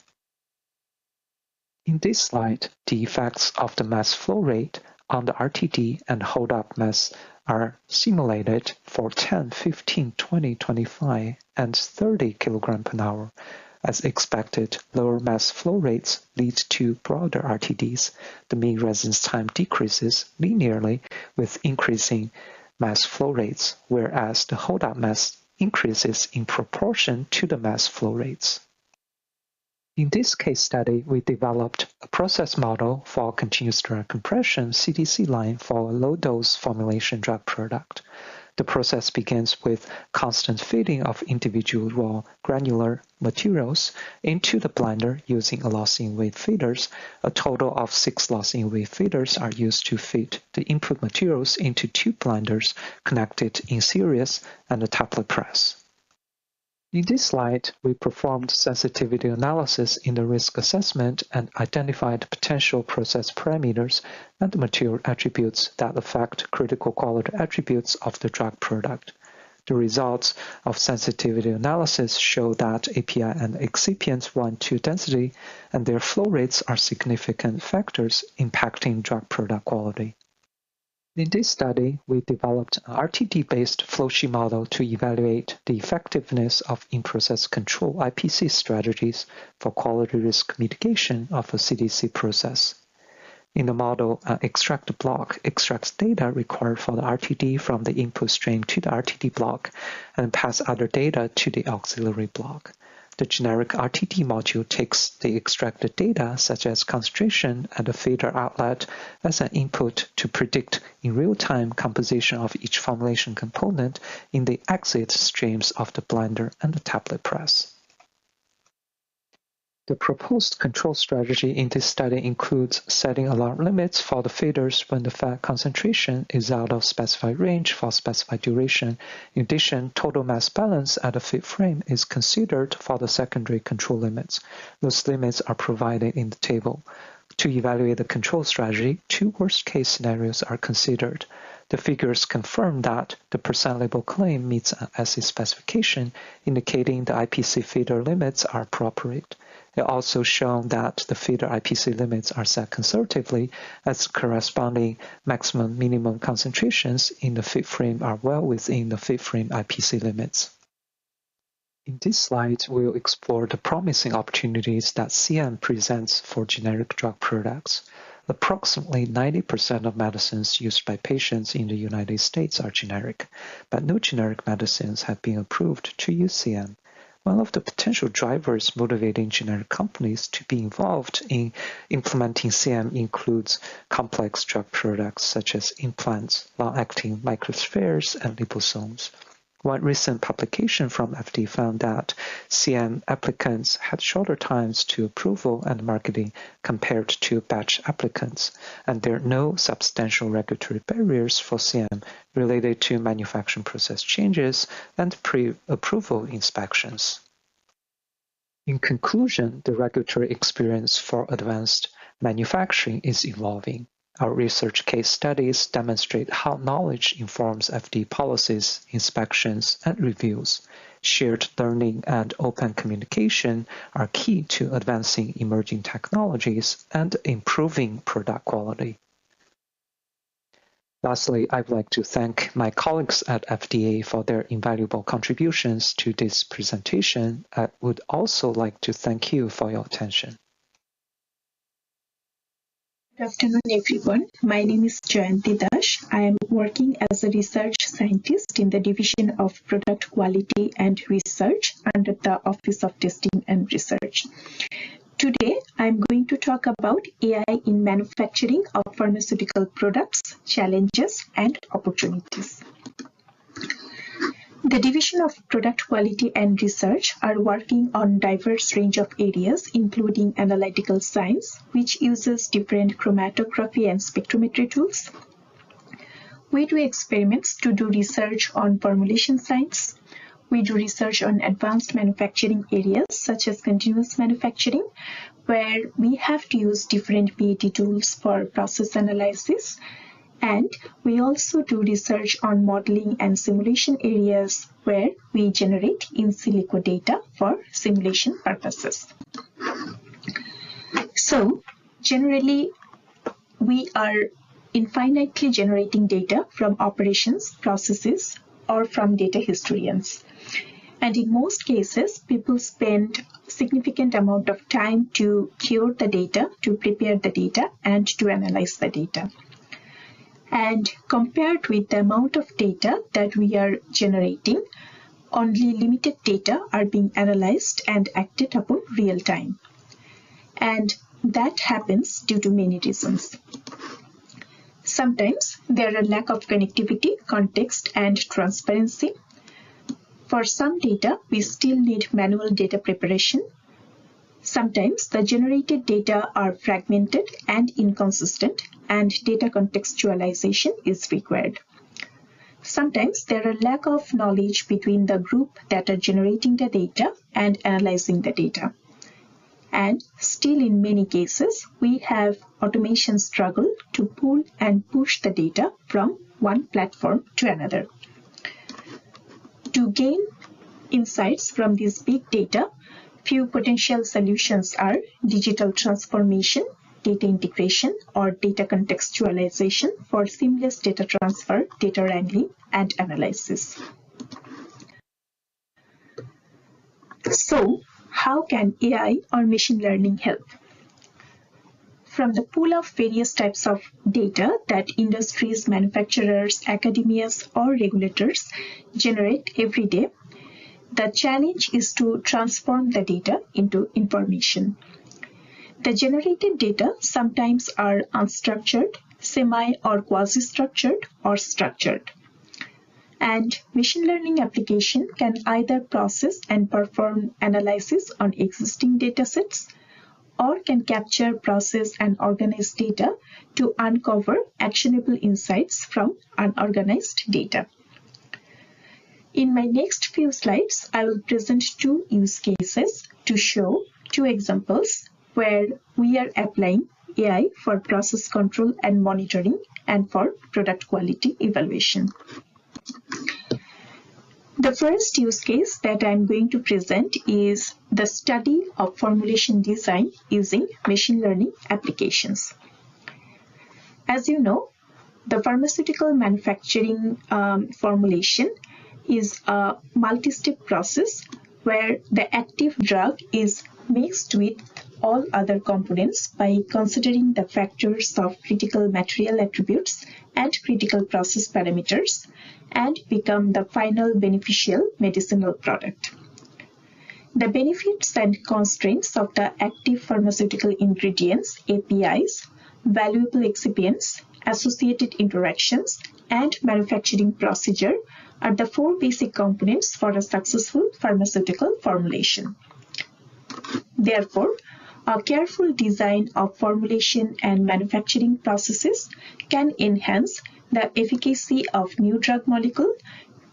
In this slide, the effects of the mass flow rate on the RTD and hold-up mass are simulated for 10, 15, 20, 25, and 30 kg per hour. As expected, lower mass flow rates lead to broader RTDs. The mean residence time decreases linearly with increasing mass flow rates, whereas the holdout mass increases in proportion to the mass flow rates. In this case study, we developed a process model for continuous drug compression CDC line for a low-dose formulation drug product. The process begins with constant feeding of individual raw granular materials into the blender using a loss-in-weight feeders. A total of 6 loss-in-weight feeders are used to feed the input materials into 2 blenders connected in series and a tablet press. In this slide, we performed sensitivity analysis in the risk assessment and identified potential process parameters and material attributes that affect critical quality attributes of the drug product. The results of sensitivity analysis show that API and excipients 1,2 density and their flow rates are significant factors impacting drug product quality. In this study, we developed an RTD-based flowsheet model to evaluate the effectiveness of in-process control IPC strategies for quality risk mitigation of a CDC process. In the model, an extract block extracts data required for the RTD from the input stream to the RTD block and pass other data to the auxiliary block. The generic RTD module takes the extracted data, such as concentration at the feeder outlet, as an input to predict in real time composition of each formulation component in the exit streams of the blender and the tablet press. The proposed control strategy in this study includes setting alarm limits for the feeders when the fat concentration is out of specified range for specified duration. In addition, total mass balance at the feed frame is considered for the secondary control limits. Those limits are provided in the table. To evaluate the control strategy, 2 worst-case scenarios are considered. The figures confirm that the percent label claim meets an assay specification, indicating the IPC feeder limits are appropriate. It also shown that the feeder IPC limits are set conservatively, as corresponding maximum-minimum concentrations in the feed frame are well within the feed frame IPC limits. In this slide, we'll explore the promising opportunities that CM presents for generic drug products. Approximately 90% of medicines used by patients in the United States are generic, but no generic medicines have been approved to use CM. One of the potential drivers motivating generic companies to be involved in implementing CM includes complex drug products such as implants, long-acting microspheres, and liposomes. One recent publication from FDA found that CM applicants had shorter times to approval and marketing compared to batch applicants, and there are no substantial regulatory barriers for CM related to manufacturing process changes and pre-approval inspections. In conclusion, the regulatory experience for advanced manufacturing is evolving. Our research case studies demonstrate how knowledge informs FDA policies, inspections, and reviews. Shared learning and open communication are key to advancing emerging technologies and improving product quality. Lastly, I'd like to thank my colleagues at FDA for their invaluable contributions to this presentation. I would also like to thank you for your attention. Good afternoon, everyone. My name is Jayanti Dash. I am working as a research scientist in the Division of Product Quality and Research under the Office of Testing and Research. Today, I'm going to talk about AI in manufacturing of pharmaceutical products, challenges, and opportunities. The Division of Product Quality and Research are working on diverse range of areas, including analytical science, which uses different chromatography and spectrometry tools. We do experiments to do research on formulation science. We do research on advanced manufacturing areas, such as continuous manufacturing, where we have to use different PAT tools for process analysis. And we also do research on modeling and simulation areas where we generate in silico data for simulation purposes. So generally, we are infinitely generating data from operations, processes, or from data historians. And in most cases, people spend significant amount of time to cure the data, to prepare the data, and to analyze the data. And compared with the amount of data that we are generating, only limited data are being analyzed and acted upon real time. And that happens due to many reasons. Sometimes there are lack of connectivity, context, and transparency. For some data, we still need manual data preparation. Sometimes the generated data are fragmented and inconsistent, and data contextualization is required. Sometimes there are lack of knowledge between the group that are generating the data and analyzing the data. And still in many cases, we have automation struggle to pull and push the data from one platform to another. To gain insights from this big data, few potential solutions are digital transformation, data integration, or data contextualization for seamless data transfer, data wrangling, and analysis. So, how can AI or machine learning help? From the pool of various types of data that industries, manufacturers, academias, or regulators generate every day, the challenge is to transform the data into information. The generated data sometimes are unstructured, semi or quasi-structured, or structured. And machine learning application can either process and perform analysis on existing datasets, or can capture, process, and organize data to uncover actionable insights from unorganized data. In my next few slides, I will present two use cases to show two examples where we are applying AI for process control and monitoring and for product quality evaluation. The first use case that I'm going to present is the study of formulation design using machine learning applications. As you know, the pharmaceutical manufacturing formulation is a multi-step process where the active drug is mixed with all other components by considering the factors of critical material attributes and critical process parameters and become the final beneficial medicinal product. The benefits and constraints of the active pharmaceutical ingredients, APIs, valuable excipients, associated interactions, and manufacturing procedure are the four basic components for a successful pharmaceutical formulation. Therefore, a careful design of formulation and manufacturing processes can enhance the efficacy of new drug molecule,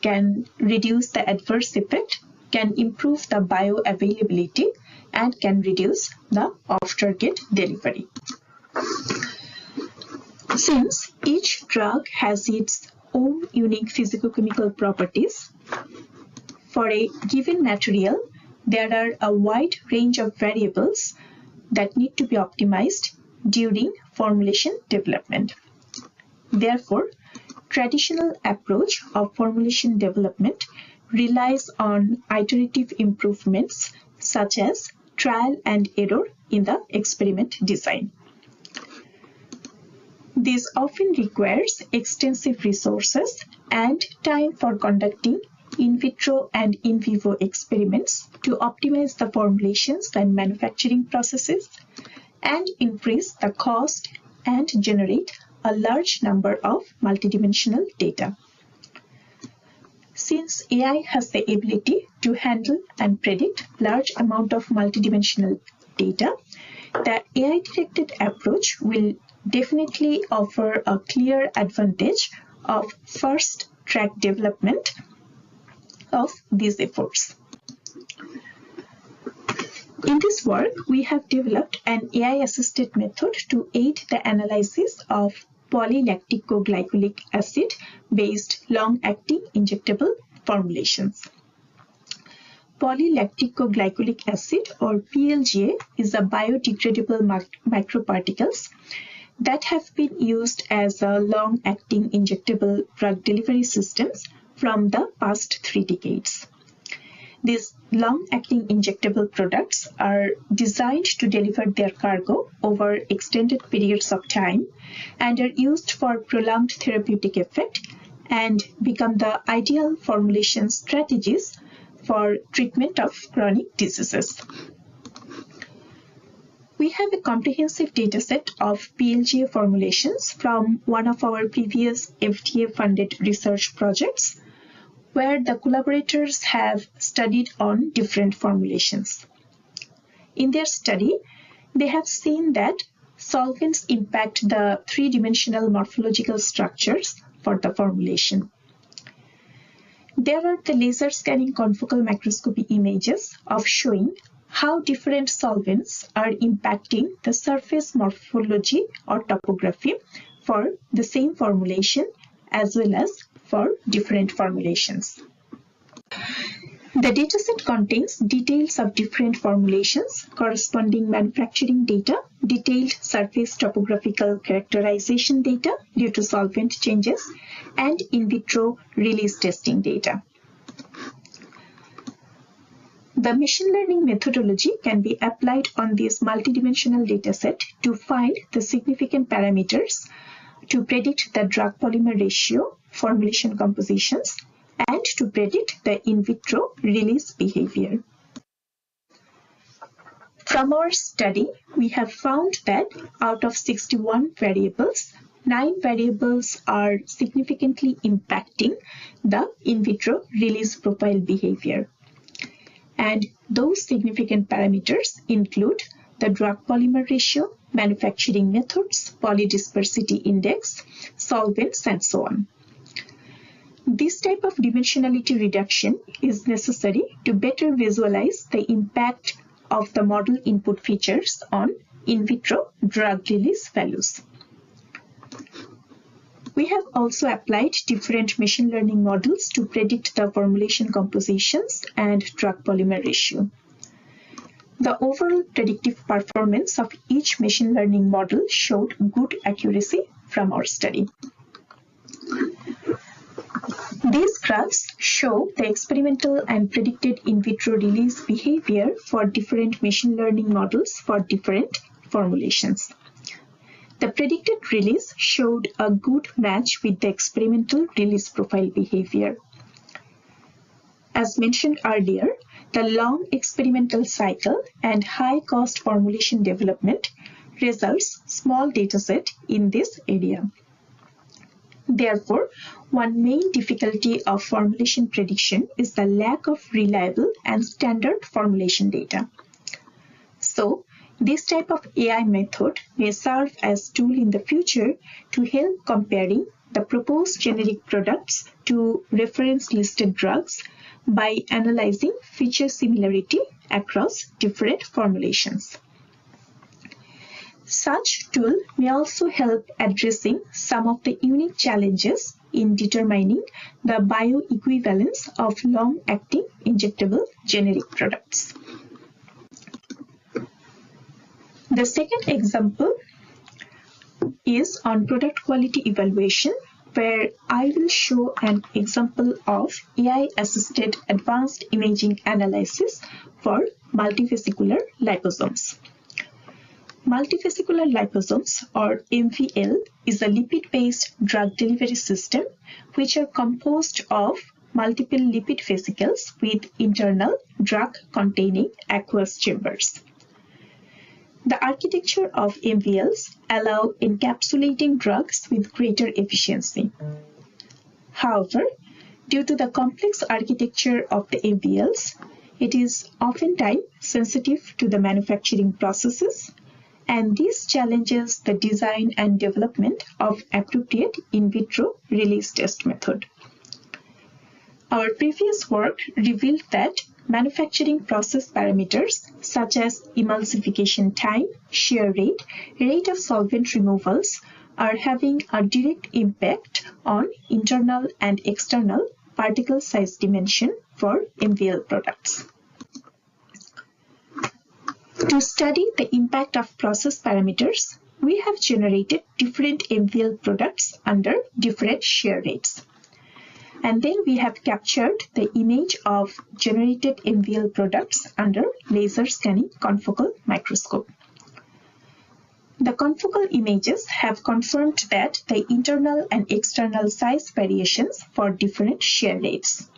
can reduce the adverse effect, can improve the bioavailability, and can reduce the off-target delivery. Since each drug has its own unique physicochemical properties, for a given material, there are a wide range of variables that need to be optimized during formulation development. Therefore, traditional approach of formulation development relies on iterative improvements such as trial and error in the experiment design. This often requires extensive resources and time for conducting in vitro and in vivo experiments to optimize the formulations and manufacturing processes and increase the cost and generate a large number of multidimensional data. Since AI has the ability to handle and predict large amount of multidimensional data, the AI-directed approach will definitely offer a clear advantage of first-track development of these efforts. In this work, we have developed an AI-assisted method to aid the analysis of polylactic-glycolic acid-based long-acting injectable formulations. Polylactic-glycolic acid, or PLGA, is a biodegradable microparticles that have been used as a long-acting injectable drug delivery systems from the past 3 decades. These long-acting injectable products are designed to deliver their cargo over extended periods of time and are used for prolonged therapeutic effect and become the ideal formulation strategies for treatment of chronic diseases. We have a comprehensive dataset of PLGA formulations from one of our previous FDA-funded research projects, where the collaborators have studied on different formulations. In their study, they have seen that solvents impact the three-dimensional morphological structures for the formulation. There are the laser scanning confocal microscopy images of showing how different solvents are impacting the surface morphology or topography for the same formulation as well as for different formulations. The dataset contains details of different formulations, corresponding manufacturing data, detailed surface topographical characterization data due to solvent changes, and in vitro release testing data. The machine learning methodology can be applied on this multidimensional dataset to find the significant parameters to predict the drug polymer ratio, formulation compositions, and to predict the in vitro release behavior. From our study, we have found that out of 61 variables, 9 variables are significantly impacting the in vitro release profile behavior. And those significant parameters include the drug polymer ratio, manufacturing methods, polydispersity index, solvents, and so on. This type of dimensionality reduction is necessary to better visualize the impact of the model input features on in vitro drug release values. We have also applied different machine learning models to predict the formulation compositions and drug polymer ratio. The overall predictive performance of each machine learning model showed good accuracy from our study. These graphs show the experimental and predicted in vitro release behavior for different machine learning models for different formulations. The predicted release showed a good match with the experimental release profile behavior. As mentioned earlier, the long experimental cycle and high-cost formulation development results small dataset in this area. Therefore, one main difficulty of formulation prediction is the lack of reliable and standard formulation data. So, this type of AI method may serve as a tool in the future to help comparing the proposed generic products to reference listed drugs by analyzing feature similarity across different formulations. Such tool may also help addressing some of the unique challenges in determining the bioequivalence of long-acting injectable generic products. The second example is on product quality evaluation, where I will show an example of AI-assisted advanced imaging analysis for multivesicular liposomes. Multivesicular liposomes, or MVL, is a lipid-based drug delivery system which are composed of multiple lipid vesicles with internal drug-containing aqueous chambers. The architecture of MVLs allow encapsulating drugs with greater efficiency. However, due to the complex architecture of the MVLs, it is oftentimes sensitive to the manufacturing processes, and this challenges the design and development of appropriate in vitro release test method. Our previous work revealed that manufacturing process parameters such as emulsification time, shear rate, rate of solvent removals are having a direct impact on internal and external particle size dimension for MVL products. To study the impact of process parameters, we have generated different MVL products under different shear rates. And then we have captured the image of generated MVL products under laser scanning confocal microscope. The confocal images have confirmed that the internal and external size variations for different shear rates.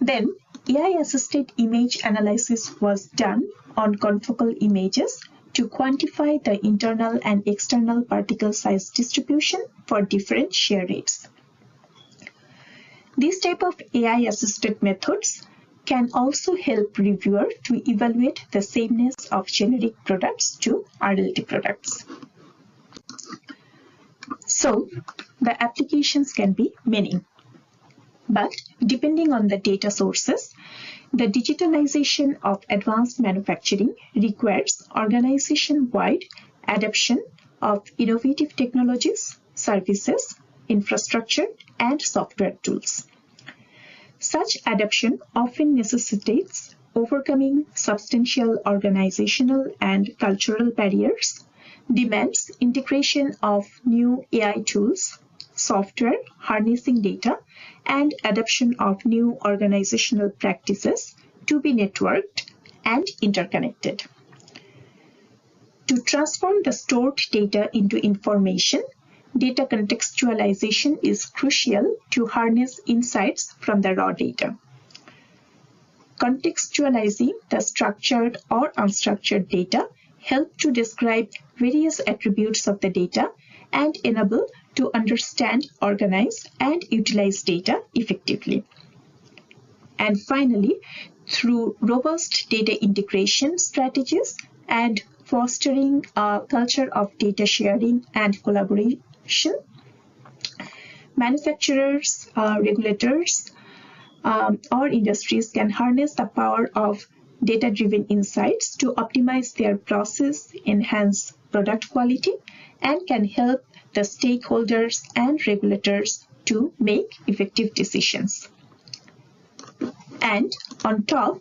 Then, AI-assisted image analysis was done on confocal images to quantify the internal and external particle size distribution for different shear rates. This type of AI-assisted methods can also help reviewer to evaluate the sameness of generic products to RLD products. So, the applications can be many. But depending on the data sources, the digitalization of advanced manufacturing requires organization-wide adoption of innovative technologies, services, infrastructure, and software tools. Such adoption often necessitates overcoming substantial organizational and cultural barriers, demands integration of new AI tools, software harnessing data, and adoption of new organizational practices to be networked and interconnected. To transform the stored data into information, data contextualization is crucial to harness insights from the raw data. Contextualizing the structured or unstructured data help to describe various attributes of the data and enable to understand, organize, and utilize data effectively. And finally, through robust data integration strategies and fostering a culture of data sharing and collaboration, manufacturers, regulators, or industries can harness the power of data-driven insights to optimize their process, enhance product quality, and can help the stakeholders and regulators to make effective decisions. And on top,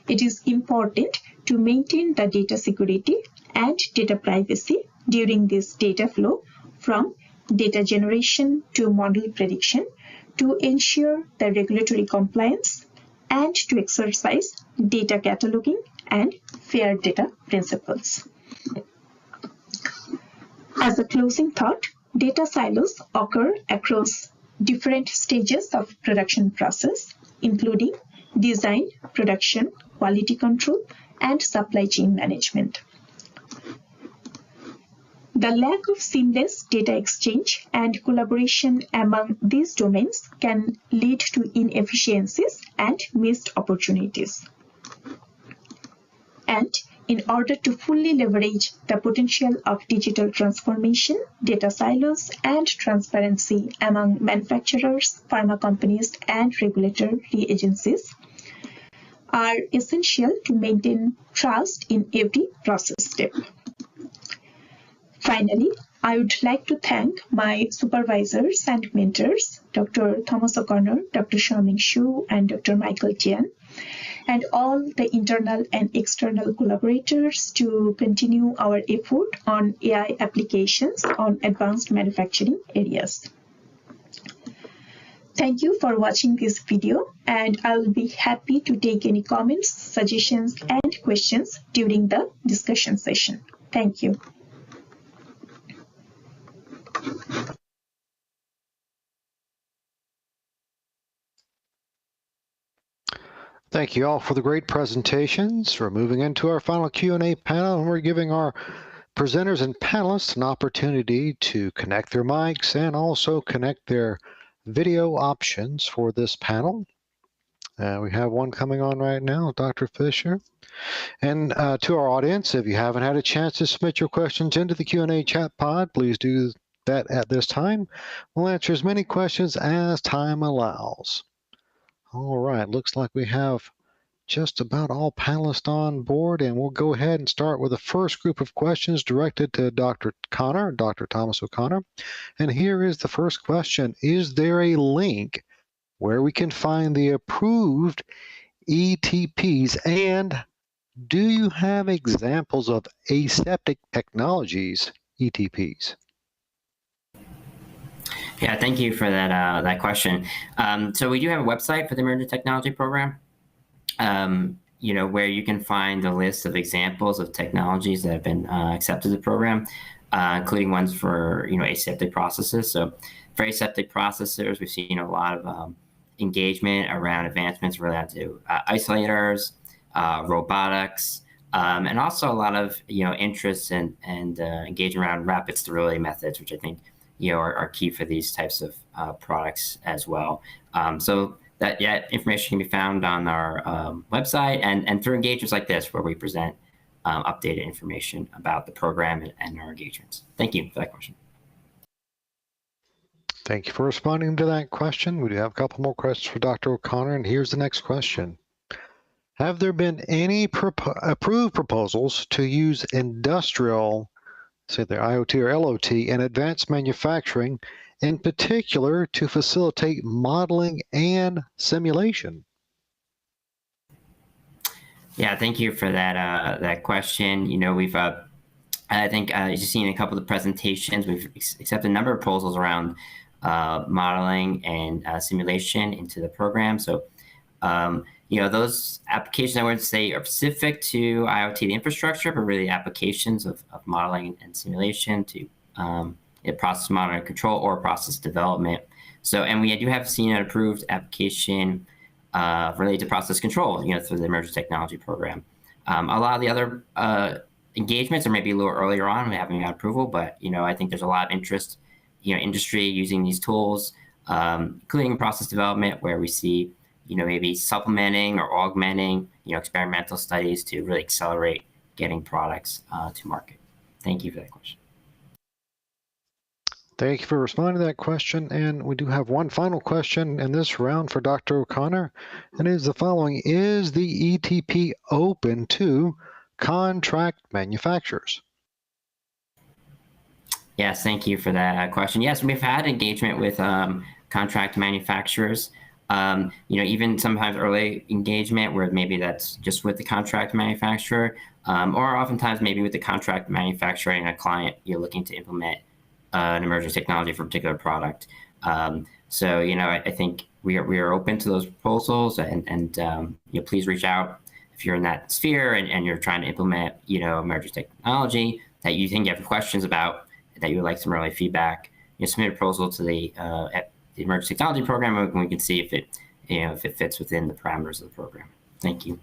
it is important to maintain the data security and data privacy during this data flow from data generation to model prediction to ensure the regulatory compliance and to exercise data cataloging and fair data principles. As a closing thought, data silos occur across different stages of production process, including design, production, quality control, and supply chain management. The lack of seamless data exchange and collaboration among these domains can lead to inefficiencies and missed opportunities. And in order to fully leverage the potential of digital transformation, data silos, and transparency among manufacturers, pharma companies, and regulatory agencies are essential to maintain trust in every process step. Finally, I would like to thank my supervisors and mentors, Dr. Thomas O'Connor, Dr. Xiaoming Xu, and Dr. Michael Tian, and all the internal and external collaborators to continue our effort on AI applications on advanced manufacturing areas. Thank you for watching this video, and I will be happy to take any comments, suggestions, and questions during the discussion session. Thank you. Thank you all for the great presentations. We're moving into our final Q&A panel, and we're giving our presenters and panelists an opportunity to connect their mics and also connect their video options for this panel. We have one coming on right now, Dr. Fisher. And to our audience, if you haven't had a chance to submit your questions into the Q&A chat pod, please do that at this time. We'll answer as many questions as time allows. All right, looks like we have just about all panelists on board, and we'll go ahead and start with the first group of questions directed to Dr. Connor, Dr. Thomas O'Connor. And here is the first question. Is there a link where we can find the approved ETPs, and do you have examples of aseptic technologies ETPs? Yeah, thank you for that question. So we do have a website for the Emerging Technology Program, where you can find a list of examples of technologies that have been accepted to the program, including ones for aseptic processes. So for aseptic processors, we've seen a lot of engagement around advancements related to isolators, robotics, and also a lot of interest and engagement around rapid sterility methods, which I think are key for these types of products as well. So that information can be found on our website and through engagements like this, where we present updated information about the program and our engagements. Thank you for that question. Thank you for responding to that question. We do have a couple more questions for Dr. O'Connor, and here's the next question. Have there been any approved proposals to use industrial, say they're IoT or LOT, in advanced manufacturing, in particular to facilitate modeling and simulation? Yeah, thank you for that question. We've I think as you've seen in a couple of the presentations, we've accepted a number of proposals around modeling and simulation into the program. So those applications I wouldn't say are specific to IoT the infrastructure, but really applications of modeling and simulation to process monitoring and control or process development. So, and we do have seen an approved application related to process control, through the Emerging Technology Program. A lot of the other engagements are maybe a little earlier on, we haven't got approval, but I think there's a lot of interest, industry using these tools, including process development, where we see maybe supplementing or augmenting, experimental studies to really accelerate getting products to market. Thank you for that question. Thank you for responding to that question. And we do have one final question in this round for Dr. O'Connor, and it is the following. Is the ETP open to contract manufacturers? Yes, thank you for that question. Yes, we've had engagement with contract manufacturers. Even sometimes early engagement where maybe that's just with the contract manufacturer, or oftentimes maybe with the contract manufacturer and a client you're looking to implement an emerging technology for a particular product. So I think we are open to those proposals, and please reach out if you're in that sphere and you're trying to implement emerging technology that you think you have questions about, that you would like some early feedback. Submit a proposal to the Emerging Technology Program, and we can see if it fits within the parameters of the program. Thank you.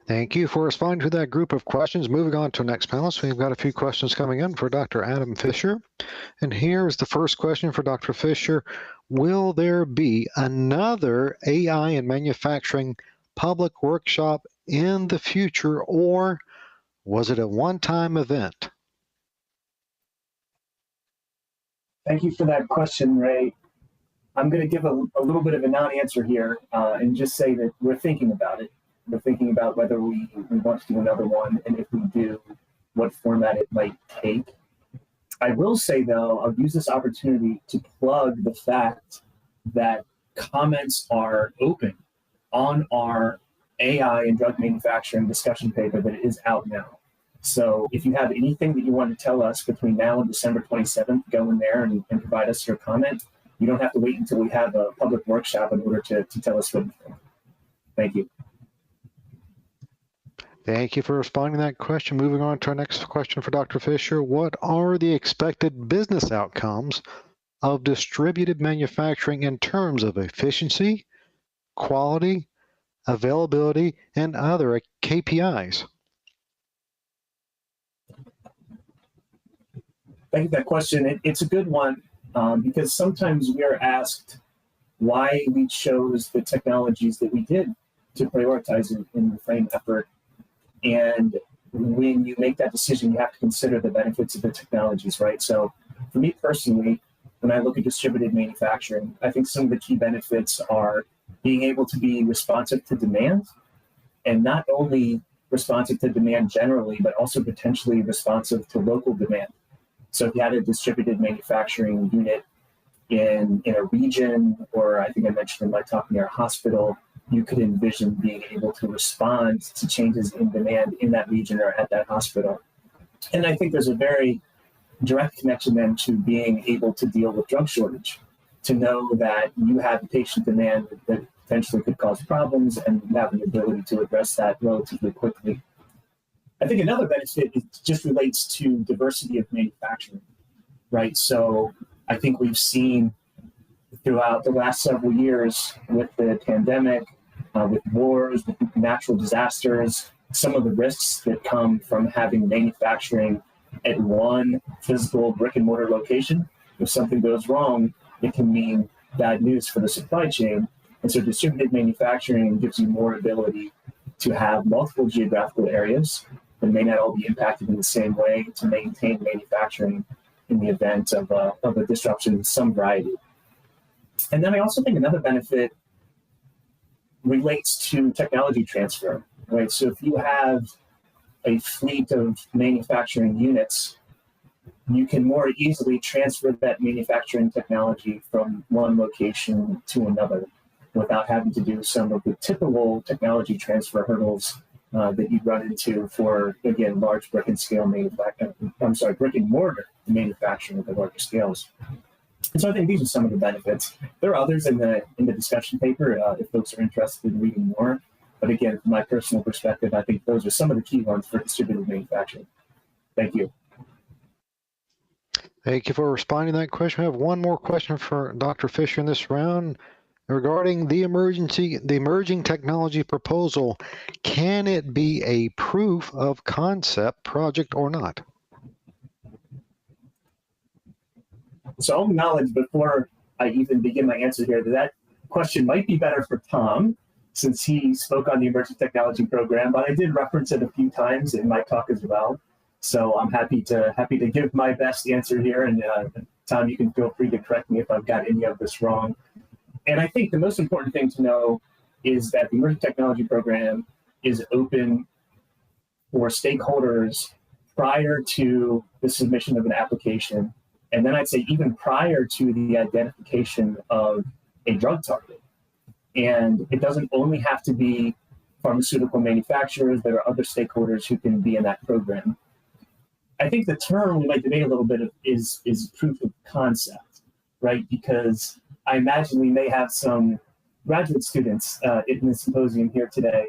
Thank you for responding to that group of questions. Moving on to the next panelist, we've got a few questions coming in for Dr. Adam Fisher. And here is the first question for Dr. Fisher. Will there be another AI in manufacturing public workshop in the future, or was it a one-time event? Thank you for that question, Ray. I'm going to give a little bit of a non-answer here and just say that we're thinking about it. We're thinking about whether we want to do another one, and if we do, what format it might take. I will say, though, I'll use this opportunity to plug the fact that comments are open on our AI and drug manufacturing discussion paper that is out now. So if you have anything that you want to tell us between now and December 27th, go in there and provide us your comment. You don't have to wait until we have a public workshop in order to tell us what you think. Thank you. Thank you for responding to that question. Moving on to our next question for Dr. Fisher. What are the expected business outcomes of distributed manufacturing in terms of efficiency, quality, availability, and other KPIs? Thank you for that question. It's a good one because sometimes we are asked why we chose the technologies that we did to prioritize in the FRAME effort. And when you make that decision, you have to consider the benefits of the technologies, right? So for me personally, when I look at distributed manufacturing, I think some of the key benefits are being able to be responsive to demand, and not only responsive to demand generally, but also potentially responsive to local demand. So if you had a distributed manufacturing unit in a region, or I think I mentioned in my talk near a hospital, you could envision being able to respond to changes in demand in that region or at that hospital. And I think there's a very direct connection then to being able to deal with drug shortage, to know that you have patient demand that potentially could cause problems and have the ability to address that relatively quickly. I think another benefit just relates to diversity of manufacturing, right? So I think we've seen throughout the last several years with the pandemic, with wars, with natural disasters, some of the risks that come from having manufacturing at one physical brick and mortar location. If something goes wrong, it can mean bad news for the supply chain. And so distributed manufacturing gives you more ability to have multiple geographical areas that may not all be impacted in the same way to maintain manufacturing in the event of a disruption of some variety. And then I also think another benefit relates to technology transfer, right? So if you have a fleet of manufacturing units, you can more easily transfer that manufacturing technology from one location to another without having to do some of the typical technology transfer hurdles that you'd run into for, again, large brick and mortar manufacturing at the larger scales. And so I think these are some of the benefits. There are others in the discussion paper if folks are interested in reading more. But again, from my personal perspective, I think those are some of the key ones for distributed manufacturing. Thank you. Thank you for responding to that question. I have one more question for Dr. Fisher in this round regarding the emerging technology proposal. Can it be a proof of concept project or not? So I'll acknowledge before I even begin my answer here that question might be better for Tom, since he spoke on the Emerging Technology Program, but I did reference it a few times in my talk as well. So I'm happy to give my best answer here. And Tom, you can feel free to correct me if I've got any of this wrong. And I think the most important thing to know is that the Emerging Technology Program is open for stakeholders prior to the submission of an application. And then I'd say even prior to the identification of a drug target. And it doesn't only have to be pharmaceutical manufacturers. There are other stakeholders who can be in that program. I think the term we might debate a little bit is proof of concept, right? Because I imagine we may have some graduate students in the symposium here today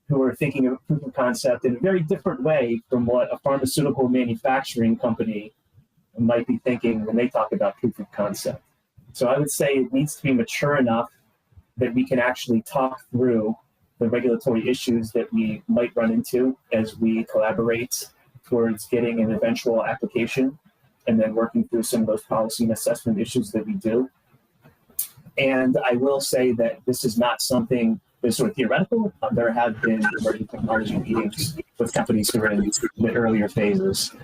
who are thinking of proof of concept in a very different way from what a pharmaceutical manufacturing company might be thinking when they talk about proof of concept. So I would say it needs to be mature enough that we can actually talk through the regulatory issues that we might run into as we collaborate towards getting an eventual application and then working through some of those policy and assessment issues that we do. And I will say that this is not something that's sort of theoretical. There have been emerging technology meetings with companies who are in the earlier phases.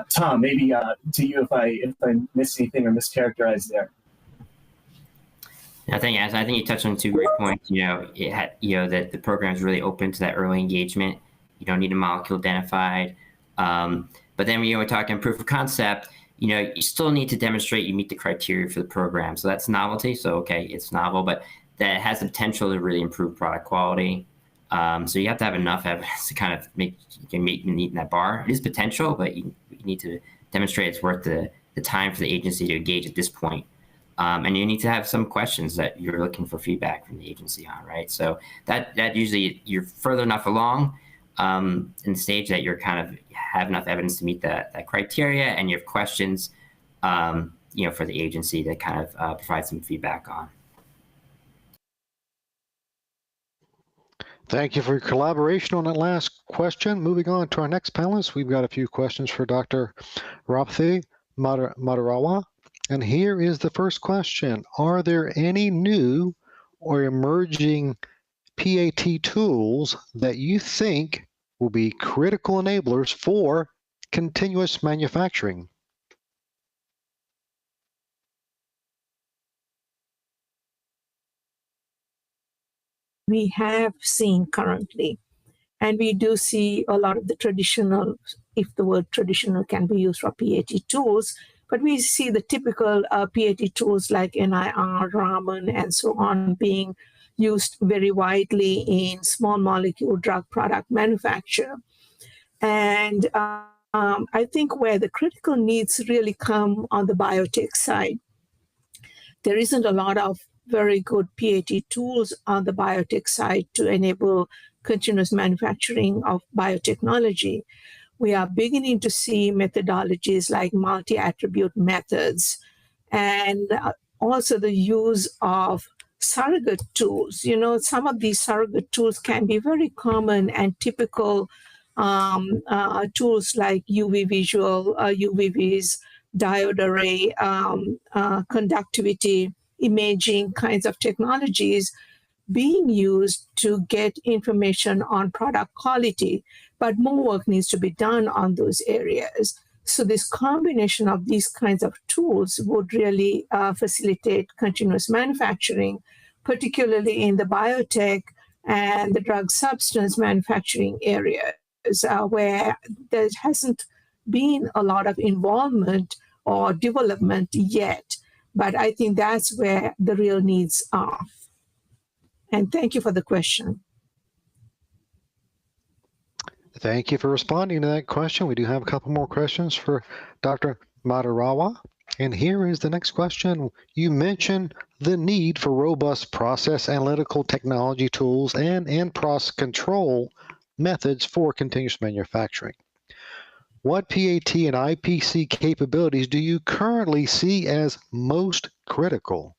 Tom, maybe to you if I missed anything or mischaracterized there. I think you touched on two great points. That the program is really open to that early engagement. You don't need a molecule identified. But then when we're talking proof of concept, you still need to demonstrate you meet the criteria for the program. So that's novelty. So okay, it's novel, but that has the potential to really improve product quality. So you have to have enough evidence to kind of meet that bar. It is potential, but you need to demonstrate it's worth the time for the agency to engage at this point. And you need to have some questions that you're looking for feedback from the agency on, right? So that usually you're further enough along in the stage that you're kind of have enough evidence to meet that criteria, and you have questions, for the agency to kind of provide some feedback on. Thank you for your collaboration on that last question. Moving on to our next panelist, we've got a few questions for Dr. Rapthi Madarawa. And here is the first question. Are there any new or emerging PAT tools that you think will be critical enablers for continuous manufacturing? We have seen currently, and we do see a lot of the traditional, if the word traditional can be used for PAT tools, but we see the typical PAT tools like NIR, Raman, and so on being used very widely in small molecule drug product manufacture. And I think where the critical needs really come on the biotech side. There isn't a lot of very good PAT tools on the biotech side to enable continuous manufacturing of biotechnology. We are beginning to see methodologies like multi-attribute methods and also the use of surrogate tools. You know, some of these surrogate tools can be very common and typical tools like UV visual, UVVs, diode array, conductivity, imaging kinds of technologies being used to get information on product quality, but more work needs to be done on those areas. So this combination of these kinds of tools would really facilitate continuous manufacturing, particularly in the biotech and the drug substance manufacturing areas, where there hasn't been a lot of involvement or development yet. But I think that's where the real needs are. And thank you for the question. Thank you for responding to that question. We do have a couple more questions for Dr. Madarawa. And here is the next question. You mentioned the need for robust process analytical technology tools and in-process control methods for continuous manufacturing. What PAT and IPC capabilities do you currently see as most critical?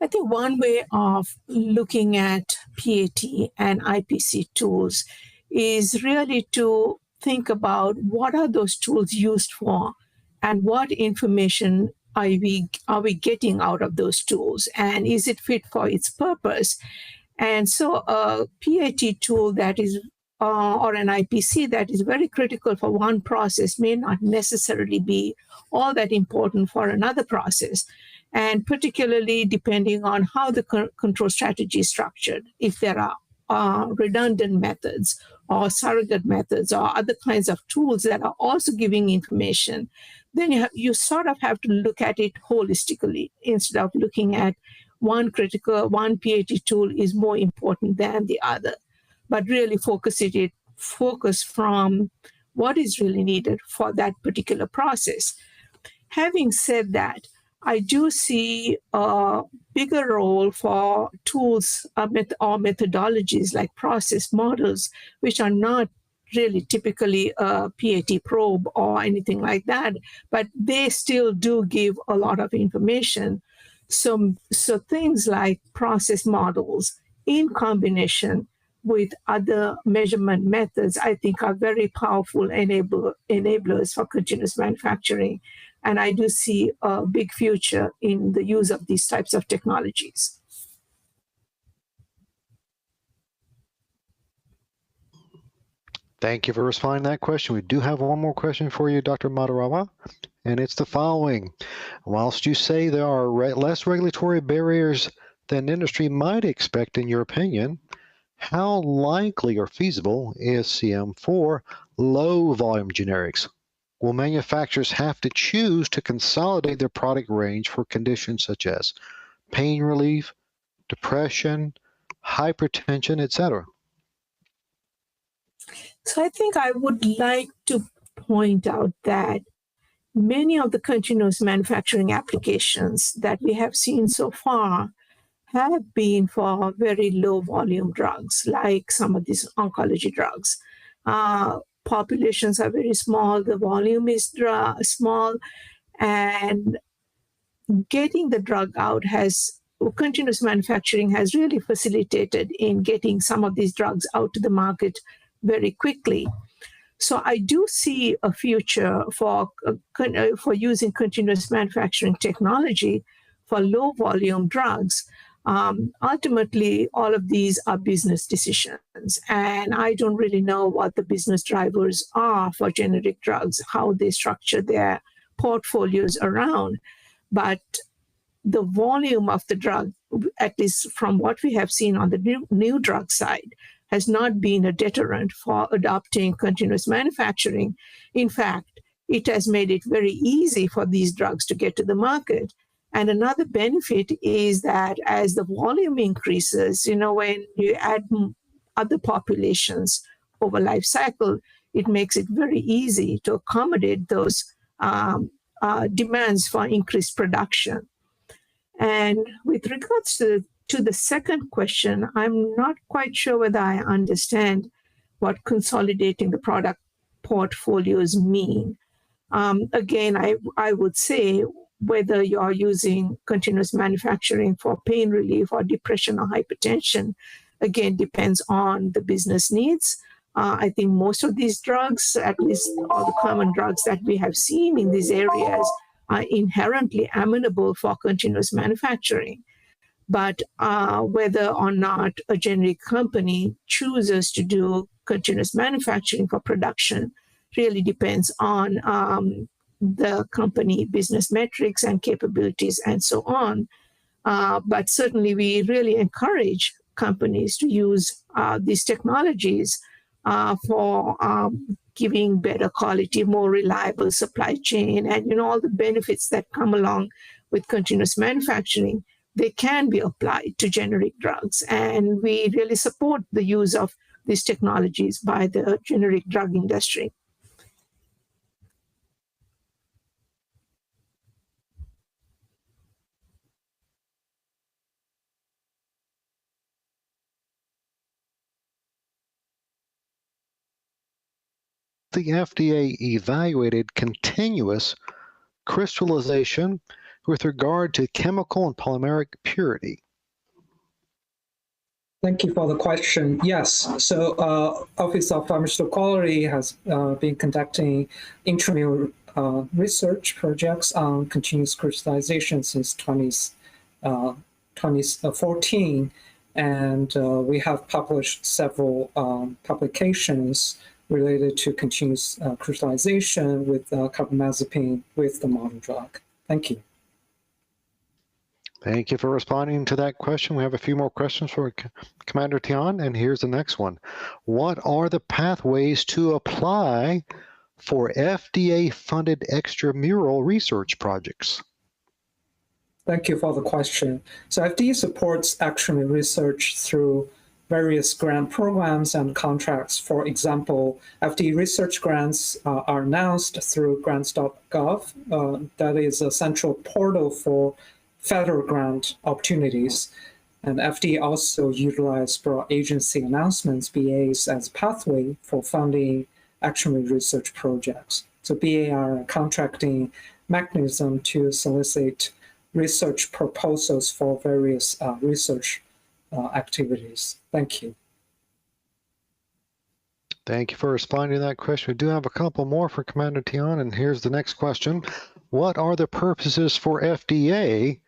I think one way of looking at PAT and IPC tools is really to think about what are those tools used for and what information are we getting out of those tools, and is it fit for its purpose? And so a PAT tool that is or an IPC that is very critical for one process may not necessarily be all that important for another process. And particularly depending on how the control strategy is structured, if there are redundant methods or surrogate methods or other kinds of tools that are also giving information, then you sort of have to look at it holistically instead of looking at one PAT tool is more important than the other, but really focus from what is really needed for that particular process. Having said that, I do see a bigger role for tools or methodologies like process models, which are not really typically a PAT probe or anything like that, but they still do give a lot of information. So things like process models in combination with other measurement methods, I think are very powerful enablers for continuous manufacturing. And I do see a big future in the use of these types of technologies. Thank you for responding to that question. We do have one more question for you, Dr. Madarawa, and it's the following. Whilst you say there are less regulatory barriers than industry might expect, in your opinion, how likely or feasible is CM for low-volume generics? Will manufacturers have to choose to consolidate their product range for conditions such as pain relief, depression, hypertension, etc.? So I think I would like to point out that many of the continuous manufacturing applications that we have seen so far have been for very low volume drugs, like some of these oncology drugs. Populations are very small, the volume is small, and getting the drug out continuous manufacturing has really facilitated in getting some of these drugs out to the market very quickly. So I do see a future for using continuous manufacturing technology for low volume drugs. Ultimately, all of these are business decisions, and I don't really know what the business drivers are for generic drugs, how they structure their portfolios around. But the volume of the drug, at least from what we have seen on the new drug side, has not been a deterrent for adopting continuous manufacturing. In fact, it has made it very easy for these drugs to get to the market. And another benefit is that as the volume increases, when you add other populations over life cycle, it makes it very easy to accommodate those demands for increased production. And with regards to the second question, I'm not quite sure whether I understand what consolidating the product portfolios mean. Again, I would say whether you're using continuous manufacturing for pain relief or depression or hypertension, again, depends on the business needs. I think most of these drugs, at least all the common drugs that we have seen in these areas, are inherently amenable for continuous manufacturing. But whether or not a generic company chooses to do continuous manufacturing for production really depends on the company business metrics and capabilities and so on. But certainly we really encourage companies to use these technologies for giving better quality, more reliable supply chain, and all the benefits that come along with continuous manufacturing. They can be applied to generic drugs, and we really support the use of these technologies by the generic drug industry. The FDA evaluated continuous crystallization with regard to chemical and polymeric purity? Thank you for the question. Yes, so Office of Pharmaceutical Quality has been conducting intramural research projects on continuous crystallization since 2014, and we have published several publications related to continuous crystallization with carbamazepine with the model drug. Thank you. Thank you for responding to that question. We have a few more questions for Commander Tian, and here's the next one. What are the pathways to apply for FDA-funded extramural research projects? Thank you for the question. So FDA supports extramural research through various grant programs and contracts. For example, FDA research grants are announced through grants.gov. That is a central portal for federal grant opportunities. And FDA also utilizes broad agency announcements, BAs, as pathway for funding extramural research projects. So BA are a contracting mechanism to solicit research proposals for various research activities. Thank you. Thank you for responding to that question. We do have a couple more for Commander Tian, and here's the next question. What are the purposes for FDA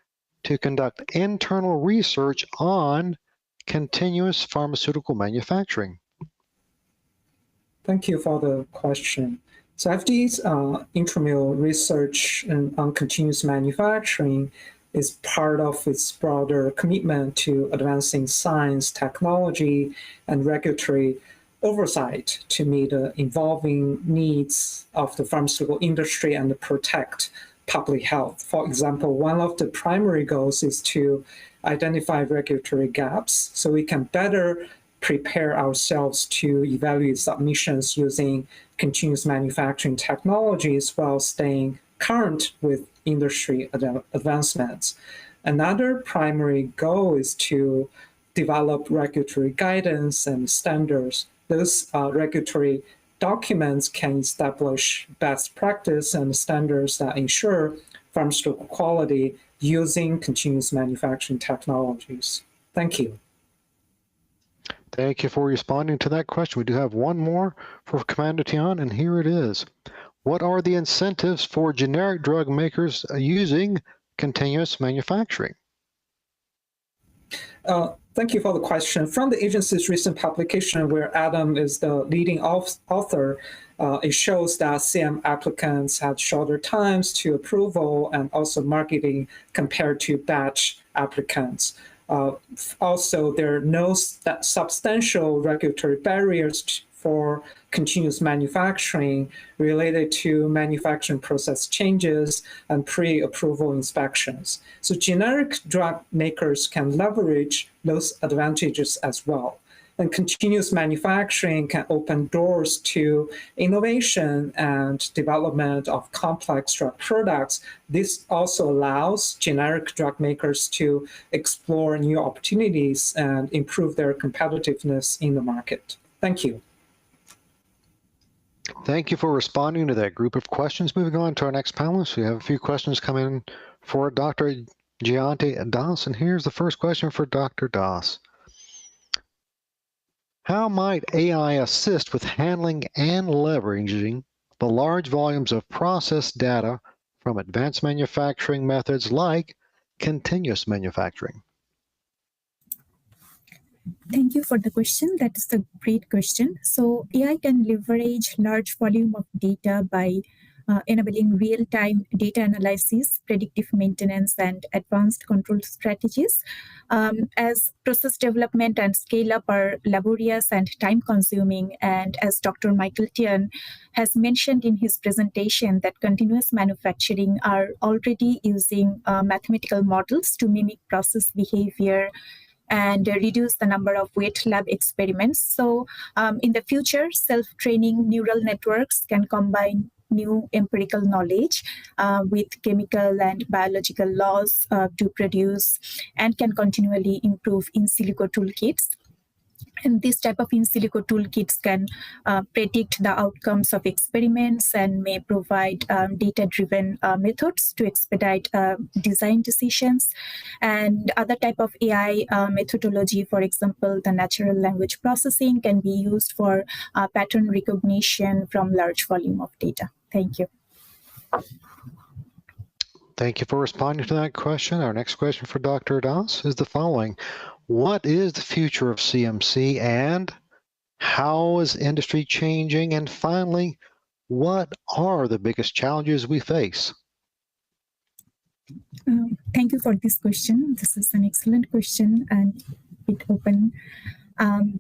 to conduct internal research on continuous pharmaceutical manufacturing? Thank you for the question. So FDA's intramural research on continuous manufacturing is part of its broader commitment to advancing science, technology, and regulatory oversight to meet the evolving needs of the pharmaceutical industry and protect public health. For example, one of the primary goals is to identify regulatory gaps so we can better prepare ourselves to evaluate submissions using continuous manufacturing technologies while staying current with industry advancements. Another primary goal is to develop regulatory guidance and standards. Those regulatory documents can establish best practice and standards that ensure pharmaceutical quality using continuous manufacturing technologies. Thank you. Thank you for responding to that question. We do have one more for Commander Tian, and here it is. What are the incentives for generic drug makers using continuous manufacturing? Thank you for the question. From the agency's recent publication, where Adam is the leading author, it shows that CM applicants had shorter times to approval and also marketing compared to batch applicants. Also, there are no substantial regulatory barriers for continuous manufacturing related to manufacturing process changes and pre-approval inspections. So generic drug makers can leverage those advantages as well. And continuous manufacturing can open doors to innovation and development of complex drug products. This also allows generic drug makers to explore new opportunities and improve their competitiveness in the market. Thank you. Thank you for responding to that group of questions. Moving on to our next panelist, we have a few questions coming for Dr. Jayante Das, and here's the first question for Dr. Das. How might AI assist with handling and leveraging the large volumes of process data from advanced manufacturing methods like continuous manufacturing? Thank you for the question. That is a great question. So AI can leverage large volume of data by enabling real-time data analysis, predictive maintenance, and advanced control strategies. As process development and scale-up are laborious and time-consuming, and as Dr. Michael Tian has mentioned in his presentation that continuous manufacturing are already using mathematical models to mimic process behavior and reduce the number of wet lab experiments. So in the future, self-training neural networks can combine new empirical knowledge with chemical and biological laws to produce and can continually improve in silico toolkits. And this type of in silico toolkits can predict the outcomes of experiments and may provide data-driven methods to expedite design decisions. And other type of AI methodology, for example, the natural language processing, can be used for pattern recognition from large volume of data. Thank you. Thank you for responding to that question. Our next question for Dr. Das is the following. What is the future of CMC and how is industry changing? And finally, what are the biggest challenges we face? Thank you for this question. This is an excellent question and it open.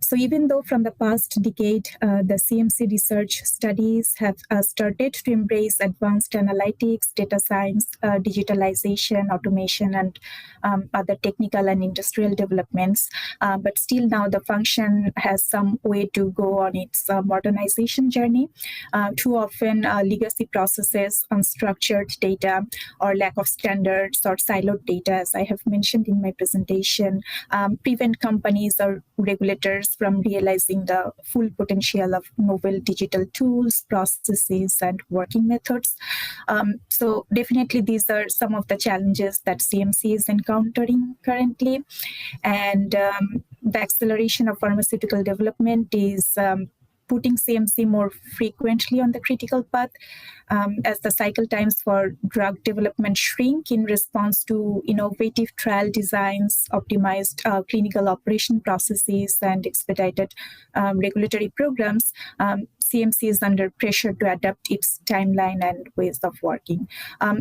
So even though from the past decade, the CMC research studies have started to embrace advanced analytics, data science, digitalization, automation, and other technical and industrial developments, but still now the function has some way to go on its modernization journey. Too often, legacy processes, unstructured data, or lack of standards or siloed data, as I have mentioned in my presentation, prevent companies or regulators from realizing the full potential of novel digital tools, processes, and working methods. So definitely these are some of the challenges that CMC is encountering currently. And the acceleration of pharmaceutical development is putting CMC more frequently on the critical path as the cycle times for drug development shrink in response to innovative trial designs, optimized clinical operation processes, and expedited regulatory programs. CMC is under pressure to adapt its timeline and ways of working.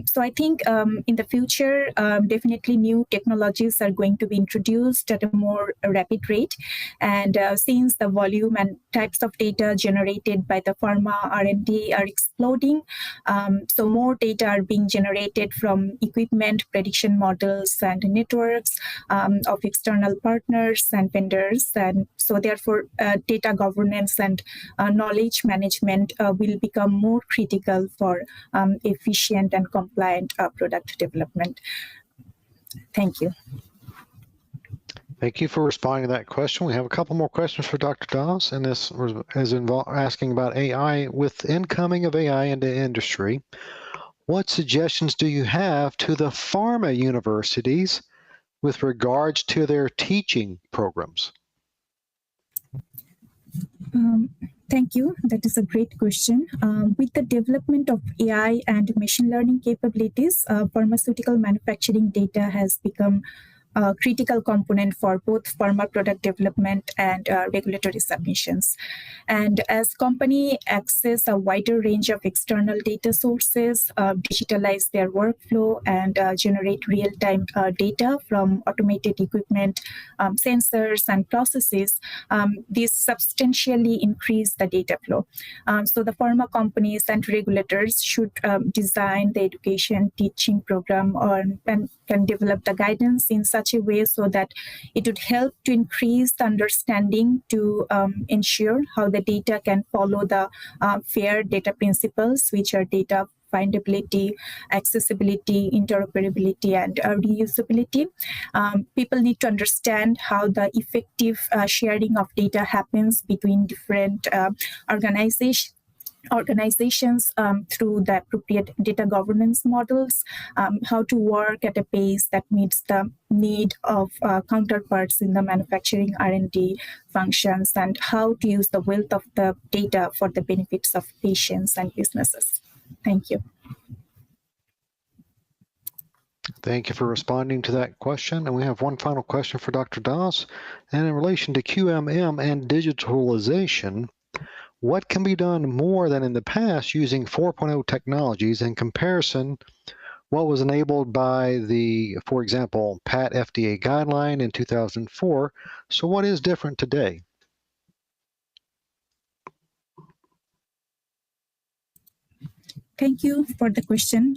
So I think in the future, definitely new technologies are going to be introduced at a more rapid rate. And since the volume and types of data generated by the pharma R&D are exploding, so more data are being generated from equipment, prediction models, and networks of external partners and vendors. And so therefore, data governance and knowledge management will become more critical for efficient and compliant product development. Thank you. Thank you for responding to that question. We have a couple more questions for Dr. Das, and this is asking about AI with incoming of AI into industry. What suggestions do you have to the pharma universities with regards to their teaching programs? Thank you. That is a great question. With the development of AI and machine learning capabilities, pharmaceutical manufacturing data has become a critical component for both pharma product development and regulatory submissions. And as companies access a wider range of external data sources, digitalize their workflow, and generate real-time data from automated equipment, sensors, and processes, these substantially increase the data flow. So the pharma companies and regulators should design the education teaching program and can develop the guidance in such such a way so that it would help to increase the understanding to ensure how the data can follow the FAIR data principles, which are data findability, accessibility, interoperability, and reusability. People need to understand how the effective sharing of data happens between different organizations through the appropriate data governance models, how to work at a pace that meets the need of counterparts in the manufacturing R&D functions, and how to use the wealth of the data for the benefits of patients and businesses. Thank you. Thank you for responding to that question. And we have one final question for Dr. Das. And in relation to QMM and digitalization, what can be done more than in the past using 4.0 technologies in comparison what was enabled by the, for example, PAT FDA guideline in 2004? So what is different today? Thank you for the question.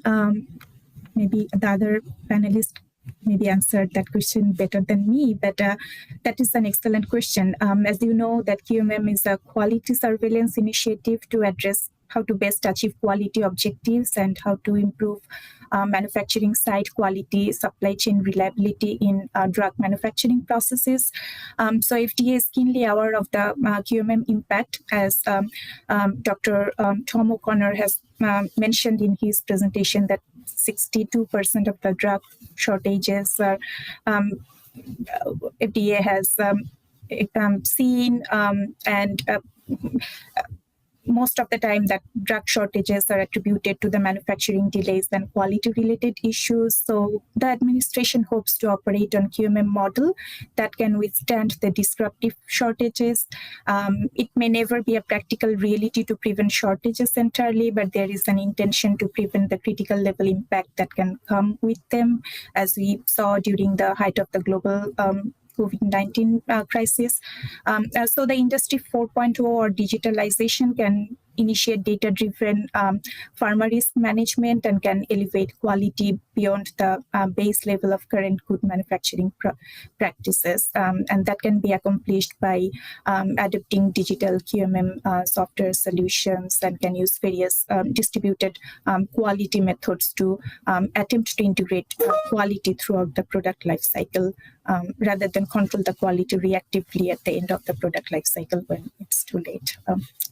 Maybe the other panelists maybe answered that question better than me, but that is an excellent question. As you know, that QMM is a quality surveillance initiative to address how to best achieve quality objectives and how to improve manufacturing site quality, supply chain reliability in drug manufacturing processes. So FDA is keenly aware of the QMM impact, as Dr. Tom O'Connor has mentioned in his presentation, that 62% of the drug shortages are FDA has seen, and most of the time that drug shortages are attributed to the manufacturing delays and quality related issues. So the administration hopes to operate on QMM model that can withstand the disruptive shortages. It may never be a practical reality to prevent shortages entirely, but there is an intention to prevent the critical level impact that can come with them, as we saw during the height of the global COVID-19 crisis. So the Industry 4.0 or digitalization can initiate data-driven pharma risk management and can elevate quality beyond the base level of current good manufacturing practices. And that can be accomplished by adopting digital QMM software solutions, and can use various distributed quality methods to attempt to integrate quality throughout the product life cycle, rather than control the quality reactively at the end of the product life cycle when it's too late.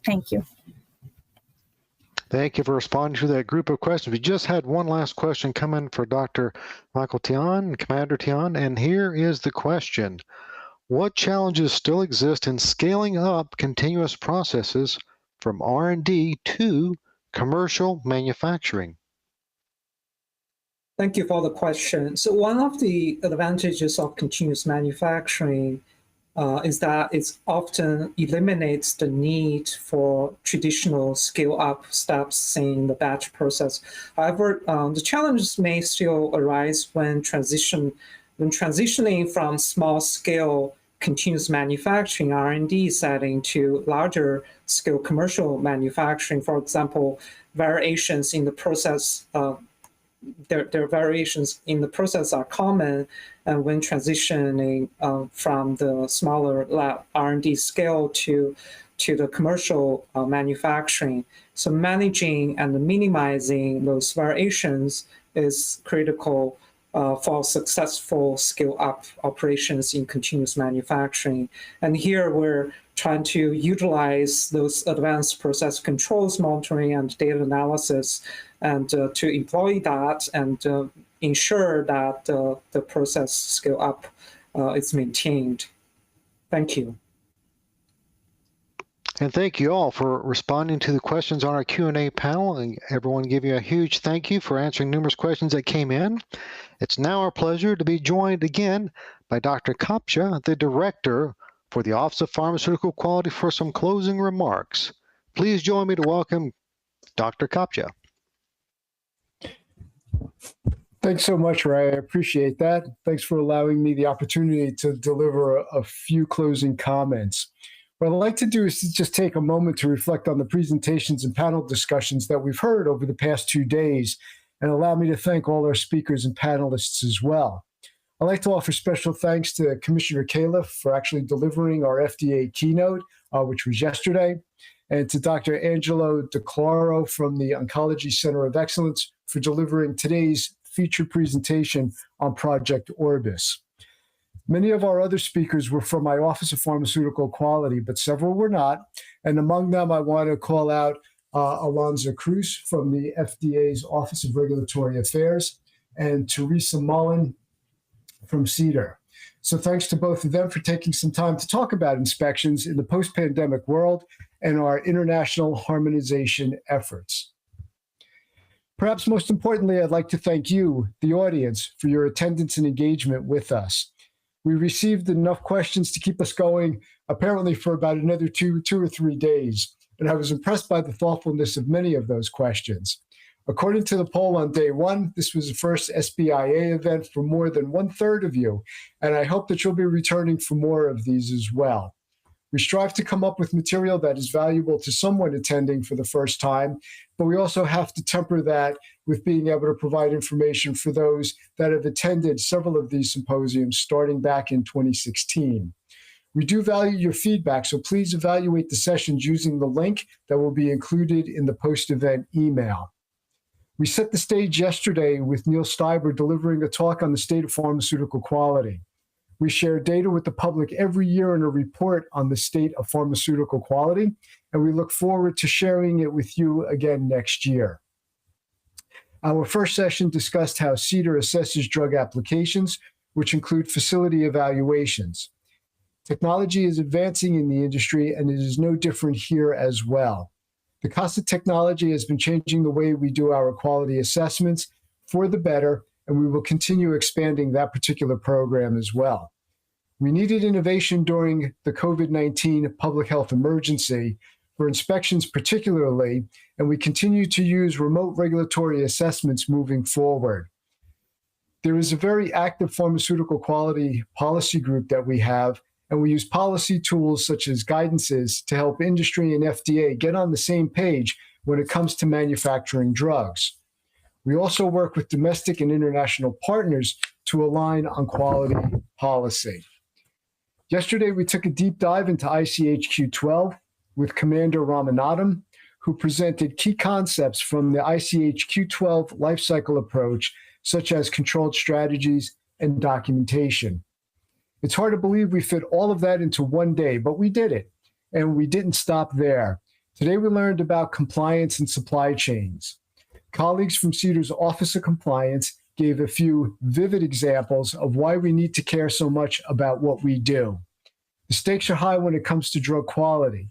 Thank you. Thank you for responding to that group of questions. We just had one last question come in for Dr. Michael Tian, Commander Tian, and here is the question. What challenges still exist in scaling up continuous processes from R&D to commercial manufacturing? Thank you for the question. So one of the advantages of continuous manufacturing is that it often eliminates the need for traditional scale-up steps in the batch process. However, the challenges may still arise when transitioning from small-scale continuous manufacturing R&D setting to larger scale commercial manufacturing. For example, variations in the process their variations in the process are common, and when transitioning from the smaller lab R&D scale to the commercial manufacturing. So managing and minimizing those variations is critical for successful scale-up operations in continuous manufacturing. And here we're trying to utilize those advanced process controls, monitoring, and data analysis, and to employ that and ensure that the process scale-up is maintained. Thank you. And thank you all for responding to the questions on our Q&A panel, and everyone give you a huge thank you for answering numerous questions that came in. It's now our pleasure to be joined again by Dr. Kapcha, the Director for the Office of Pharmaceutical Quality, for some closing remarks. Please join me to welcome Dr. Kapcha. Thanks so much, Ray. I appreciate that. Thanks for allowing me the opportunity to deliver a few closing comments. What I'd like to do is to just take a moment to reflect on the presentations and panel discussions that we've heard over the past 2 days, and allow me to thank all our speakers and panelists as well. I'd like to offer special thanks to Commissioner Califf for actually delivering our FDA keynote, which was yesterday, and to Dr. Angelo DeClaro from the Oncology Center of Excellence for delivering today's featured presentation on Project Orbis. Many of our other speakers were from my Office of Pharmaceutical Quality, but several were not. And among them, I want to call out Alonzo Cruz from the FDA's Office of Regulatory Affairs and Teresa Mullen from CDER. So thanks to both of them for taking some time to talk about inspections in the post-pandemic world and our international harmonization efforts. Perhaps most importantly, I'd like to thank you, the audience, for your attendance and engagement with us. We received enough questions to keep us going, apparently for about another two or 3 days, and I was impressed by the thoughtfulness of many of those questions. According to the poll on day one, this was the first SBIA event for more than 1/3 of you, and I hope that you'll be returning for more of these as well. We strive to come up with material that is valuable to someone attending for the first time, but we also have to temper that with being able to provide information for those that have attended several of these symposiums starting back in 2016. We do value your feedback, so please evaluate the sessions using the link that will be included in the post-event email. We set the stage yesterday with Neil Steiber delivering a talk on the state of pharmaceutical quality. We share data with the public every year in a report on the state of pharmaceutical quality, and we look forward to sharing it with you again next year. Our first session discussed how CDER assesses drug applications, which include facility evaluations. Technology is advancing in the industry, and it is no different here as well. The cost of technology has been changing the way we do our quality assessments for the better, and we will continue expanding that particular program as well. We needed innovation during the COVID-19 public health emergency, for inspections particularly, and we continue to use remote regulatory assessments moving forward. There is a very active pharmaceutical quality policy group that we have, and we use policy tools such as guidances to help industry and FDA get on the same page when it comes to manufacturing drugs. We also work with domestic and international partners to align on quality policy. Yesterday, we took a deep dive into ICH Q12 with Commander Ramanathan, who presented key concepts from the ICH Q12 lifecycle approach, such as controlled strategies and documentation. It's hard to believe we fit all of that into one day, but we did it, and we didn't stop there. Today, we learned about compliance and supply chains. Colleagues from CDER's Office of Compliance gave a few vivid examples of why we need to care so much about what we do. The stakes are high when it comes to drug quality.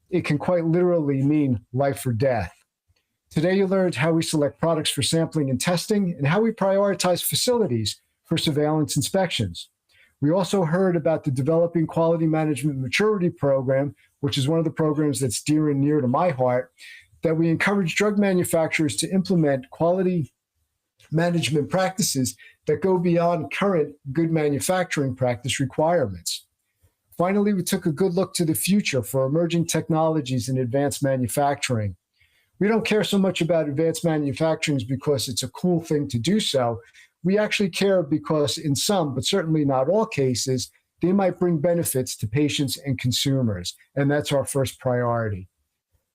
It can quite literally mean life or death. Today, you learned how we select products for sampling and testing and how we prioritize facilities for surveillance inspections. We also heard about the Developing Quality Management Maturity Program, which is one of the programs that's dear and near to my heart, that we encourage drug manufacturers to implement quality management practices that go beyond current good manufacturing practice requirements. Finally, we took a good look to the future for emerging technologies in advanced manufacturing. We don't care so much about advanced manufacturing because it's a cool thing to do so. We actually care because in some, but certainly not all cases, they might bring benefits to patients and consumers, and that's our first priority.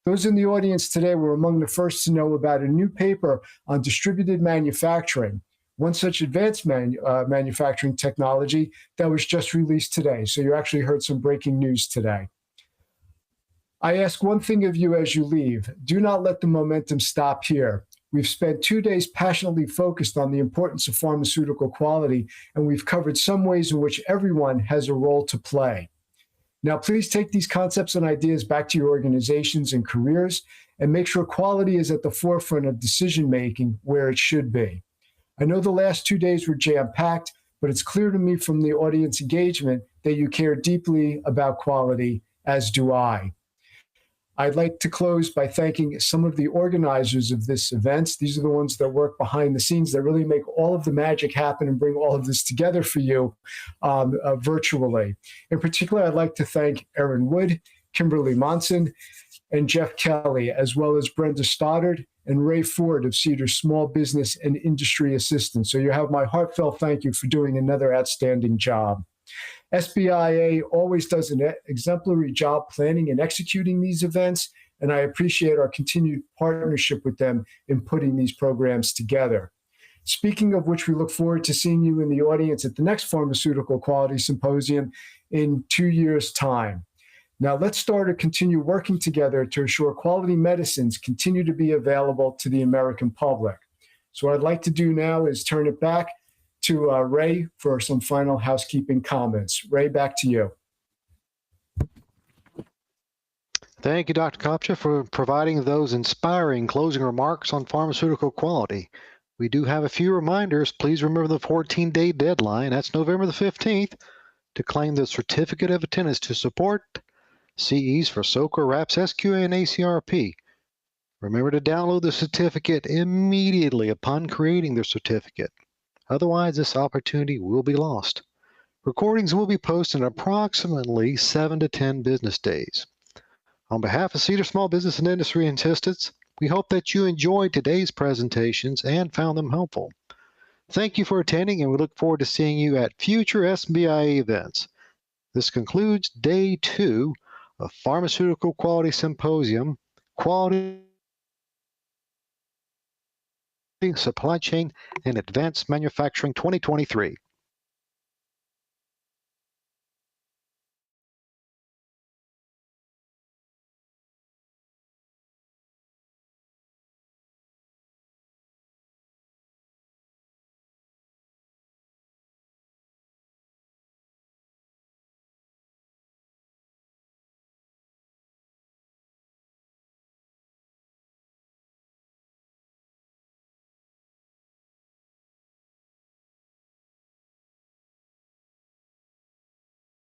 Those in the audience today were among the first to know about a new paper on distributed manufacturing, one such advanced manufacturing technology that was just released today. So you actually heard some breaking news today. I ask one thing of you as you leave. Do not let the momentum stop here. We've spent 2 days passionately focused on the importance of pharmaceutical quality, and we've covered some ways in which everyone has a role to play. Now, please take these concepts and ideas back to your organizations and careers and make sure quality is at the forefront of decision-making where it should be. I know the last 2 days were jam-packed, but it's clear to me from the audience engagement that you care deeply about quality, as do I. I'd like to close by thanking some of the organizers of this event. These are the ones that work behind the scenes that really make all of the magic happen and bring all of this together for you virtually. In particular, I'd like to thank Erin Wood, Kimberly Monson, and Jeff Kelly, as well as Brenda Stoddard and Ray Ford of Cedar's Small Business and Industry Assistance. So you have my heartfelt thank you for doing another outstanding job. SBIA always does an exemplary job planning and executing these events, and I appreciate our continued partnership with them in putting these programs together. Speaking of which, we look forward to seeing you in the audience at the next Pharmaceutical Quality Symposium in 2 years' time. Now let's start to continue working together to ensure quality medicines continue to be available to the American public. So what I'd like to do now is turn it back to Ray for some final housekeeping comments. Ray, back to you. Thank you, Dr. Kopcha, for providing those inspiring closing remarks on pharmaceutical quality. We do have a few reminders. Please remember the 14-day deadline. That's November the 15th to claim the certificate of attendance to support CEs for SOCA, RAPS, SQA, and ACRP. Remember to download the certificate immediately upon creating the certificate. Otherwise, this opportunity will be lost. Recordings will be posted in approximately 7 to 10 business days. On behalf of Cedar Small Business and Industry Assistance, we hope that you enjoyed today's presentations and found them helpful. Thank you for attending, and we look forward to seeing you at future SBIA events. This concludes Day 2 of Pharmaceutical Quality Symposium, Quality, Supply Chain, and Advanced Manufacturing 2023.